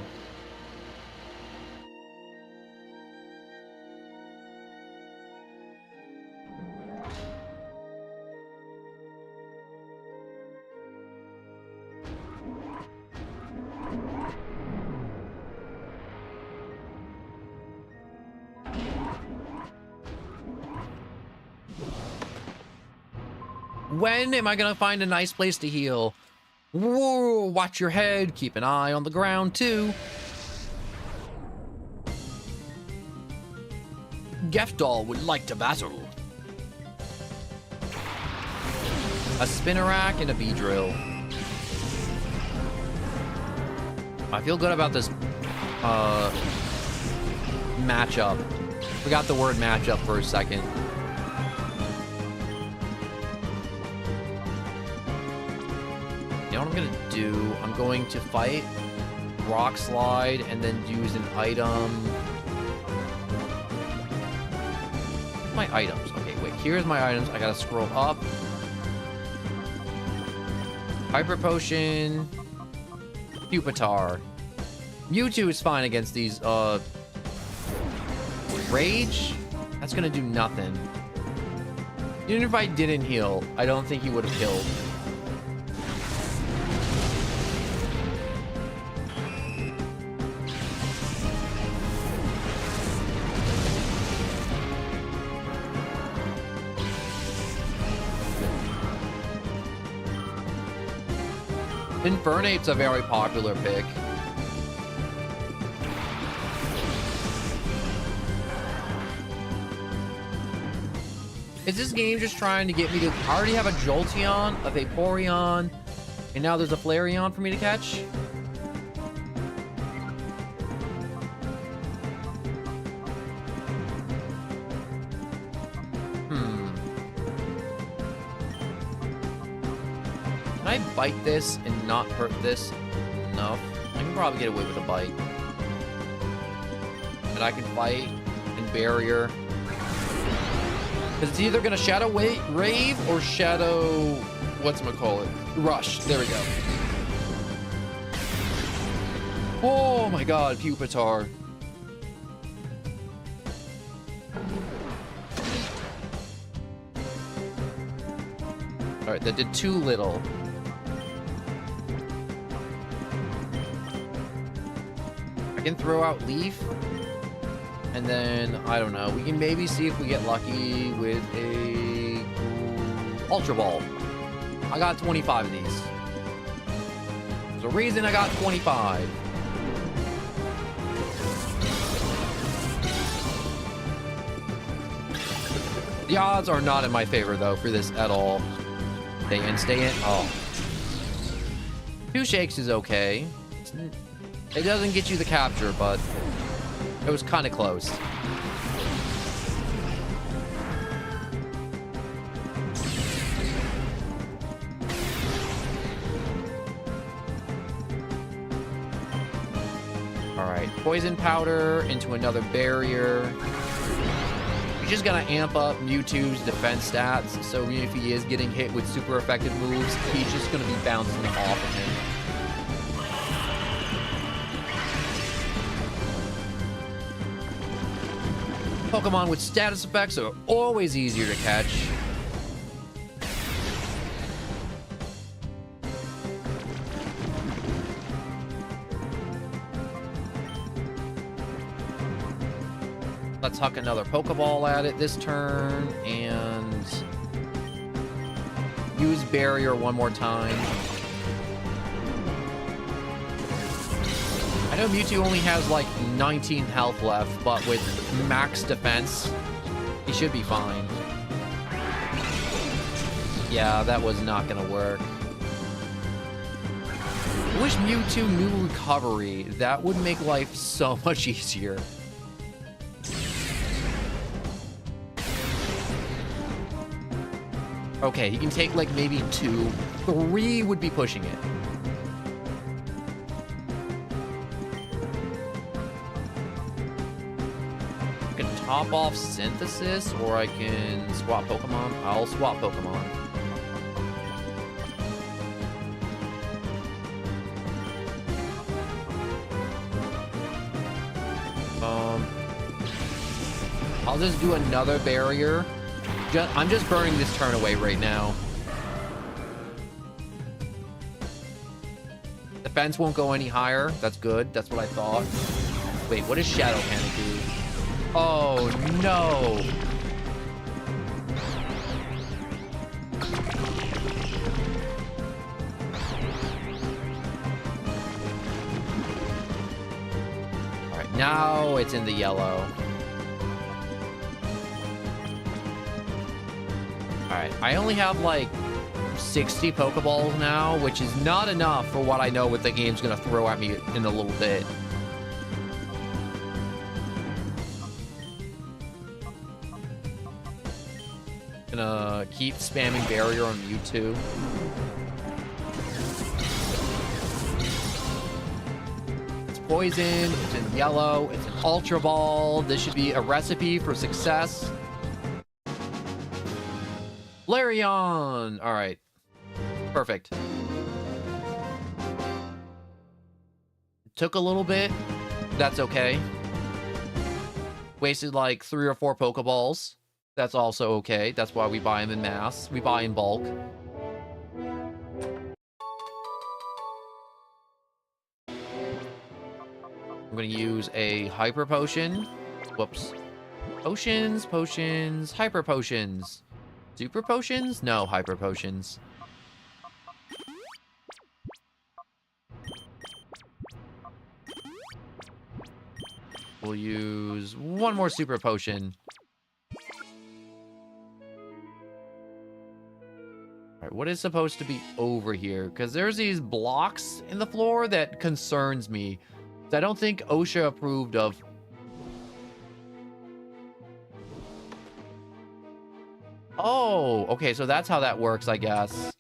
A: When am I gonna find a nice place to heal? Whoa, watch your head. Keep an eye on the ground, too. Gefdol would like to battle. A Spinnerack and a Beedrill. I feel good about this matchup. Forgot the word matchup for a second. You know what I'm gonna do? I'm going to fight, Rock Slide, and then use an item. My items. Okay, wait. Here's my items. I gotta scroll up. Hyper Potion. Pupitar. Mewtwo is fine against these, Rage? That's gonna do nothing. Even if I didn't heal, I don't think he would have killed. Infernape's a very popular pick. Is this game just trying to get me to... I already have a Jolteon, a Vaporeon, and now there's a Flareon for me to catch? Can I bite this and not hurt this enough? I can probably get away with a bite. And I can fight and barrier. Because it's either going to Shadow Rave or Shadow... whatchamacallit? Rush. There we go. Oh my god, Pupitar. Alright, that did too little. I can throw out Leaf. And then, I don't know, we can maybe see if we get lucky with a Ultra Ball. I got 25 of these. There's a reason I got 25. The odds are not in my favor, though, for this at all. Stay in, stay in. Oh. 2 shakes is okay. It doesn't get you the capture, but it was kind of close. Poison powder into another barrier. You're just gonna amp up Mewtwo's defense stats, so even if he is getting hit with super effective moves, he's just gonna be bouncing them off of him. Pokemon with status effects are always easier to catch. Let's huck another Pokeball at it this turn and use Barrier one more time. I know Mewtwo only has like 19 health left, but with max defense, he should be fine. Yeah, that was not gonna work. I wish Mewtwo knew recovery. That would make life so much easier. Okay, he can take like maybe 2. 3 would be pushing it. I can top off Synthesis, or I can swap Pokemon. I'll swap Pokemon. I'll just do another barrier. I'm just burning this turn away right now. The fence won't go any higher. That's good. That's what I thought. Wait, what does Shadow Panic do? Oh, no. All right, now it's in the yellow. Alright, I only have like 60 Pokeballs now, which is not enough for what I know what the game's gonna throw at me in a little bit. Gonna keep spamming Barrier on Mewtwo. It's poison, it's in yellow, it's an Ultra Ball. This should be a recipe for success. Larion! Alright. Perfect. Took a little bit. That's okay. Wasted like 3 or 4 Pokeballs. That's also okay. That's why we buy them in mass. We buy in bulk. I'm gonna use a Hyper Potion. Whoops. Potions, potions, Hyper Potions. Super Potions? No, Hyper Potions. We'll use one more Super Potion. Alright, what is supposed to be over here? Because there's these blocks in the floor that concerns me. I don't think OSHA approved of. Oh, okay, so that's how that works, I guess.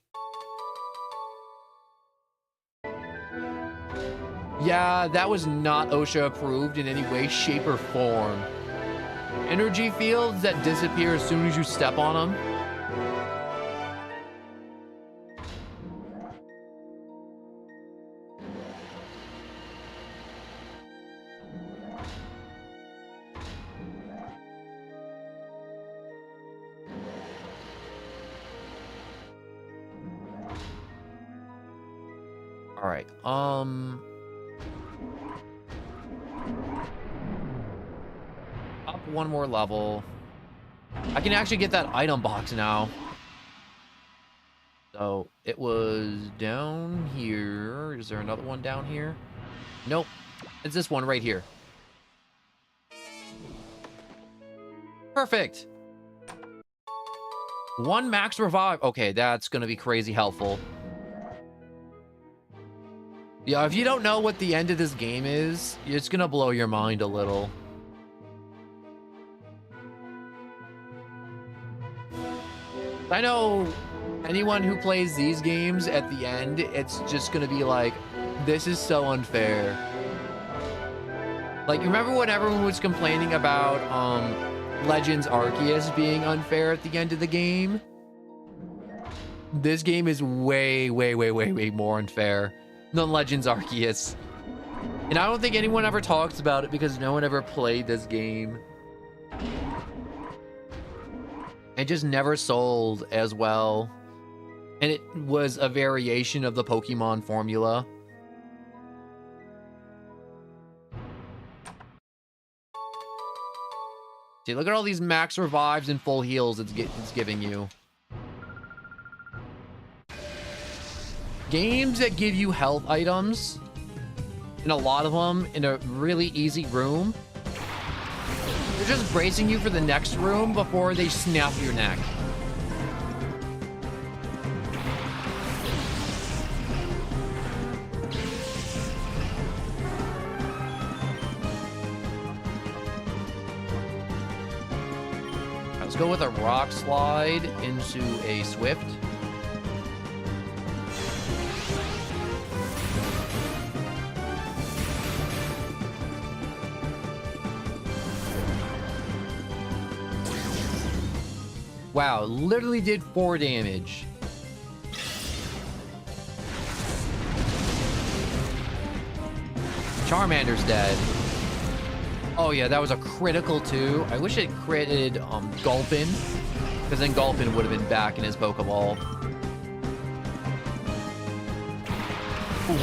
A: Yeah, that was not OSHA approved in any way, shape, or form. Energy fields that disappear as soon as you step on them. All right. Up one more level. I can actually get that item box now. So it was down here. Is there another one down here? Nope. It's this one right here. Perfect. 1 max revive. Okay, that's gonna be crazy helpful. Yeah, if you don't know what the end of this game is, it's gonna blow your mind a little. I know anyone who plays these games at the end, it's just gonna be like, this is so unfair. Like, you remember when everyone was complaining about Legends Arceus being unfair at the end of the game? This game is way more unfair than Legends Arceus. And I don't think anyone ever talks about it because no one ever played this game. It just never sold as well. And it was a variation of the Pokemon formula. See, look at all these max revives and full heals it's giving you. Games that give you health items, and a lot of them in a really easy room, they're just bracing you for the next room before they snap your neck. Let's go with a rock slide into a Swift. Wow, literally did 4 damage. Charmander's dead. Oh yeah, that was a critical too. I wish it critted Gulpin, because then Gulpin would have been back in his Pokeball.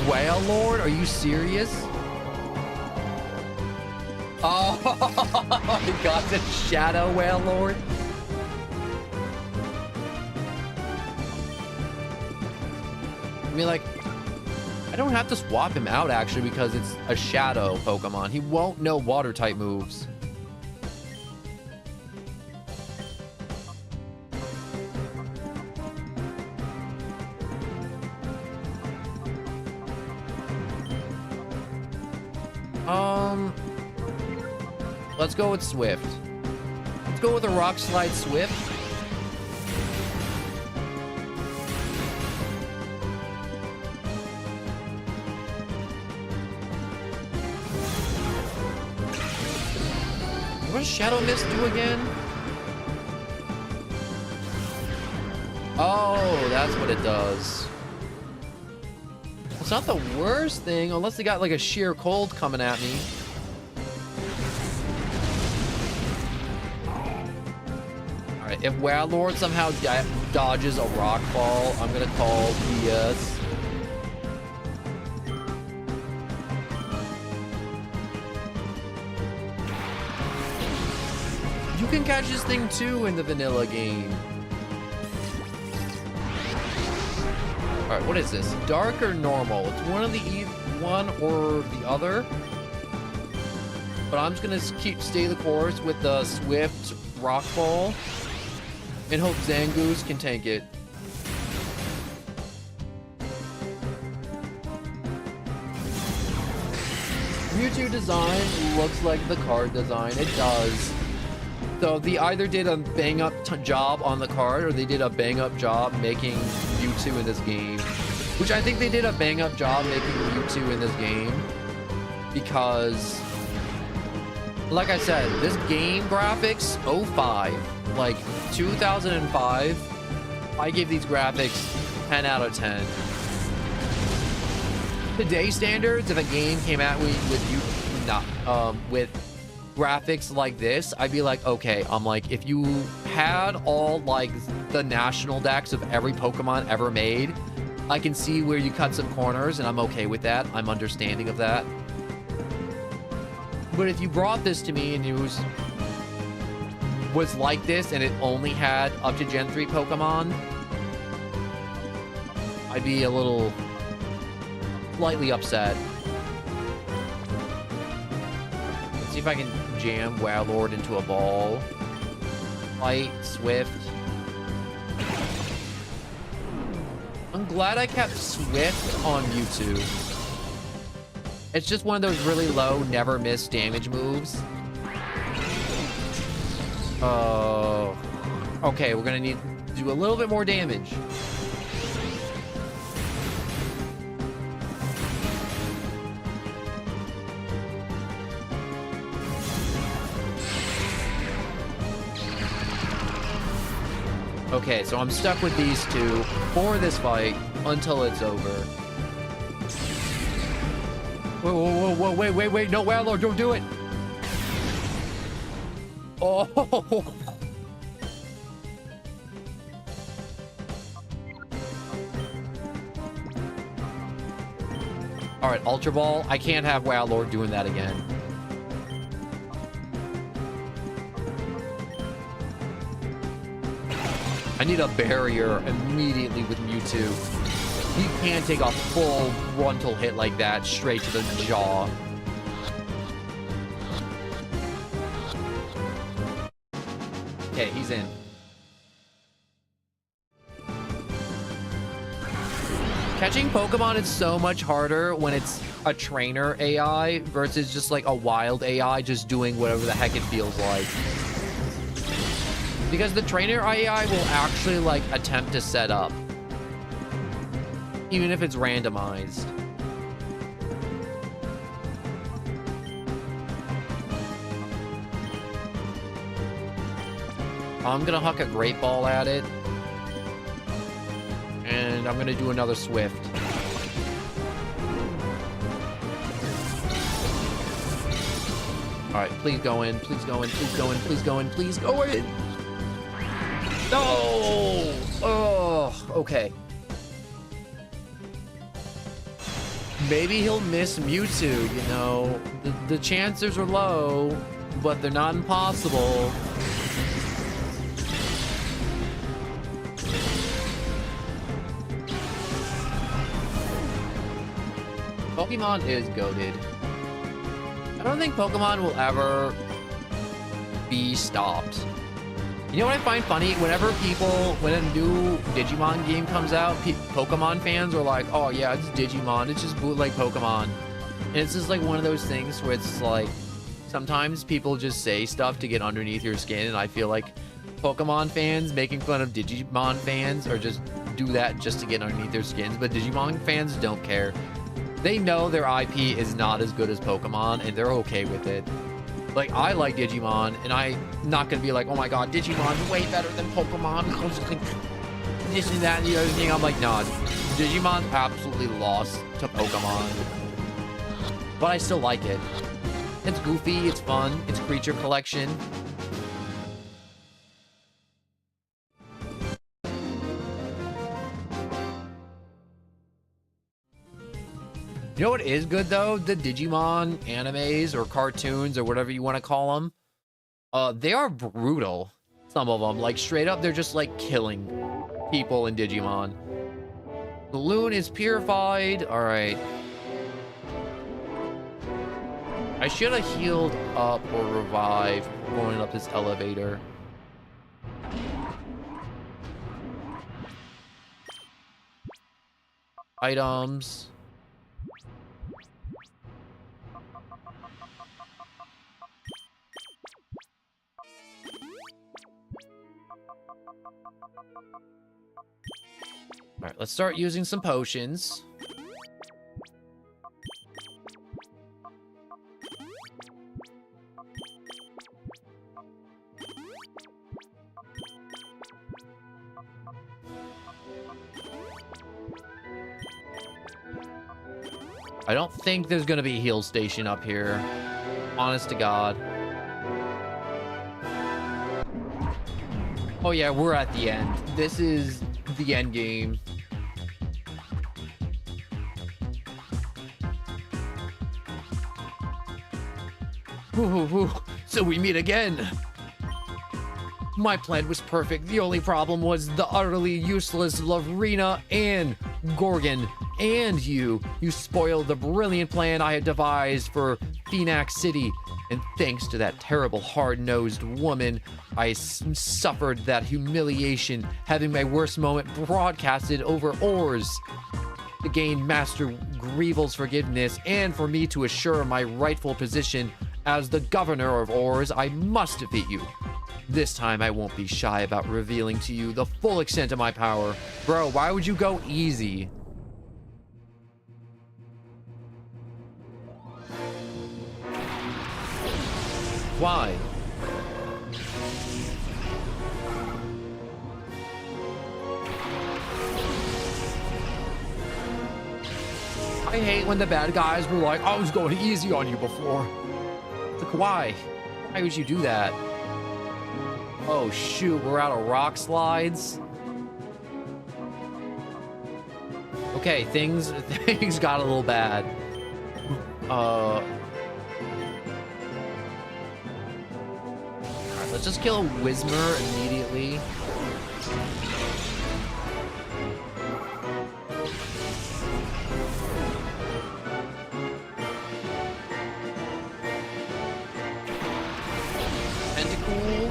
A: Whale Lord, are you serious? Oh my god, the Shadow Whale Lord. I mean, like, I don't have to swap him out, actually, because it's a Shadow Pokemon. He won't know Water-type moves. Let's go with Swift. Let's go with a Rock Slide Swift. What does Shadow Mist do again? Oh, that's what it does. It's not the worst thing, unless they got like a sheer cold coming at me. Alright, if Wailord somehow dodges a rock fall, I'm gonna call BS. You can catch this thing too in the vanilla game. Alright, what is this? Dark or normal? It's one of the one or the other. But I'm just gonna stay the course with the Swift Rockfall and hope Zangoose can tank it. Mewtwo design looks like the card design. It does. So they either did a bang-up job on the card, or they did a bang-up job making Mewtwo in this game. Which I think they did a bang-up job making Mewtwo in this game. Because, like I said, this game graphics, 05. Like, 2005, I give these graphics 10 out of 10. Today's standards, if a game came out with graphics like this, I'd be like, okay, I'm like, if you had all like the national decks of every Pokemon ever made, I can see where you cut some corners, and I'm okay with that. I'm understanding of that. But if you brought this to me and it was like this and it only had up to Gen 3 Pokemon, I'd be a little slightly upset. Let's see if I can jam Wailord into a ball. Light, Swift. I'm glad I kept Swift on Mewtwo. It's just one of those really low, never miss damage moves. Okay, we're gonna need to do a little bit more damage. Okay, so I'm stuck with these two for this fight until it's over. Whoa, whoa, whoa, whoa, wait, no, Warlord, don't do it. Oh. All right, Ultra Ball. I can't have Warlord doing that again. I need a barrier immediately with Mewtwo. He can't take a full frontal hit like that straight to the jaw. Okay, he's in. Catching Pokemon is so much harder when it's a trainer AI versus just like a wild AI just doing whatever the heck it feels like. Because the trainer AI will actually like attempt to set up, even if it's randomized. I'm gonna huck a Great Ball at it. And I'm gonna do another Swift. Alright, please go in, please go in, please go in, please go in, please go in! No! Oh, okay. Maybe he'll miss Mewtwo, you know. The chances are low, but they're not impossible. Pokemon is goated. I don't think Pokemon will ever be stopped. You know what I find funny? Whenever when a new Digimon game comes out, Pokemon fans are like, oh yeah, it's Digimon, it's just bootleg Pokemon. And it's just like one of those things where it's like, sometimes people just say stuff to get underneath your skin, and I feel like Pokemon fans making fun of Digimon fans or just do that just to get underneath their skins, but Digimon fans don't care. They know their IP is not as good as Pokemon, and they're okay with it. Like, I like Digimon, and I'm not gonna be like, oh my god, Digimon's way better than Pokemon. This and that and the other thing. I'm like, nah, Digimon absolutely lost to Pokemon. But I still like it. It's goofy, it's fun, it's creature collection. You know what is good, though? The Digimon animes or cartoons or whatever you want to call them. They are brutal. Some of them. Like, straight up, they're just, like, killing people in Digimon. The Loon is purified. All right. I should have healed up or revived going up this elevator. Items. All right, let's start using some potions. I don't think there's gonna be a heal station up here. Honest to God. Oh yeah, we're at the end. This is the end game. So we meet again. My plan was perfect. The only problem was the utterly useless Lavrina and Gorgon and you. You spoiled the brilliant plan I had devised for Phoenix City. And thanks to that terrible hard-nosed woman, I suffered that humiliation, having my worst moment broadcasted over oars. To gain Master Greevil's forgiveness and for me to assure my rightful position as the governor of Oars, I must defeat you. This time I won't be shy about revealing to you the full extent of my power. Bro, why would you go easy? Why? I hate when the bad guys were like, I was going easy on you before. Like, why? Why would you do that? Oh, shoot. We're out of rock slides. Okay, things got a little bad. Alright, let's just kill Whismer immediately. Tentacool.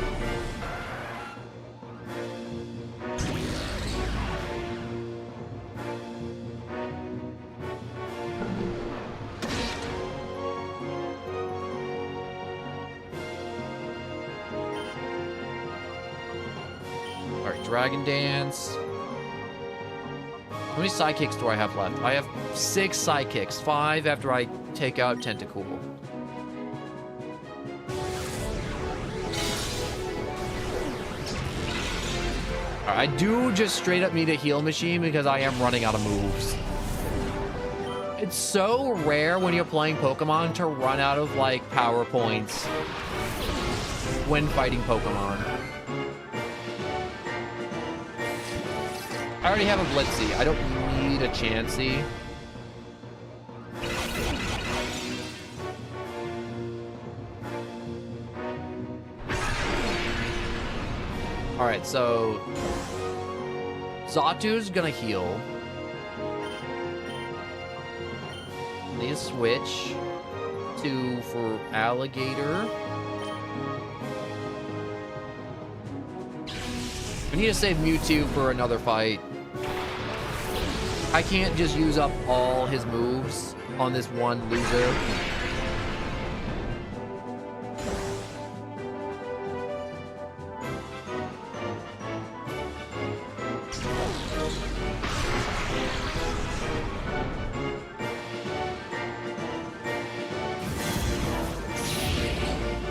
A: Dragon Dance. How many sidekicks do I have left? I have 6 sidekicks. 5 after I take out Tentacool. I do just straight up need a heal machine because I am running out of moves. It's so rare when you're playing Pokemon to run out of like power points when fighting Pokemon. I already have a Blipsy. I don't need a Chansey. Alright, so Zatu's gonna heal. Need to switch for Alligator. We need to save Mewtwo for another fight. I can't just use up all his moves on this one loser.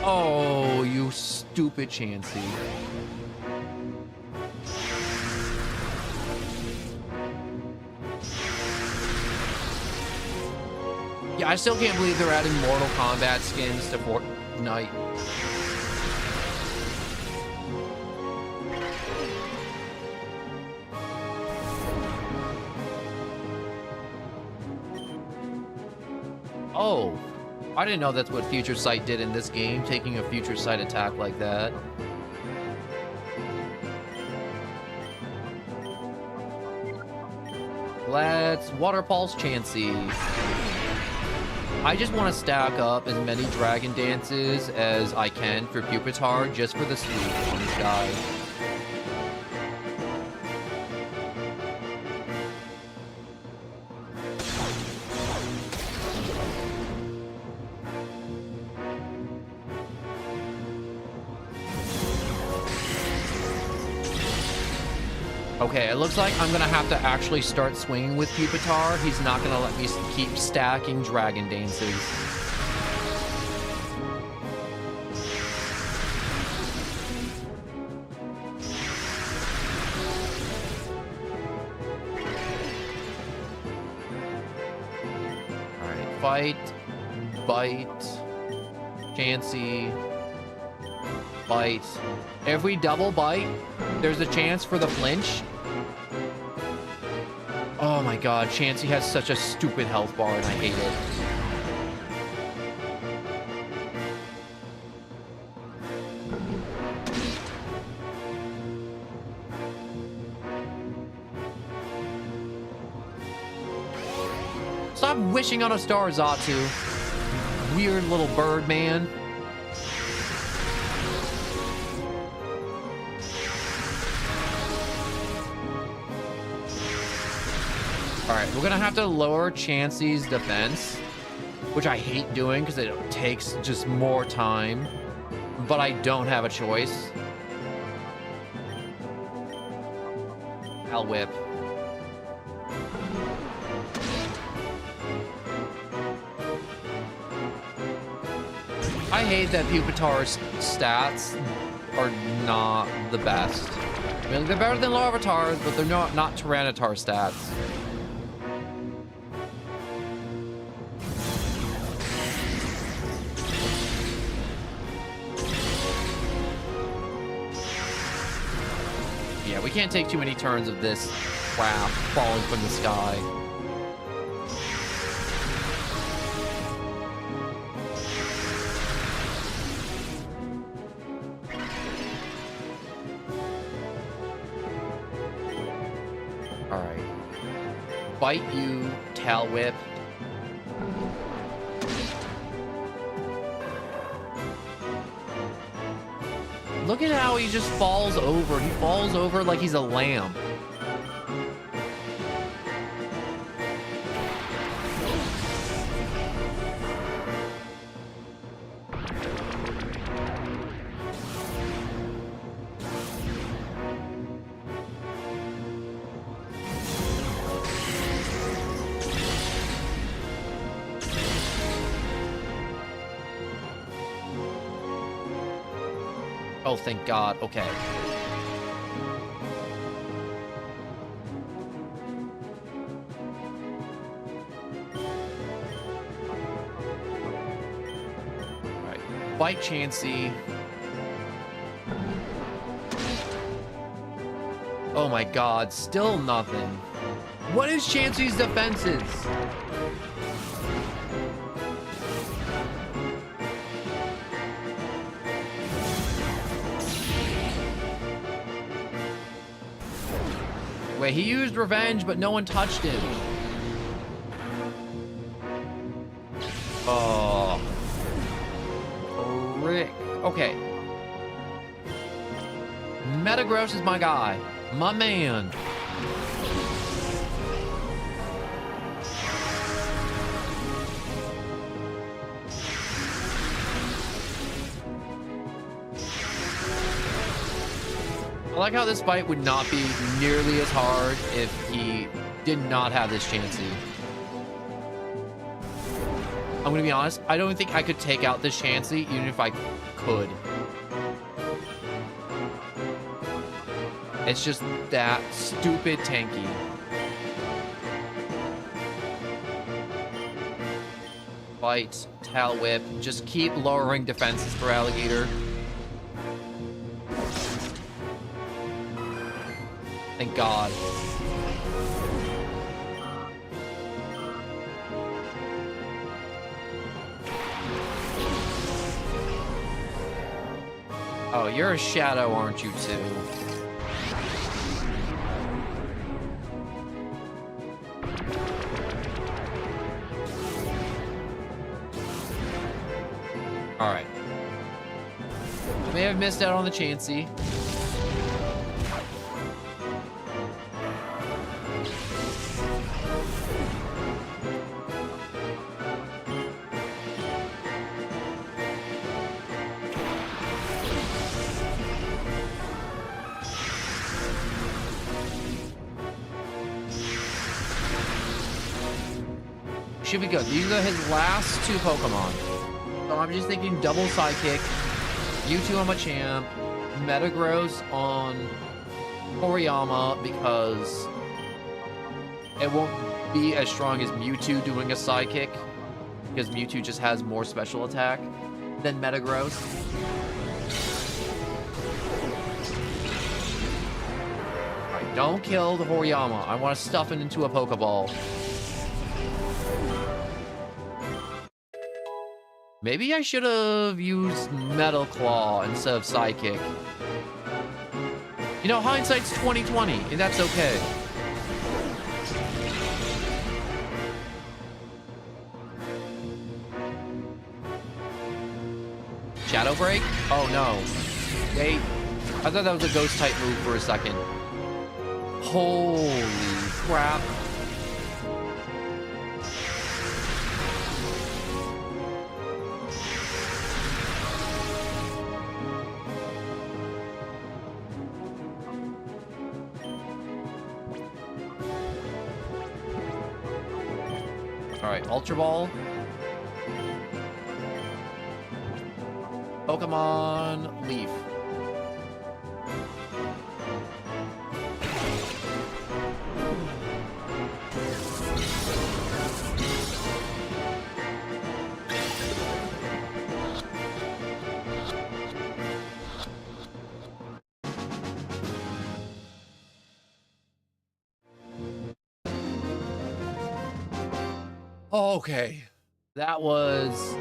A: Oh, you stupid Chansey. Yeah, I still can't believe they're adding Mortal Kombat skins to Fortnite. Oh, I didn't know that's what Future Sight did in this game, taking a Future Sight attack like that. Let's Water Pulse Chansey. I just want to stack up as many Dragon Dances as I can for Pupitar, just for the sweep on this guy. Okay, it looks like I'm gonna have to actually start swinging with Pupitar. He's not gonna let me keep stacking Dragon Dances. Alright, fight, bite, Chansey, bite. Every double bite, there's a chance for the flinch. Oh my god, Chansey has such a stupid health bar and I hate it. Stop wishing on a star, Zatu. Weird little bird man. Alright, we're gonna have to lower Chansey's defense, which I hate doing because it takes just more time, but I don't have a choice. I'll whip. I hate that Pupitar's stats are not the best. I mean, they're better than Larvitar's, but they're not Tyranitar stats. We can't take too many turns of this crap falling from the sky. All right. Bite you, tail whip. Look at how he just falls over. He falls over like he's a lamb. Oh, thank God. Okay. All right. Bite Chansey. Oh my God. Still nothing. What is Chansey's defenses? Wait, he used revenge, but no one touched him. Oh. Rick. Okay. Metagross is my guy. My man. I like how this fight would not be nearly as hard if he did not have this Chansey. I'm gonna be honest, I don't think I could take out this Chansey even if I could. It's just that stupid tanky. Bite, tail whip, just keep lowering defenses for Alligator. Thank God. Oh, you're a shadow, aren't you, too? All right. I may have missed out on the Chansey. Should be good. These are his last two Pokemon. So I'm just thinking double Psychic, Mewtwo on Machamp, Metagross on Toriyama, because it won't be as strong as Mewtwo doing a Psychic, because Mewtwo just has more special attack than Metagross. Alright, don't kill the Toriyama. I want to stuff it into a Pokeball. Maybe I should have used Metal Claw instead of Psychic. You know, hindsight's 20/20, and that's okay. Shadow Break? Oh no. Wait. I thought that was a ghost type move for a second. Holy crap. Alright, Ultra Ball. Pokemon Leaf. Okay. That was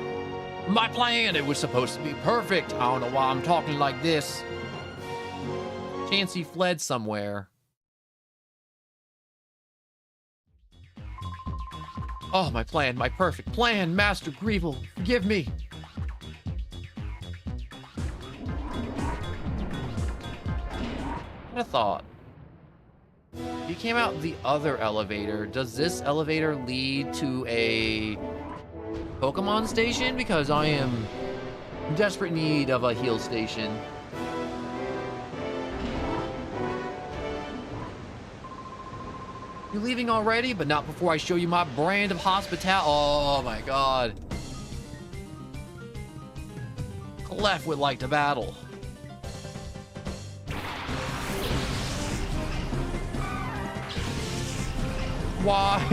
A: my plan. It was supposed to be perfect. I don't know why I'm talking like this. Chansey fled somewhere. Oh, my plan, my perfect plan. Master Greevil, forgive me. What a thought. He came out the other elevator. Does this elevator lead to a Pokemon station? Because I am in desperate need of a heal station. You leaving already? But not before I show you my brand of hospitality. Oh my god. Clef would like to battle. Why?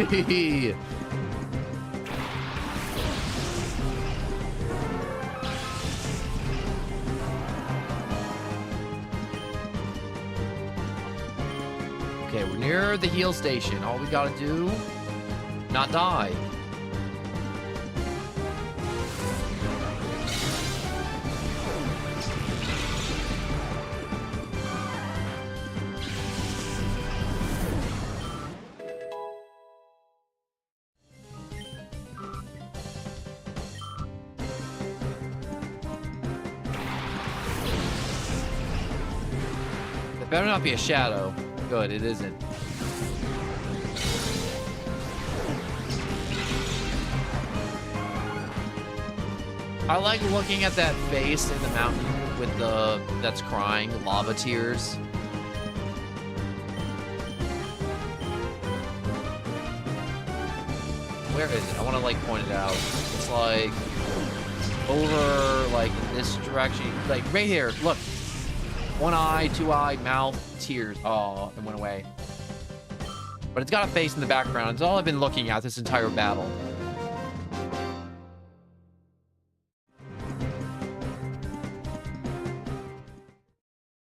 A: Okay, we're near the heal station. All we gotta do, not die. It better not be a shadow. Good, it isn't. I like looking at that face in the mountain with the that's crying, lava tears. Where is it? I want to like point it out. It's like over like in this direction, like right here. Look, one eye, two eye, mouth, tears. Oh, it went away. But it's got a face in the background. It's all I've been looking at this entire battle.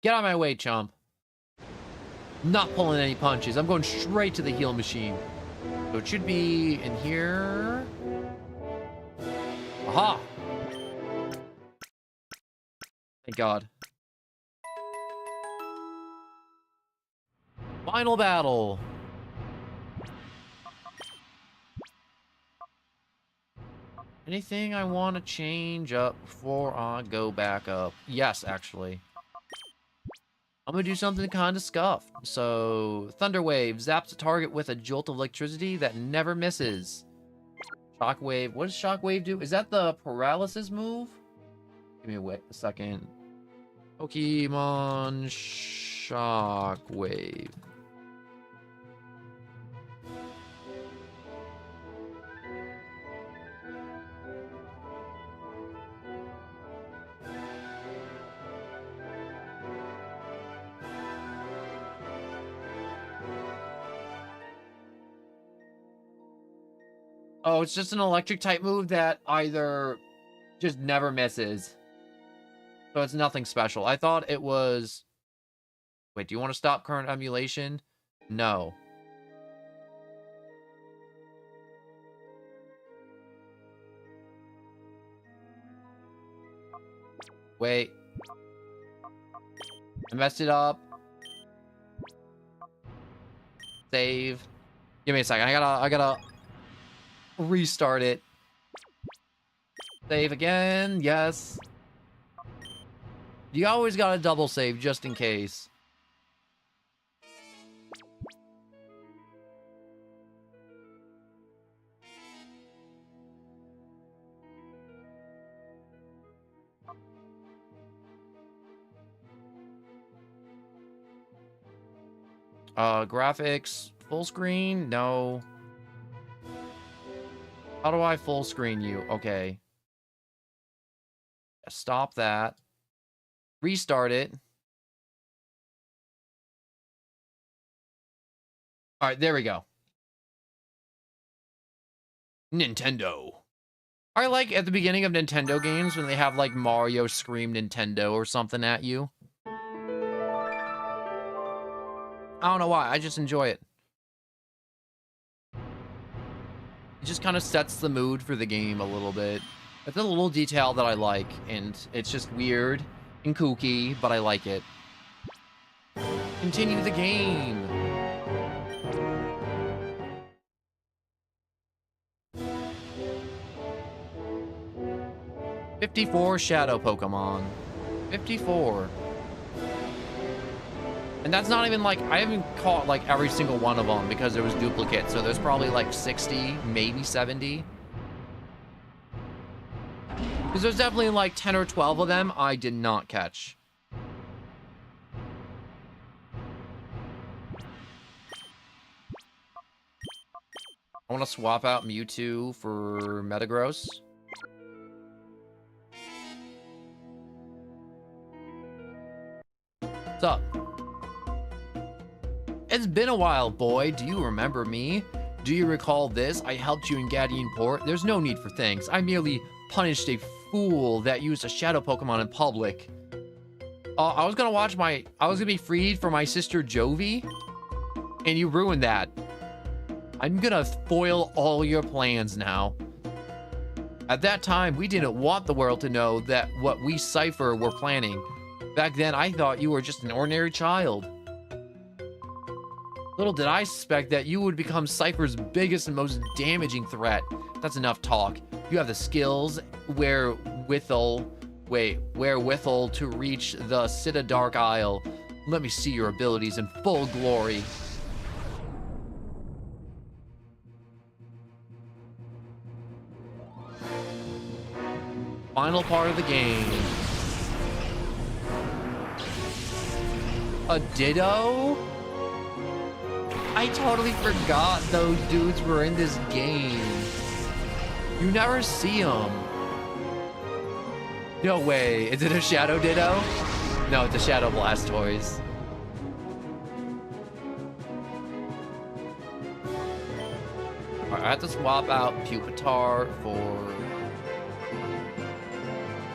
A: Get out of my way, chump. I'm not pulling any punches. I'm going straight to the heal machine. So it should be in here. Aha! Thank God. Final battle. Anything I want to change up before I go back up? Yes, actually. I'm gonna do something kind of scuffed. So, Thunder Wave zaps a target with a jolt of electricity that never misses. Shockwave. What does Shockwave do? Is that the paralysis move? Give me a second. Pokemon Shockwave. Oh, it's just an electric type move that either just never misses. So it's nothing special. I thought it was... Wait, do you want to stop current emulation? No. Wait. I messed it up. Save. Give me a second. I gotta restart it. Save again. Yes. You always gotta double save just in case. Graphics full screen? No. How do I full screen you? Okay. Stop that. Restart it. All right, there we go. Nintendo. I like at the beginning of Nintendo games when they have like Mario scream Nintendo or something at you. I don't know why. I just enjoy it. It just kind of sets the mood for the game a little bit. It's a little detail that I like, and it's just weird and kooky, but I like it. Continue the game. "54 shadow Pokemon." 54. And that's not even like, I haven't caught like every single one of them because there was duplicates. So there's probably like 60, maybe 70. Because there's definitely like 10 or 12 of them I did not catch. I want to swap out Mewtwo for Metagross. What's up? "It's been a while, boy. Do you remember me? Do you recall this? I helped you in Guardian Port. There's no need for thanks. I merely punished a fool that used a shadow Pokemon in public. I was gonna be freed from my sister Jovi, and you ruined that. I'm gonna foil all your plans now. At that time, we didn't want the world to know that what we Cypher were planning. Back then, I thought you were just an ordinary child. Little did I suspect that you would become Cypher's biggest and most damaging threat. That's enough talk. You have the skills wherewithal to reach the Citadark Isle. Let me see your abilities in full glory." Final part of the game. A Ditto? I totally forgot those dudes were in this game. You never see them. No way. Is it a Shadow Ditto? No, it's a Shadow Blastoise. Alright, I have to swap out Pupitar for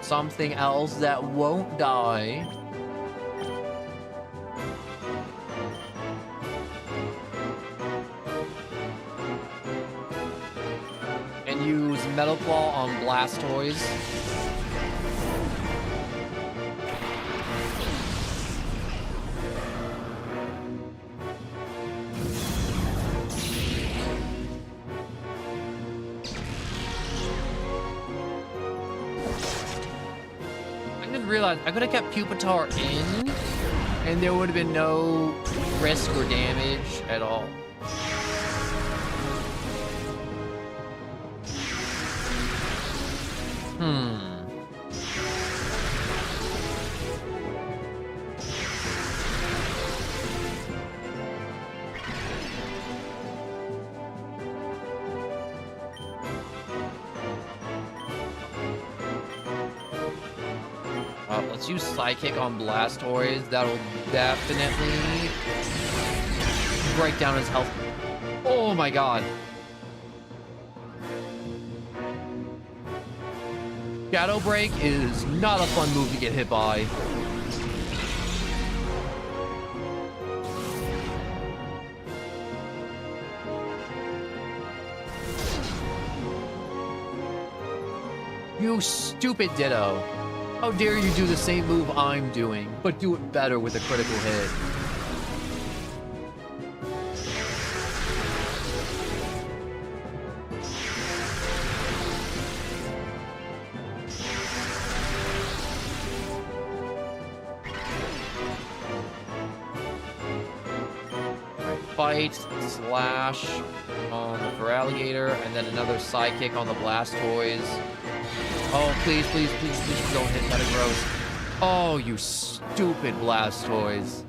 A: something else that won't die. And use Metal Claw on Blastoise. I didn't realize I could have kept Pupitar in, and there would have been no risk or damage at all. Let's use Psychic on Blastoise. That'll definitely break down his health. Oh my god. Shadow Break is not a fun move to get hit by. You stupid Ditto. How dare you do the same move I'm doing, but do it better with a critical hit. Fight, slash on the Feraligatr, and then another Psychic on the Blastoise. Oh, please, please, please, please don't hit Metagross. Oh, you stupid Blastoise.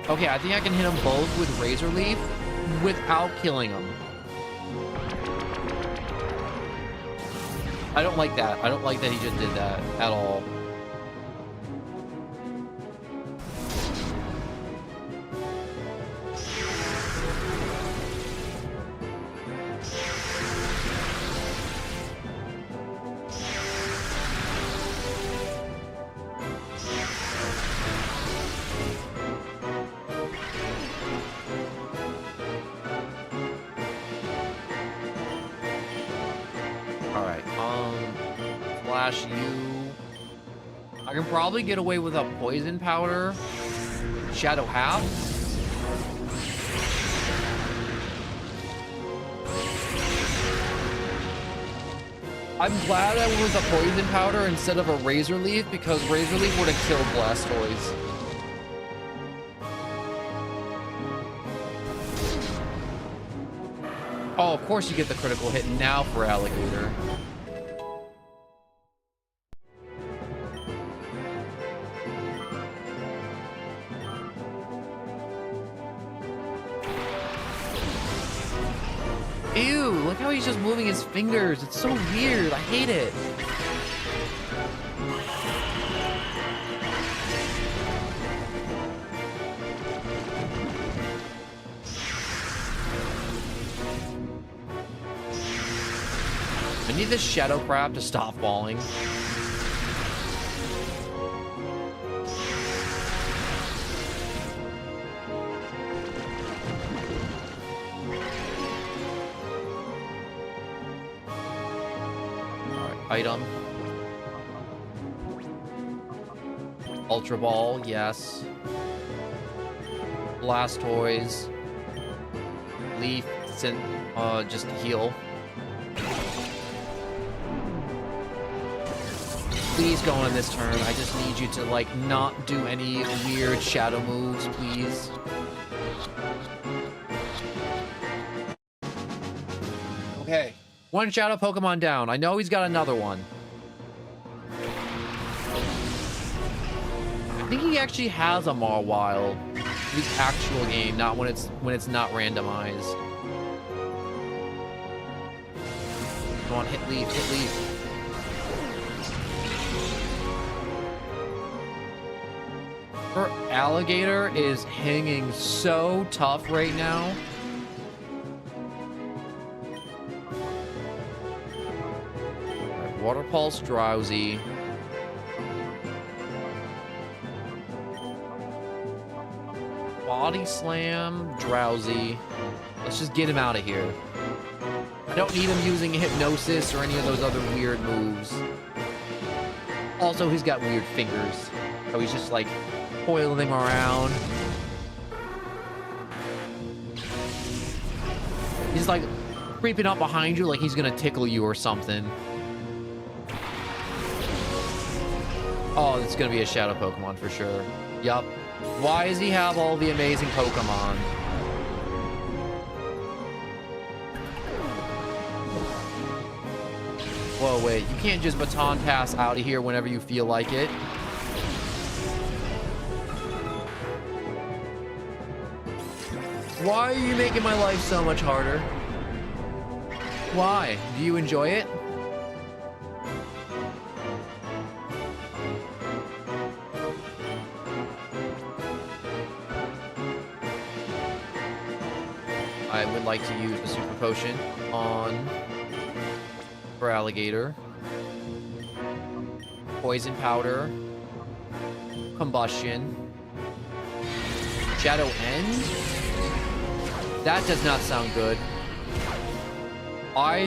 A: Okay, I think I can hit them both with Razor Leaf without killing them. I don't like that. I don't like that he just did that at all. All right. Flash you. I can probably get away with a poison powder. Shadow half. I'm glad I went with a poison powder instead of a razor leaf because razor leaf would have killed Blastoise. Oh, of course you get the critical hit now for Alligator. Ew, look how he's just moving his fingers. It's so weird. I hate it. I need this Shadow Crab to stop falling. Item. Ultra Ball, yes. Blastoise. Leaf, just heal. Please go on this turn. I just need you to, like, not do any weird shadow moves, please. Okay. One shadow Pokemon down. I know he's got another one. I think he actually has a Mawile in the actual game, not when it's not randomized. Come on, hit leaf, hit leaf. Her Alligator is hanging so tough right now. Water Pulse, Drowsy. Body Slam, Drowsy. Let's just get him out of here. I don't need him using Hypnosis or any of those other weird moves. Also, he's got weird fingers. So he's just like coiling him around. He's like creeping up behind you like he's gonna tickle you or something. Oh, it's gonna be a shadow Pokemon for sure. Yup. Why does he have all the amazing Pokemon? Whoa, wait. You can't just baton pass out of here whenever you feel like it. Why are you making my life so much harder? Why? Do you enjoy it? I would like to use a Super Potion on for Alligator. Poison Powder. Combustion. Shadow End? That does not sound good. I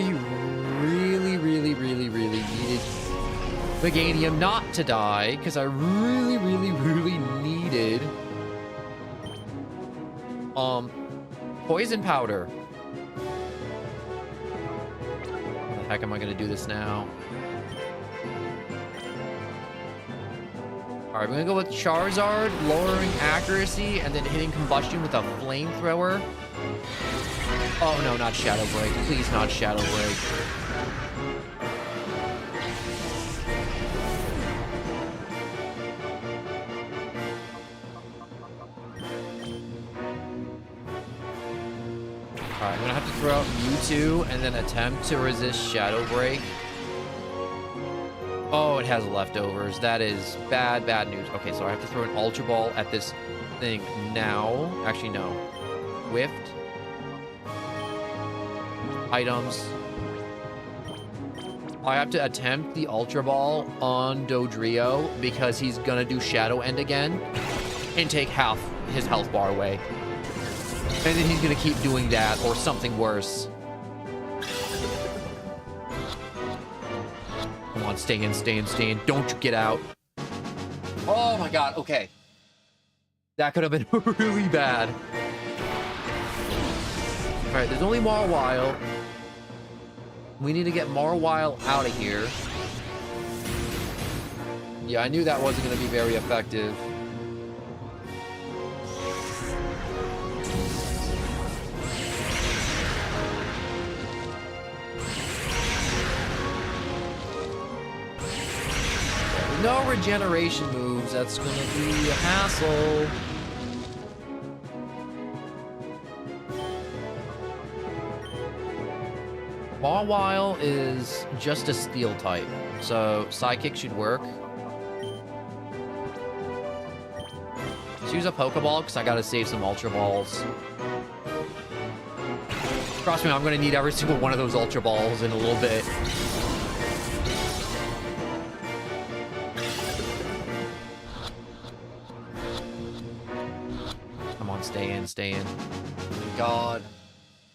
A: really needed Meganium not to die, because I really needed Poison Powder. How the heck am I gonna do this now? Alright, we're gonna go with Charizard, lowering accuracy, and then hitting Combustion with a Flamethrower. Oh no, not Shadow Break. Please not Shadow Break. Alright, I'm gonna have to throw out Mewtwo and then attempt to resist Shadow Break. Oh, it has leftovers. That is bad news. Okay, so I have to throw an Ultra Ball at this thing now. Actually, no. Whiffed. Items. I have to attempt the Ultra Ball on Dodrio because he's gonna do Shadow End again and take half his health bar away. And then he's gonna keep doing that or something worse. on, stay in, stay in, stay in. Don't you get out. Oh my god, okay. That could have been really bad. Alright, there's only Marwile. We need to get Marwile out of here. Yeah, I knew that wasn't going to be very effective. No regeneration moves. That's going to be a hassle. Mawile is just a steel type, so Psychic should work. Let's use a Pokeball, because I gotta save some Ultra Balls. Trust me, I'm gonna need every single one of those Ultra Balls in a little bit. Come on, stay in, stay in. Oh my god.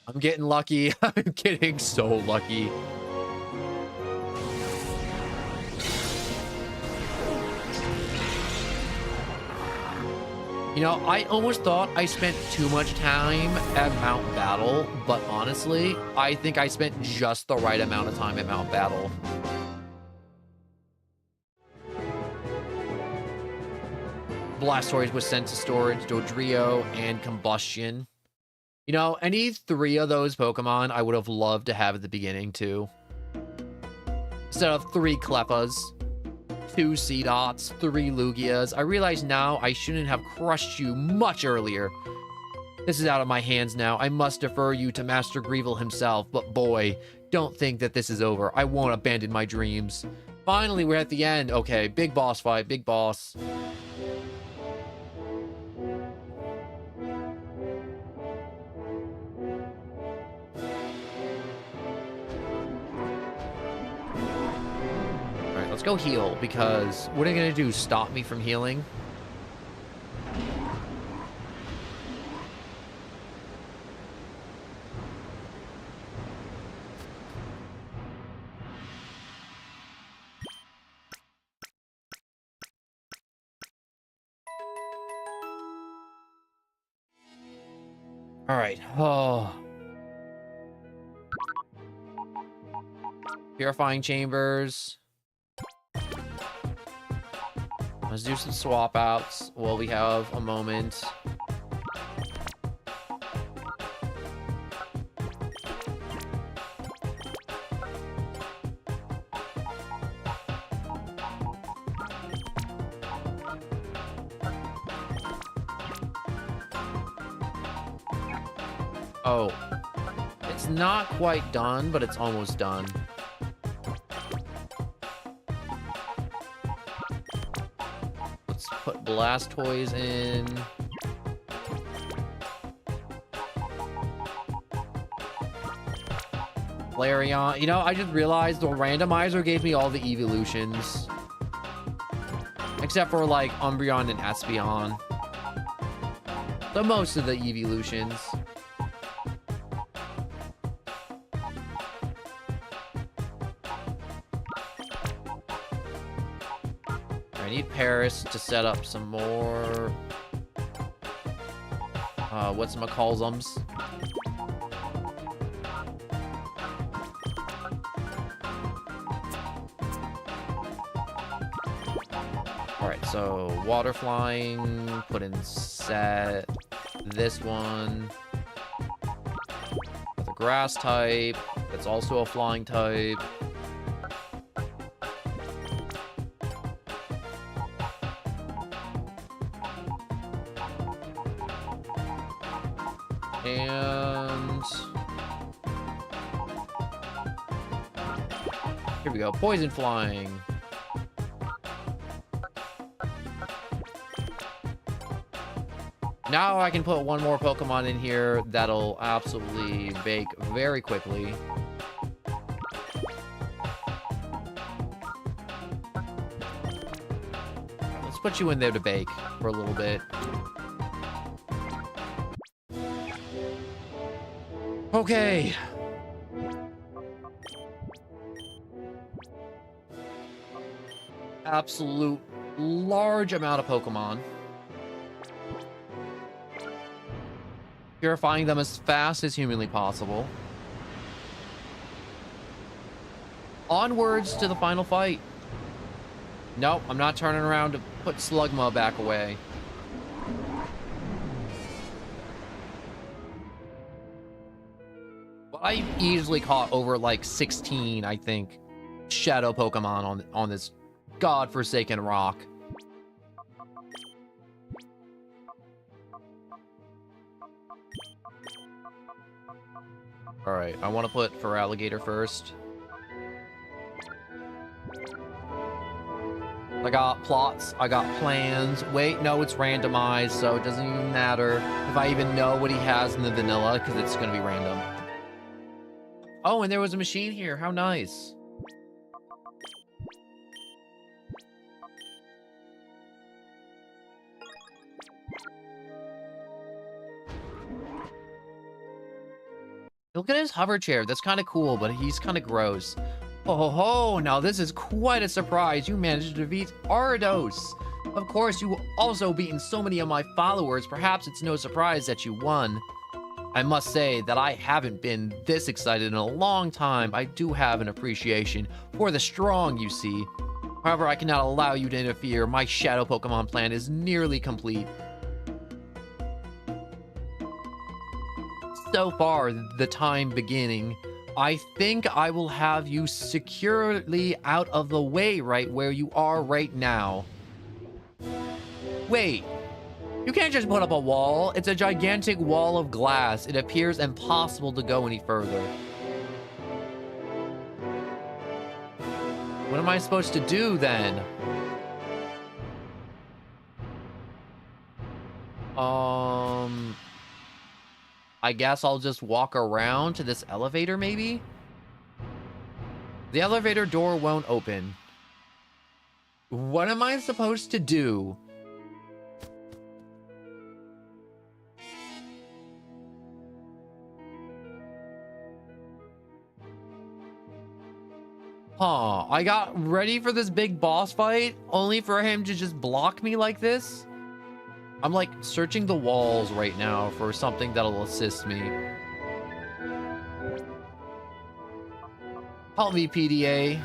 A: I'm getting lucky. I'm getting so lucky. You know, I almost thought I spent too much time at Mount Battle, but honestly, I think I spent just the right amount of time at Mount Battle. Blastoise was sent to storage, Dodrio, and Combustion. You know, any three of those Pokemon I would have loved to have at the beginning, too. Instead of 3 Clefas, 2 Seedots, 3 Lugias. I realize now I shouldn't have crushed you much earlier. This is out of my hands now. I must defer you to Master Greevil himself, but boy, don't think that this is over. I won't abandon my dreams. Finally, we're at the end. Okay, big boss fight, big boss. Let's go heal, because what are you gonna do? Stop me from healing? All right. Oh. Purifying chambers. Let's do some swap outs while we have a moment. Oh, it's not quite done, but it's almost done. Put Blastoise in. Flareon. You know, I just realized the randomizer gave me all the evolutions. Except for, like, Umbreon and Espeon. So most of the evolutions. I need Paris to set up some more whatchamacallsums. Alright, so water flying, put in set this one with a grass type that's also a flying type. And here we go, poison flying. Now I can put one more Pokemon in here that'll absolutely bake very quickly. Let's put you in there to bake for a little bit. Okay. absolute large amount of Pokemon. Purifying them as fast as humanly possible. Onwards to the final fight. Nope, I'm not turning around to put Slugma back away. Well, I easily caught over like 16, I think, shadow Pokemon on this godforsaken rock. All right, I want to put Feraligatr first. I got plots, I got plans. Wait, no, it's randomized, so it doesn't even matter if I even know what he has in the vanilla, because it's going to be random. Oh, and there was a machine here. How nice. Look at his hover chair. That's kind of cool, but he's kind of gross. Oh ho ho, now this is quite a surprise. You managed to defeat Ariados. Of course, you also beaten so many of my followers. Perhaps it's no surprise that you won. I must say that I haven't been this excited in a long time. I do have an appreciation for the strong, you see. However, I cannot allow you to interfere. My Shadow Pokemon plan is nearly complete. So far, the time beginning, I think I will have you securely out of the way right where you are right now. Wait, you can't just put up a wall. It's a gigantic wall of glass. It appears impossible to go any further. What am I supposed to do then? I guess I'll just walk around to this elevator, maybe? The elevator door won't open. What am I supposed to do? Huh, I got ready for this big boss fight, only for him to just block me like this? I'm like searching the walls right now for something that'll assist me. Help me, PDA.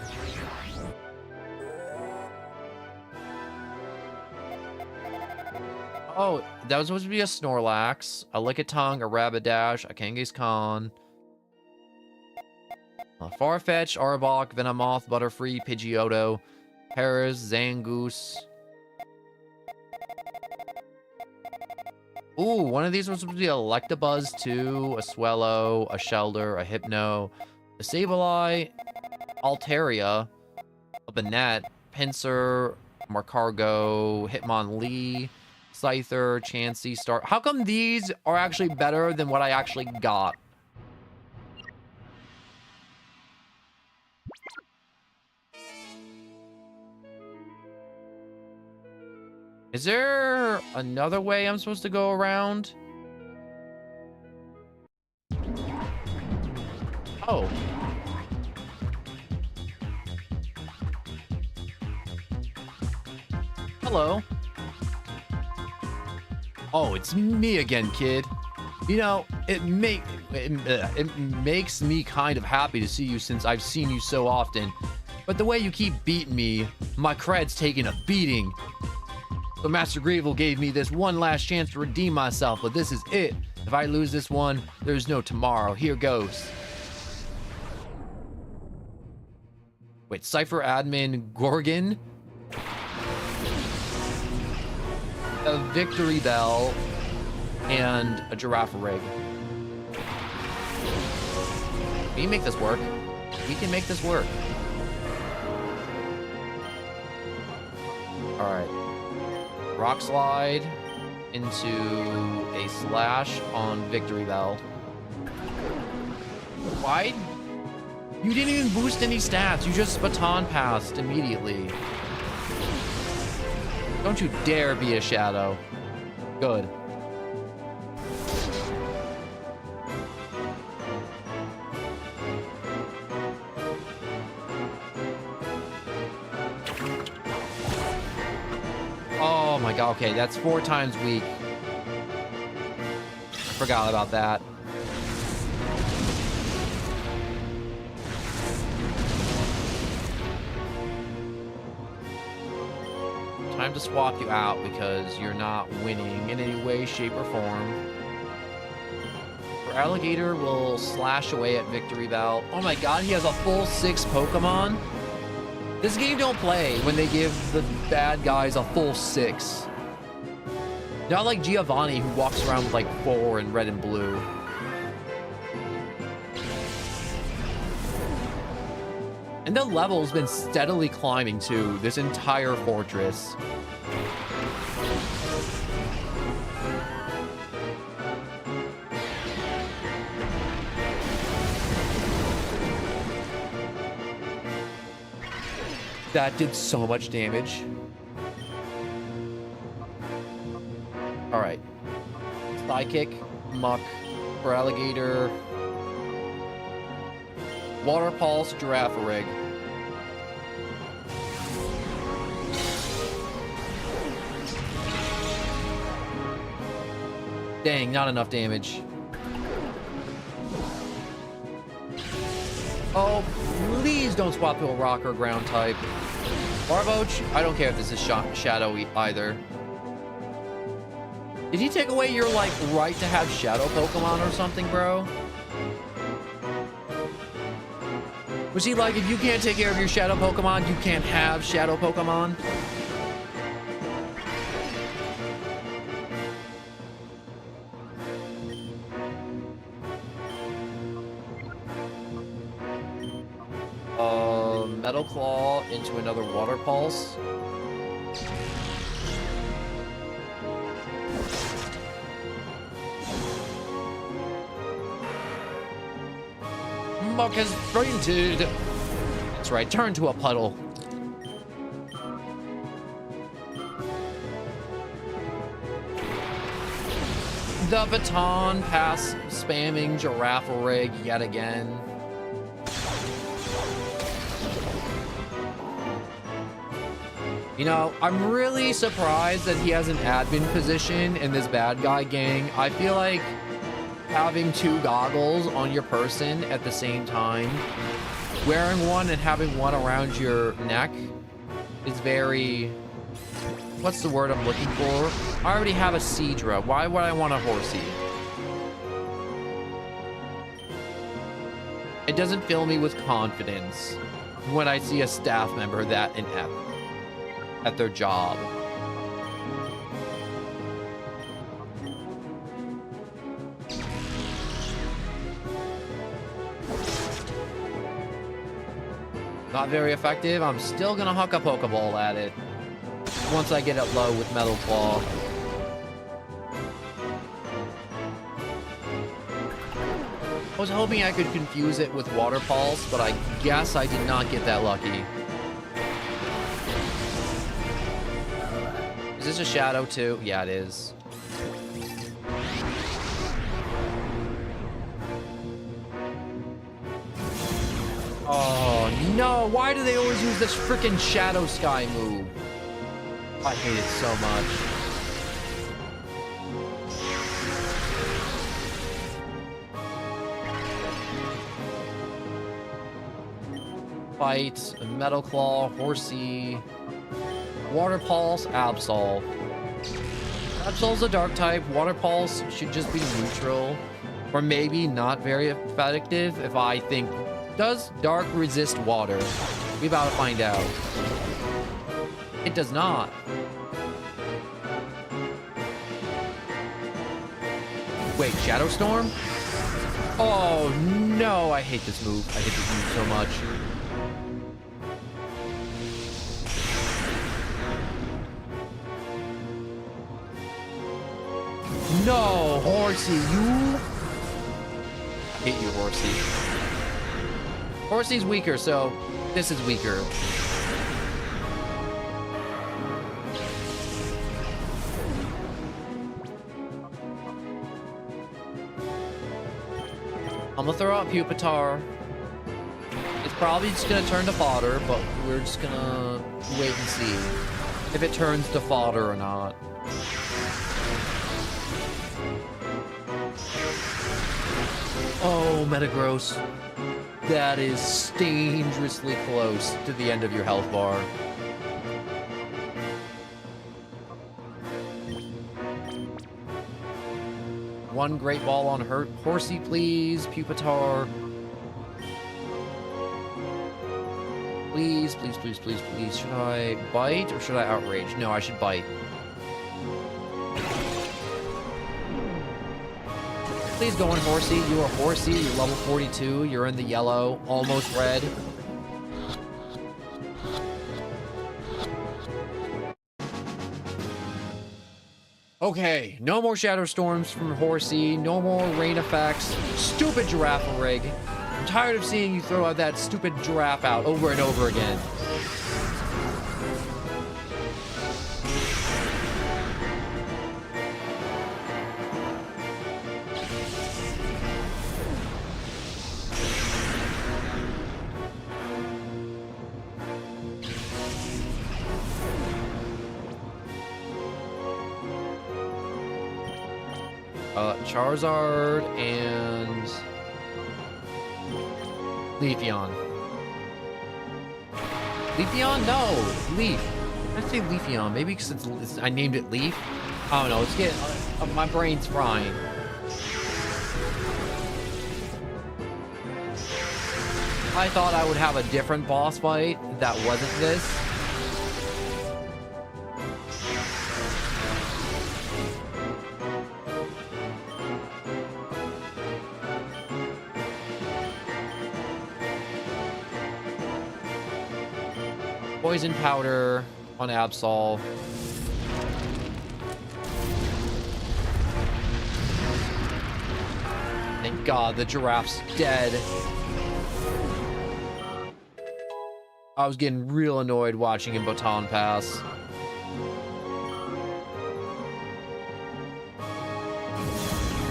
A: Oh, that was supposed to be a Snorlax, a Lickitung, a Rapidash, a Kangaskhan, a Farfetch, Arbok, Venomoth, Butterfree, Pidgeotto, Paras, Zangoose. Ooh, one of these was supposed to be a Electabuzz too, a Swellow, a Shelder, a Hypno, a Sableye, Altaria, a Banette, Pinsir, Marcargo, Hitmonlee, Scyther, Chansey, Star. How come these are actually better than what I actually got? Is there another way I'm supposed to go around? Oh. Hello. Oh, it's me again, kid. You know, it makes me kind of happy to see you since I've seen you so often. But the way you keep beating me, my cred's taking a beating. So Master Greevil gave me this one last chance to redeem myself, but this is it. If I lose this one, there's no tomorrow. Here goes. Wait, Cypher Admin Gorgon? A Victory Bell and a Giraffe Rig. We can make this work. We can make this work. All right. Rock Slide into a Slash on Victory Bell. Why? You didn't even boost any stats. You just baton passed immediately. Don't you dare be a shadow. Good. my god, okay, that's 4 times weak. Forgot about that. Time to swap you out because you're not winning in any way, shape, or form. Alligator will slash away at Victory Bell. Oh my god, he has a full 6 Pokemon? This game don't play when they give the bad guys a full 6. Not like Giovanni, who walks around with like 4 in red and blue. And the level's been steadily climbing too, this entire fortress. That did so much damage. All right. Psychic, Muck, for Alligator. Water Pulse, Girafarig. Dang, not enough damage. Oh, please don't swap to a rock or ground type. Barboach, I don't care if this is Shadow either. Did he take away your, like, right to have Shadow Pokemon or something, bro? Was he like, if you can't take care of your Shadow Pokemon, you can't have Shadow Pokemon? Metal Claw into another Water Pulse. Muck has fainted. That's right, turn to a puddle. The baton pass spamming Girafarig yet again. You know, I'm really surprised that he has an admin position in this bad guy gang. I feel like having 2 goggles on your person at the same time, wearing one and having one around your neck is very... What's the word I'm looking for? I already have a Seadra. Why would I want a Horsey? It doesn't fill me with confidence when I see a staff member that inept at their job. Not very effective. I'm still gonna huck a Pokeball at it once I get it low with Metal Claw. I was hoping I could confuse it with Water Pulse, but I guess I did not get that lucky. Is this a Shadow too? Yeah, it is. Oh no, why do they always use this freaking Shadow Sky move? I hate it so much. Fight, Metal Claw, Horsey, Water Pulse, Absol. Absol's a dark type. Water Pulse should just be neutral. Or maybe not very effective if I think... Does dark resist water? We about to find out. It does not. Wait, Shadow Storm? Oh no, I hate this move. I hate this move so much. No, Horsey, you... I hate you, Horsey. Horsey's weaker, so this is weaker. I'm gonna throw out Pupitar. It's probably just gonna turn to fodder, but we're just gonna wait and see. if it turns to fodder or not. Oh, Metagross. That is dangerously close to the end of your health bar. One great ball on Horsey, please. Pupitar. Please, please, please, please, please. Should I bite or should I outrage? No, I should bite. Please go in, Horsey. You are Horsey. You're level 42. You're in the yellow, almost red. Okay, no more shadow storms from Horsey. No more rain effects. Stupid giraffe rig. I'm tired of seeing you throw out that stupid giraffe out over and over again. Charizard and Leafeon. Leafeon? No, Leaf. I say Leafeon. Maybe because I named it Leaf. I don't know. It's getting my brain's frying. I thought I would have a different boss fight that wasn't this. Poison powder on Absol. Thank God the giraffe's dead. I was getting real annoyed watching him baton pass.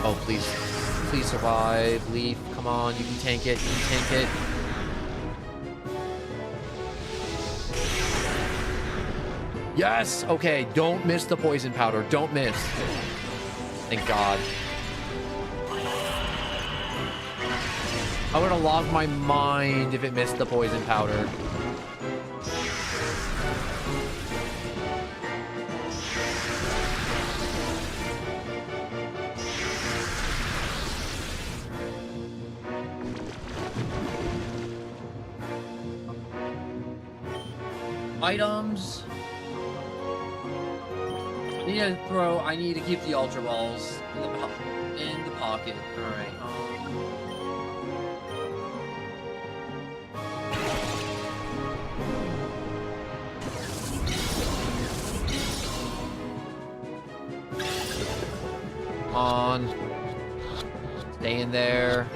A: Oh, please. Please survive. Leaf, come on. You can tank it. You can tank it. Yes! Okay, don't miss the poison powder. Don't miss. Thank God. I would have lost my mind if it missed the poison powder. Items. I need to keep the Ultra Balls in the pocket. Alright, Stay in there.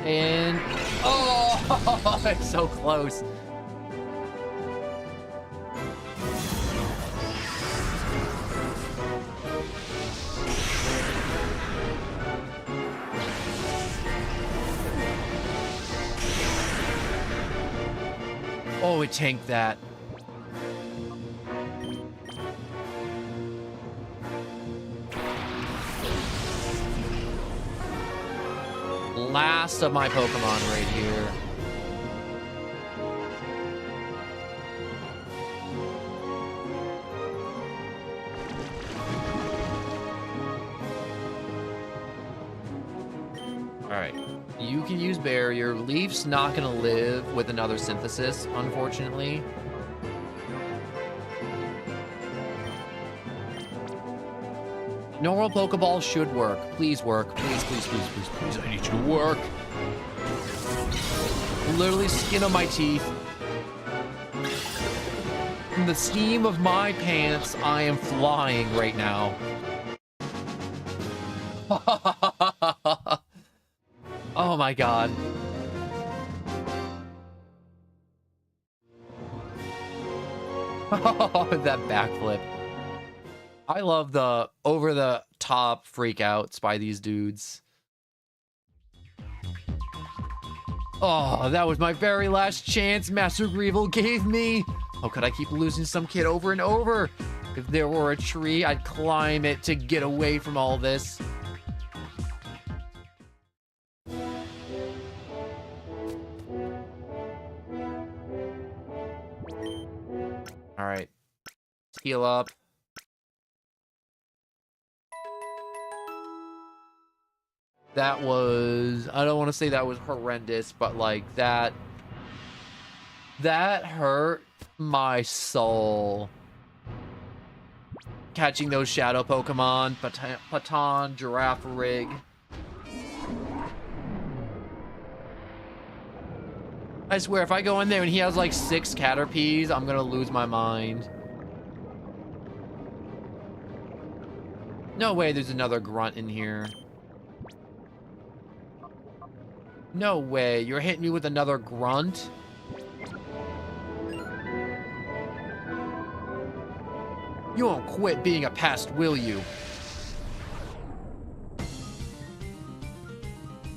A: And... Oh! It's so close. Oh, it tanked that. Last of my Pokemon right here. Alright. You can use Barrier. Leaf's not going to live with another Synthesis, unfortunately. Normal Pokeball should work. Please work. Please, please, please, please, please. I need you to work. Literally skin on my teeth. In the seam of my pants, I am flying right now. Oh my God. Oh, that backflip. I love the over-the-top freakouts by these dudes. Oh, that was my very last chance Master Greevil gave me. Oh, could I keep losing some kid over and over? If there were a tree, I'd climb it to get away from all this. All right. Heal up. That was... I don't want to say that was horrendous, but like that hurt my soul. Catching those shadow Pokemon, Patan, Giraffe Rig. I swear, if I go in there and he has like 6 Caterpies, I'm gonna lose my mind. No way there's another grunt in here. No way, you're hitting me with another grunt? You won't quit being a pest, will you?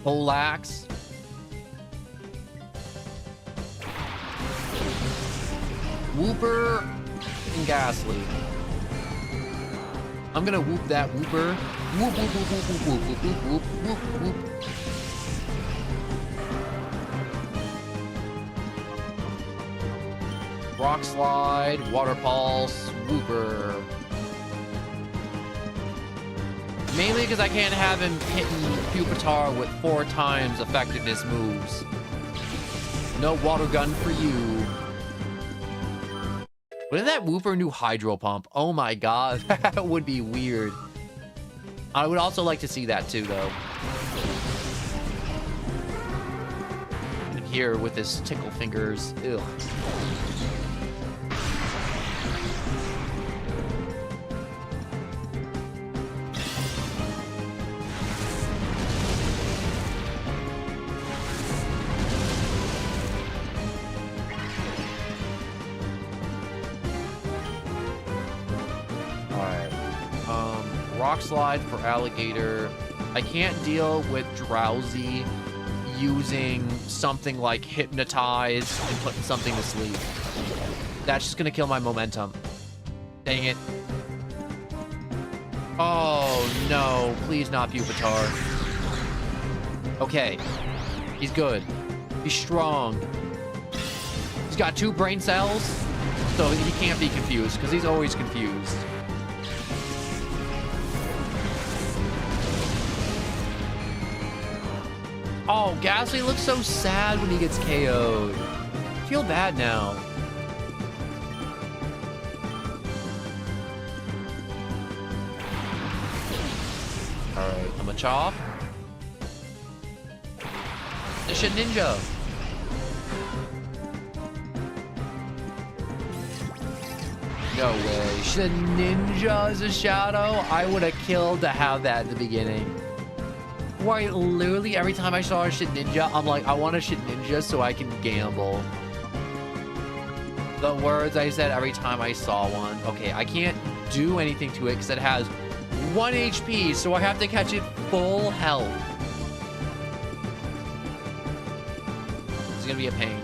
A: Polax. Wooper and Ghastly. I'm gonna whoop that Wooper. Whoop, whoop, whoop, whoop, whoop, whoop, whoop, whoop, whoop, whoop. Rock Slide, Water Pulse, Wooper. Mainly because I can't have him hitting Pupitar with 4 times effectiveness moves. No Water Gun for you. What if that Wooper knew Hydro Pump? Oh my god, that would be weird. I would also like to see that too, though. And here with his tickle fingers. Ew. Rock Slide for Alligator. I can't deal with Drowsy using something like Hypnotize and putting something to sleep. That's just gonna kill my momentum. Dang it. Oh no, please not Pupitar. Okay, he's good. He's strong. He's got 2 brain cells, so he can't be confused, because he's always confused. Oh, Ghastly looks so sad when he gets KO'd. I feel bad now. Alright, I'm a Chop. The shit ninja. No way. Shit ninja is a shadow? I would have killed to have that at the beginning. Why, literally every time I saw a shit ninja, I'm like, I want a shit ninja so I can gamble. The words I said every time I saw one. Okay, I can't do anything to it because it has 1 HP, so I have to catch it full health. It's gonna be a pain.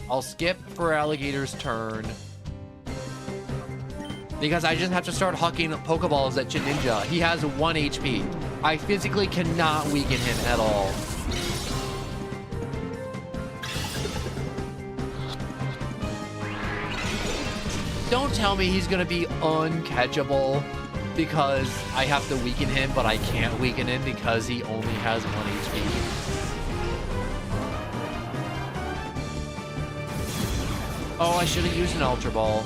A: I'll skip for Alligator's turn. Because I just have to start hucking Pokeballs at Ninja. He has 1 HP. I physically cannot weaken him at all. Don't tell me he's gonna be uncatchable because I have to weaken him, but I can't weaken him because he only has 1 HP. Oh, I should have used an Ultra Ball.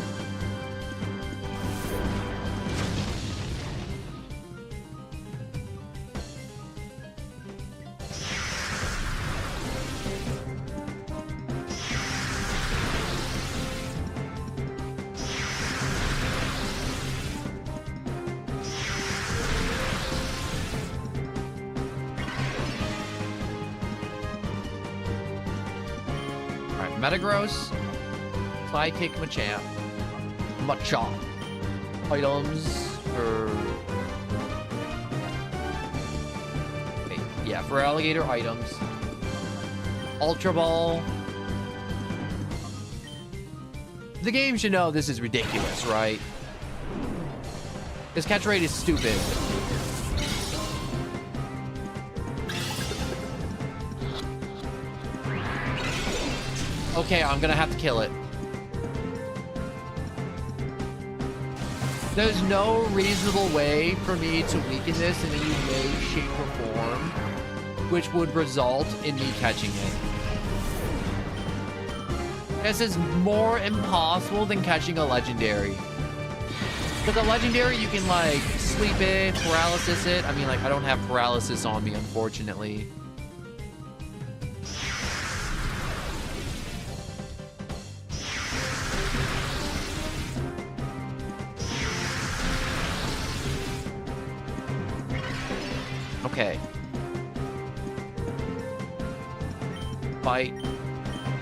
A: Metagross, Psychic Machamp, Machop. Items for... Wait, yeah, for Alligator items. Ultra Ball. The game should know this is ridiculous, right? This catch rate is stupid. Okay, I'm gonna have to kill it. There's no reasonable way for me to weaken this in any way, shape, or form, which would result in me catching it. This is more impossible than catching a legendary. Because a legendary, you can, like, sleep it, paralysis it. I mean, like, I don't have paralysis on me, unfortunately. Okay. Fight.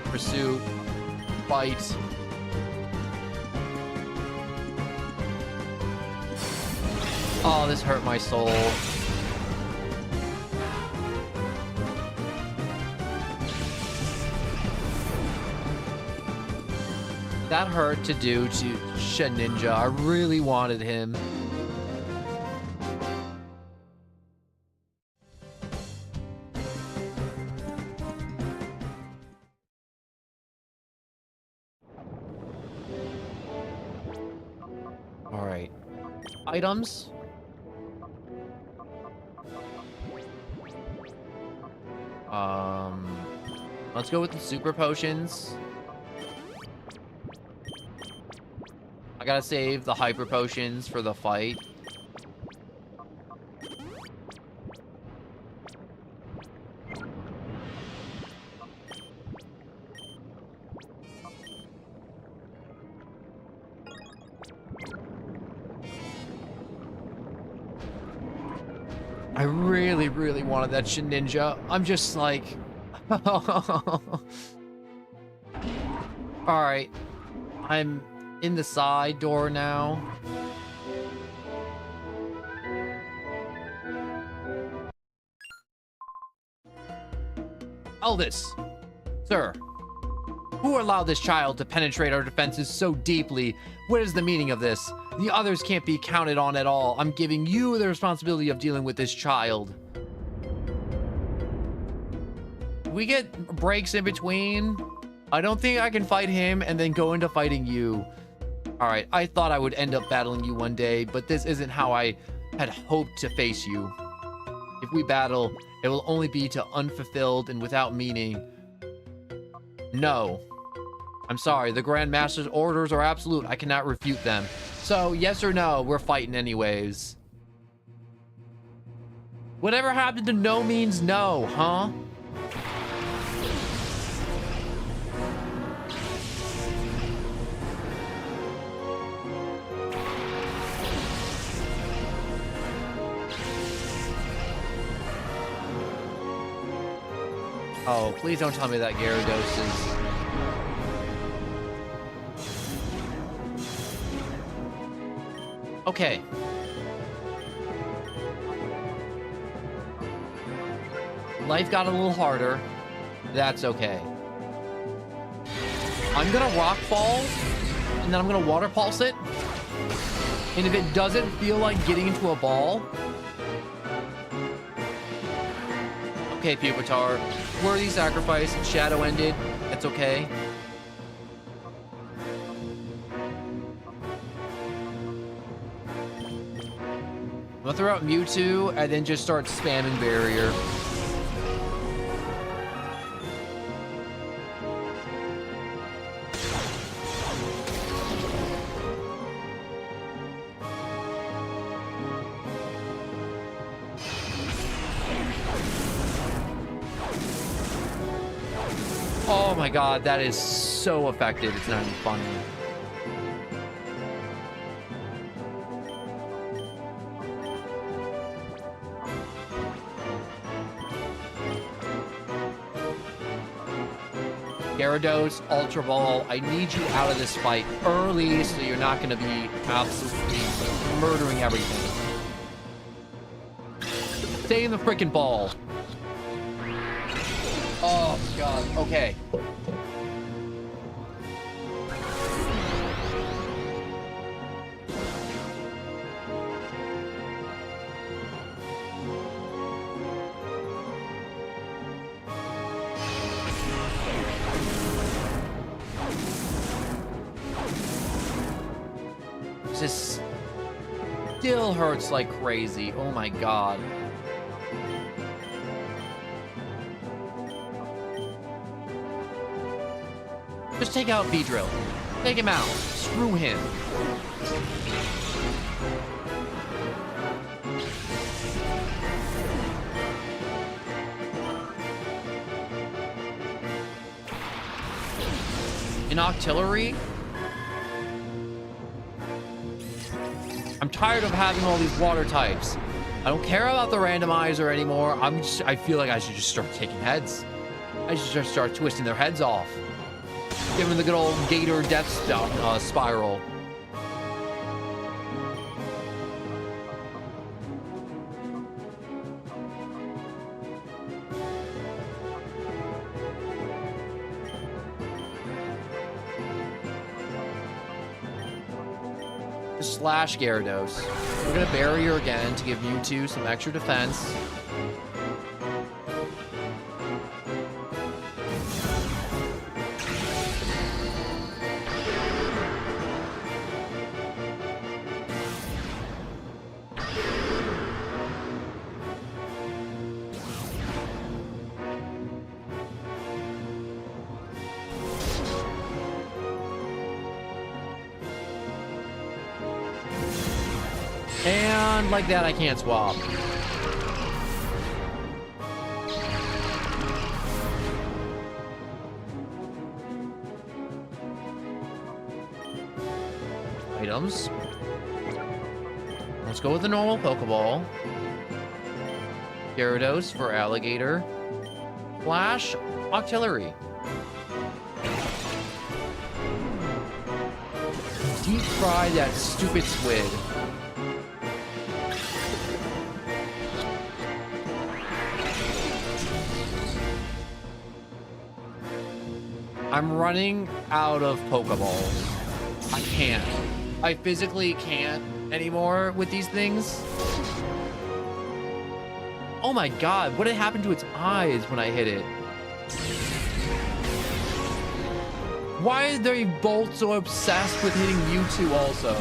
A: Pursuit. Fight. Oh, this hurt my soul. That hurt to do to Ninja. I really wanted him. All right. Items. Let's go with the super potions. I gotta save the hyper potions for the fight. I really, really wanted that Ninja. I'm just like... Alright. I'm in the side door now. Elvis! Sir, who allowed this child to penetrate our defenses so deeply? What is the meaning of this? The others can't be counted on at all. I'm giving you the responsibility of dealing with this child. We get breaks in between. I don't think I can fight him and then go into fighting you. All right, I thought I would end up battling you one day, but this isn't how I had hoped to face you. If we battle, it will only be to unfulfilled and without meaning. No. I'm sorry, the Grand Master's orders are absolute. I cannot refute them. So, yes or no, we're fighting anyways. Whatever happened to no means no, huh? Oh, please don't tell me that Gyarados is... Okay. Life got a little harder. That's okay. I'm gonna Rock Fall, and then I'm gonna Water Pulse it. And if it doesn't feel like getting into a ball... Okay, Pupitar. Worthy sacrifice. Shadow ended. That's okay. I'm gonna throw out Mewtwo and then just start spamming Barrier. Oh my god, that is so effective. It's not even funny. Gyarados, Ultra Ball, I need you out of this fight early so you're not going to be absolutely murdering everything. Stay in the freaking ball. Oh. Oh my god. Okay. This still hurts like crazy. Oh my god. Just take out Beedrill. Take him out. Screw him. An artillery? I'm tired of having all these water types. I don't care about the randomizer anymore. I feel like I should just start taking heads. I should just start twisting their heads off. Give them the good old gator death spiral. Slash Gyarados. We're gonna barrier again to give Mewtwo some extra defense. And like that, I can't swap. Items. Let's go with the normal Pokeball. Gyarados for Alligator. Flash Octillery. Deep fry that stupid squid. I'm running out of Pokeballs. I can't. I physically can't anymore with these things. Oh my god, what had happened to its eyes when I hit it? Why are they both so obsessed with hitting Mewtwo also?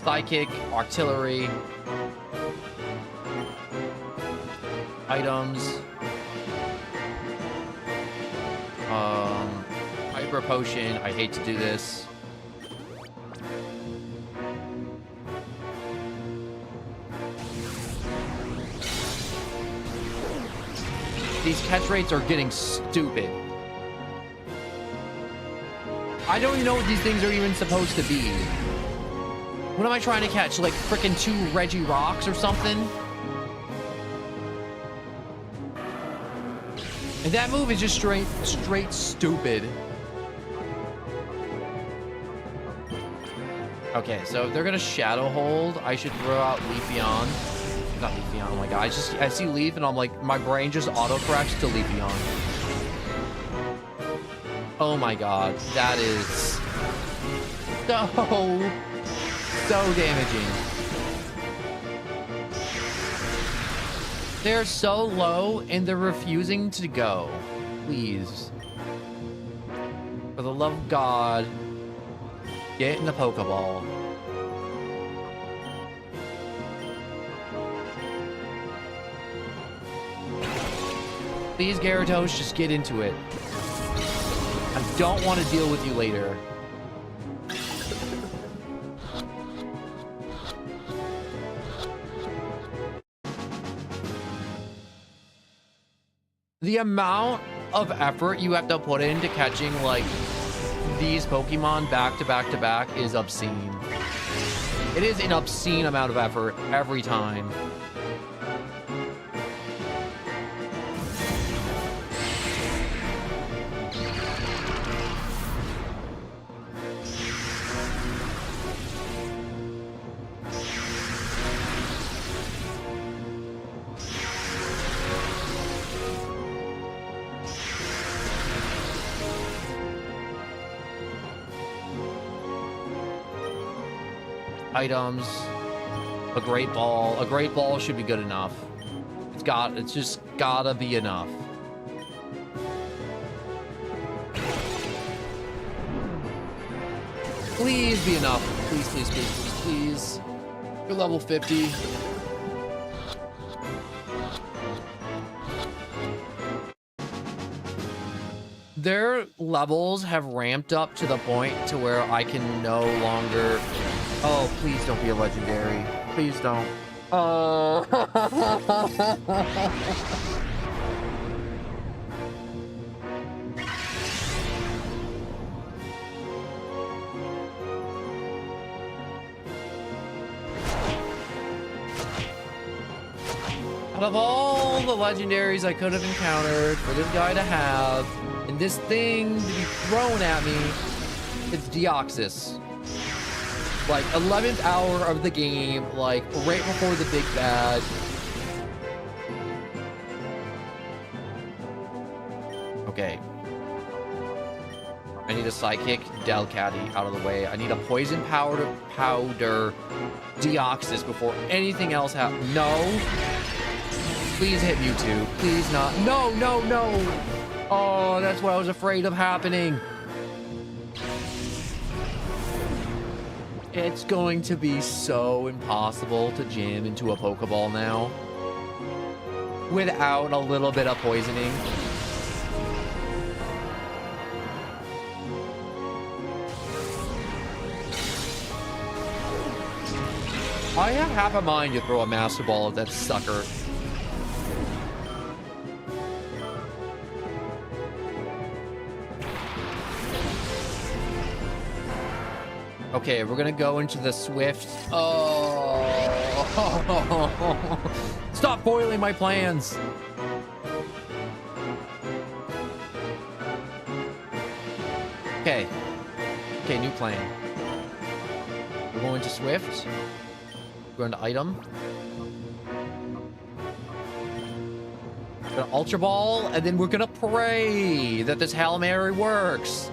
A: Psychic, artillery, items, hyper potion. I hate to do this. These catch rates are getting stupid. I don't even know what these things are even supposed to be. What am I trying to catch? Like frickin' 2 Reggie-Rocks or something? And that move is just straight stupid. Okay, so if they're gonna Shadow Hold, I should throw out Leafeon. Not Leafeon, oh my god. I see Leaf and I'm like, my brain just autocorrects to Leafeon. Oh my god, that is so damaging. They're so low and they're refusing to go. Please. For the love of God, get in the Pokeball. Please, Gyarados, just get into it. I don't want to deal with you later. The amount of effort you have to put into catching, like, these Pokemon back to back to back is obscene. It is an obscene amount of effort every time. items, a great ball. A great ball should be good enough. It's just gotta be enough. Please be enough. Please, please, please, please, please. You're level 50. Their levels have ramped up to the point to where I can no longer... Oh, please don't be a legendary. Please don't. Oh. Out of all the legendaries I could have encountered for this guy to have, and this thing to be thrown at me, it's Deoxys. Like, 11th hour of the game, like, right before the big bad. Okay. I need a Psychic Delcatty out of the way. I need a Poison powder Deoxys before anything else happens. No. Please hit Mewtwo. Please not. No, no, no. Oh, that's what I was afraid of happening. It's going to be so impossible to jam into a Pokeball now without a little bit of poisoning. I have half a mind to throw a Master Ball at that sucker. Okay, we're gonna go into the Swift. Oh. Stop foiling my plans. Okay. Okay, new plan. We're going to Swift. We're going to item. We're gonna Ultra Ball, and then we're gonna pray that this Hail Mary works.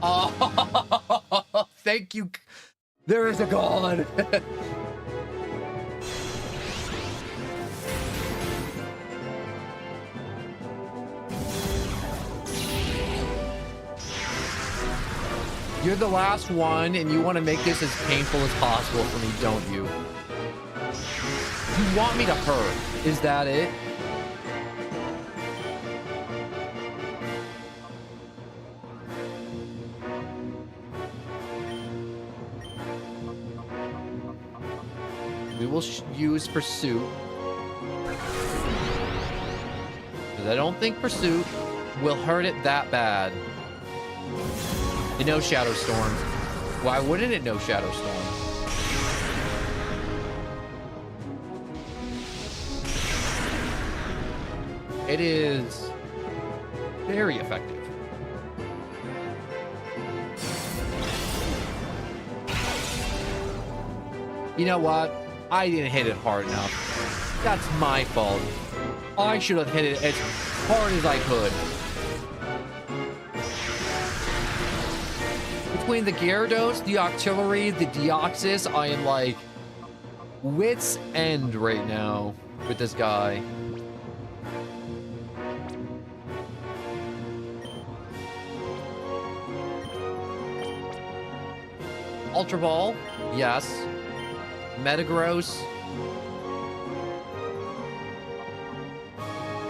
A: Oh, thank you. There is a god. You're the last one, and you want to make this as painful as possible for me, don't you? You want me to hurt. Is that it? We will use Pursuit. Because I don't think Pursuit will hurt it that bad. It knows Shadow Storm. Why wouldn't it know Shadow Storm? It is very effective. You know what? I didn't hit it hard enough. That's my fault. I should have hit it as hard as I could. Between the Gyarados, the Octillery, the Deoxys, I am like wit's end right now with this guy. Ultra Ball, yes. Metagross.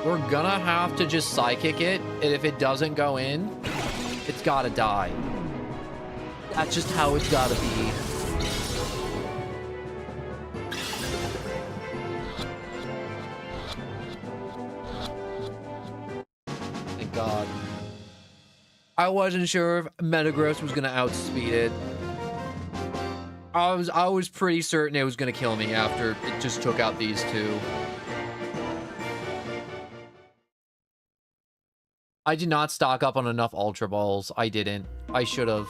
A: We're gonna have to just Psychic it, and if it doesn't go in, it's gotta die. That's just how it's gotta be. Thank God. I wasn't sure if Metagross was gonna outspeed it. I was pretty certain it was gonna kill me after it just took out these two. I did not stock up on enough Ultra Balls. I didn't. I should have.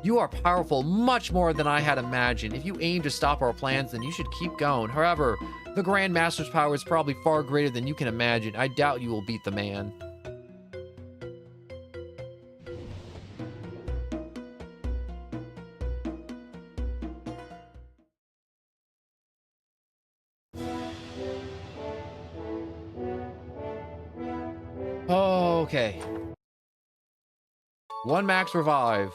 A: You are powerful much more than I had imagined. If you aim to stop our plans, then you should keep going. However, the Grand Master's power is probably far greater than you can imagine. I doubt you will beat the man. Okay. 1 max revive.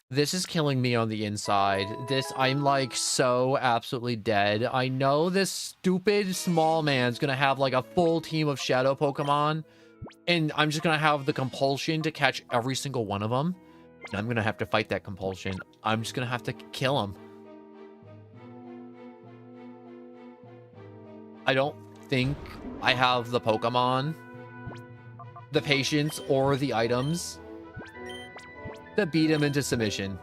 A: This is killing me on the inside. I'm like so absolutely dead. I know this stupid small man's gonna have like a full team of shadow Pokemon, and I'm just gonna have the compulsion to catch every single one of them. And I'm gonna have to fight that compulsion. I'm just gonna have to kill him. I don't think I have the Pokemon, the patience, or the items to beat him into submission.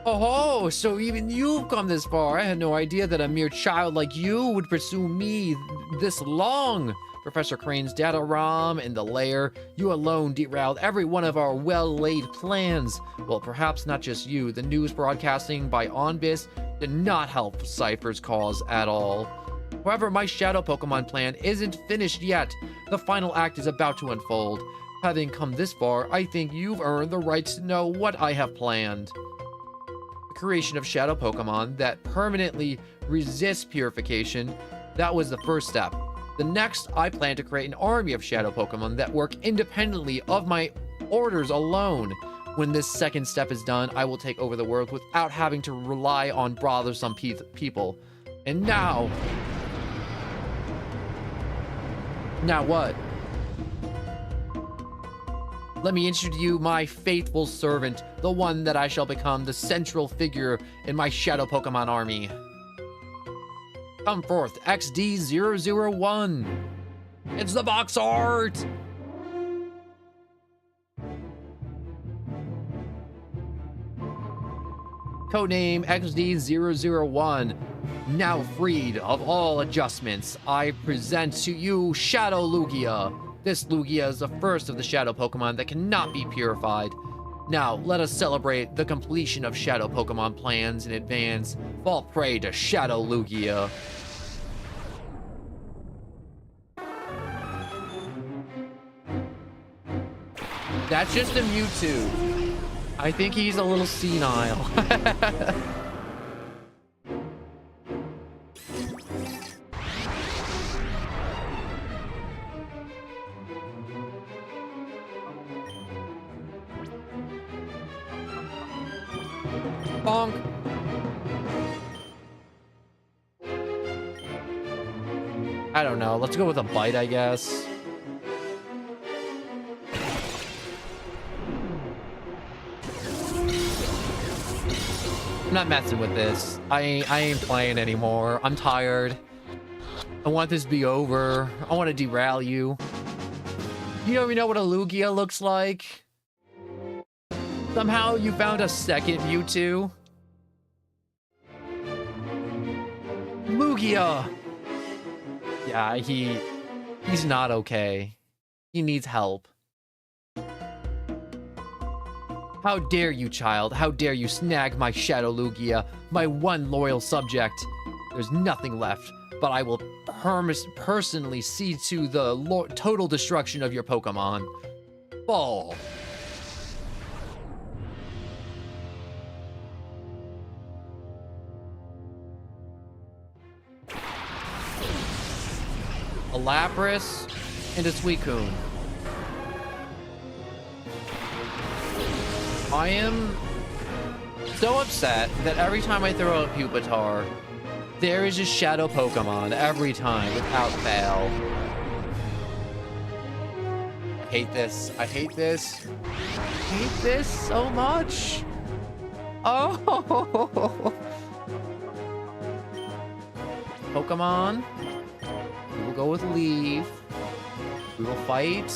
A: Oh, so even you've come this far. I had no idea that a mere child like you would pursue me this long. Professor Crane's data ROM in the lair. You alone derailed every one of our well-laid plans. Well, perhaps not just you. The news broadcasting by Onbis did not help Cypher's cause at all. However, my Shadow Pokemon plan isn't finished yet. The final act is about to unfold. Having come this far, I think you've earned the right to know what I have planned. The creation of Shadow Pokemon that permanently resists purification, that was the first step. The next, I plan to create an army of Shadow Pokemon that work independently of my orders alone. When this second step is done, I will take over the world without having to rely on bothersome people. And now... Now what? Let me introduce you my faithful servant, the one that I shall become the central figure in my Shadow Pokemon army. Come forth, XD001. It's the box art! Codename XD001. Now freed of all adjustments, I present to you Shadow Lugia. This Lugia is the first of the Shadow Pokemon that cannot be purified. Now, let us celebrate the completion of Shadow Pokemon plans in advance. Fall prey to Shadow Lugia. That's just a Mewtwo. I think he's a little senile. Bonk. I don't know. Let's go with a bite, I guess. I'm not messing with this. I ain't playing anymore. I'm tired. I want this to be over. I want to derail you. You don't even know what a Lugia looks like? Somehow you found a second Mewtwo? Lugia! Yeah, he's not okay. He needs help. How dare you, child? How dare you snag my Shadow Lugia, my one loyal subject? There's nothing left, but I will personally see to the total destruction of your Pokemon. Fall. A Lapras and a Suicune. I am so upset that every time I throw a Pupitar, there is a Shadow Pokemon every time without fail. hate this. I hate this. I hate this so much. Oh. Pokemon. We will go with Leaf. We will fight.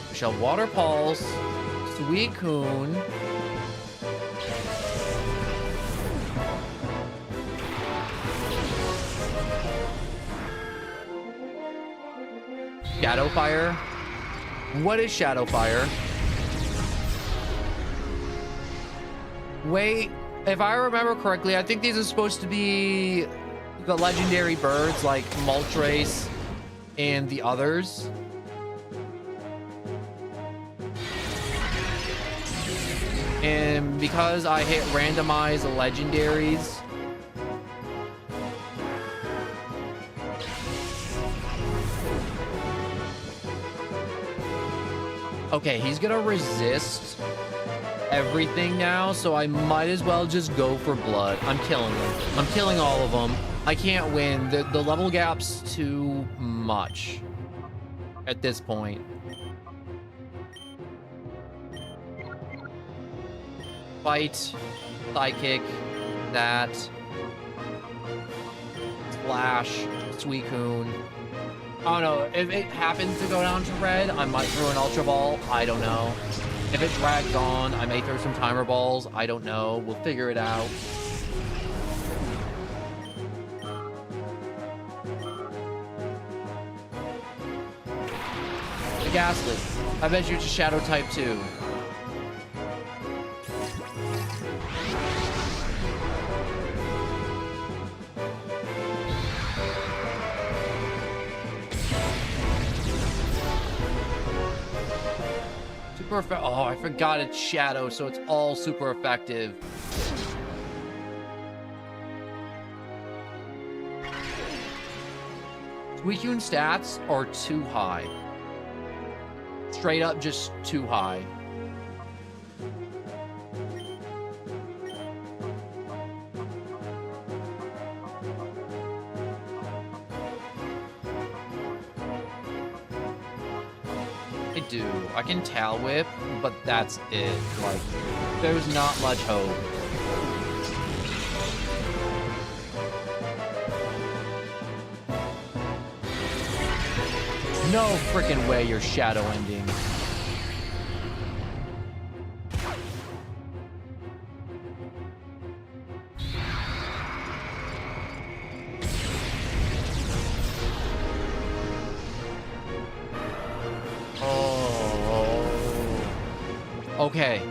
A: We shall Water Pulse. Suicune. Shadow Fire? What is Shadow Fire? Wait, if I remember correctly, I think these are supposed to be the legendary birds like Moltres and the others. And because I hit randomized legendaries, okay, he's gonna resist everything now, so I might as well just go for blood. I'm killing them. I'm killing all of them. I can't win. The level gap's too much at this point. Fight, Psychic, that, Splash, Suicune. I don't know, if it happens to go down to red, I might throw an Ultra Ball. I don't know. If it drags on, I may throw some Timer Balls. I don't know. We'll figure it out. The Ghastly. I bet you it's a Shadow type too. Oh, I forgot it's Shadow, so it's all super effective. Suicune stats are too high. Straight up just too high. I do. I can Tail Whip, but that's it. Like, there's not much hope. No freaking way you're Shadow Ending. Okay.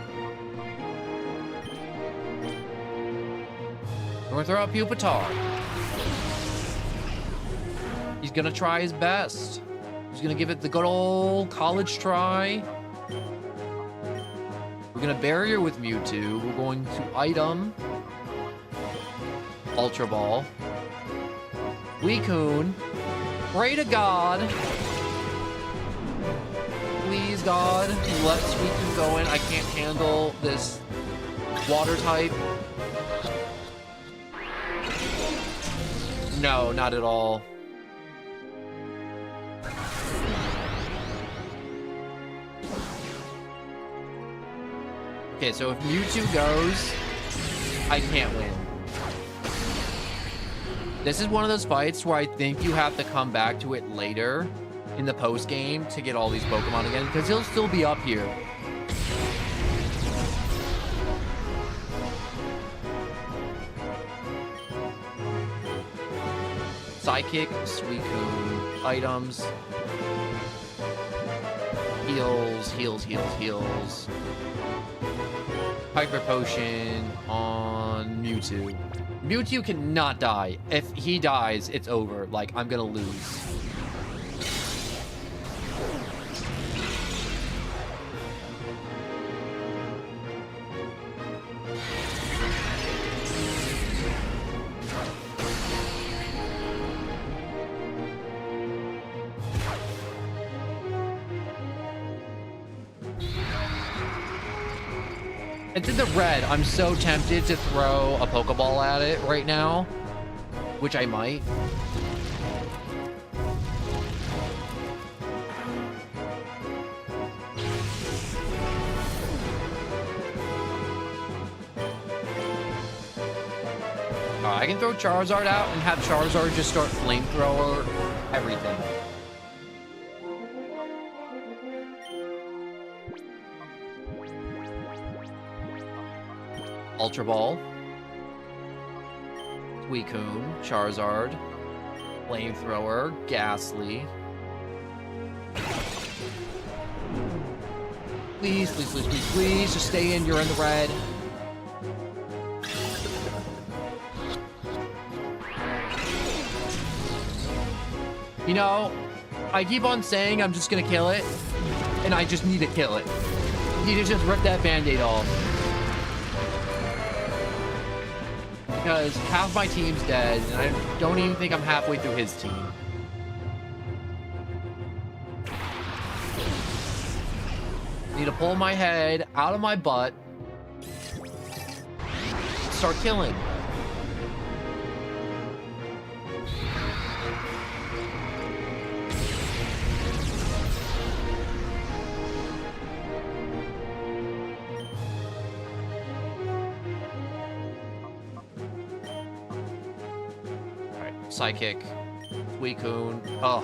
A: We're gonna throw out Pupitar. He's gonna try his best. He's gonna give it the good old college try. We're gonna barrier with Mewtwo. We're going to item Ultra Ball. Suicune. Pray to God. Please, God, let Suicune go in. I can't handle this water type. No, not at all. Okay, so if Mewtwo goes, I can't win. This is one of those fights where I think you have to come back to it later in the post game to get all these Pokemon again, because he'll still be up here. Psychic, Suicune, items, heals, heals, heals, heals. Hyper Potion on Mewtwo. Mewtwo cannot die. If he dies, it's over. Like, I'm gonna lose. It's in the red. I'm so tempted to throw a Pokeball at it right now, which I might. I can throw Charizard out and have Charizard just start flamethrower everything. Ultra Ball. Suicune, Charizard, Flamethrower, Ghastly. Please, please, please, please, please, just stay in. You're in the red. You know, I keep on saying I'm just gonna kill it, and I just need to kill it. You need to just rip that Band-Aid off. Because half my team's dead, and I don't even think I'm halfway through his team. Need to pull my head out of my butt. Start killing. Psychic, Suicune. Oh,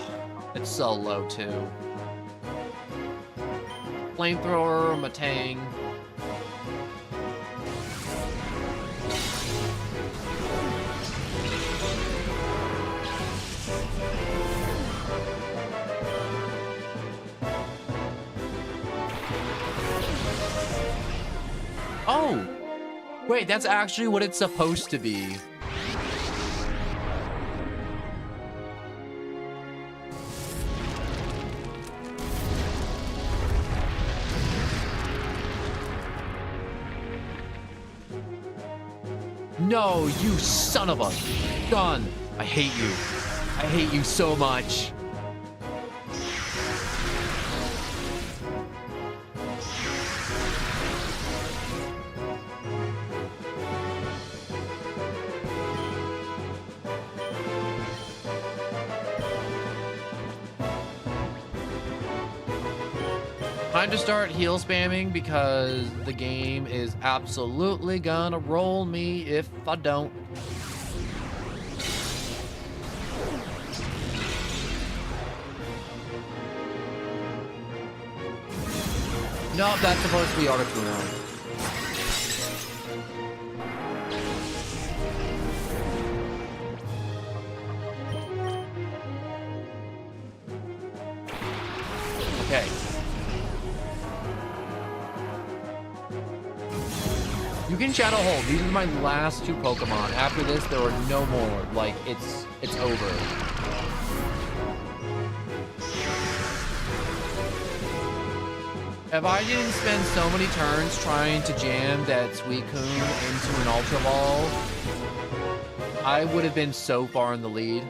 A: it's so low too. Flamethrower, Matang. Oh, wait, that's actually what it's supposed to be. No, you son of a gun. I hate you. I hate you so much. Time to start heal spamming because the game is absolutely gonna roll me if I don't. No, that's supposed to be Articuno. Okay. You can Shadow Hold. These are my last two Pokemon. After this, there are no more. Like, it's over. If I didn't spend so many turns trying to jam that Suicune into an Ultra Ball, I would have been so far in the lead.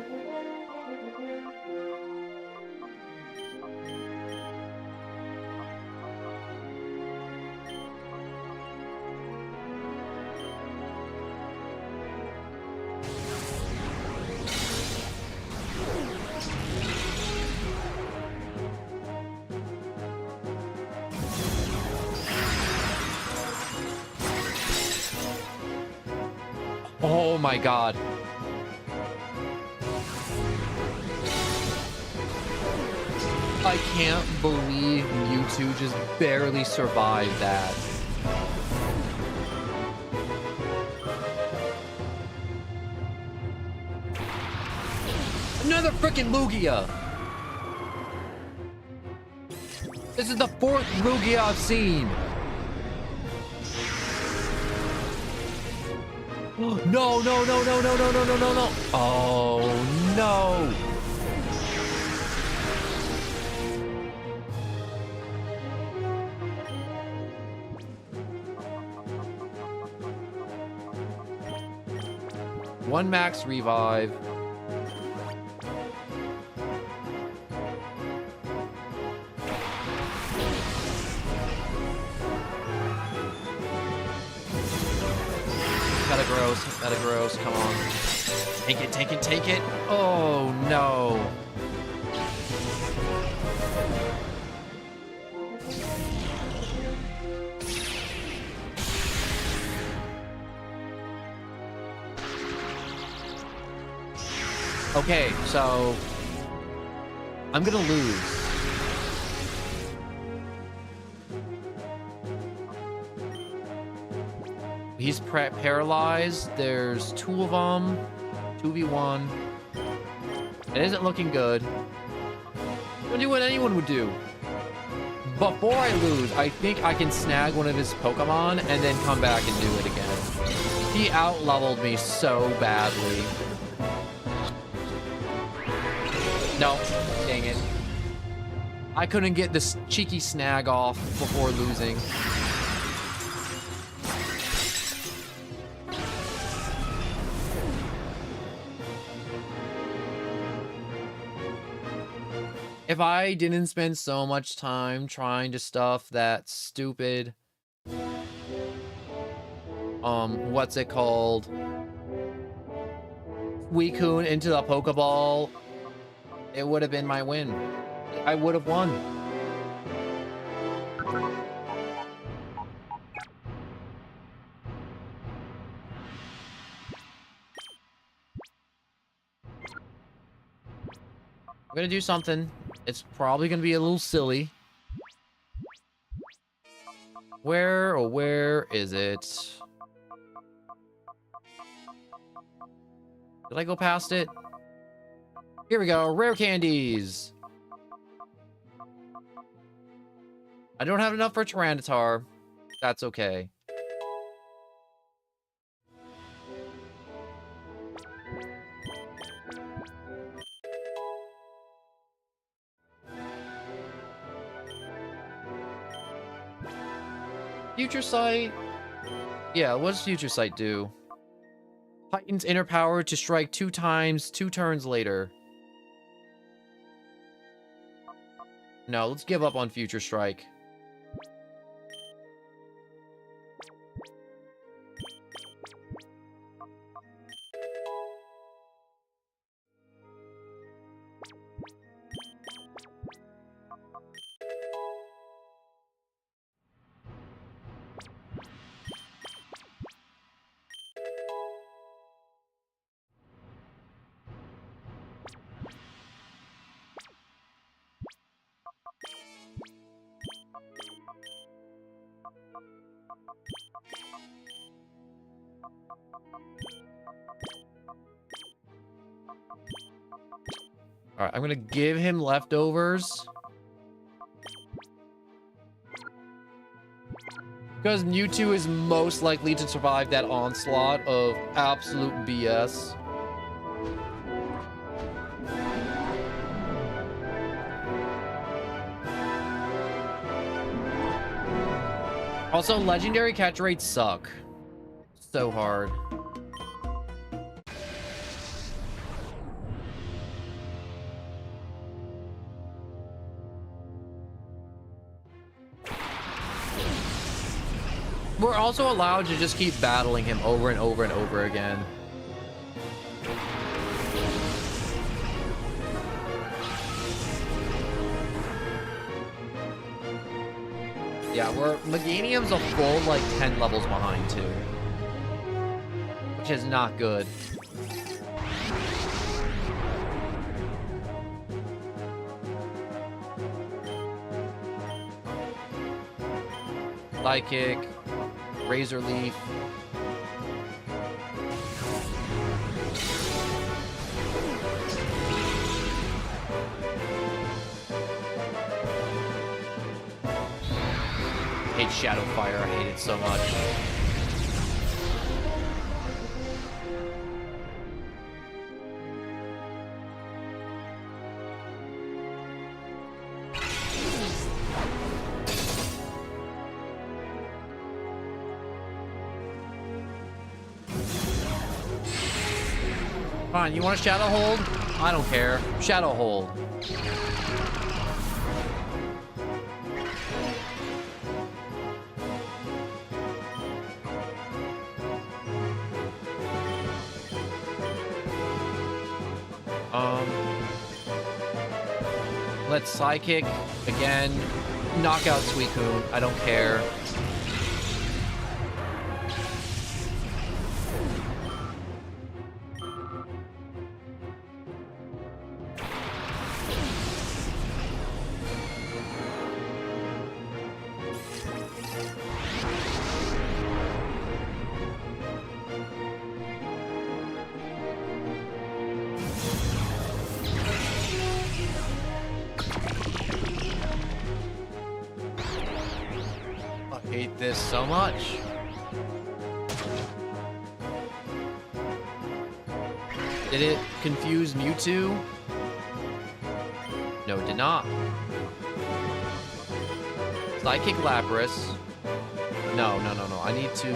A: Oh my god. I can't believe Mewtwo just barely survived that. Another freaking Lugia! This is the fourth Lugia I've seen. No, no, no, no, no, no, no, no, no, no. Oh, no. One max revive. Metagross, come on. Take it, take it, take it. Oh, no. Okay, so I'm gonna lose. He's paralyzed. There's 2 of them. 2v1. It isn't looking good. I'm gonna do what anyone would do. Before I lose, I think I can snag one of his Pokemon and then come back and do it again. He out-leveled me so badly. No, dang it. I couldn't get this cheeky snag off before losing. If I didn't spend so much time trying to stuff that stupid, what's it called? Suicune into the Pokeball, it would have been my win. I would have won. I'm gonna do something. It's probably gonna be a little silly. Where is it? Did I go past it? Here we go, rare candies. I don't have enough for Tyranitar. That's okay. Future Sight? Yeah, what does Future Sight do? Heightens inner power to strike 2 times, 2 turns later. No, let's give up on Future Strike. Alright, I'm gonna give him leftovers. Because Mewtwo is most likely to survive that onslaught of absolute BS. Also, legendary catch rates suck. So hard. We're also allowed to just keep battling him over and over and over again. Yeah, Meganium's a full, like, 10 levels behind, too. Which is not good. Psychic. Razor Leaf. I hate Shadow Fire. I hate it so much. Fine, you want a Shadow Hold? I don't care. Shadow Hold. Let's Psychic again. Knock out Suicune. I don't care. this so much. Did it confuse Mewtwo? No, it did not. Sidekick Lapras. No. I need to...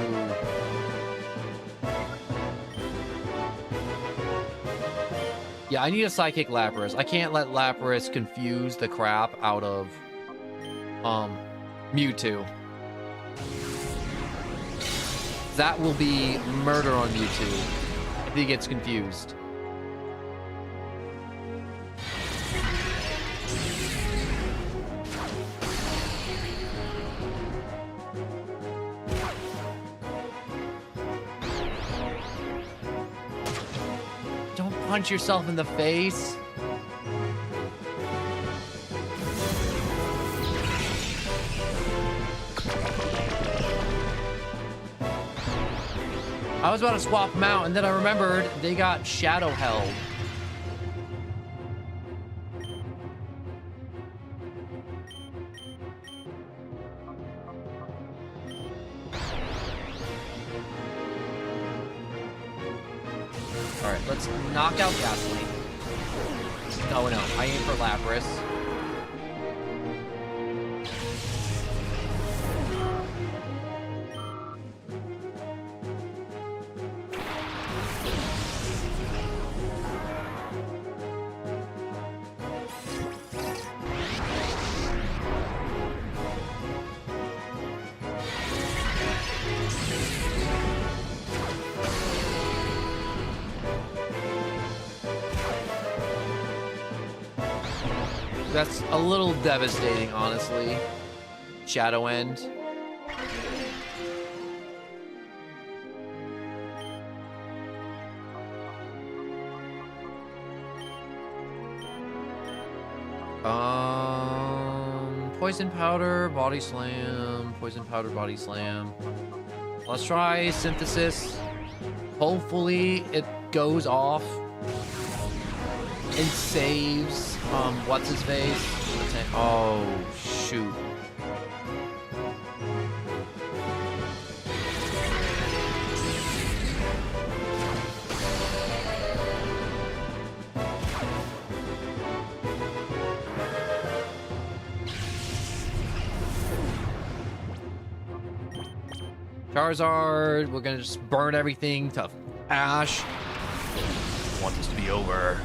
A: Yeah, I need a Sidekick Lapras. I can't let Lapras confuse the crap out of Mewtwo. That will be murder on Mewtwo if he gets confused. Don't punch yourself in the face. I was about to swap them out, and then I remembered they got shadow held. All right, let's knock out Gasoline. Oh no, I aim for Lapras. That's a little devastating, honestly. Shadow End. Poison Powder, Body Slam. Poison Powder, Body Slam. Let's try Synthesis. Hopefully it goes off and saves what's his face? Oh shoot. Charizard, we're gonna just burn everything to ash. I want this to be over.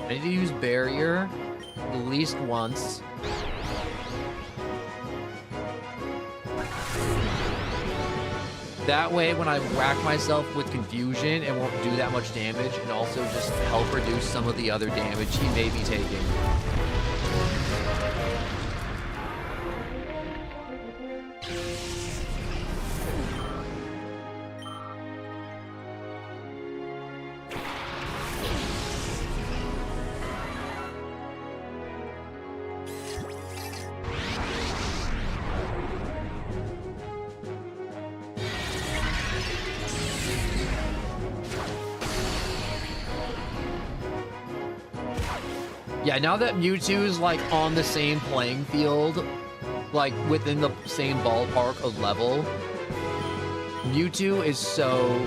A: I need to use Barrier at least once. That way, when I whack myself with Confusion, it won't do that much damage, and also just help reduce some of the other damage he may be taking. Yeah, now that Mewtwo is like on the same playing field, like within the same ballpark of level, Mewtwo is so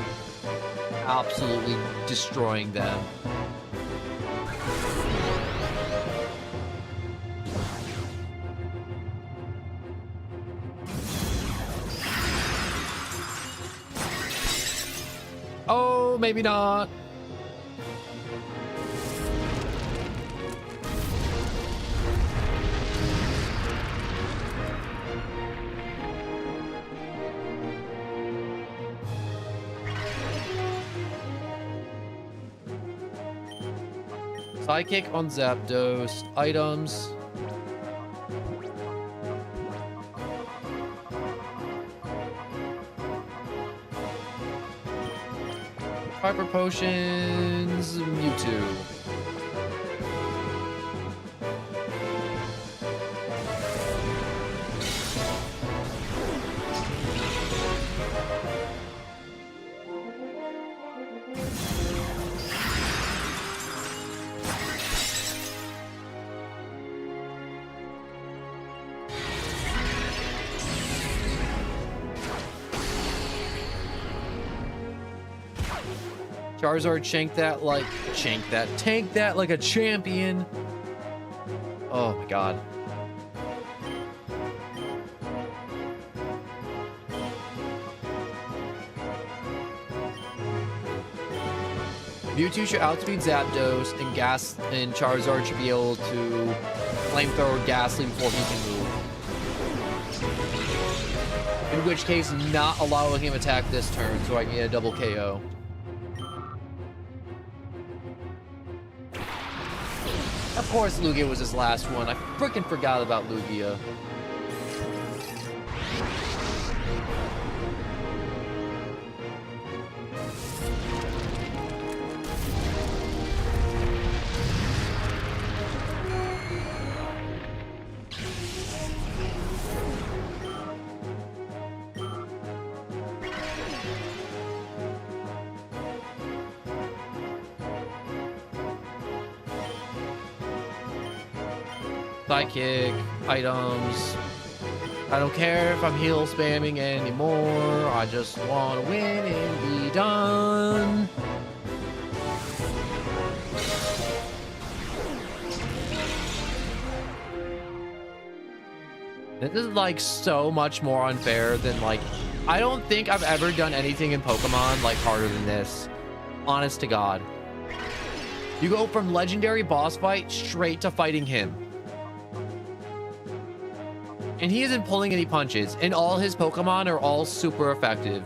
A: absolutely destroying them. Oh, maybe not. Sidekick on Zapdos. Items. Hyper Potions. Mewtwo. Charizard tank that like a champion. Oh my god. Mewtwo should outspeed Zapdos, and Charizard should be able to flamethrower Ghastly before he can move. In which case, not allowing him attack this turn, so I can get a double KO. Of course, Lugia was his last one. I freaking forgot about Lugia. Psychic, items. I don't care if I'm heal spamming anymore. I just want to win and be done. This is like so much more unfair than like, I don't think I've ever done anything in Pokemon like harder than this. Honest to God. You go from legendary boss fight straight to fighting him. And he isn't pulling any punches, and all his Pokemon are all super effective.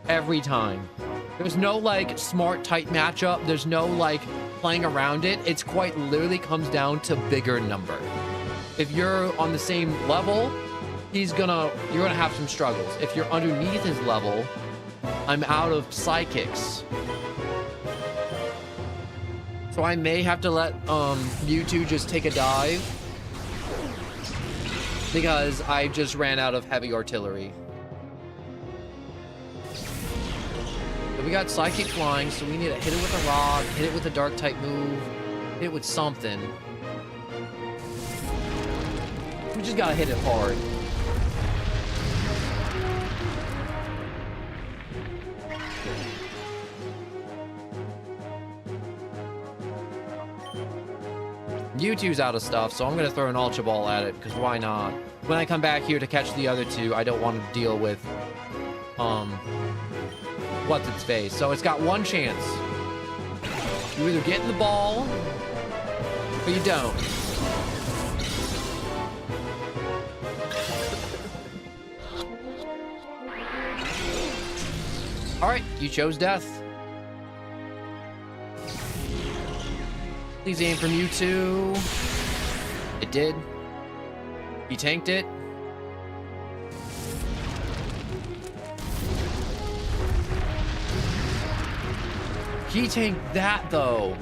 A: Every time. There's no, like, smart, tight matchup. There's no, like, playing around it. It's quite literally comes down to bigger number. If you're on the same level, you're gonna have some struggles. If you're underneath his level, I'm out of Psychics. So I may have to let Mewtwo just take a dive, because I just ran out of heavy artillery. But we got Psychic flying, so we need to hit it with a rock, hit it with a dark type move, hit it with something. We just gotta hit it hard. Mewtwo's out of stuff, so I'm going to throw an Ultra Ball at it, because why not? When I come back here to catch the other two, I don't want to deal with, what's its face. So it's got one chance. You either get in the ball, or you don't. Alright, you chose death. Please aim for Mewtwo. It did. He tanked it. He tanked that, though.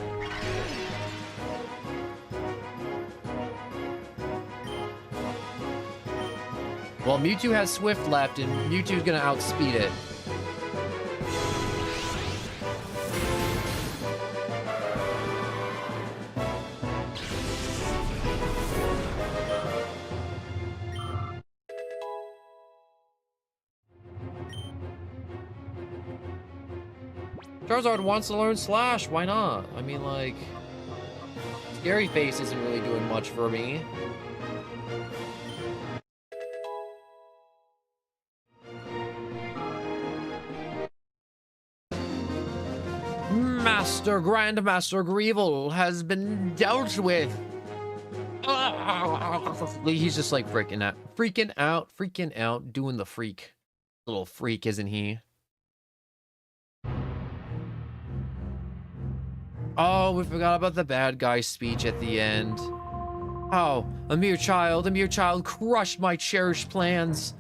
A: Well, Mewtwo has Swift left, and Mewtwo's gonna outspeed it. Charizard wants to learn Slash. Why not? I mean, like, Scary Face isn't really doing much for me. Grandmaster Greevil has been dealt with. He's just like freaking out, doing the freak. Little freak, isn't he? Oh, we forgot about the bad guy speech at the end. Oh, a mere child crushed my cherished plans.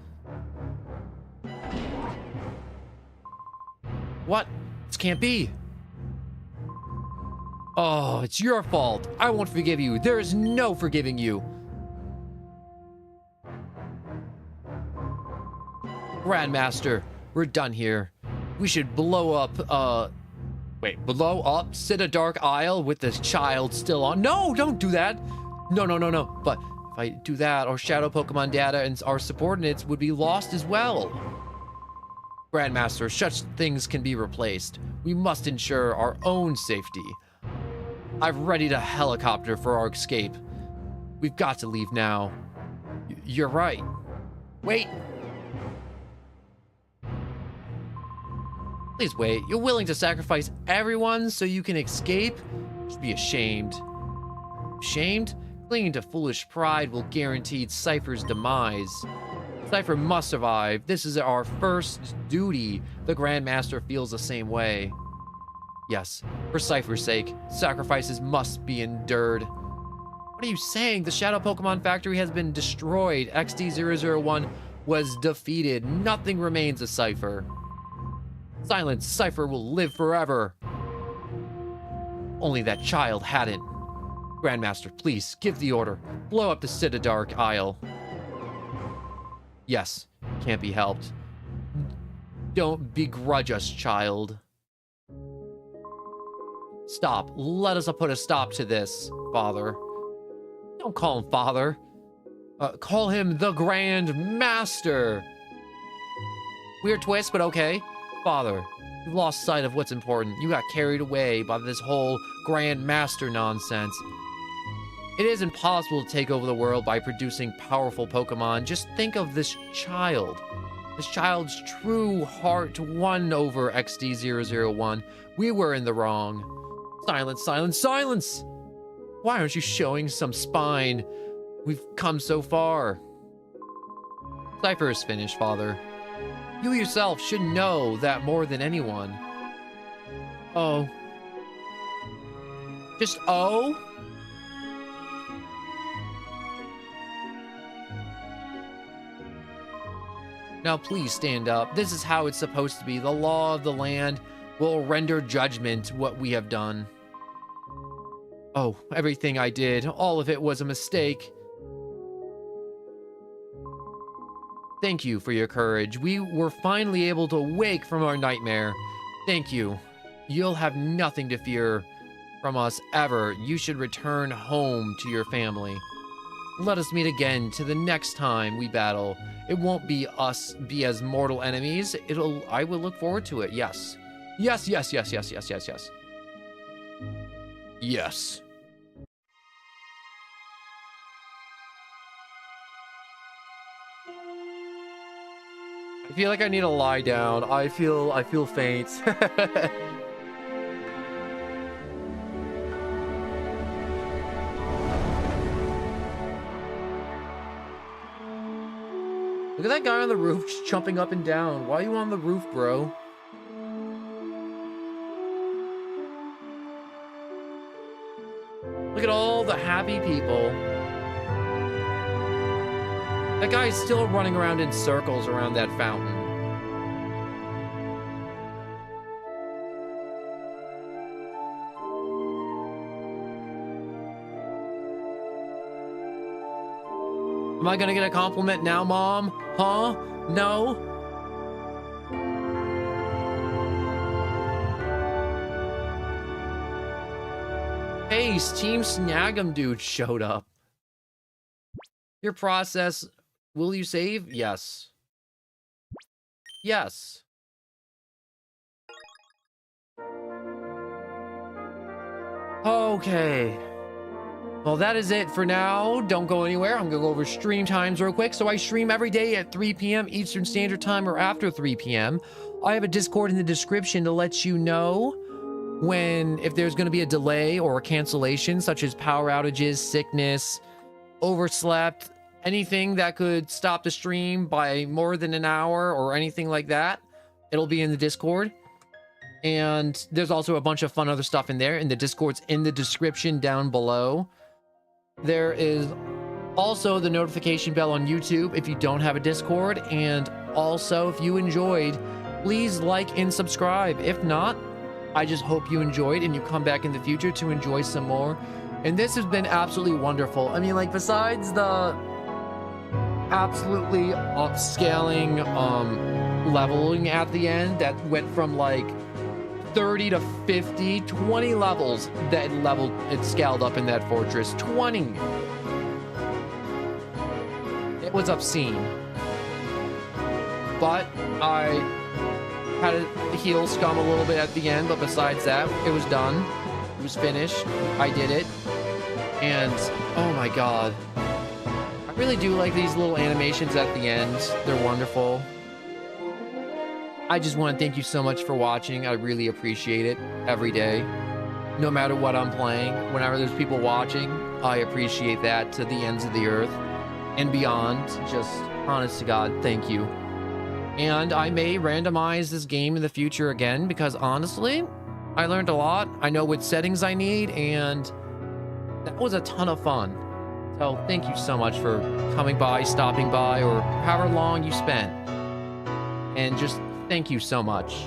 A: What? This can't be. Oh, it's your fault. I won't forgive you. There is no forgiving you. Grandmaster, we're done here. We should blow up, wait, blow up Dark Isle with the child still on. No, don't do that. No. But if I do that, our shadow Pokemon data and our subordinates would be lost as well. Grandmaster, such things can be replaced. We must ensure our own safety. I've readied a helicopter for our escape. We've got to leave now. You're right. Wait. Please wait. You're willing to sacrifice everyone so you can escape? You should be ashamed. Ashamed? Clinging to foolish pride will guarantee Cypher's demise. Cypher must survive. This is our first duty. The Grandmaster feels the same way. Yes, for Cypher's sake, sacrifices must be endured. What are you saying? The Shadow Pokemon Factory has been destroyed. XD001 was defeated. Nothing remains of Cypher. Silence. Cypher will live forever. Only that child hadn't. Grandmaster, please, give the order. Blow up the Citadark Isle. Yes, can't be helped. Don't begrudge us, child. Stop. Let us put a stop to this, Father. Don't call him Father. Call him the Grand Master. Weird twist, but okay. Father, you've lost sight of what's important. You got carried away by this whole Grand Master nonsense. It is impossible to take over the world by producing powerful Pokemon. Just think of this child. This child's true heart won over XD001. We were in the wrong. Silence, silence, silence! Why aren't you showing some spine? We've come so far. Cypher is finished, Father. You yourself should know that more than anyone. Oh. Just oh? Now please stand up. This is how it's supposed to be. The law of the land will render judgment what we have done. Oh, everything I did, all of it was a mistake. Thank you for your courage. We were finally able to wake from our nightmare. Thank you. You'll have nothing to fear from us ever. You should return home to your family. Let us meet again to the next time we battle. It won't be us be as mortal enemies. I will look forward to it. Yes. Yes, yes, yes, yes, yes, yes, yes. Yes. I feel like I need to lie down. I feel faint. Look at that guy on the roof just jumping up and down. Why are you on the roof, bro? Look at all the happy people. That guy's still running around in circles around that fountain. Am I gonna get a compliment now, Mom? Huh? No? Hey, Team Snag'em dude showed up. Your process, will you save? Yes. Yes. Okay. Well, that is it for now. Don't go anywhere. I'm gonna go over stream times real quick. So I stream every day at 3 p.m. Eastern Standard Time or after 3 p.m. I have a Discord in the description to let you know if there's gonna be a delay or a cancellation, such as power outages, sickness, overslept, anything that could stop the stream by more than an hour or anything like that. It'll be in the Discord. And there's also a bunch of fun other stuff in there, and the Discord's in the description down below. There is also the notification bell on YouTube if you don't have a Discord. And also, if you enjoyed, please like and subscribe. If not, I just hope you enjoyed and you come back in the future to enjoy some more. And this has been absolutely wonderful. I mean, like, besides the absolutely upscaling leveling at the end that went from like 30 to 50, 20 levels that it scaled up in that fortress. 20. It was obscene. But I Had to heal Scum a little bit at the end, but besides that, it was done. It was finished. I did it. And, oh my god. I really do like these little animations at the end. They're wonderful. I just want to thank you so much for watching. I really appreciate it every day. No matter what I'm playing, whenever there's people watching, I appreciate that to the ends of the earth and beyond. Just honest to God, thank you. And I may randomize this game in the future again because honestly, I learned a lot. I know what settings I need, and that was a ton of fun. So thank you so much for coming by, stopping by, or however long you spent. And just thank you so much.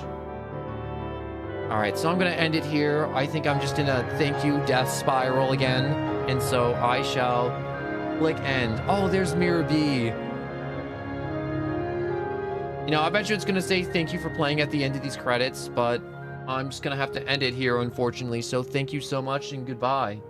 A: All right, so I'm going to end it here. I think I'm just in a thank you death spiral again. And so I shall click end. Oh, there's Mirror B. You know, I bet you it's going to say thank you for playing at the end of these credits, but I'm just going to have to end it here, unfortunately. So thank you so much and goodbye.